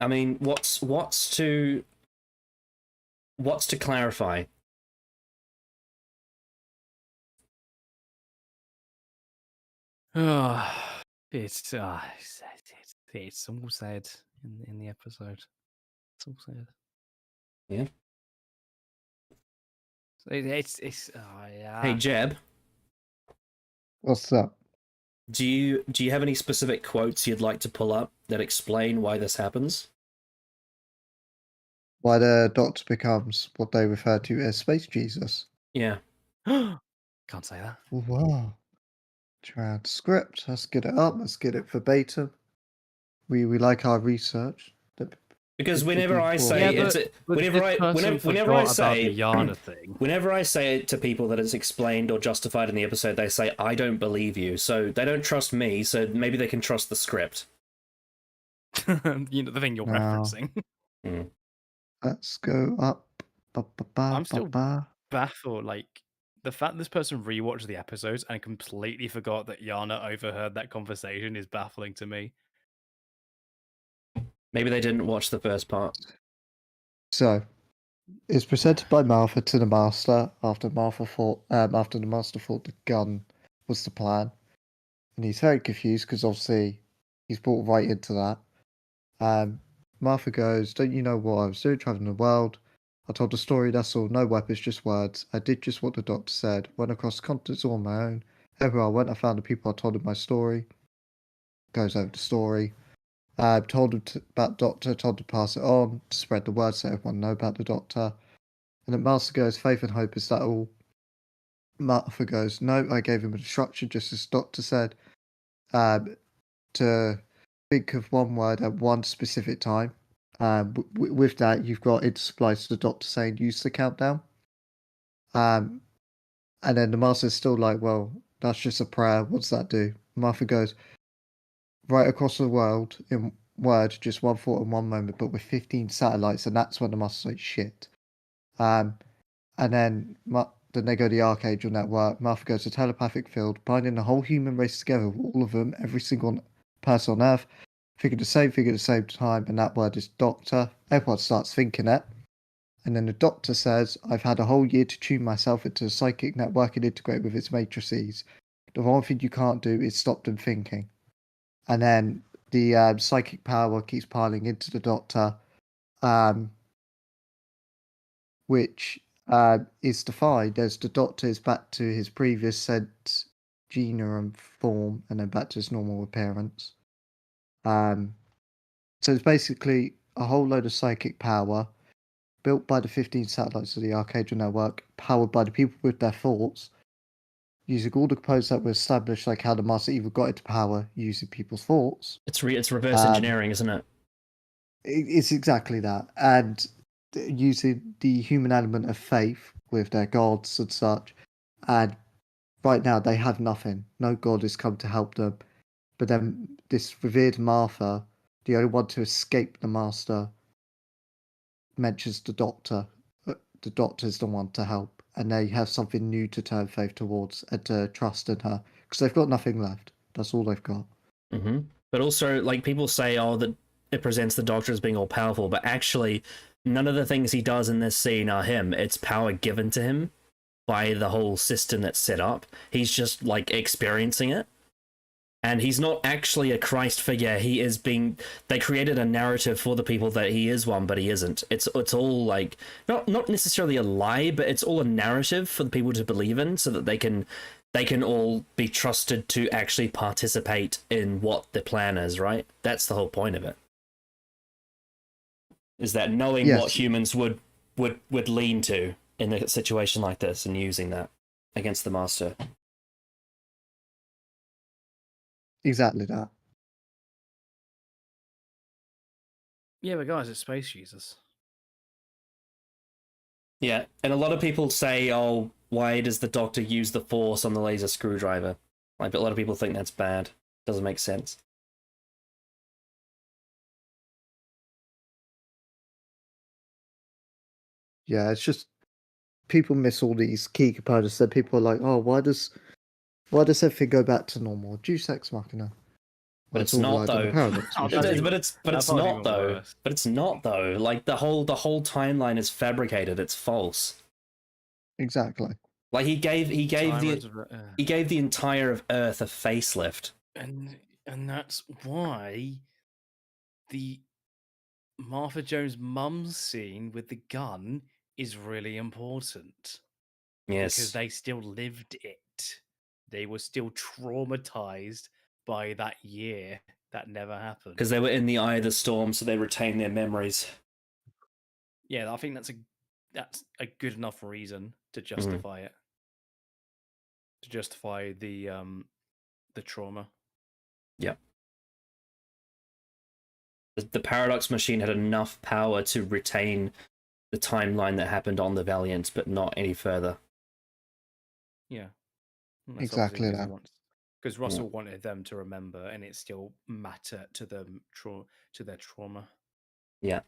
I mean, what's to clarify? It's all said in the episode. It's all said. Yeah. It's yeah. Hey Jeb. What's up? Do you have any specific quotes you'd like to pull up that explain why this happens? Why the Doctor becomes what they refer to as Space Jesus. Yeah. Can't say that. Wow. Transcript. Let's get it up. Let's get it verbatim. We like our research. Because whenever I say whenever I say it to people that it's explained or justified in the episode, they say I don't believe you. So they don't trust me. So maybe they can trust the script. You know the thing you're referencing. Let's go up. I'm still baffled. Like the fact this person rewatched the episodes and completely forgot that Yana overheard that conversation is baffling to me. Maybe they didn't watch the first part. So, it's presented by Martha to the Master after the Master thought the gun was the plan, and he's very confused because obviously he's brought right into that. Martha goes, "Don't you know what I was doing, traveling the world? I told a story. That's all. No weapons, just words. I did just what the Doctor said. Went across continents all on my own. Everywhere I went, I found the people I told him my story." Goes over the story. Told him about Doctor, told him to pass it on, to spread the word so everyone know about the Doctor. And then Master goes, "Faith and hope, is that all?" Martha goes, "No, I gave him a instruction, just as Doctor said, to think of one word at one specific time. With that, you've got it supplies to the Doctor saying, use the countdown. And then the Master's still like, well, that's just a prayer. What does that do?" Martha goes, "Right across the world in word, just one thought in one moment, but with 15 satellites," and that's when the Master's like, shit. And then they go to the Archangel Network. Martha goes to telepathic field, binding the whole human race together, all of them, every single person on Earth, thinking the same thing at the same time, and that word is Doctor. Everyone starts thinking it. And then the Doctor says, "I've had a whole year to tune myself into the psychic network and integrate with its matrices. The one thing you can't do is stop them thinking." And then the psychic power keeps piling into the Doctor, which is defined as the Doctor is back to his previous sense, genome and form, and then back to his normal appearance. So it's basically a whole load of psychic power built by the 15 satellites of the Archangel Network, powered by the people with their thoughts, using all the components that were established, like how the Master even got into power using people's thoughts. It's reverse engineering, isn't it? It's exactly that. And using the human element of faith with their gods and such. And right now they have nothing. No god has come to help them. But then this revered Martha, the only one to escape the master, mentions the doctor. The doctor's the one to help. And they have something new to turn faith towards and to trust in her. Because they've got nothing left. That's all they've got. Mm-hmm. But also, like, people say, oh, that it presents the Doctor as being all powerful, but actually, none of the things he does in this scene are him. It's power given to him by the whole system that's set up. He's just, like, experiencing it. And he's not actually a Christ figure. He is being... They created a narrative for the people that he is one, but he isn't. It's all, like... Not necessarily a lie, but it's all a narrative for the people to believe in so that they can all be trusted to actually participate in what the plan is, right? That's the whole point of it. Is that knowing what humans would lean to in a situation like this and using that against the Master. Exactly that. Yeah, but guys, it's Space Jesus. Yeah, and a lot of people say, oh, why does the Doctor use the Force on the laser screwdriver? Like, but a lot of people think that's bad. Doesn't make sense. Yeah, it's just people miss all these key components that people are like, oh, why does everything go back to normal? Deus Ex Machina. But it's not though. But it's not though. But it's not though. Like the whole timeline is fabricated. It's false. Exactly. Like he gave the entire of Earth a facelift. And that's why the Martha Jones' mum's scene with the gun is really important. Yes. Because they still lived it. They were still traumatized by that year that never happened. Because they were in the eye of the storm, so they retain their memories. Yeah, I think that's a good enough reason to justify it. To justify the trauma. Yeah. The Paradox Machine had enough power to retain the timeline that happened on the Valiant, but not any further. Yeah. Exactly that. Because Russell wanted them to remember, and it still mattered to them to their trauma. Yeah.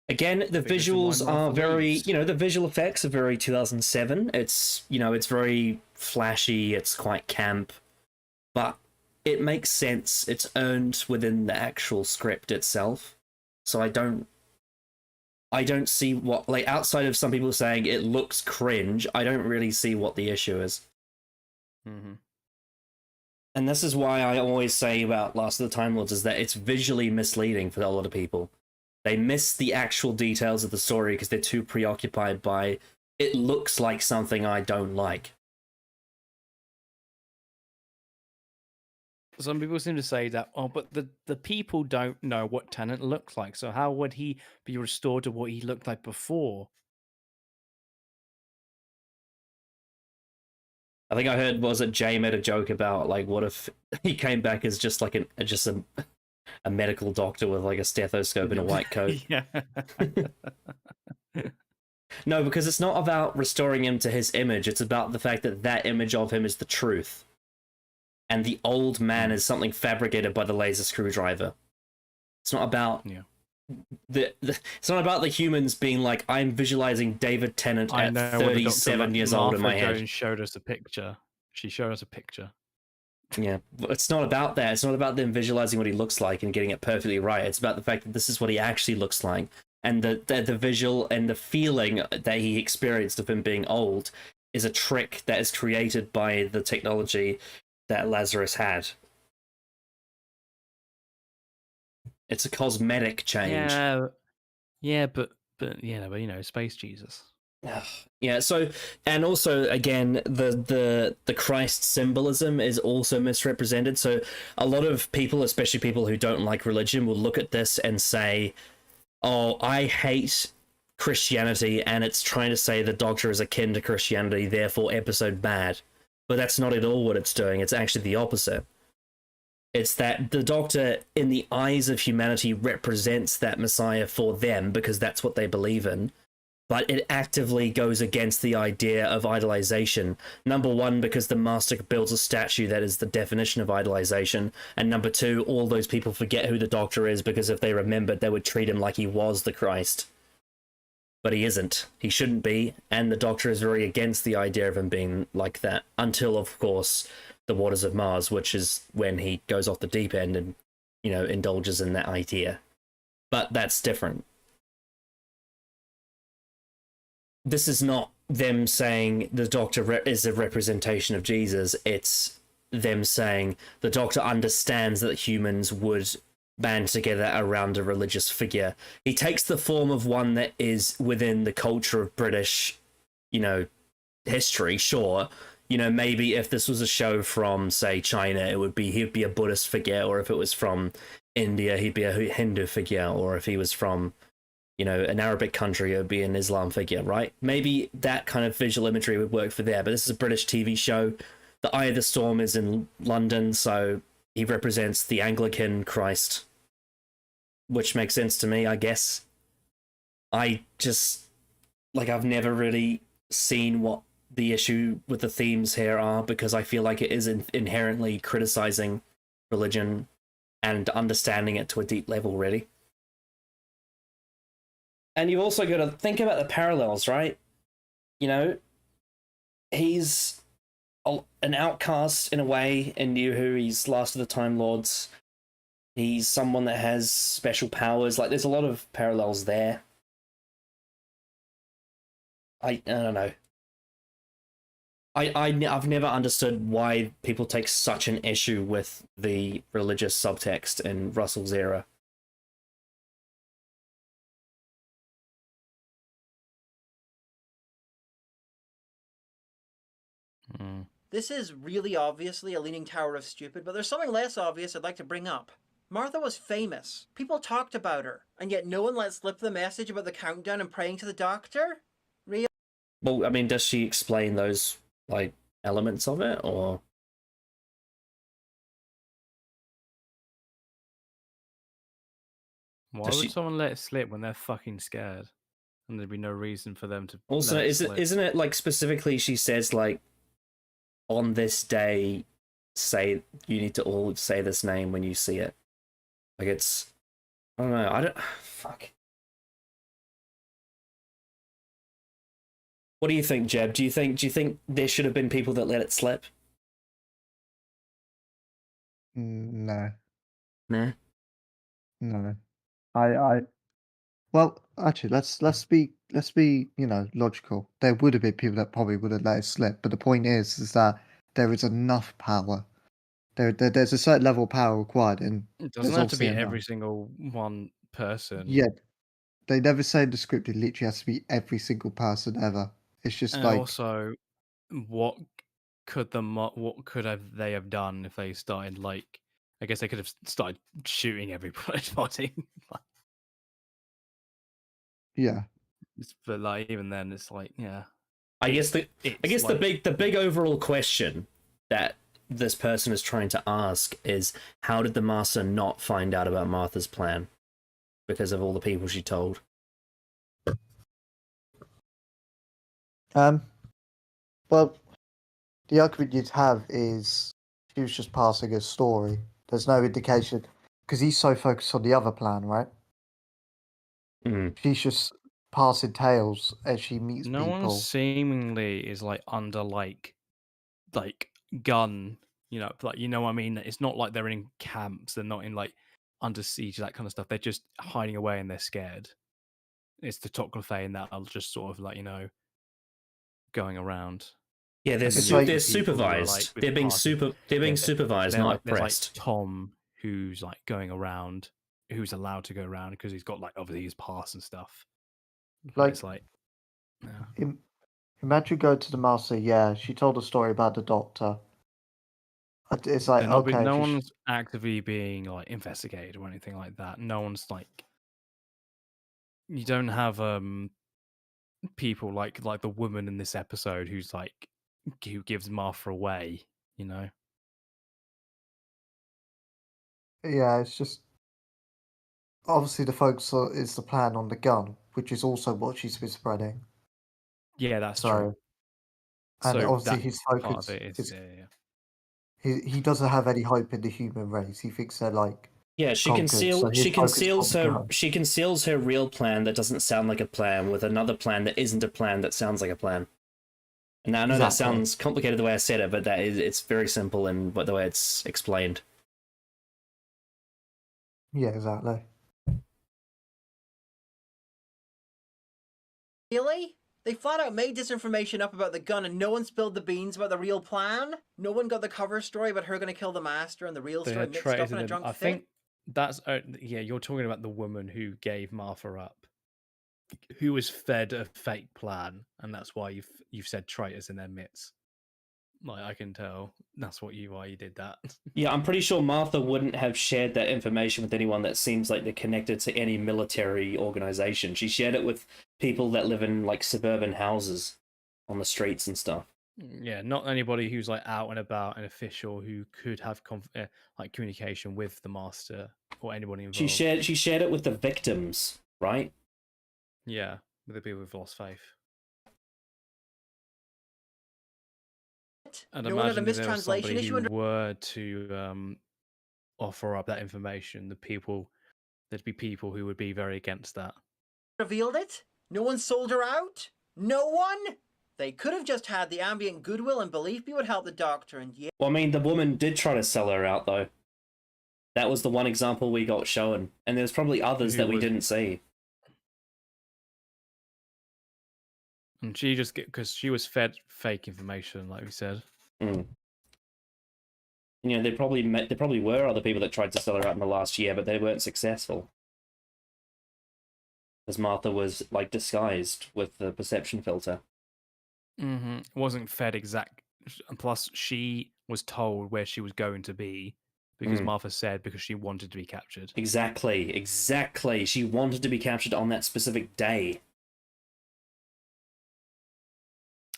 Again, the visuals are very, the visual effects are very 2007. It's, it's very flashy. It's quite camp, but it makes sense. It's earned within the actual script itself. So I don't see what, like, outside of some people saying it looks cringe, I don't really see what the issue is. Mm-hmm. And this is why I always say about Last of the Time Lords is that it's visually misleading for a lot of people. They miss the actual details of the story because they're too preoccupied by it looks like something I don't like. Some people seem to say that, but the people don't know what Tennant looks like, so how would he be restored to what he looked like before? I think I heard, was it Jay made a joke about, like, what if he came back as just like a medical doctor with like a stethoscope and a white coat? Yeah. No, because it's not about restoring him to his image. It's about the fact that that image of him is the truth. And the old man is something fabricated by the laser screwdriver. It's not about it's not about the humans being like, I'm visualizing David Tennant at 37 years old in my head. Jones showed us a picture. She showed us a picture. Yeah, but it's not about that. It's not about them visualizing what he looks like and getting it perfectly right. It's about the fact that this is what he actually looks like. And the visual and the feeling that he experienced of him being old is a trick that is created by the technology that Lazarus had. It's a cosmetic change. Yeah, but Space Jesus. Yeah, so, and also, again, the Christ symbolism is also misrepresented. So a lot of people, especially people who don't like religion, will look at this and say, oh, I hate Christianity, and it's trying to say the Doctor is akin to Christianity, therefore episode bad. But that's not at all what it's doing. It's actually the opposite. It's that the Doctor, in the eyes of humanity, represents that Messiah for them because that's what they believe in. But it actively goes against the idea of idolization. Number one, because the Master builds a statue that is the definition of idolization. And number two, all those people forget who the Doctor is because if they remembered, they would treat him like he was the Christ. But he isn't. He shouldn't be. And the Doctor is very against the idea of him being like that until, of course, the Waters of Mars, which is when he goes off the deep end and, you know, indulges in that idea. But that's different. This is not them saying the Doctor is a representation of Jesus. It's them saying the Doctor understands that humans would band together around a religious figure. He takes the form of one that is within the culture of British, you know, history, sure. You know, maybe if this was a show from, say, China, he'd be a Buddhist figure, or if it was from India, he'd be a Hindu figure, or if he was from, you know, an Arabic country, it would be an Islam figure, right? Maybe that kind of visual imagery would work for there, but this is a British TV show. The Eye of the Storm is in London, so he represents the Anglican Christ, which makes sense to me, I guess. I just, like, I've never really seen what the issue with the themes here are, because I feel like it is inherently criticizing religion and understanding it to a deep level, really. And you've also got to think about the parallels, right? You know, he's an outcast in a way in New Who. He's last of the Time Lords. He's someone that has special powers. Like, there's a lot of parallels there. I don't know. I've never understood why people take such an issue with the religious subtext in Russell's era. This is really obviously a Leaning Tower of Stupid, but there's something less obvious I'd like to bring up. Martha was famous. People talked about her, and yet no one let slip the message about the countdown and praying to the Doctor? Real? Well, I mean, does she explain those, like, elements of it, or? Why would someone let it slip when they're fucking scared? And there'd be no reason for them to. Also, isn't it like specifically she says, like, on this day, you need to all say this name when you see it. Like, it's, I don't know, fuck. What do you think, Jeb? Do you think there should have been people that let it slip? No. Nah. No. Well, actually, let's be you know, logical. There would have been people that probably would have let it slip, but the point is that there is enough power. There's a certain level of power required, and it doesn't have to be every single one person. Yeah, they never say in the script it literally has to be every single person ever. It's just and like also, what could they have done if they started, like, I guess they could have started shooting everybody. Yeah. But, like, even then, it's like, yeah. I guess the big overall question that this person is trying to ask is, how did the Master not find out about Martha's plan because of all the people she told? Well, the argument you'd have is she was just passing a story. There's no indication because he's so focused on the other plan, right? She's just passing tales as she meets no people. one seemingly is like under like gun, you know, like, you know what I mean? It's not like they're in camps, they're not in like under siege, that kind of stuff. They're just hiding away and they're scared. It's the Toclafay and that are just sort of like, you know, going around. Yeah, they're supervised. They're being supervised, not oppressed. There's like Tom, who's like going around, who's allowed to go around because he's got like obviously his pass and stuff. Like, it's like, yeah. Imagine go to the Master. Yeah, she told a story about the Doctor. It's like, okay, no one's actively being like investigated or anything like that. No one's like, you don't have people like the woman in this episode who's like, who gives Martha away, you know. Yeah, it's just obviously the focus is the plan on the gun, which is also what she's been spreading. Yeah, that's true. And So obviously that his part focus of it is, is yeah. he doesn't have any hope in the human race. He thinks they're like Yeah, she conquered. So his focus is on the gun. she conceals her real plan that doesn't sound like a plan with another plan that isn't a plan that sounds like a plan. And I know that sounds complicated the way I said it, but it's very simple in the way it's explained. Yeah, exactly. Really? They flat out made disinformation up about the gun and no one spilled the beans about the real plan? No one got the cover story about her going to kill the master and the real story mixed up in a drunk fit? I think that's... yeah, you're talking about the woman who gave Martha up, who was fed a fake plan, and that's why you've said traitors in their midst. Like, I can tell that's why you did that. Yeah, I'm pretty sure Martha wouldn't have shared that information with anyone that seems like they're connected to any military organization. She shared it with people that live in like suburban houses on the streets and stuff. Yeah, not anybody who's like out and about, an official who could have like communication with the master or anybody involved. She shared it with the victims, right? Yeah, with the people who've lost faith. I'd imagine if there was somebody who were to offer up that information, there'd be people who would be very against that. Revealed it? No one sold her out? No one? They could have just had the ambient goodwill and belief we would help the doctor, and yeah. Well, I mean, the woman did try to sell her out, though. That was the one example we got shown, and there's probably others that we didn't see. And she just because she was fed fake information, like we said. Mm. You know, there probably were other people that tried to sell her out in the last year, but they weren't successful. As Martha was like disguised with the perception filter. Mm-hmm. Wasn't fed exact. And plus, she was told where she was going to be because Martha said because she wanted to be captured. Exactly. She wanted to be captured on that specific day.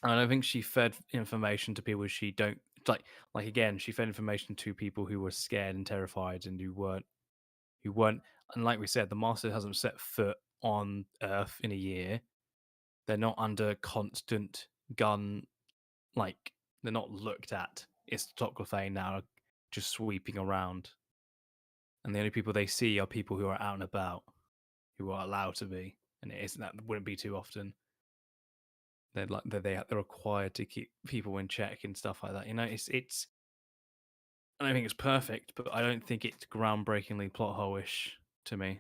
I don't think she fed information to people she don't like again, she fed information to people who were scared and terrified and who weren't and like we said, the master hasn't set foot on Earth in a year. They're not under constant gun, like they're not looked at. It's Toclafane now just sweeping around. And the only people they see are people who are out and about, who are allowed to be. And that wouldn't be too often. They're required to keep people in check and stuff like that. You know, it's. I don't think it's perfect, but I don't think it's groundbreakingly plot hole-ish to me.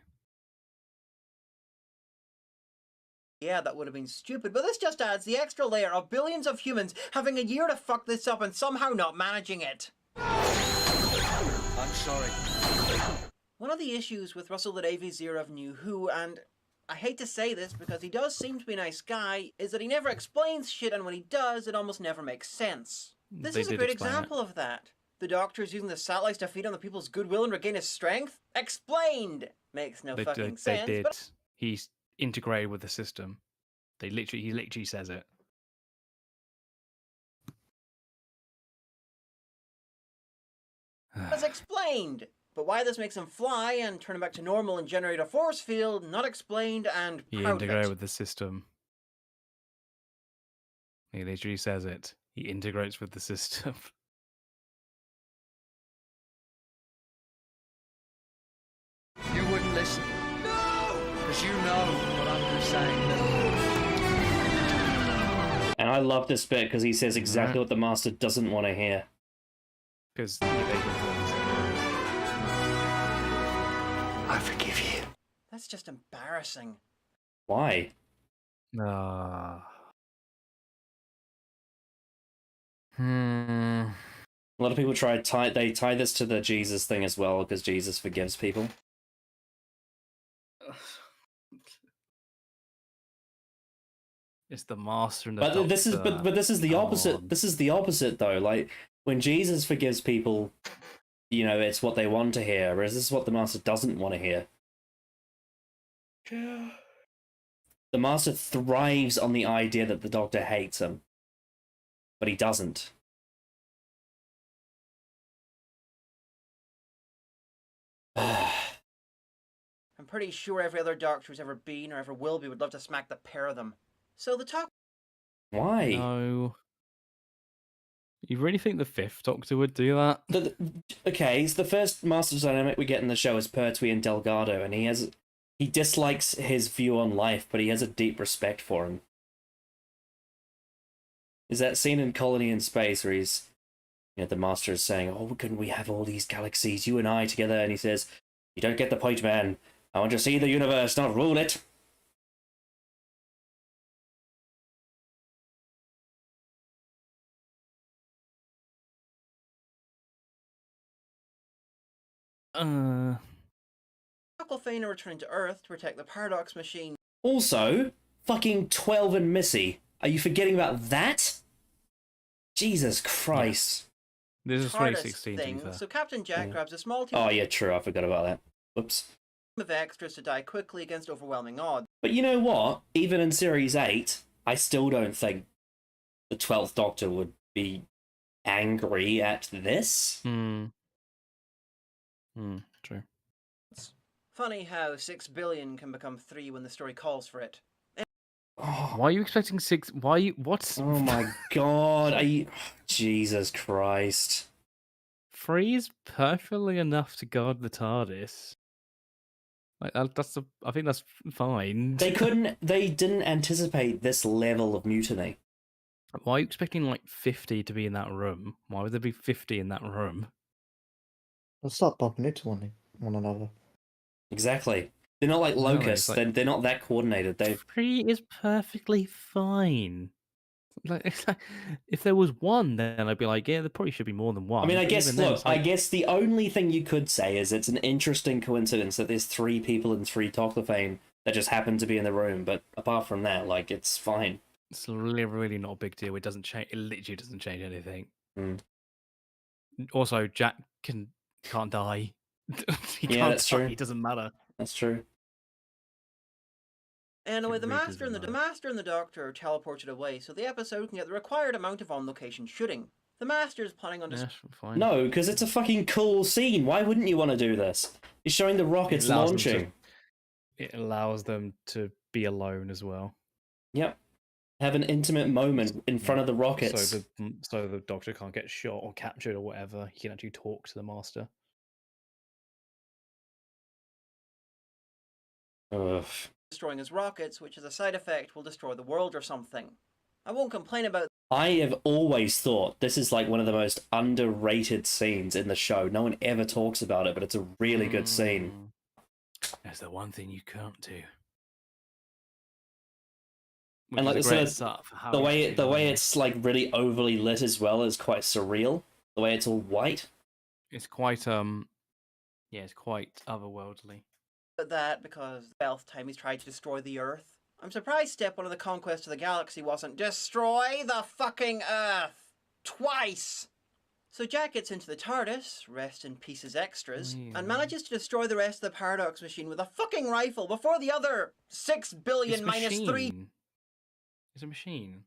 Yeah, that would have been stupid, but this just adds the extra layer of billions of humans having a year to fuck this up and somehow not managing it. I'm sorry. One of the issues with Russell T Davies' era of New Who, and I hate to say this because he does seem to be a nice guy, is that he never explains shit, and when he does, it almost never makes sense. This is a great example of that. The doctor is using the satellites to feed on the people's goodwill and regain his strength? Explained! Makes no fucking sense. They did. He's integrated with the system. He literally says it. As explained! But why this makes him fly and turn him back to normal and generate a force field, not explained, and He integrated with the system. He literally says it. He integrates with the system. You wouldn't listen. No! Because you know what I'm going to say. And I love this bit because he says exactly what the master doesn't want to hear. Because I forgive you. That's just embarrassing. Why? A lot of people they tie this to the Jesus thing as well because Jesus forgives people. It's the master and the But doctor. this is the opposite. This is the opposite though. Like when Jesus forgives people, you know, it's what they want to hear, whereas this is what the master doesn't want to hear. Yeah. The master thrives on the idea that the doctor hates him, but he doesn't. I'm pretty sure every other Doctor who's ever been or ever will be would love to smack the pair of them. So the talk. Why? No. You really think the 5th Doctor would do that? Okay, he's the first Master Dynamic we get in the show is Pertwee and Delgado, and he dislikes his view on life, but he has a deep respect for him. Is that scene in Colony in Space where he's, the Master is saying, "Oh, couldn't we have all these galaxies, you and I together?" And he says, "You don't get the point, man. I want to see the universe, not rule it." Aquafina returning to Earth to protect the Paradox Machine. Also, fucking 12 and Missy. Are you forgetting about that? Jesus Christ. Yeah. This is 2016. Thing, so Captain Jack grabs a small team. Oh yeah, true. I forgot about that. Whoops. Of extras to die quickly against overwhelming odds. But you know what? Even in Series 8, I still don't think the 12th Doctor would be angry at this. True. It's funny how 6 billion can become 3 when the story calls for it. Why are you expecting 6? Why? What? Oh my god! Jesus Christ! 3 is perfectly enough to guard the TARDIS. Like I think that's fine. They didn't anticipate this level of mutiny. Why are you expecting like 50 to be in that room? Why would there be 50 in that room? They'll start bumping into one another. Exactly. They're not like locusts. No, they're not that coordinated. 3 is perfectly fine. Like, if there was one, then I'd be like, yeah, there probably should be more than one. I mean, I guess then, I guess the only thing you could say is it's an interesting coincidence that there's 3 people in 3 Toclafane that just happen to be in the room. But apart from that, like, it's fine. It's really not a big deal. It doesn't change. It literally doesn't change anything. Also, Jack can't die. That's true. It doesn't matter. That's true. Anyway, the Master and the Doctor are teleported away, so the episode can get the required amount of on-location shooting. The Master is planning on fine. No, because it's a fucking cool scene. Why wouldn't you want to do this? He's showing the rockets launching. It allows them to be alone as well. Yep. Have an intimate moment in front of the rockets. So the Doctor can't get shot or captured or whatever. He can actually talk to the Master. Ugh. Destroying his rockets, which as a side effect will destroy the world or something. I won't complain about. I have always thought this is like one of the most underrated scenes in the show. No one ever talks about it, but it's a really good scene. That's the one thing you can't do. And like the way it's like really overly lit as well is quite surreal. The way it's all white. It's quite it's quite otherworldly. That because the 12th time he's tried to destroy the Earth. I'm surprised step 1 of the conquest of the galaxy wasn't destroy the fucking Earth twice. So Jack gets into the TARDIS, rest in pieces extras, and manages to destroy the rest of the Paradox Machine with a fucking rifle before the other 6 billion minus 3. It's a machine.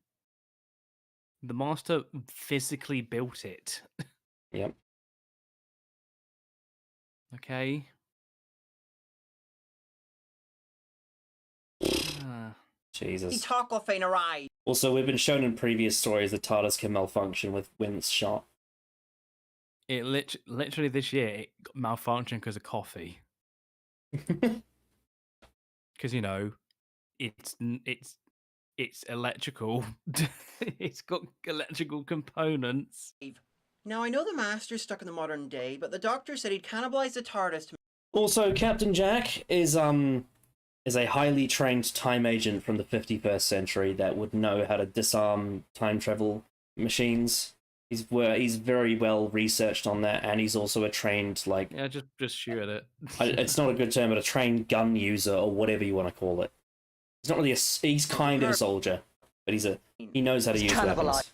The Master physically built it. Yep. Okay. Jesus. He Toclafane arrived. Also, we've been shown in previous stories that TARDIS can malfunction when it's shot. It literally this year it malfunctioned because of coffee. Because it's electrical. It's got electrical components. Now I know the Master's stuck in the modern day, but the Doctor said he'd cannibalize the TARDIS to. Also, Captain Jack is a highly trained time agent from the 51st century that would know how to disarm time travel machines. He's very well researched on that, and he's also a trained just shoot at it. It's not a good term, but a trained gun user or whatever you want to call it. He's not really he's kind of a soldier, but he knows how to use weapons.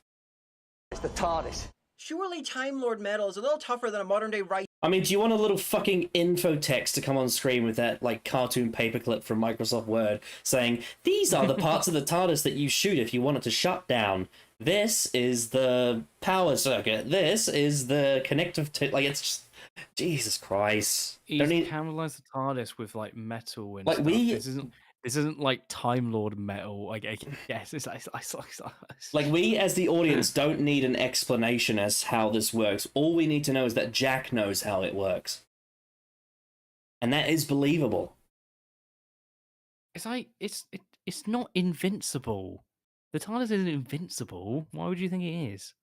It's the TARDIS. Surely Time Lord metal is a little tougher than a modern day right. I mean, do you want a little fucking info text to come on screen with that like cartoon paperclip from Microsoft Word saying, these are the parts of the TARDIS that you shoot if you want it to shut down. This is the power circuit. This is the connective... it's just Jesus Christ! He's caramelized the TARDIS with like metal and like stuff. we. This isn't like Time Lord metal. Like, yes, it's like we as the audience don't need an explanation as how this works. All we need to know is that Jack knows how it works, and that is believable. It's like it's not invincible. The TARDIS isn't invincible. Why would you think it is?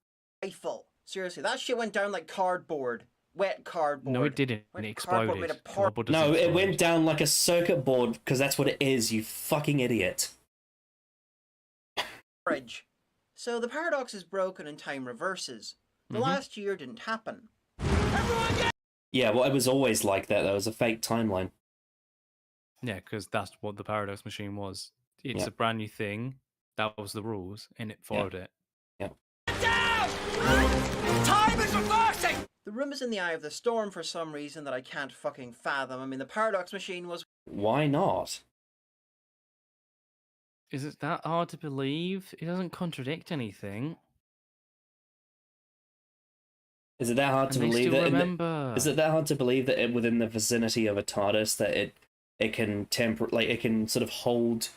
Rifle. Seriously, that shit went down like cardboard. Wet cardboard. No, it didn't. It exploded. No, it went down like a circuit board because that's what it is, you fucking idiot. So the paradox is broken and time reverses. The last year didn't happen. Yeah, well, it was always like that. That was a fake timeline. Yeah, because that's what the paradox machine was. It's a brand new thing. That was the rules, and it followed it. Yeah. Time is reversing! The room is in the eye of the storm for some reason that I can't fucking fathom. I mean, the paradox machine was... Why not? Is it that hard to believe? It doesn't contradict anything. Is it that hard to believe that? Is it that hard to believe that within the vicinity of a TARDIS that it can it can sort of hold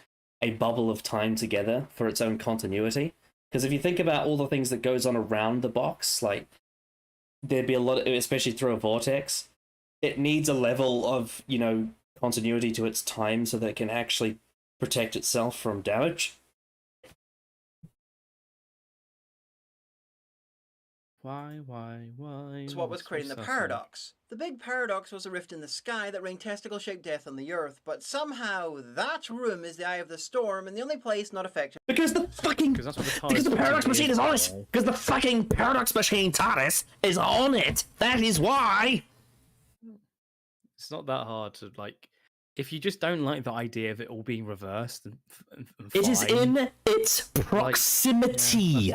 a bubble of time together for its own continuity? Because if you think about all the things that goes on around the box, like there'd be a lot, especially through a vortex, it needs a level of, you know, continuity to its time so that it can actually protect itself from damage. Why? That's what was creating the paradox. The big paradox was a rift in the sky that rained testicle-shaped death on the Earth, but somehow that room is the eye of the storm and the only place not affected. Because the fucking... Because the paradox machine is on it! Because the fucking paradox machine TARDIS is on it! That is why! It's not that hard to, like... If you just don't like the idea of it all being reversed, then it is in its proximity!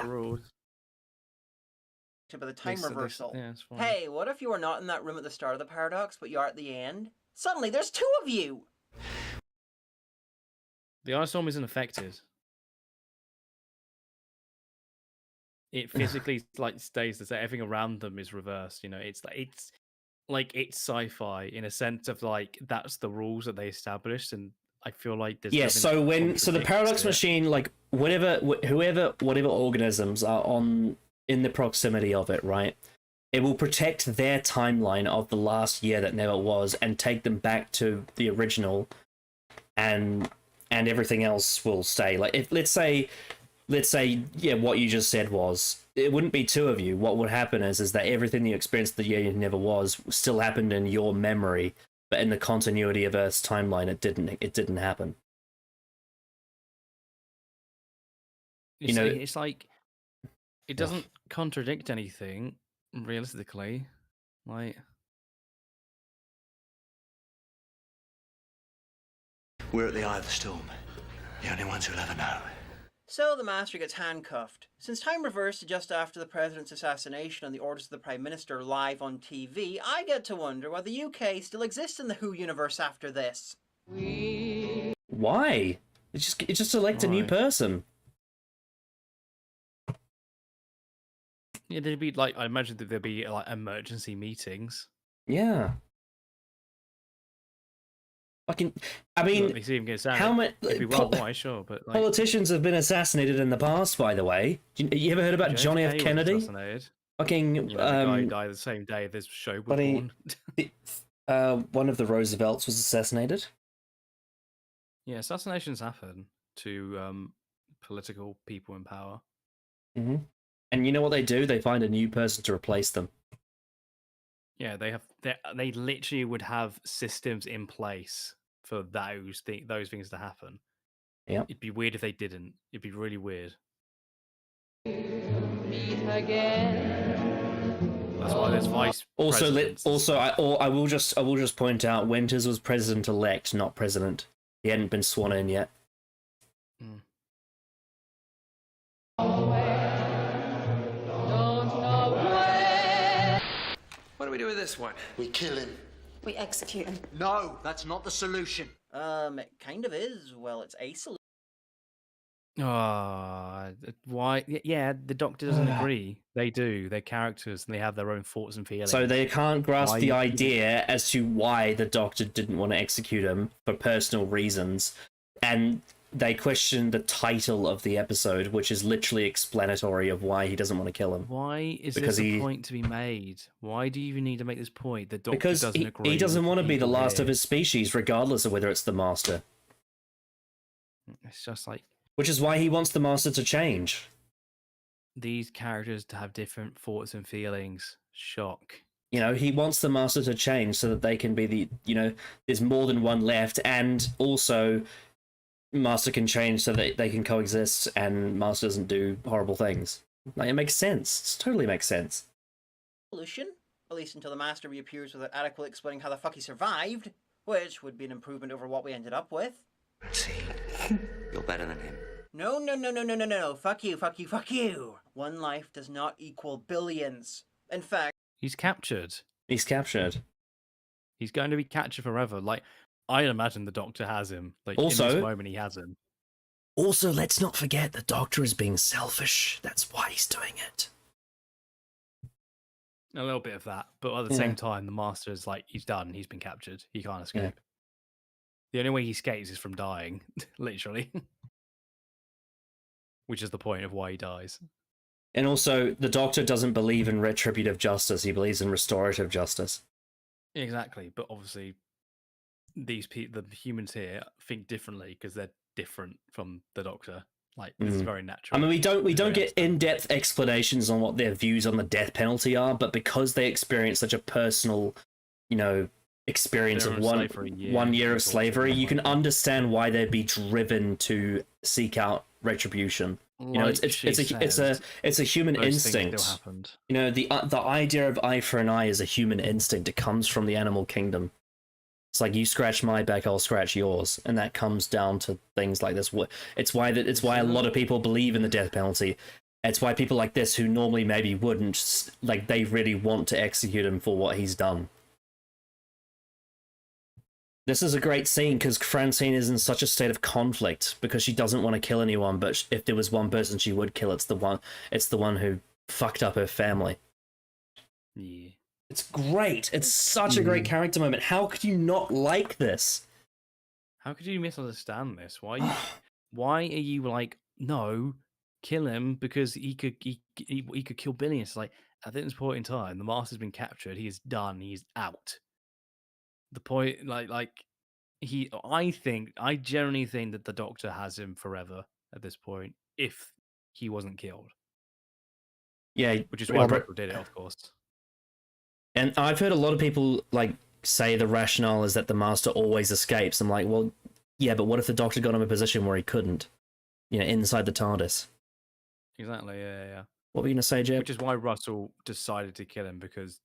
By the time reversal. Hey, what if you were not in that room at the start of the paradox, but you are at the end? Suddenly, there's two of you! The ice storm isn't affected. It physically like stays the same. Everything around them is reversed. You know, it's sci-fi in a sense of like that's the rules that they established, and I feel like there's so the paradox machine, like whatever organisms are in the proximity of it, right? It will protect their timeline of the last year that never was and take them back to the original, and everything else will stay. Like if let's say what you just said was, it wouldn't be two of you. What would happen is that everything you experienced the year never was still happened in your memory, but in the continuity of Earth's timeline it didn't happen. It's like it doesn't contradict anything realistically, like. We're at the eye of the storm. The only ones who'll ever know. So the Master gets handcuffed. Since time reversed to just after the President's assassination on the orders of the Prime Minister live on TV, I get to wonder why the UK still exists in the Who universe after this. Why? It's just elect a new person. Yeah, there'd be like, I imagine that there'd be like emergency meetings. Yeah. I mean, how many sure, but like, politicians have been assassinated in the past? By the way, you ever heard about John F. Kennedy? Fucking the guy died the same day this show was born. One of the Roosevelts was assassinated. Yeah, assassinations happen to political people in power. Mm-hmm. And you know what they do? They find a new person to replace them. Yeah, they literally would have systems in place for those things to happen. Yeah, it'd be weird if they didn't. It'd be really weird. Meet again. That's why there's vice. I will just point out Winters was president-elect, not president. He hadn't been sworn in yet. Mm. What do we do with this one? We kill him. We execute him. No, that's not the solution. It kind of is. Well, it's a solution. Why? Yeah, the Doctor doesn't agree. They do. They're characters, and they have their own thoughts and feelings. So they can't grasp Why the you- idea as to why the Doctor didn't want to execute him for personal reasons, and they question the title of the episode, which is literally explanatory of why he doesn't want to kill him. Why is this a point to be made? Why do you even need to make this point? The Doctor Because doesn't agree. he doesn't with want to be the people last here. of his species, regardless of whether it's the Master. It's just like Which is why he wants the Master to change. these characters to have different thoughts and feelings. Shock. You know, he wants the Master to change so that they can be the, you know, there's more than one left, and also Master can change so that they can coexist and Master doesn't do horrible things. Like, it makes sense. It totally makes sense. Solution, at least until the Master reappears without adequately explaining how the fuck he survived, which would be an improvement over what we ended up with. See, you're better than him. No. Fuck you. One life does not equal billions. In fact, He's captured. He's captured. He's going to be captured forever. Like, I imagine the Doctor has him. Like, Also- in this moment, he has him. Also, let's not forget the Doctor is being selfish. That's why he's doing it. A little bit of that, but at the Yeah. same time, the Master is like, he's done. He's been captured. He can't escape. The only way he escapes is from dying, literally. Which is the point of why he dies. And also, the Doctor doesn't believe in retributive justice. He believes in restorative justice. Exactly, but obviously, the humans here think differently because they're different from the Doctor. Like, this is very natural. I mean, we don't Very get in-depth explanations on what their views on the death penalty are, but because they experience such a personal, you know, experience They're of on one slavery, yeah, year of it's also slavery, you can like that. understand why they'd be driven to seek out retribution. You know, Like she says, it's a human those things instinct. still happened. You know, the idea of eye for an eye is a human instinct. It comes from the animal kingdom. It's like, you scratch my back, I'll scratch yours, and that comes down to things like this. It's why a lot of people believe in the death penalty. It's why people like this, who normally maybe wouldn't, like, they really want to execute him for what he's done. This is a great scene because Francine is in such a state of conflict because she doesn't want to kill anyone, but if there was one person she would kill, it's the one who fucked up her family. Yeah. It's great. It's such a great character moment. How could you not like this? How could you misunderstand this? Why are you like, no, kill him because he could kill billions? Like, at this point in time, the Master's been captured. He is done. He's out. The point, I generally think that the Doctor has him forever at this point if he wasn't killed. Yeah, which is why Russell did it, of course. And I've heard a lot of people like say the rationale is that the Master always escapes. I'm like, well, yeah, but what if the Doctor got him a position where he couldn't? You know, inside the TARDIS. Exactly. Yeah. What were you gonna say, Jeb? Which is why Russell decided to kill him, because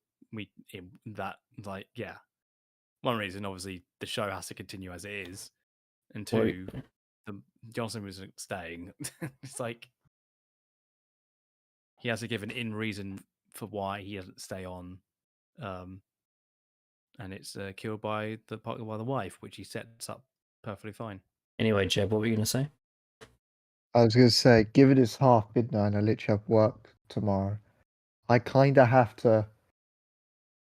one reason, obviously, the show has to continue as it is, and two, Johnson wasn't staying. It's like he has to give an in reason for why he doesn't stay on, and it's killed by the wife, which he sets up perfectly fine. Anyway, Jeb, what were you gonna say? I was gonna say, given it's midnight and I literally have work tomorrow, I kind of have to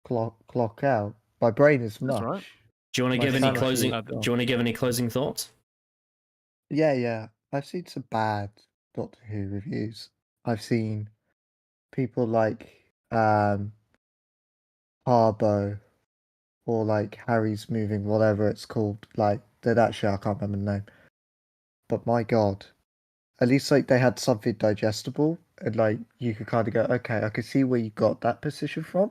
clock out. My brain is mush. Right. Do you want to give any closing? Do you want to give any closing thoughts? Yeah. I've seen some bad Doctor Who reviews. I've seen people like Harbo or like Harry's Moving, whatever it's called. Like that. Actually, I can't remember the name. But my God, at least like they had something digestible, and like you could kind of go, okay, I can see where you got that position from.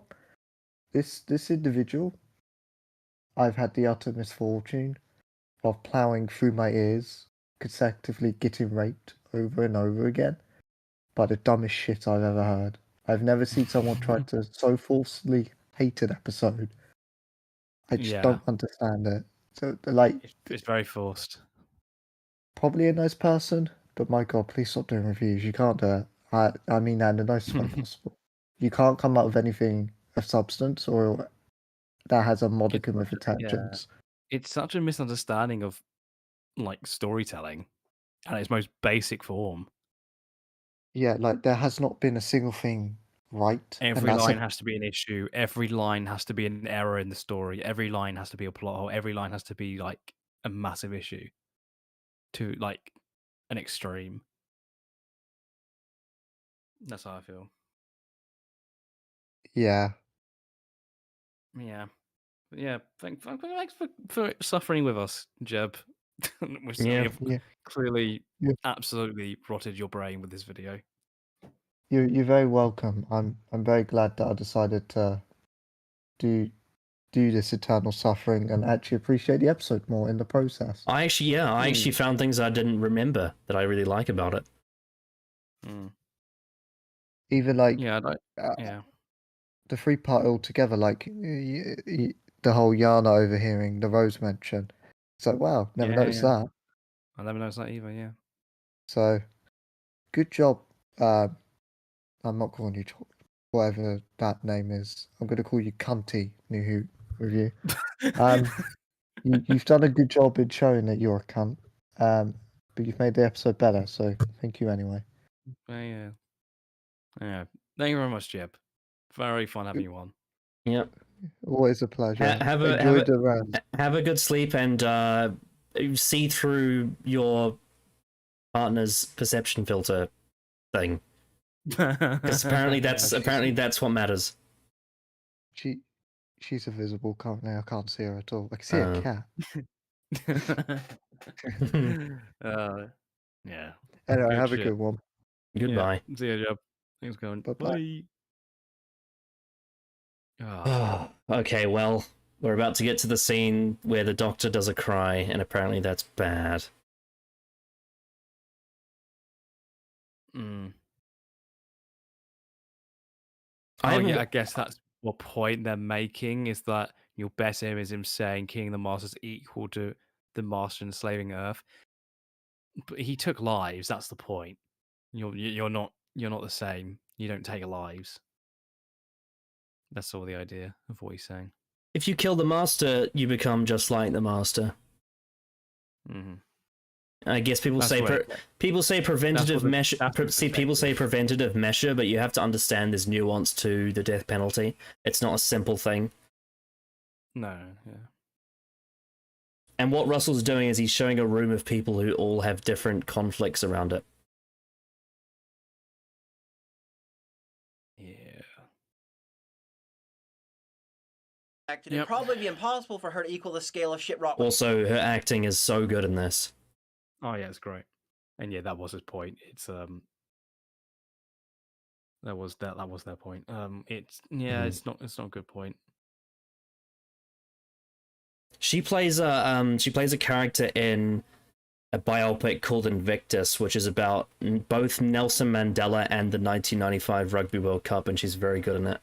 This individual, I've had the utter misfortune of ploughing through my ears, consecutively getting raped over and over again by the dumbest shit I've ever heard. I've never seen someone try to so falsely hate an episode. I just don't understand it. So, like, it's very forced. Probably a nice person, but my God, please stop doing reviews. You can't do it. I mean that in the nicest way possible. You can't come up with anything of substance or that has a modicum of intelligence. It's such a misunderstanding of like storytelling. at its most basic form. Yeah, like there has not been a single thing right. Every line has to be an issue. Every line has to be an error in the story. Every line has to be a plot hole. Every line has to be like a massive issue to like an extreme. That's how I feel. Yeah. Yeah. Yeah. Thanks for suffering with us, Jeb. We have clearly absolutely rotted your brain with this video. You're very welcome. I'm very glad that I decided to do this eternal suffering and actually appreciate the episode more in the process. I actually found things I didn't remember that I really like about it. Even like the 3-part altogether, like the whole Yana overhearing the Rose mention. It's like, wow, never noticed that. I never noticed that either. Yeah. So, good job. I'm not calling you whatever that name is. I'm going to call you Cunty, New Who Review. You've done a good job in showing that you're a cunt. But you've made the episode better, so thank you anyway. Yeah. Thank you very much, Jeb. Very fun having you on. Yep. Always a pleasure. Have a good sleep and see through your partner's perception filter thing. Because apparently that's what matters. She's invisible currently. I can't see her at all. I can see a cat. Yeah. Anyway, have a good one. Goodbye. Yeah. See you, Jeb. Thanks, going. Bye. Okay, well, we're about to get to the scene where the doctor does a cry, and apparently that's bad. I guess that's what point they're making, is that your best aim is him saying King the Master's equal to the Master enslaving Earth. But he took lives, that's the point. You're not the same. You don't take lives. That's all the idea of what he's saying. If you kill the Master, you become just like the Master. I guess people say preventative measure. People say preventative measure, but you have to understand there's nuance to the death penalty. It's not a simple thing. No, yeah. And what Russell's doing is he's showing a room of people who all have different conflicts around it. It'd probably be impossible for her to equal the scale of shit rock. Also, her acting is so good in this. Oh yeah, it's great. And yeah, that was his point. It's that was their point. It's it's not a good point. She plays a character in a biopic called Invictus, which is about both Nelson Mandela and the 1995 Rugby World Cup, and she's very good in it.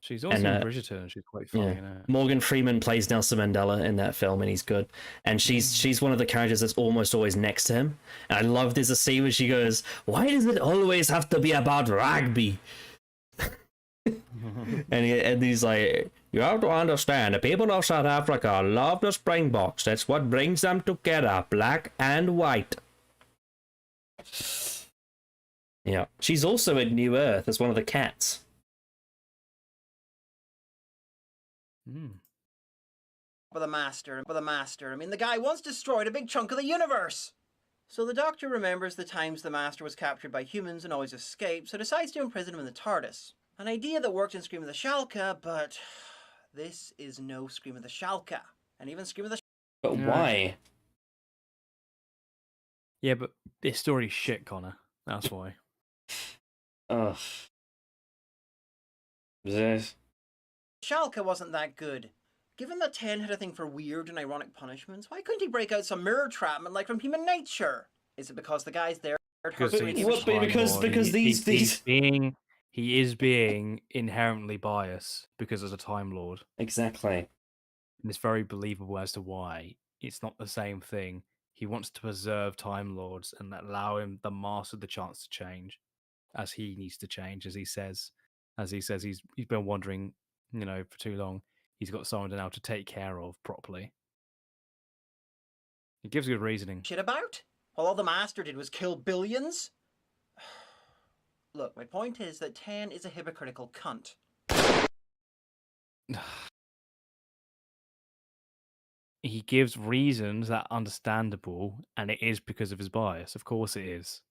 She's also in Bridgerton, and she's quite funny. Yeah. Morgan Freeman plays Nelson Mandela in that film, and he's good. And she's one of the characters that's almost always next to him. And I love there's a scene where she goes, "Why does it always have to be about rugby?" and he's like, "You have to understand, the people of South Africa love the Springboks. That's what brings them together, black and white." Yeah, she's also in New Earth as one of the cats. For the Master. I mean, the guy once destroyed a big chunk of the universe. So the Doctor remembers the times the Master was captured by humans and always escaped, so decides to imprison him in the TARDIS. An idea that worked in Scream of the Shalka, but this is no Scream of the Shalka. And even Scream of the But why? Yeah, but this story's shit, Connor. That's why. Ugh. This. Shalka wasn't that good. Given that 10 had a thing for weird and ironic punishments, why couldn't he break out some mirror trapment like from Human Nature? Is it because the guys there because he is being inherently biased because as a Time Lord. Exactly. And it's very believable as to why. It's not the same thing. He wants to preserve Time Lords and allow the Master the chance to change, as he needs to change, as he says he's been wandering, for too long. He's got someone now to take care of properly. It gives good reasoning. Shit about? while all the Master did was kill billions? Look, my point is that 10 is a hypocritical cunt. He gives reasons that are understandable, and it is because of his bias. Of course it is.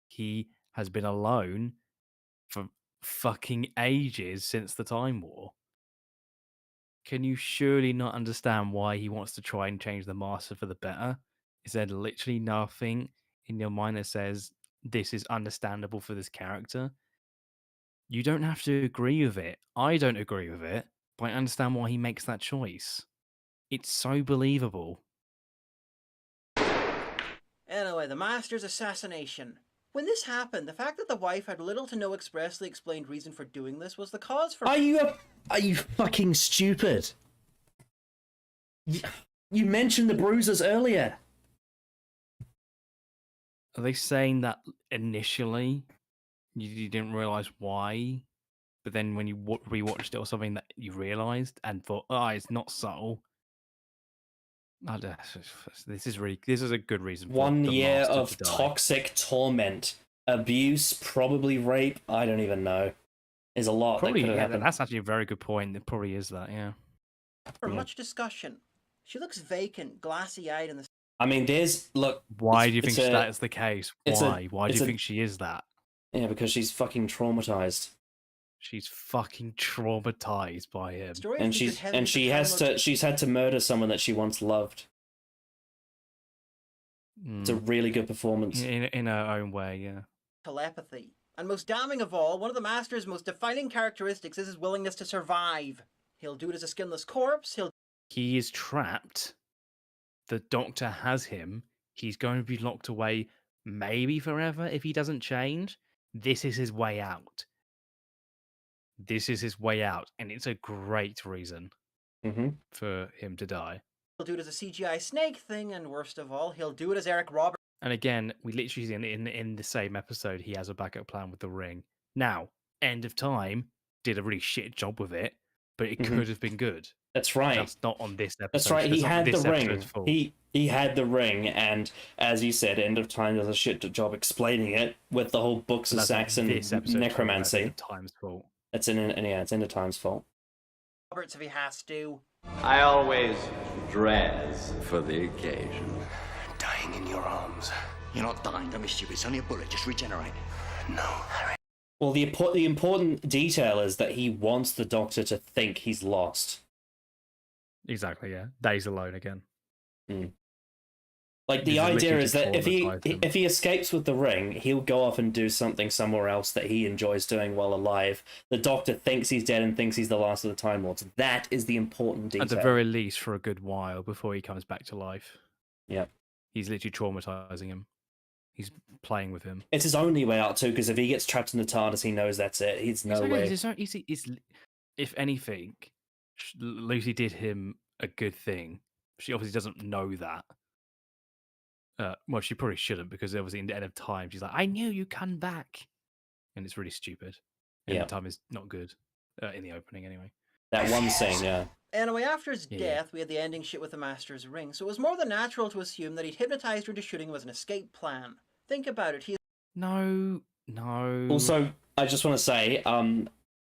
He has been alone for fucking ages since the Time War. Can you surely not understand why he wants to try and change the Master for the better? Is there literally nothing in your mind that says this is understandable for this character? You don't have to agree with it. I don't agree with it, but I understand why he makes that choice. It's so believable. Anyway, the Master's assassination. When this happened, the fact that the wife had little to no expressly explained reason for doing this was the cause for... Are you fucking stupid? You mentioned the bruises earlier. Are they saying that initially you didn't realize why, but then when you rewatched it or something that you realized and thought, oh, it's not subtle? This is a good reason. 1 year of toxic torment, abuse, probably rape. I don't even know. There's a lot Probably, that could have yeah, happened. that's actually a very good point. It probably is that, yeah. For much discussion. She looks vacant, glassy-eyed in the... I mean, look... Why do you think that is the case? Why? Why do you think she is that? Yeah, because she's fucking traumatized. She's fucking traumatized by him. And she's had to murder someone that she once loved. It's a really good performance. In her own way, yeah. Telepathy. And most damning of all, one of the Master's most defining characteristics is his willingness to survive. He'll do it as a skinless corpse, He is trapped. The Doctor has him. He's going to be locked away maybe forever if he doesn't change. This is his way out. This is his way out, and it's a great reason for him to die. He'll do it as a CGI snake thing, and worst of all, he'll do it as Eric Roberts. And again, we literally see in the same episode, he has a backup plan with the ring. Now, End of Time did a really shit job with it, but it could have been good. That's right. That's not on this episode. That's right. He had the ring. He had the ring, and as you said, End of Time does a shit job explaining it with the whole books of Saxon necromancy. Time's fault. It's it's End of Time's fault. Roberts if he has to. I always dress for the occasion. Dying in your arms. You're not dying, don't be stupid. It's only a bullet. Just regenerate. No, Harry. Well, the important detail is that he wants the Doctor to think he's lost. Exactly, yeah. Days alone again. Like, the idea is that if he escapes with the ring, he'll go off and do something somewhere else that he enjoys doing while alive. The Doctor thinks he's dead and thinks he's the last of the Time Lords. That is the important detail. At the very least, for a good while before he comes back to life. Yep. He's literally traumatizing him. He's playing with him. It's his only way out, too, because if he gets trapped in the TARDIS, he knows that's it. He's no way. If anything, Lucy did him a good thing. She obviously doesn't know that. Well, she probably shouldn't, because obviously in the End of Time, she's like, I knew you'd come back. And it's really stupid. End of Time is not good. In the opening, anyway. That one scene, yeah. Anyway, after his death, we had the ending shit with the Master's ring, so it was more than natural to assume that he'd hypnotized her into shooting him as an escape plan. Think about it, No. Also, I just want to say,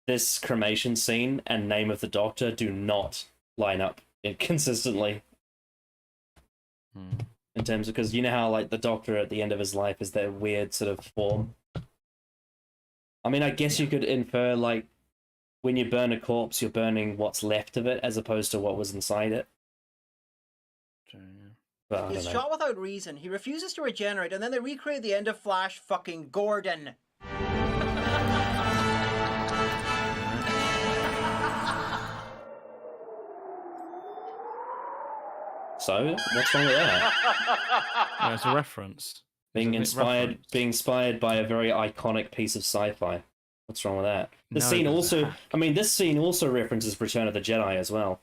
this cremation scene and Name of the Doctor do not line up consistently. In terms of, because you know how, like, the Doctor at the end of his life is that weird sort of form? I mean, I guess you could infer, like, when you burn a corpse, you're burning what's left of it as opposed to what was inside it. But he's shot without reason. He refuses to regenerate, and then they recreate the end of Flash fucking Gordon. So, what's wrong with that? It's a reference. Being inspired by a very iconic piece of sci-fi. What's wrong with that? This scene also references Return of the Jedi as well.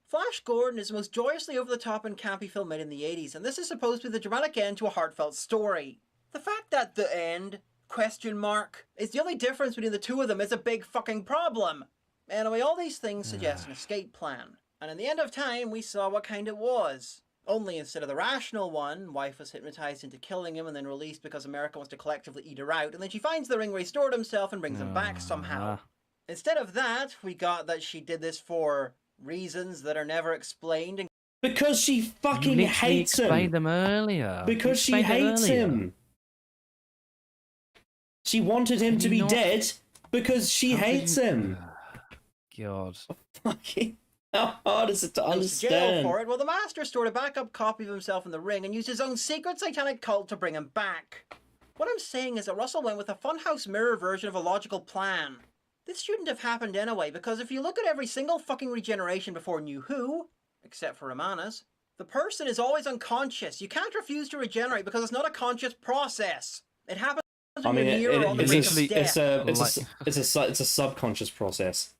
Flash Gordon is the most joyously over-the-top and campy film made in the 80s, and this is supposed to be the dramatic end to a heartfelt story. The fact that the end, is the only difference between the two of them is a big fucking problem. Anyway, all these things suggest an escape plan. And in the end of time, we saw what kind it was. Only instead of the rational one, wife was hypnotized into killing him and then released because America wants to collectively eat her out, and then she finds the ring where he stored himself and brings him back somehow. Instead of that, we got that she did this for reasons that are never explained. Because she fucking hates him. Explained them earlier. Because she hates him. She wanted him to be dead because she hates him. God. Fucking... How hard is it to understand? Jail for it. Well, the Master stored a backup copy of himself in the ring and used his own secret satanic cult to bring him back. What I'm saying is that Russell went with a funhouse mirror version of a logical plan. This shouldn't have happened anyway, because if you look at every single fucking regeneration before New Who, except for Romana's, the person is always unconscious. You can't refuse to regenerate because it's not a conscious process. It happens when you're near or on the brink of death. It's a subconscious process.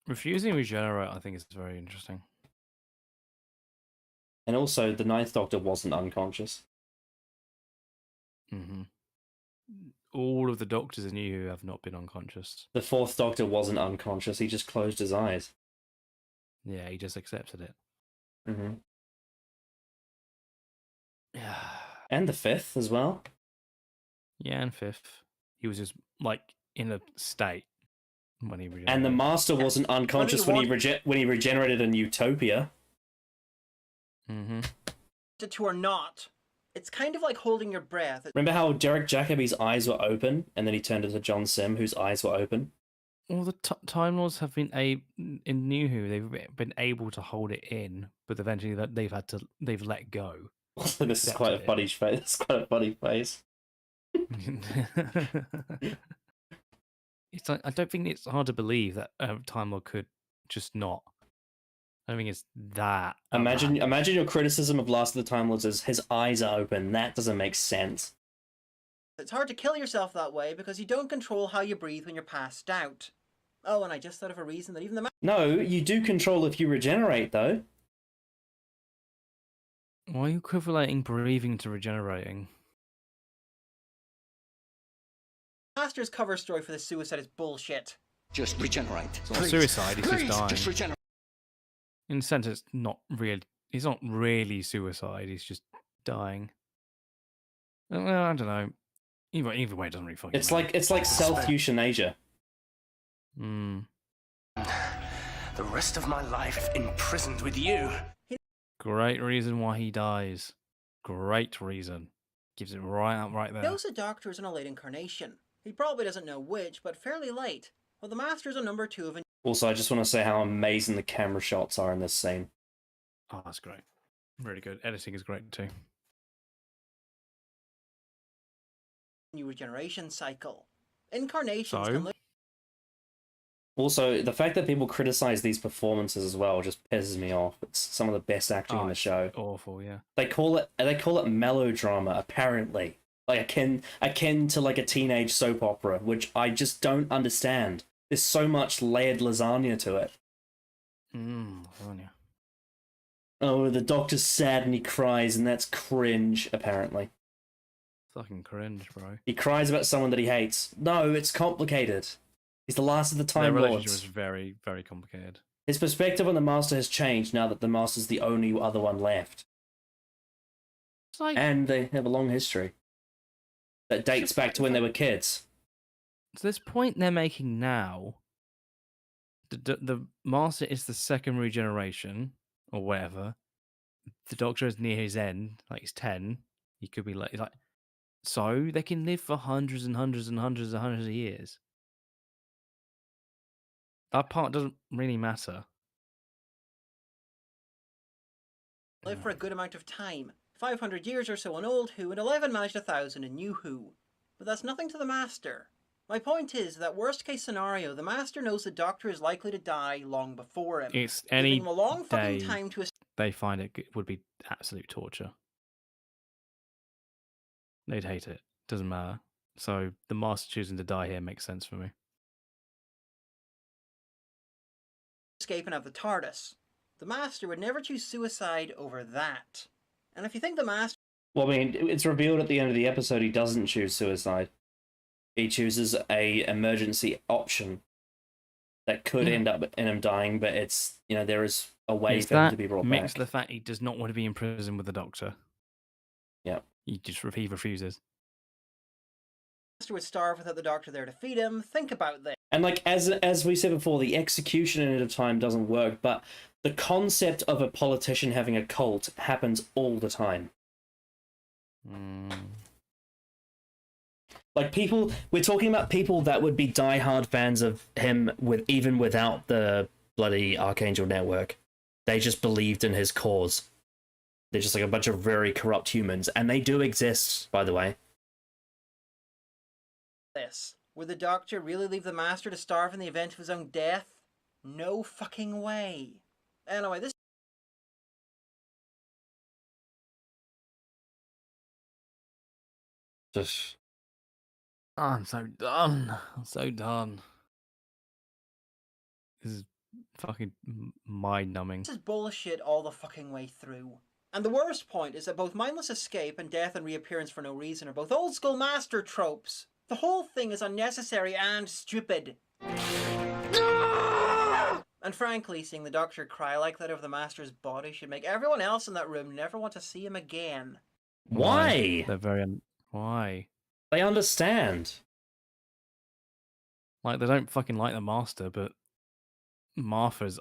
Refusing to regenerate, I think, is very interesting. And also, the Ninth Doctor wasn't unconscious. Mm-hmm. All of the Doctors in New Who have not been unconscious. The Fourth Doctor wasn't unconscious, he just closed his eyes. Yeah, he just accepted it. Mm-hmm. Yeah. And the Fifth as well. Yeah, and Fifth. He was just, like, in a state when he regenerated. And the Master wasn't unconscious when he regenerated in Utopia. Mm-hmm. To or not. It's kind of like holding your breath. Remember how Derek Jacobi's eyes were open, and then he turned into John Sim, whose eyes were open? Well, the Time Lords have been in New Who. They've been able to hold it in, but eventually they've let go. This is quite a funny face. It's quite a funny face. It's like, I don't think it's hard to believe that Time Lord could just not. I don't think it's that. Imagine your criticism of Last of the Time Lords is his eyes are open. That doesn't make sense. It's hard to kill yourself that way because you don't control how you breathe when you're passed out. Oh, and I just thought of a reason that even the... No, you do control if you regenerate, though. Why are you equating breathing to regenerating? Master's cover story for the suicide is bullshit. Just regenerate. It's not suicide, he's just dying. Just regenerate. In a sense, it's not real. It's not really suicide. He's just dying. Well, I don't know. Either way, it doesn't really fucking matter. It's like self-euthanasia. Hmm. The rest of my life imprisoned with you. Great reason why he dies. Great reason. Gives it right out right there. He knows the Doctor is in a late incarnation. He probably doesn't know which, but fairly late. Well, the Master's on number 2 of... Also, I just want to say how amazing the camera shots are in this scene. Oh, that's great. Really good. Editing is great too. New regeneration cycle. Incarnations So? can live... Also, the fact that people criticize these performances as well just pisses me off. It's some of the best acting in the show. Awful, yeah. They call it melodrama, apparently. Like akin to like a teenage soap opera, which I just don't understand. There's so much layered lasagna to it. Lasagna. Oh, the Doctor's sad and he cries, and that's cringe, apparently. Fucking cringe, bro. He cries about someone that he hates. No, it's complicated. He's the last of the Time Their Lords. relationship was very, very complicated. His perspective on the Master has changed now that the Master's the only other one left. It's like... And they have a long history that dates back to when they were kids. To this point they're making now, the Master is the second regeneration, or whatever. The Doctor is near his end, like he's 10. He could be like so they can live for hundreds and hundreds and hundreds and hundreds of years. That part doesn't really matter. Live for a good amount of time. 500 years or so on Old Who, and 11 managed 1,000 in New Who. But that's nothing to the Master. My point is that worst case scenario, the Master knows the Doctor is likely to die long before him. It's any him a long fucking day time to... they find it would be absolute torture. They'd hate it. Doesn't matter. So the Master choosing to die here makes sense for me. Escape and have the TARDIS. The Master would never choose suicide over that. And if you think the Master... Well, I mean, it's revealed at the end of the episode he doesn't choose suicide. He chooses a emergency option. that could end up in him dying, but it's, you know, there is a way It's for him that to be brought mixed back. with the fact he does not want to be in prison with the Doctor. Yeah. He refuses. Master would starve without the Doctor there to feed him. Think about this. And like as we said before, the execution at a time doesn't work, but the concept of a politician having a cult happens all the time. Like people, we're talking about people that would be diehard fans of him even without the bloody Archangel network. They just believed in his cause. They're just like a bunch of very corrupt humans, and they do exist, by the way. Would the Doctor really leave the Master to starve in the event of his own death? No fucking way. Anyway, this... Just... Oh, I'm so done. I'm so done. This is fucking mind-numbing. This is bullshit all the fucking way through. And the worst point is that both mindless escape and death and reappearance for no reason are both old-school Master tropes. The whole thing is unnecessary and stupid. And frankly, seeing the Doctor cry like that over the Master's body should make everyone else in that room never want to see him again. Why? They're very... Why? They understand. Like, they don't fucking like the Master, but Martha's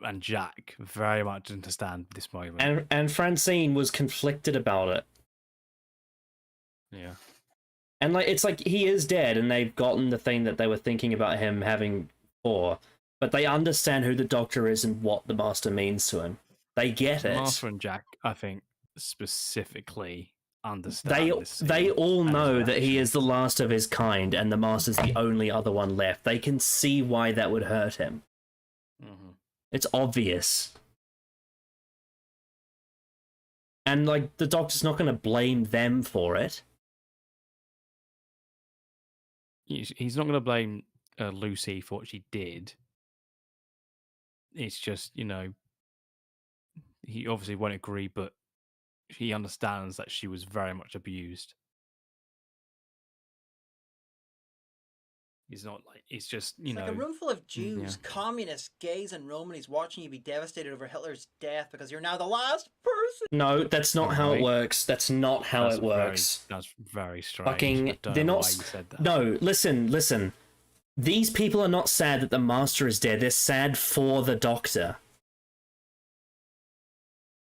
and Jack very much understand this moment. And Francine was conflicted about it. Yeah. And like it's like he is dead, and they've gotten the thing that they were thinking about him having before, but they understand who the Doctor is and what the Master means to him. They get it. Martha and Jack, I think, specifically understand this scene they all and know his that he reaction. is the last of his kind, and the Master's the only other one left. They can see why that would hurt him. It's obvious. And like the Doctor's not going to blame them for it. He's not going to blame Lucy for what she did. It's just, you know, he obviously won't agree, but he understands that she was very much abused. He's not like, it's just, you know. Like a room full of Jews, communists, gays, and Romanies watching you be devastated over Hitler's death because you're now the last person. No, that's not how it works. That's not how it works. That's very strange. Fucking, they're not. Why you said that. No, listen. These people are not sad that the Master is dead. They're sad for the Doctor.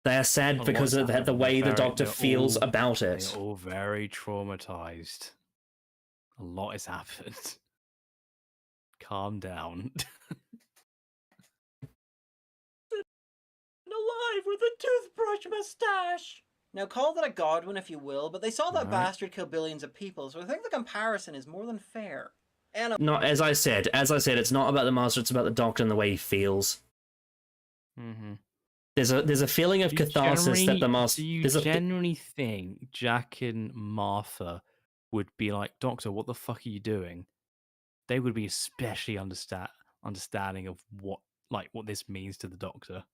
They are sad because of the way the Doctor feels about it. They're all very traumatized. A lot has happened. Calm down. Alive with a toothbrush mustache. Now call that a Godwin if you will, but they saw that bastard kill billions of people, so I think the comparison is more than fair. And Not as I said, it's not about the Master. It's about the Doctor and the way he feels. There's a feeling of catharsis that the Master. Do you genuinely think Jack and Martha would be like, Doctor, what the fuck are you doing? They would be especially understanding of what this means to the Doctor.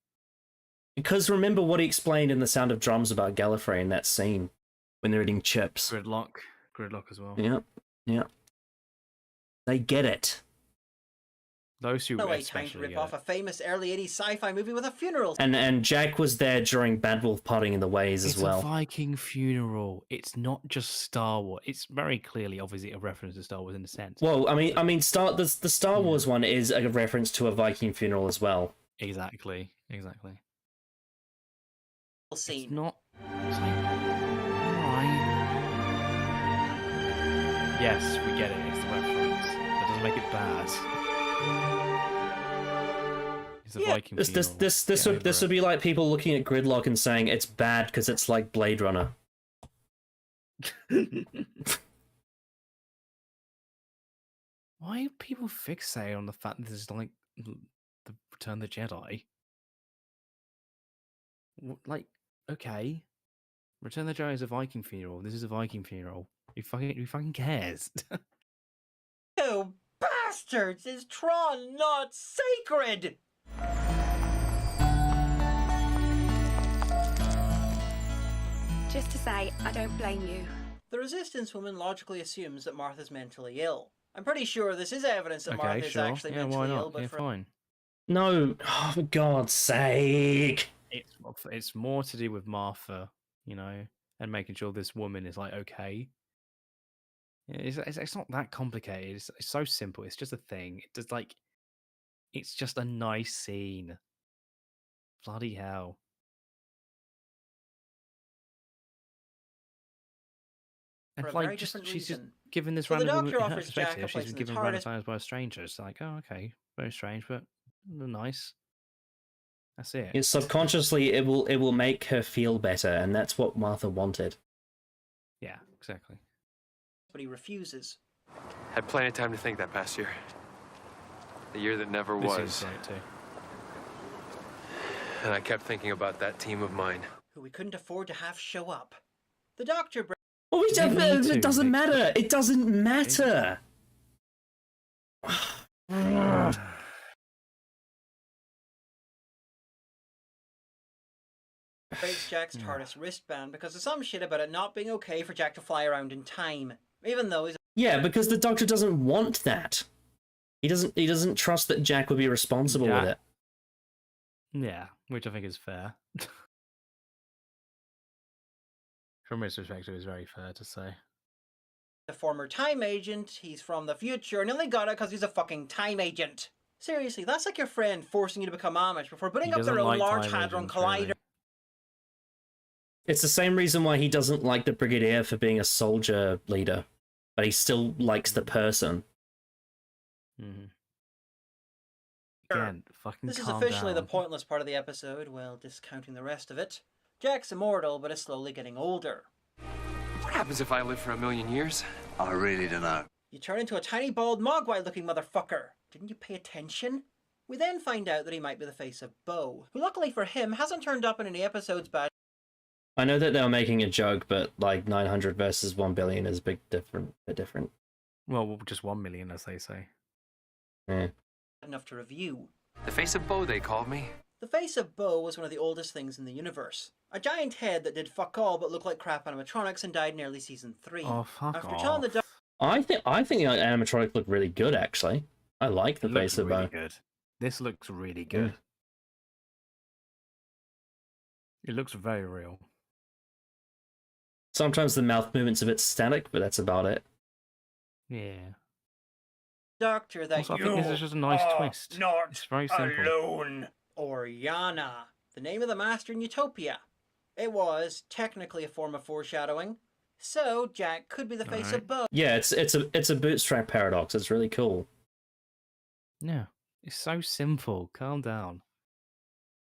Because remember what he explained in The Sound of Drums about Gallifrey in that scene when they're eating chips. Gridlock as well. Yeah. They get it. Those who no way time to rip off a famous early 80s sci-fi movie with a funeral. And Jack was there during Bad Wolf parting in the Ways as well. It's a Viking funeral. It's not just Star Wars. It's very clearly, obviously, a reference to Star Wars in a sense. Well, I mean, the Star Wars one is a reference to a Viking funeral as well. Exactly. Scene. It's not. It's like, alright. Yes, we get it. It's the reference. That doesn't make it bad. It's a Viking funeral. This would be like people looking at Gridlock and saying it's bad because it's like Blade Runner. Why are people fixated on the fact that this is like the Return of the Jedi? Like, okay, Return of the Jedi is a Viking funeral. This is a Viking funeral. Who fucking cares? You bastards! Is Tron not sacred? Just to say, I don't blame you. The Resistance woman logically assumes that Martha's mentally ill. I'm pretty sure this is evidence that Martha is actually mentally ill, but fine. No, oh, for God's sake. It's more to do with Martha, you know, and making sure this woman is like okay. It's not that complicated. It's so simple. It's just a thing. It does like, it's just a nice scene. Bloody hell. And for a like, very different she's reason. just given this So the random Doctor woman her offers Jack a perspective. She's place been in the given TARDIS. random times by a stranger. It's like, oh, okay, very strange, but nice. That's it. Yeah, subconsciously, it will make her feel better, and that's what Martha wanted. Yeah, exactly. But he refuses. Had plenty of time to think that past year. The year that never This was. is right too. And I kept thinking about that team of mine. Who we couldn't afford to have show up. The Doctor... Oh, it doesn't matter. It doesn't matter. breaks Jack's TARDIS wristband because of some shit about it not being okay for Jack to fly around in time, even though he's... Yeah, because the Doctor doesn't want that. He doesn't trust that Jack would be responsible with it. Yeah, which I think is fair. From his perspective, it's very fair to say. A former time agent, he's from the future, and only got it because he's a fucking time agent. Seriously, that's like your friend forcing you to become Amish before putting up their own Large Hadron Collider. Really. It's the same reason why he doesn't like the Brigadier for being a soldier leader, but he still likes the person. Mm-hmm. Again, fucking This is calm officially down. the pointless part of the episode, well, discounting the rest of it. Jack's immortal, but is slowly getting older. What happens if I live for 1,000,000 years? I really don't know. You turn into a tiny, bald, mogwai-looking motherfucker. Didn't you pay attention? We then find out that he might be the face of Bo, who luckily for him hasn't turned up in any episodes bad. I know that they were making a joke, but like 900 versus 1 billion is a bit different. Well, just 1 million, as they say. Yeah. Enough to review. The face of Bo, they called me. The face of Bo was one of the oldest things in the universe. A giant head that did fuck all but looked like crap animatronics and died in early season 3. Oh, fuck After off. telling the I think the animatronic looked really good, actually. I like the face of really Bo. good. This looks really good. It looks very real. Sometimes the mouth movement's a bit static, but that's about it. Yeah. Doctor that Also, I think this is just a nice twist. Not it's very simple. alone. Or Yana, the name of the master in Utopia. It was technically a form of foreshadowing, so Jack could be the face of Bo. Yeah, it's a bootstrap paradox. It's really cool. Yeah, it's so simple. Calm down.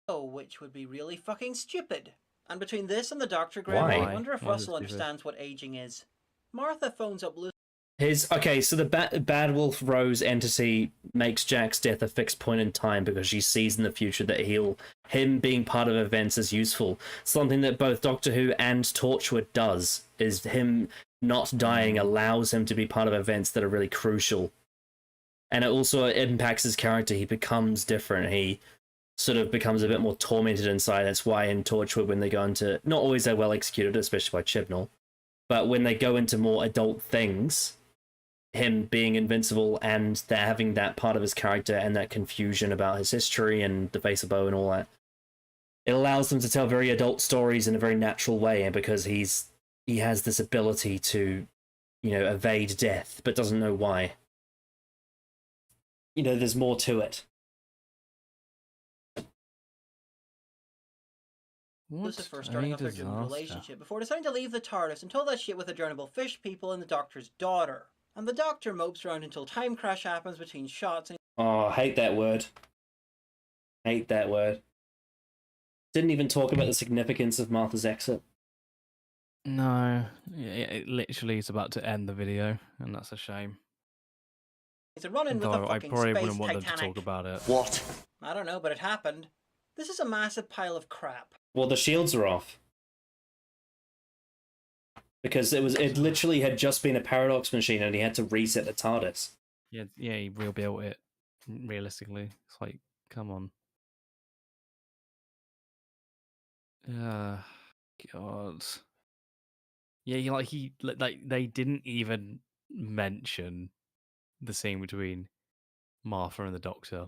Which would be really fucking stupid. And between this and the Doctor Why? Grandma, I wonder if Why is it Russell stupid? understands what aging is. Martha phones up Lucy. So the Bad Wolf Rose entity makes Jack's death a fixed point in time because she sees in the future that him being part of events is useful. Something that both Doctor Who and Torchwood does is him not dying allows him to be part of events that are really crucial. And it also impacts his character. He becomes different. He sort of becomes a bit more tormented inside. That's why in Torchwood, when they go into, not always they're well executed, especially by Chibnall, but when they go into more adult things, him being invincible and they're having that part of his character and that confusion about his history and the face of Bo and all that, it allows them to tell very adult stories in a very natural way, and because he has this ability to, evade death but doesn't know why. There's more to it. Lucifer starting off their doomed relationship before deciding to leave the TARDIS and told that shit with the drownable fish people and the Doctor's daughter. And the Doctor mopes around until time crash happens between shots. And Oh, hate that word. Hate that word. Didn't even talk about the significance of Martha's exit. No, it literally is about to end the video, and that's a shame. he's a run-in with the Although I fucking probably space wouldn't want them Titanic. to talk about it. What? I don't know, but it happened. This is a massive pile of crap. Well, the shields are off. Because it literally had just been a paradox machine and he had to reset the TARDIS. Yeah, he rebuilt it. Realistically, it's like, come on. God. Yeah, they didn't even mention the scene between Martha and the Doctor.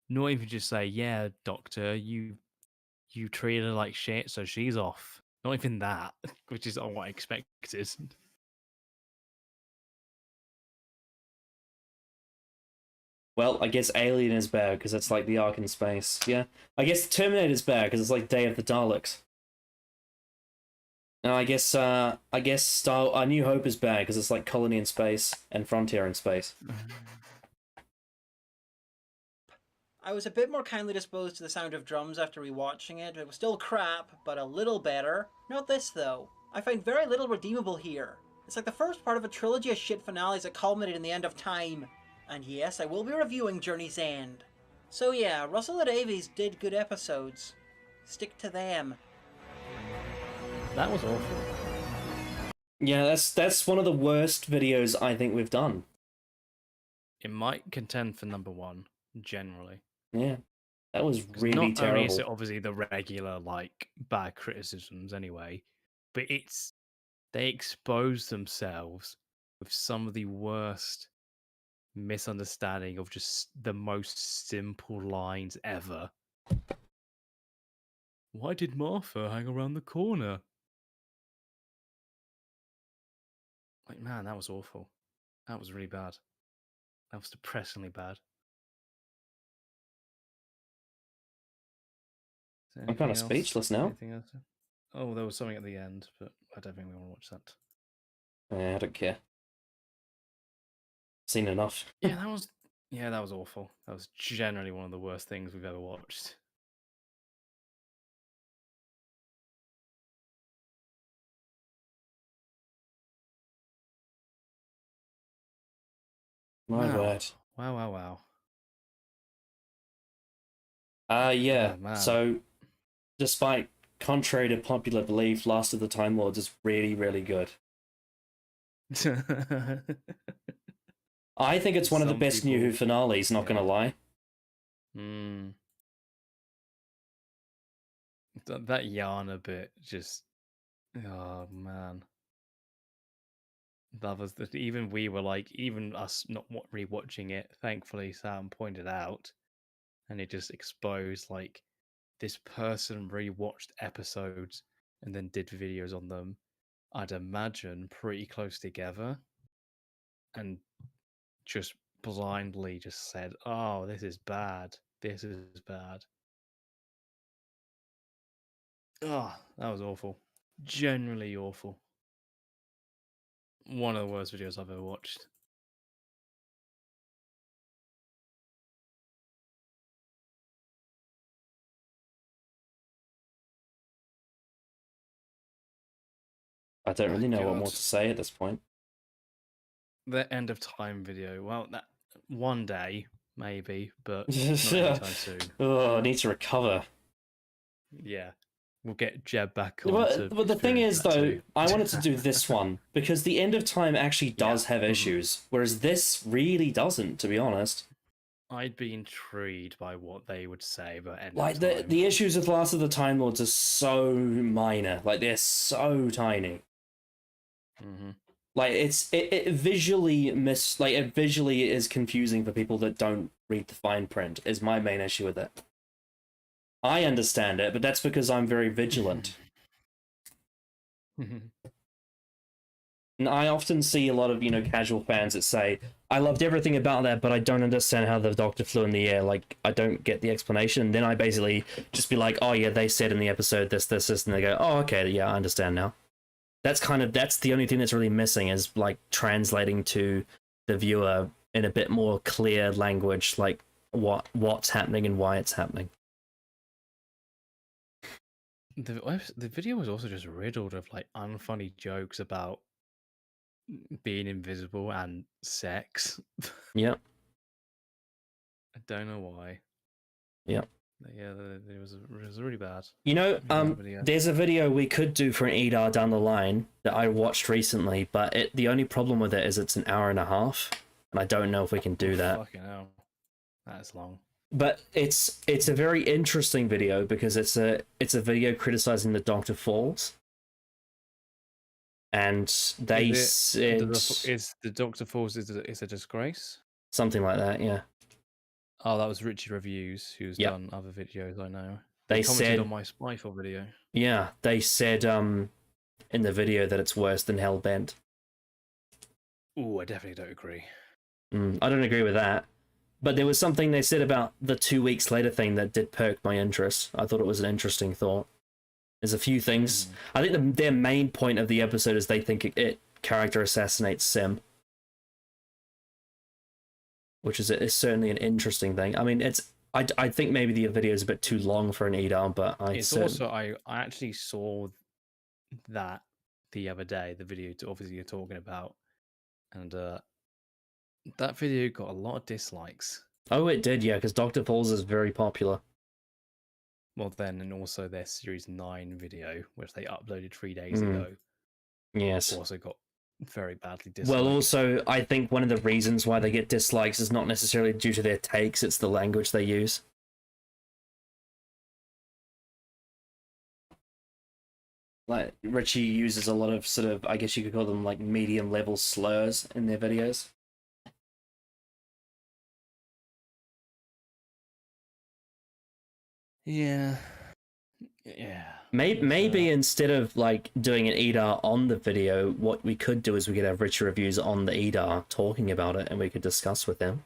Not even just say, yeah, Doctor, you treated her like shit, so she's off. Not even that, which is what I expected. Well, I guess Alien is better because it's like the arc in space. Yeah, I guess Terminator is better because it's like Day of the Daleks. And I guess New Hope is better because it's like Colony in space and Frontier in space. I was a bit more kindly disposed to the sound of drums after rewatching it. It was still crap, but a little better. Not this though. I find very little redeemable here. It's like the first part of a trilogy of shit finales that culminated in the end of time. And yes, I will be reviewing Journey's End. So yeah, Russell and Davies did good episodes. Stick to them. That was awful. Yeah, that's one of the worst videos I think we've done. It might contend for number 1, generally. Yeah, that was really not terrible. Only is it obviously the regular like bad criticisms anyway, but they expose themselves with some of the worst misunderstanding of just the most simple lines ever. Why did Martha hang around the corner? Like, man, that was awful. That was really bad. That was depressingly bad. I'm kind of speechless now. Anything else? Oh, there was something at the end, but I don't think we want to watch that. I don't care. Seen enough. Yeah, that was awful. That was generally one of the worst things we've ever watched. My word. Wow. Yeah. Oh, man. So, despite contrary to popular belief, Last of the Time Lords is really, really good. I think it's one of the best New Who finales, not gonna lie. That Yana bit just... Oh, man. That was even we were like, even us not rewatching it, thankfully Sam pointed out, and it just exposed like this person rewatched episodes and then did videos on them, I'd imagine pretty close together, and just blindly just said, oh, this is bad. This is bad. Oh, that was awful. Generally awful. One of the worst videos I've ever watched. I don't really know what more to say at this point. The end of time video. Well, that one day maybe, but not anytime soon. Oh, I need to recover. Yeah, we'll get Jeb back on. But the thing is, though, I wanted to do this one because the end of time actually does have issues, whereas this really doesn't, to be honest. I'd be intrigued by what they would say about end like of time. the issues with Last of the Time Lords are so minor, like they're so tiny. Like it visually it visually is confusing for people that don't read the fine print. Is my main issue with it. I understand it, but that's because I'm very vigilant. And I often see a lot of casual fans that say, "I loved everything about that, but I don't understand how the Doctor flew in the air. Like I don't get the explanation." And then I basically just be like, "Oh yeah, they said in the episode this, and they go, "Oh okay, yeah, I understand now." That's the only thing that's really missing is like translating to the viewer in a bit more clear language, like what's happening and why it's happening. The video was also just riddled of like unfunny jokes about being invisible and sex. Yep. I don't know why. Yep. Yeah, it was really bad. There's a video we could do for an EDAR down the line that I watched recently, but the only problem with it is it's an hour and a half, and I don't know if we can do that. Fucking hell, that's long. But it's a very interesting video because it's a video criticizing the Doctor Falls, and they said is the Doctor Force is a disgrace. Something like that, yeah. Oh, that was Richie Reviews, who's done other videos. I know. They commented said on my Spyfall video. Yeah, they said in the video that it's worse than Hellbent. Ooh, I definitely don't agree. I don't agree with that. But there was something they said about the 2 weeks later thing that did perk my interest. I thought it was an interesting thought. There's a few things. I think their main point of the episode is they think it character assassinates Sim. Which is certainly an interesting thing. I mean, I think maybe the video is a bit too long for an EDAR, but I actually saw that the other day, the video obviously you're talking about, and that video got a lot of dislikes. Oh, it did, yeah, because Dr. Falls is very popular. Well, then, and also their Series 9 video, which they uploaded 3 days ago. Yes. Also got very badly disliked. Well, also, I think one of the reasons why they get dislikes is not necessarily due to their takes, it's the language they use. Like, Richie uses a lot of sort of, I guess you could call them like medium level slurs in their videos. Yeah. Maybe instead of like doing an EDAR on the video, what we could do is we could have Richie Reviews on the EDAR talking about it, and we could discuss with them.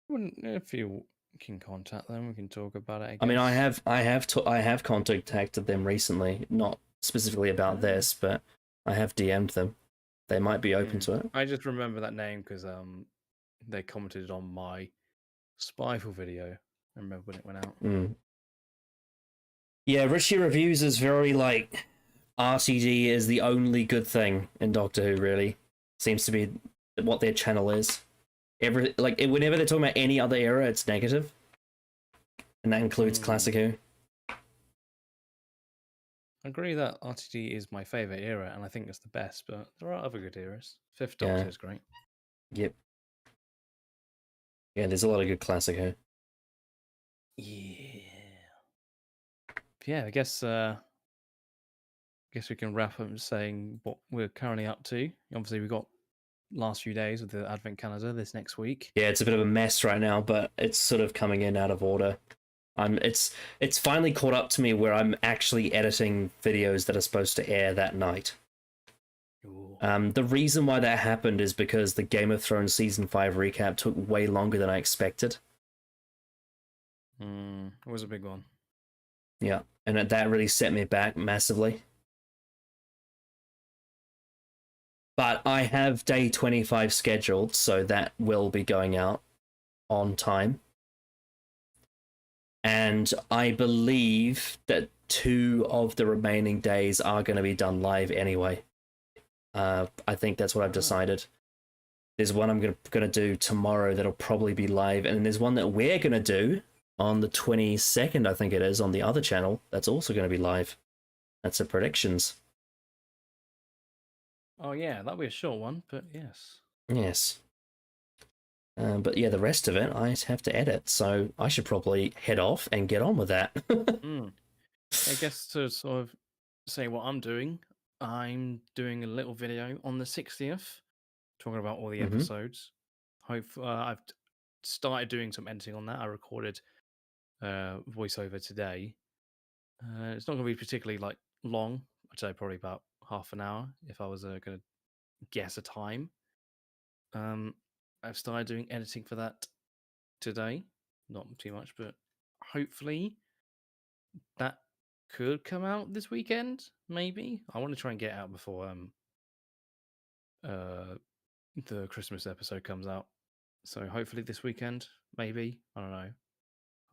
If you can contact them, we can talk about it. I mean, I have contacted them recently, not specifically about this, but I have DM'd them. They might be open to it. I just remember that name because they commented on my Spyfall video. I remember when it went out. Yeah, Richie Reviews is very like RCG is the only good thing in Doctor Who. Really seems to be what their channel is. Whenever they're talking about any other era, it's negative, and that includes Classic Who. I agree that RTD is my favorite era, and I think it's the best. But there are other good eras. Fifth Doctor is great. Yep. Yeah, there's a lot of good Classic Who. Yeah, I guess we can wrap up saying what we're currently up to. Obviously, we've got last few days of the Advent calendar this next week. Yeah, it's a bit of a mess right now, but it's sort of coming in out of order. It's finally caught up to me where I'm actually editing videos that are supposed to air that night. The reason why that happened is because the Game of Thrones Season 5 recap took way longer than I expected. It was a big one. Yeah, and that really set me back massively. But I have day 25 scheduled, so that will be going out on time. And I believe that 2 of the remaining days are going to be done live anyway. I think that's what I've decided. There's one I'm going to do tomorrow that'll probably be live, and then there's one that we're going to do on the 22nd, I think it is, on the other channel. That's also going to be live. That's the predictions. Oh yeah, that'll be a short one, but yes. Yes. But yeah, the rest of it I have to edit, so I should probably head off and get on with that. I guess to sort of say what I'm doing a little video on the 60th, talking about all the episodes. I've started doing some editing on that. I recorded voiceover today. It's not going to be particularly long. I'd say probably about half an hour if I was going to guess a time. I've started doing editing for that today. Not too much, but hopefully that could come out this weekend. Maybe I want to try and get out before the Christmas episode comes out. So hopefully this weekend, maybe. I don't know.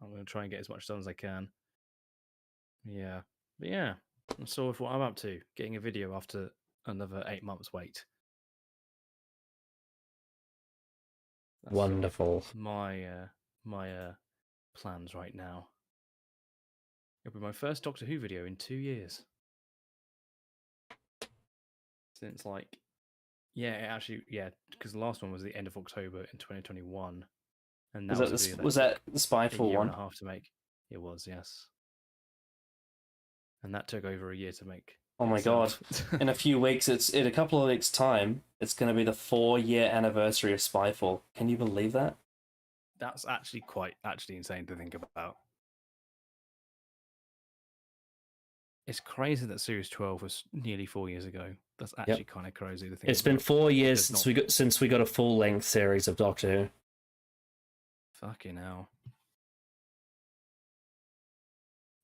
I'm going to try and get as much done as I can. Yeah. But yeah, that's sort of what I'm up to. Getting a video after another 8 months wait. That's Wonderful. My plans right now. It'll be my first Doctor Who video in 2 years. Since because the last one was the end of October in 2021. And that was that the Spyfall one? A year and a half to make. It was, yes. And that took over a year to make. Oh my god! In a few weeks, in a couple of weeks' time, it's going to be the 4-year anniversary of Spyfall. Can you believe that? That's actually insane to think about. It's crazy that Series 12 was nearly 4 years ago. That's actually kind of crazy to think. It's been 4 years since we got a full-length series of Doctor Who. Fucking hell!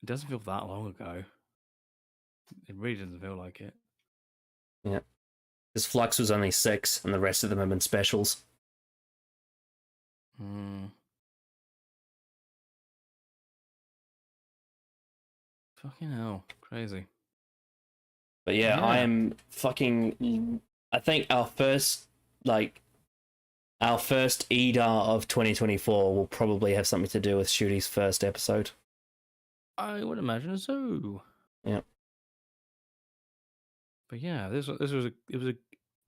It doesn't feel that long ago. It really doesn't feel like it. Yeah, because Flux was only 6, and the rest of them have been specials. Fucking hell, crazy. But yeah, I am fucking. I think our first EDAR of 2024 will probably have something to do with Shooty's first episode. I would imagine so. Yeah. But yeah,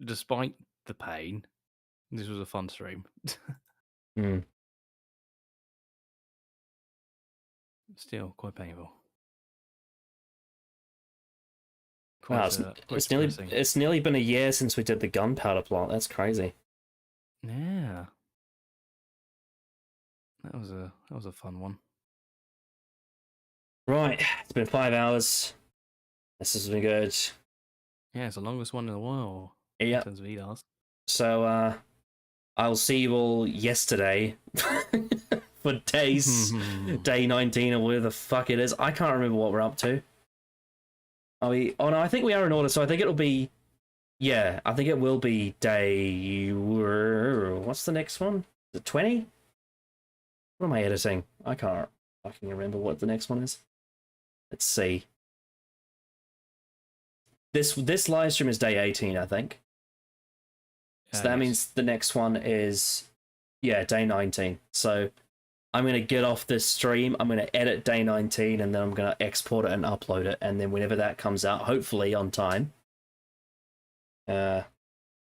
despite the pain, this was a fun stream. Still quite painful. It's nearly been a year since we did the gunpowder plot. That's crazy. Yeah. That was a fun one. Right, it's been 5 hours. This has been good. Yeah, it's the longest one in a while. Yeah. In terms of EDARs. So I'll see you all yesterday for day 19 or whatever the fuck it is. I can't remember what we're up to. Oh no, I think we are in order, so I think it'll be... Yeah, I think it will be day... What's the next one? Is it 20? What am I editing? I can't fucking remember what the next one is. Let's see. This live stream is day 18, I think. So that means the next one is... Yeah, day 19. So I'm going to get off this stream, I'm going to edit day 19, and then I'm going to export it and upload it, and then whenever that comes out, hopefully on time. Yeah.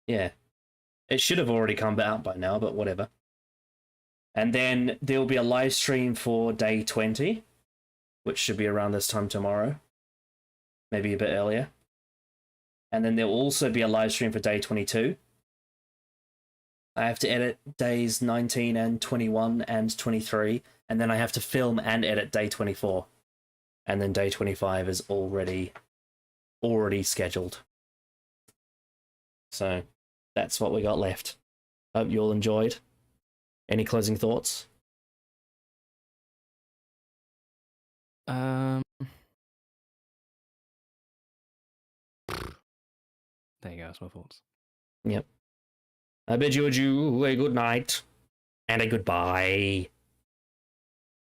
It should have already come out by now, but whatever. And then there'll be a live stream for day 20, which should be around this time tomorrow. Maybe a bit earlier. And then there'll also be a live stream for day 22. I have to edit days 19 and 21 and 23, and then I have to film and edit day 24. And then day 25 is already scheduled. So that's what we got left. Hope you all enjoyed. Any closing thoughts? There you go, that's my thoughts. Yep. I bid you adieu, a good night, and a goodbye.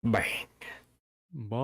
Bang. Bye.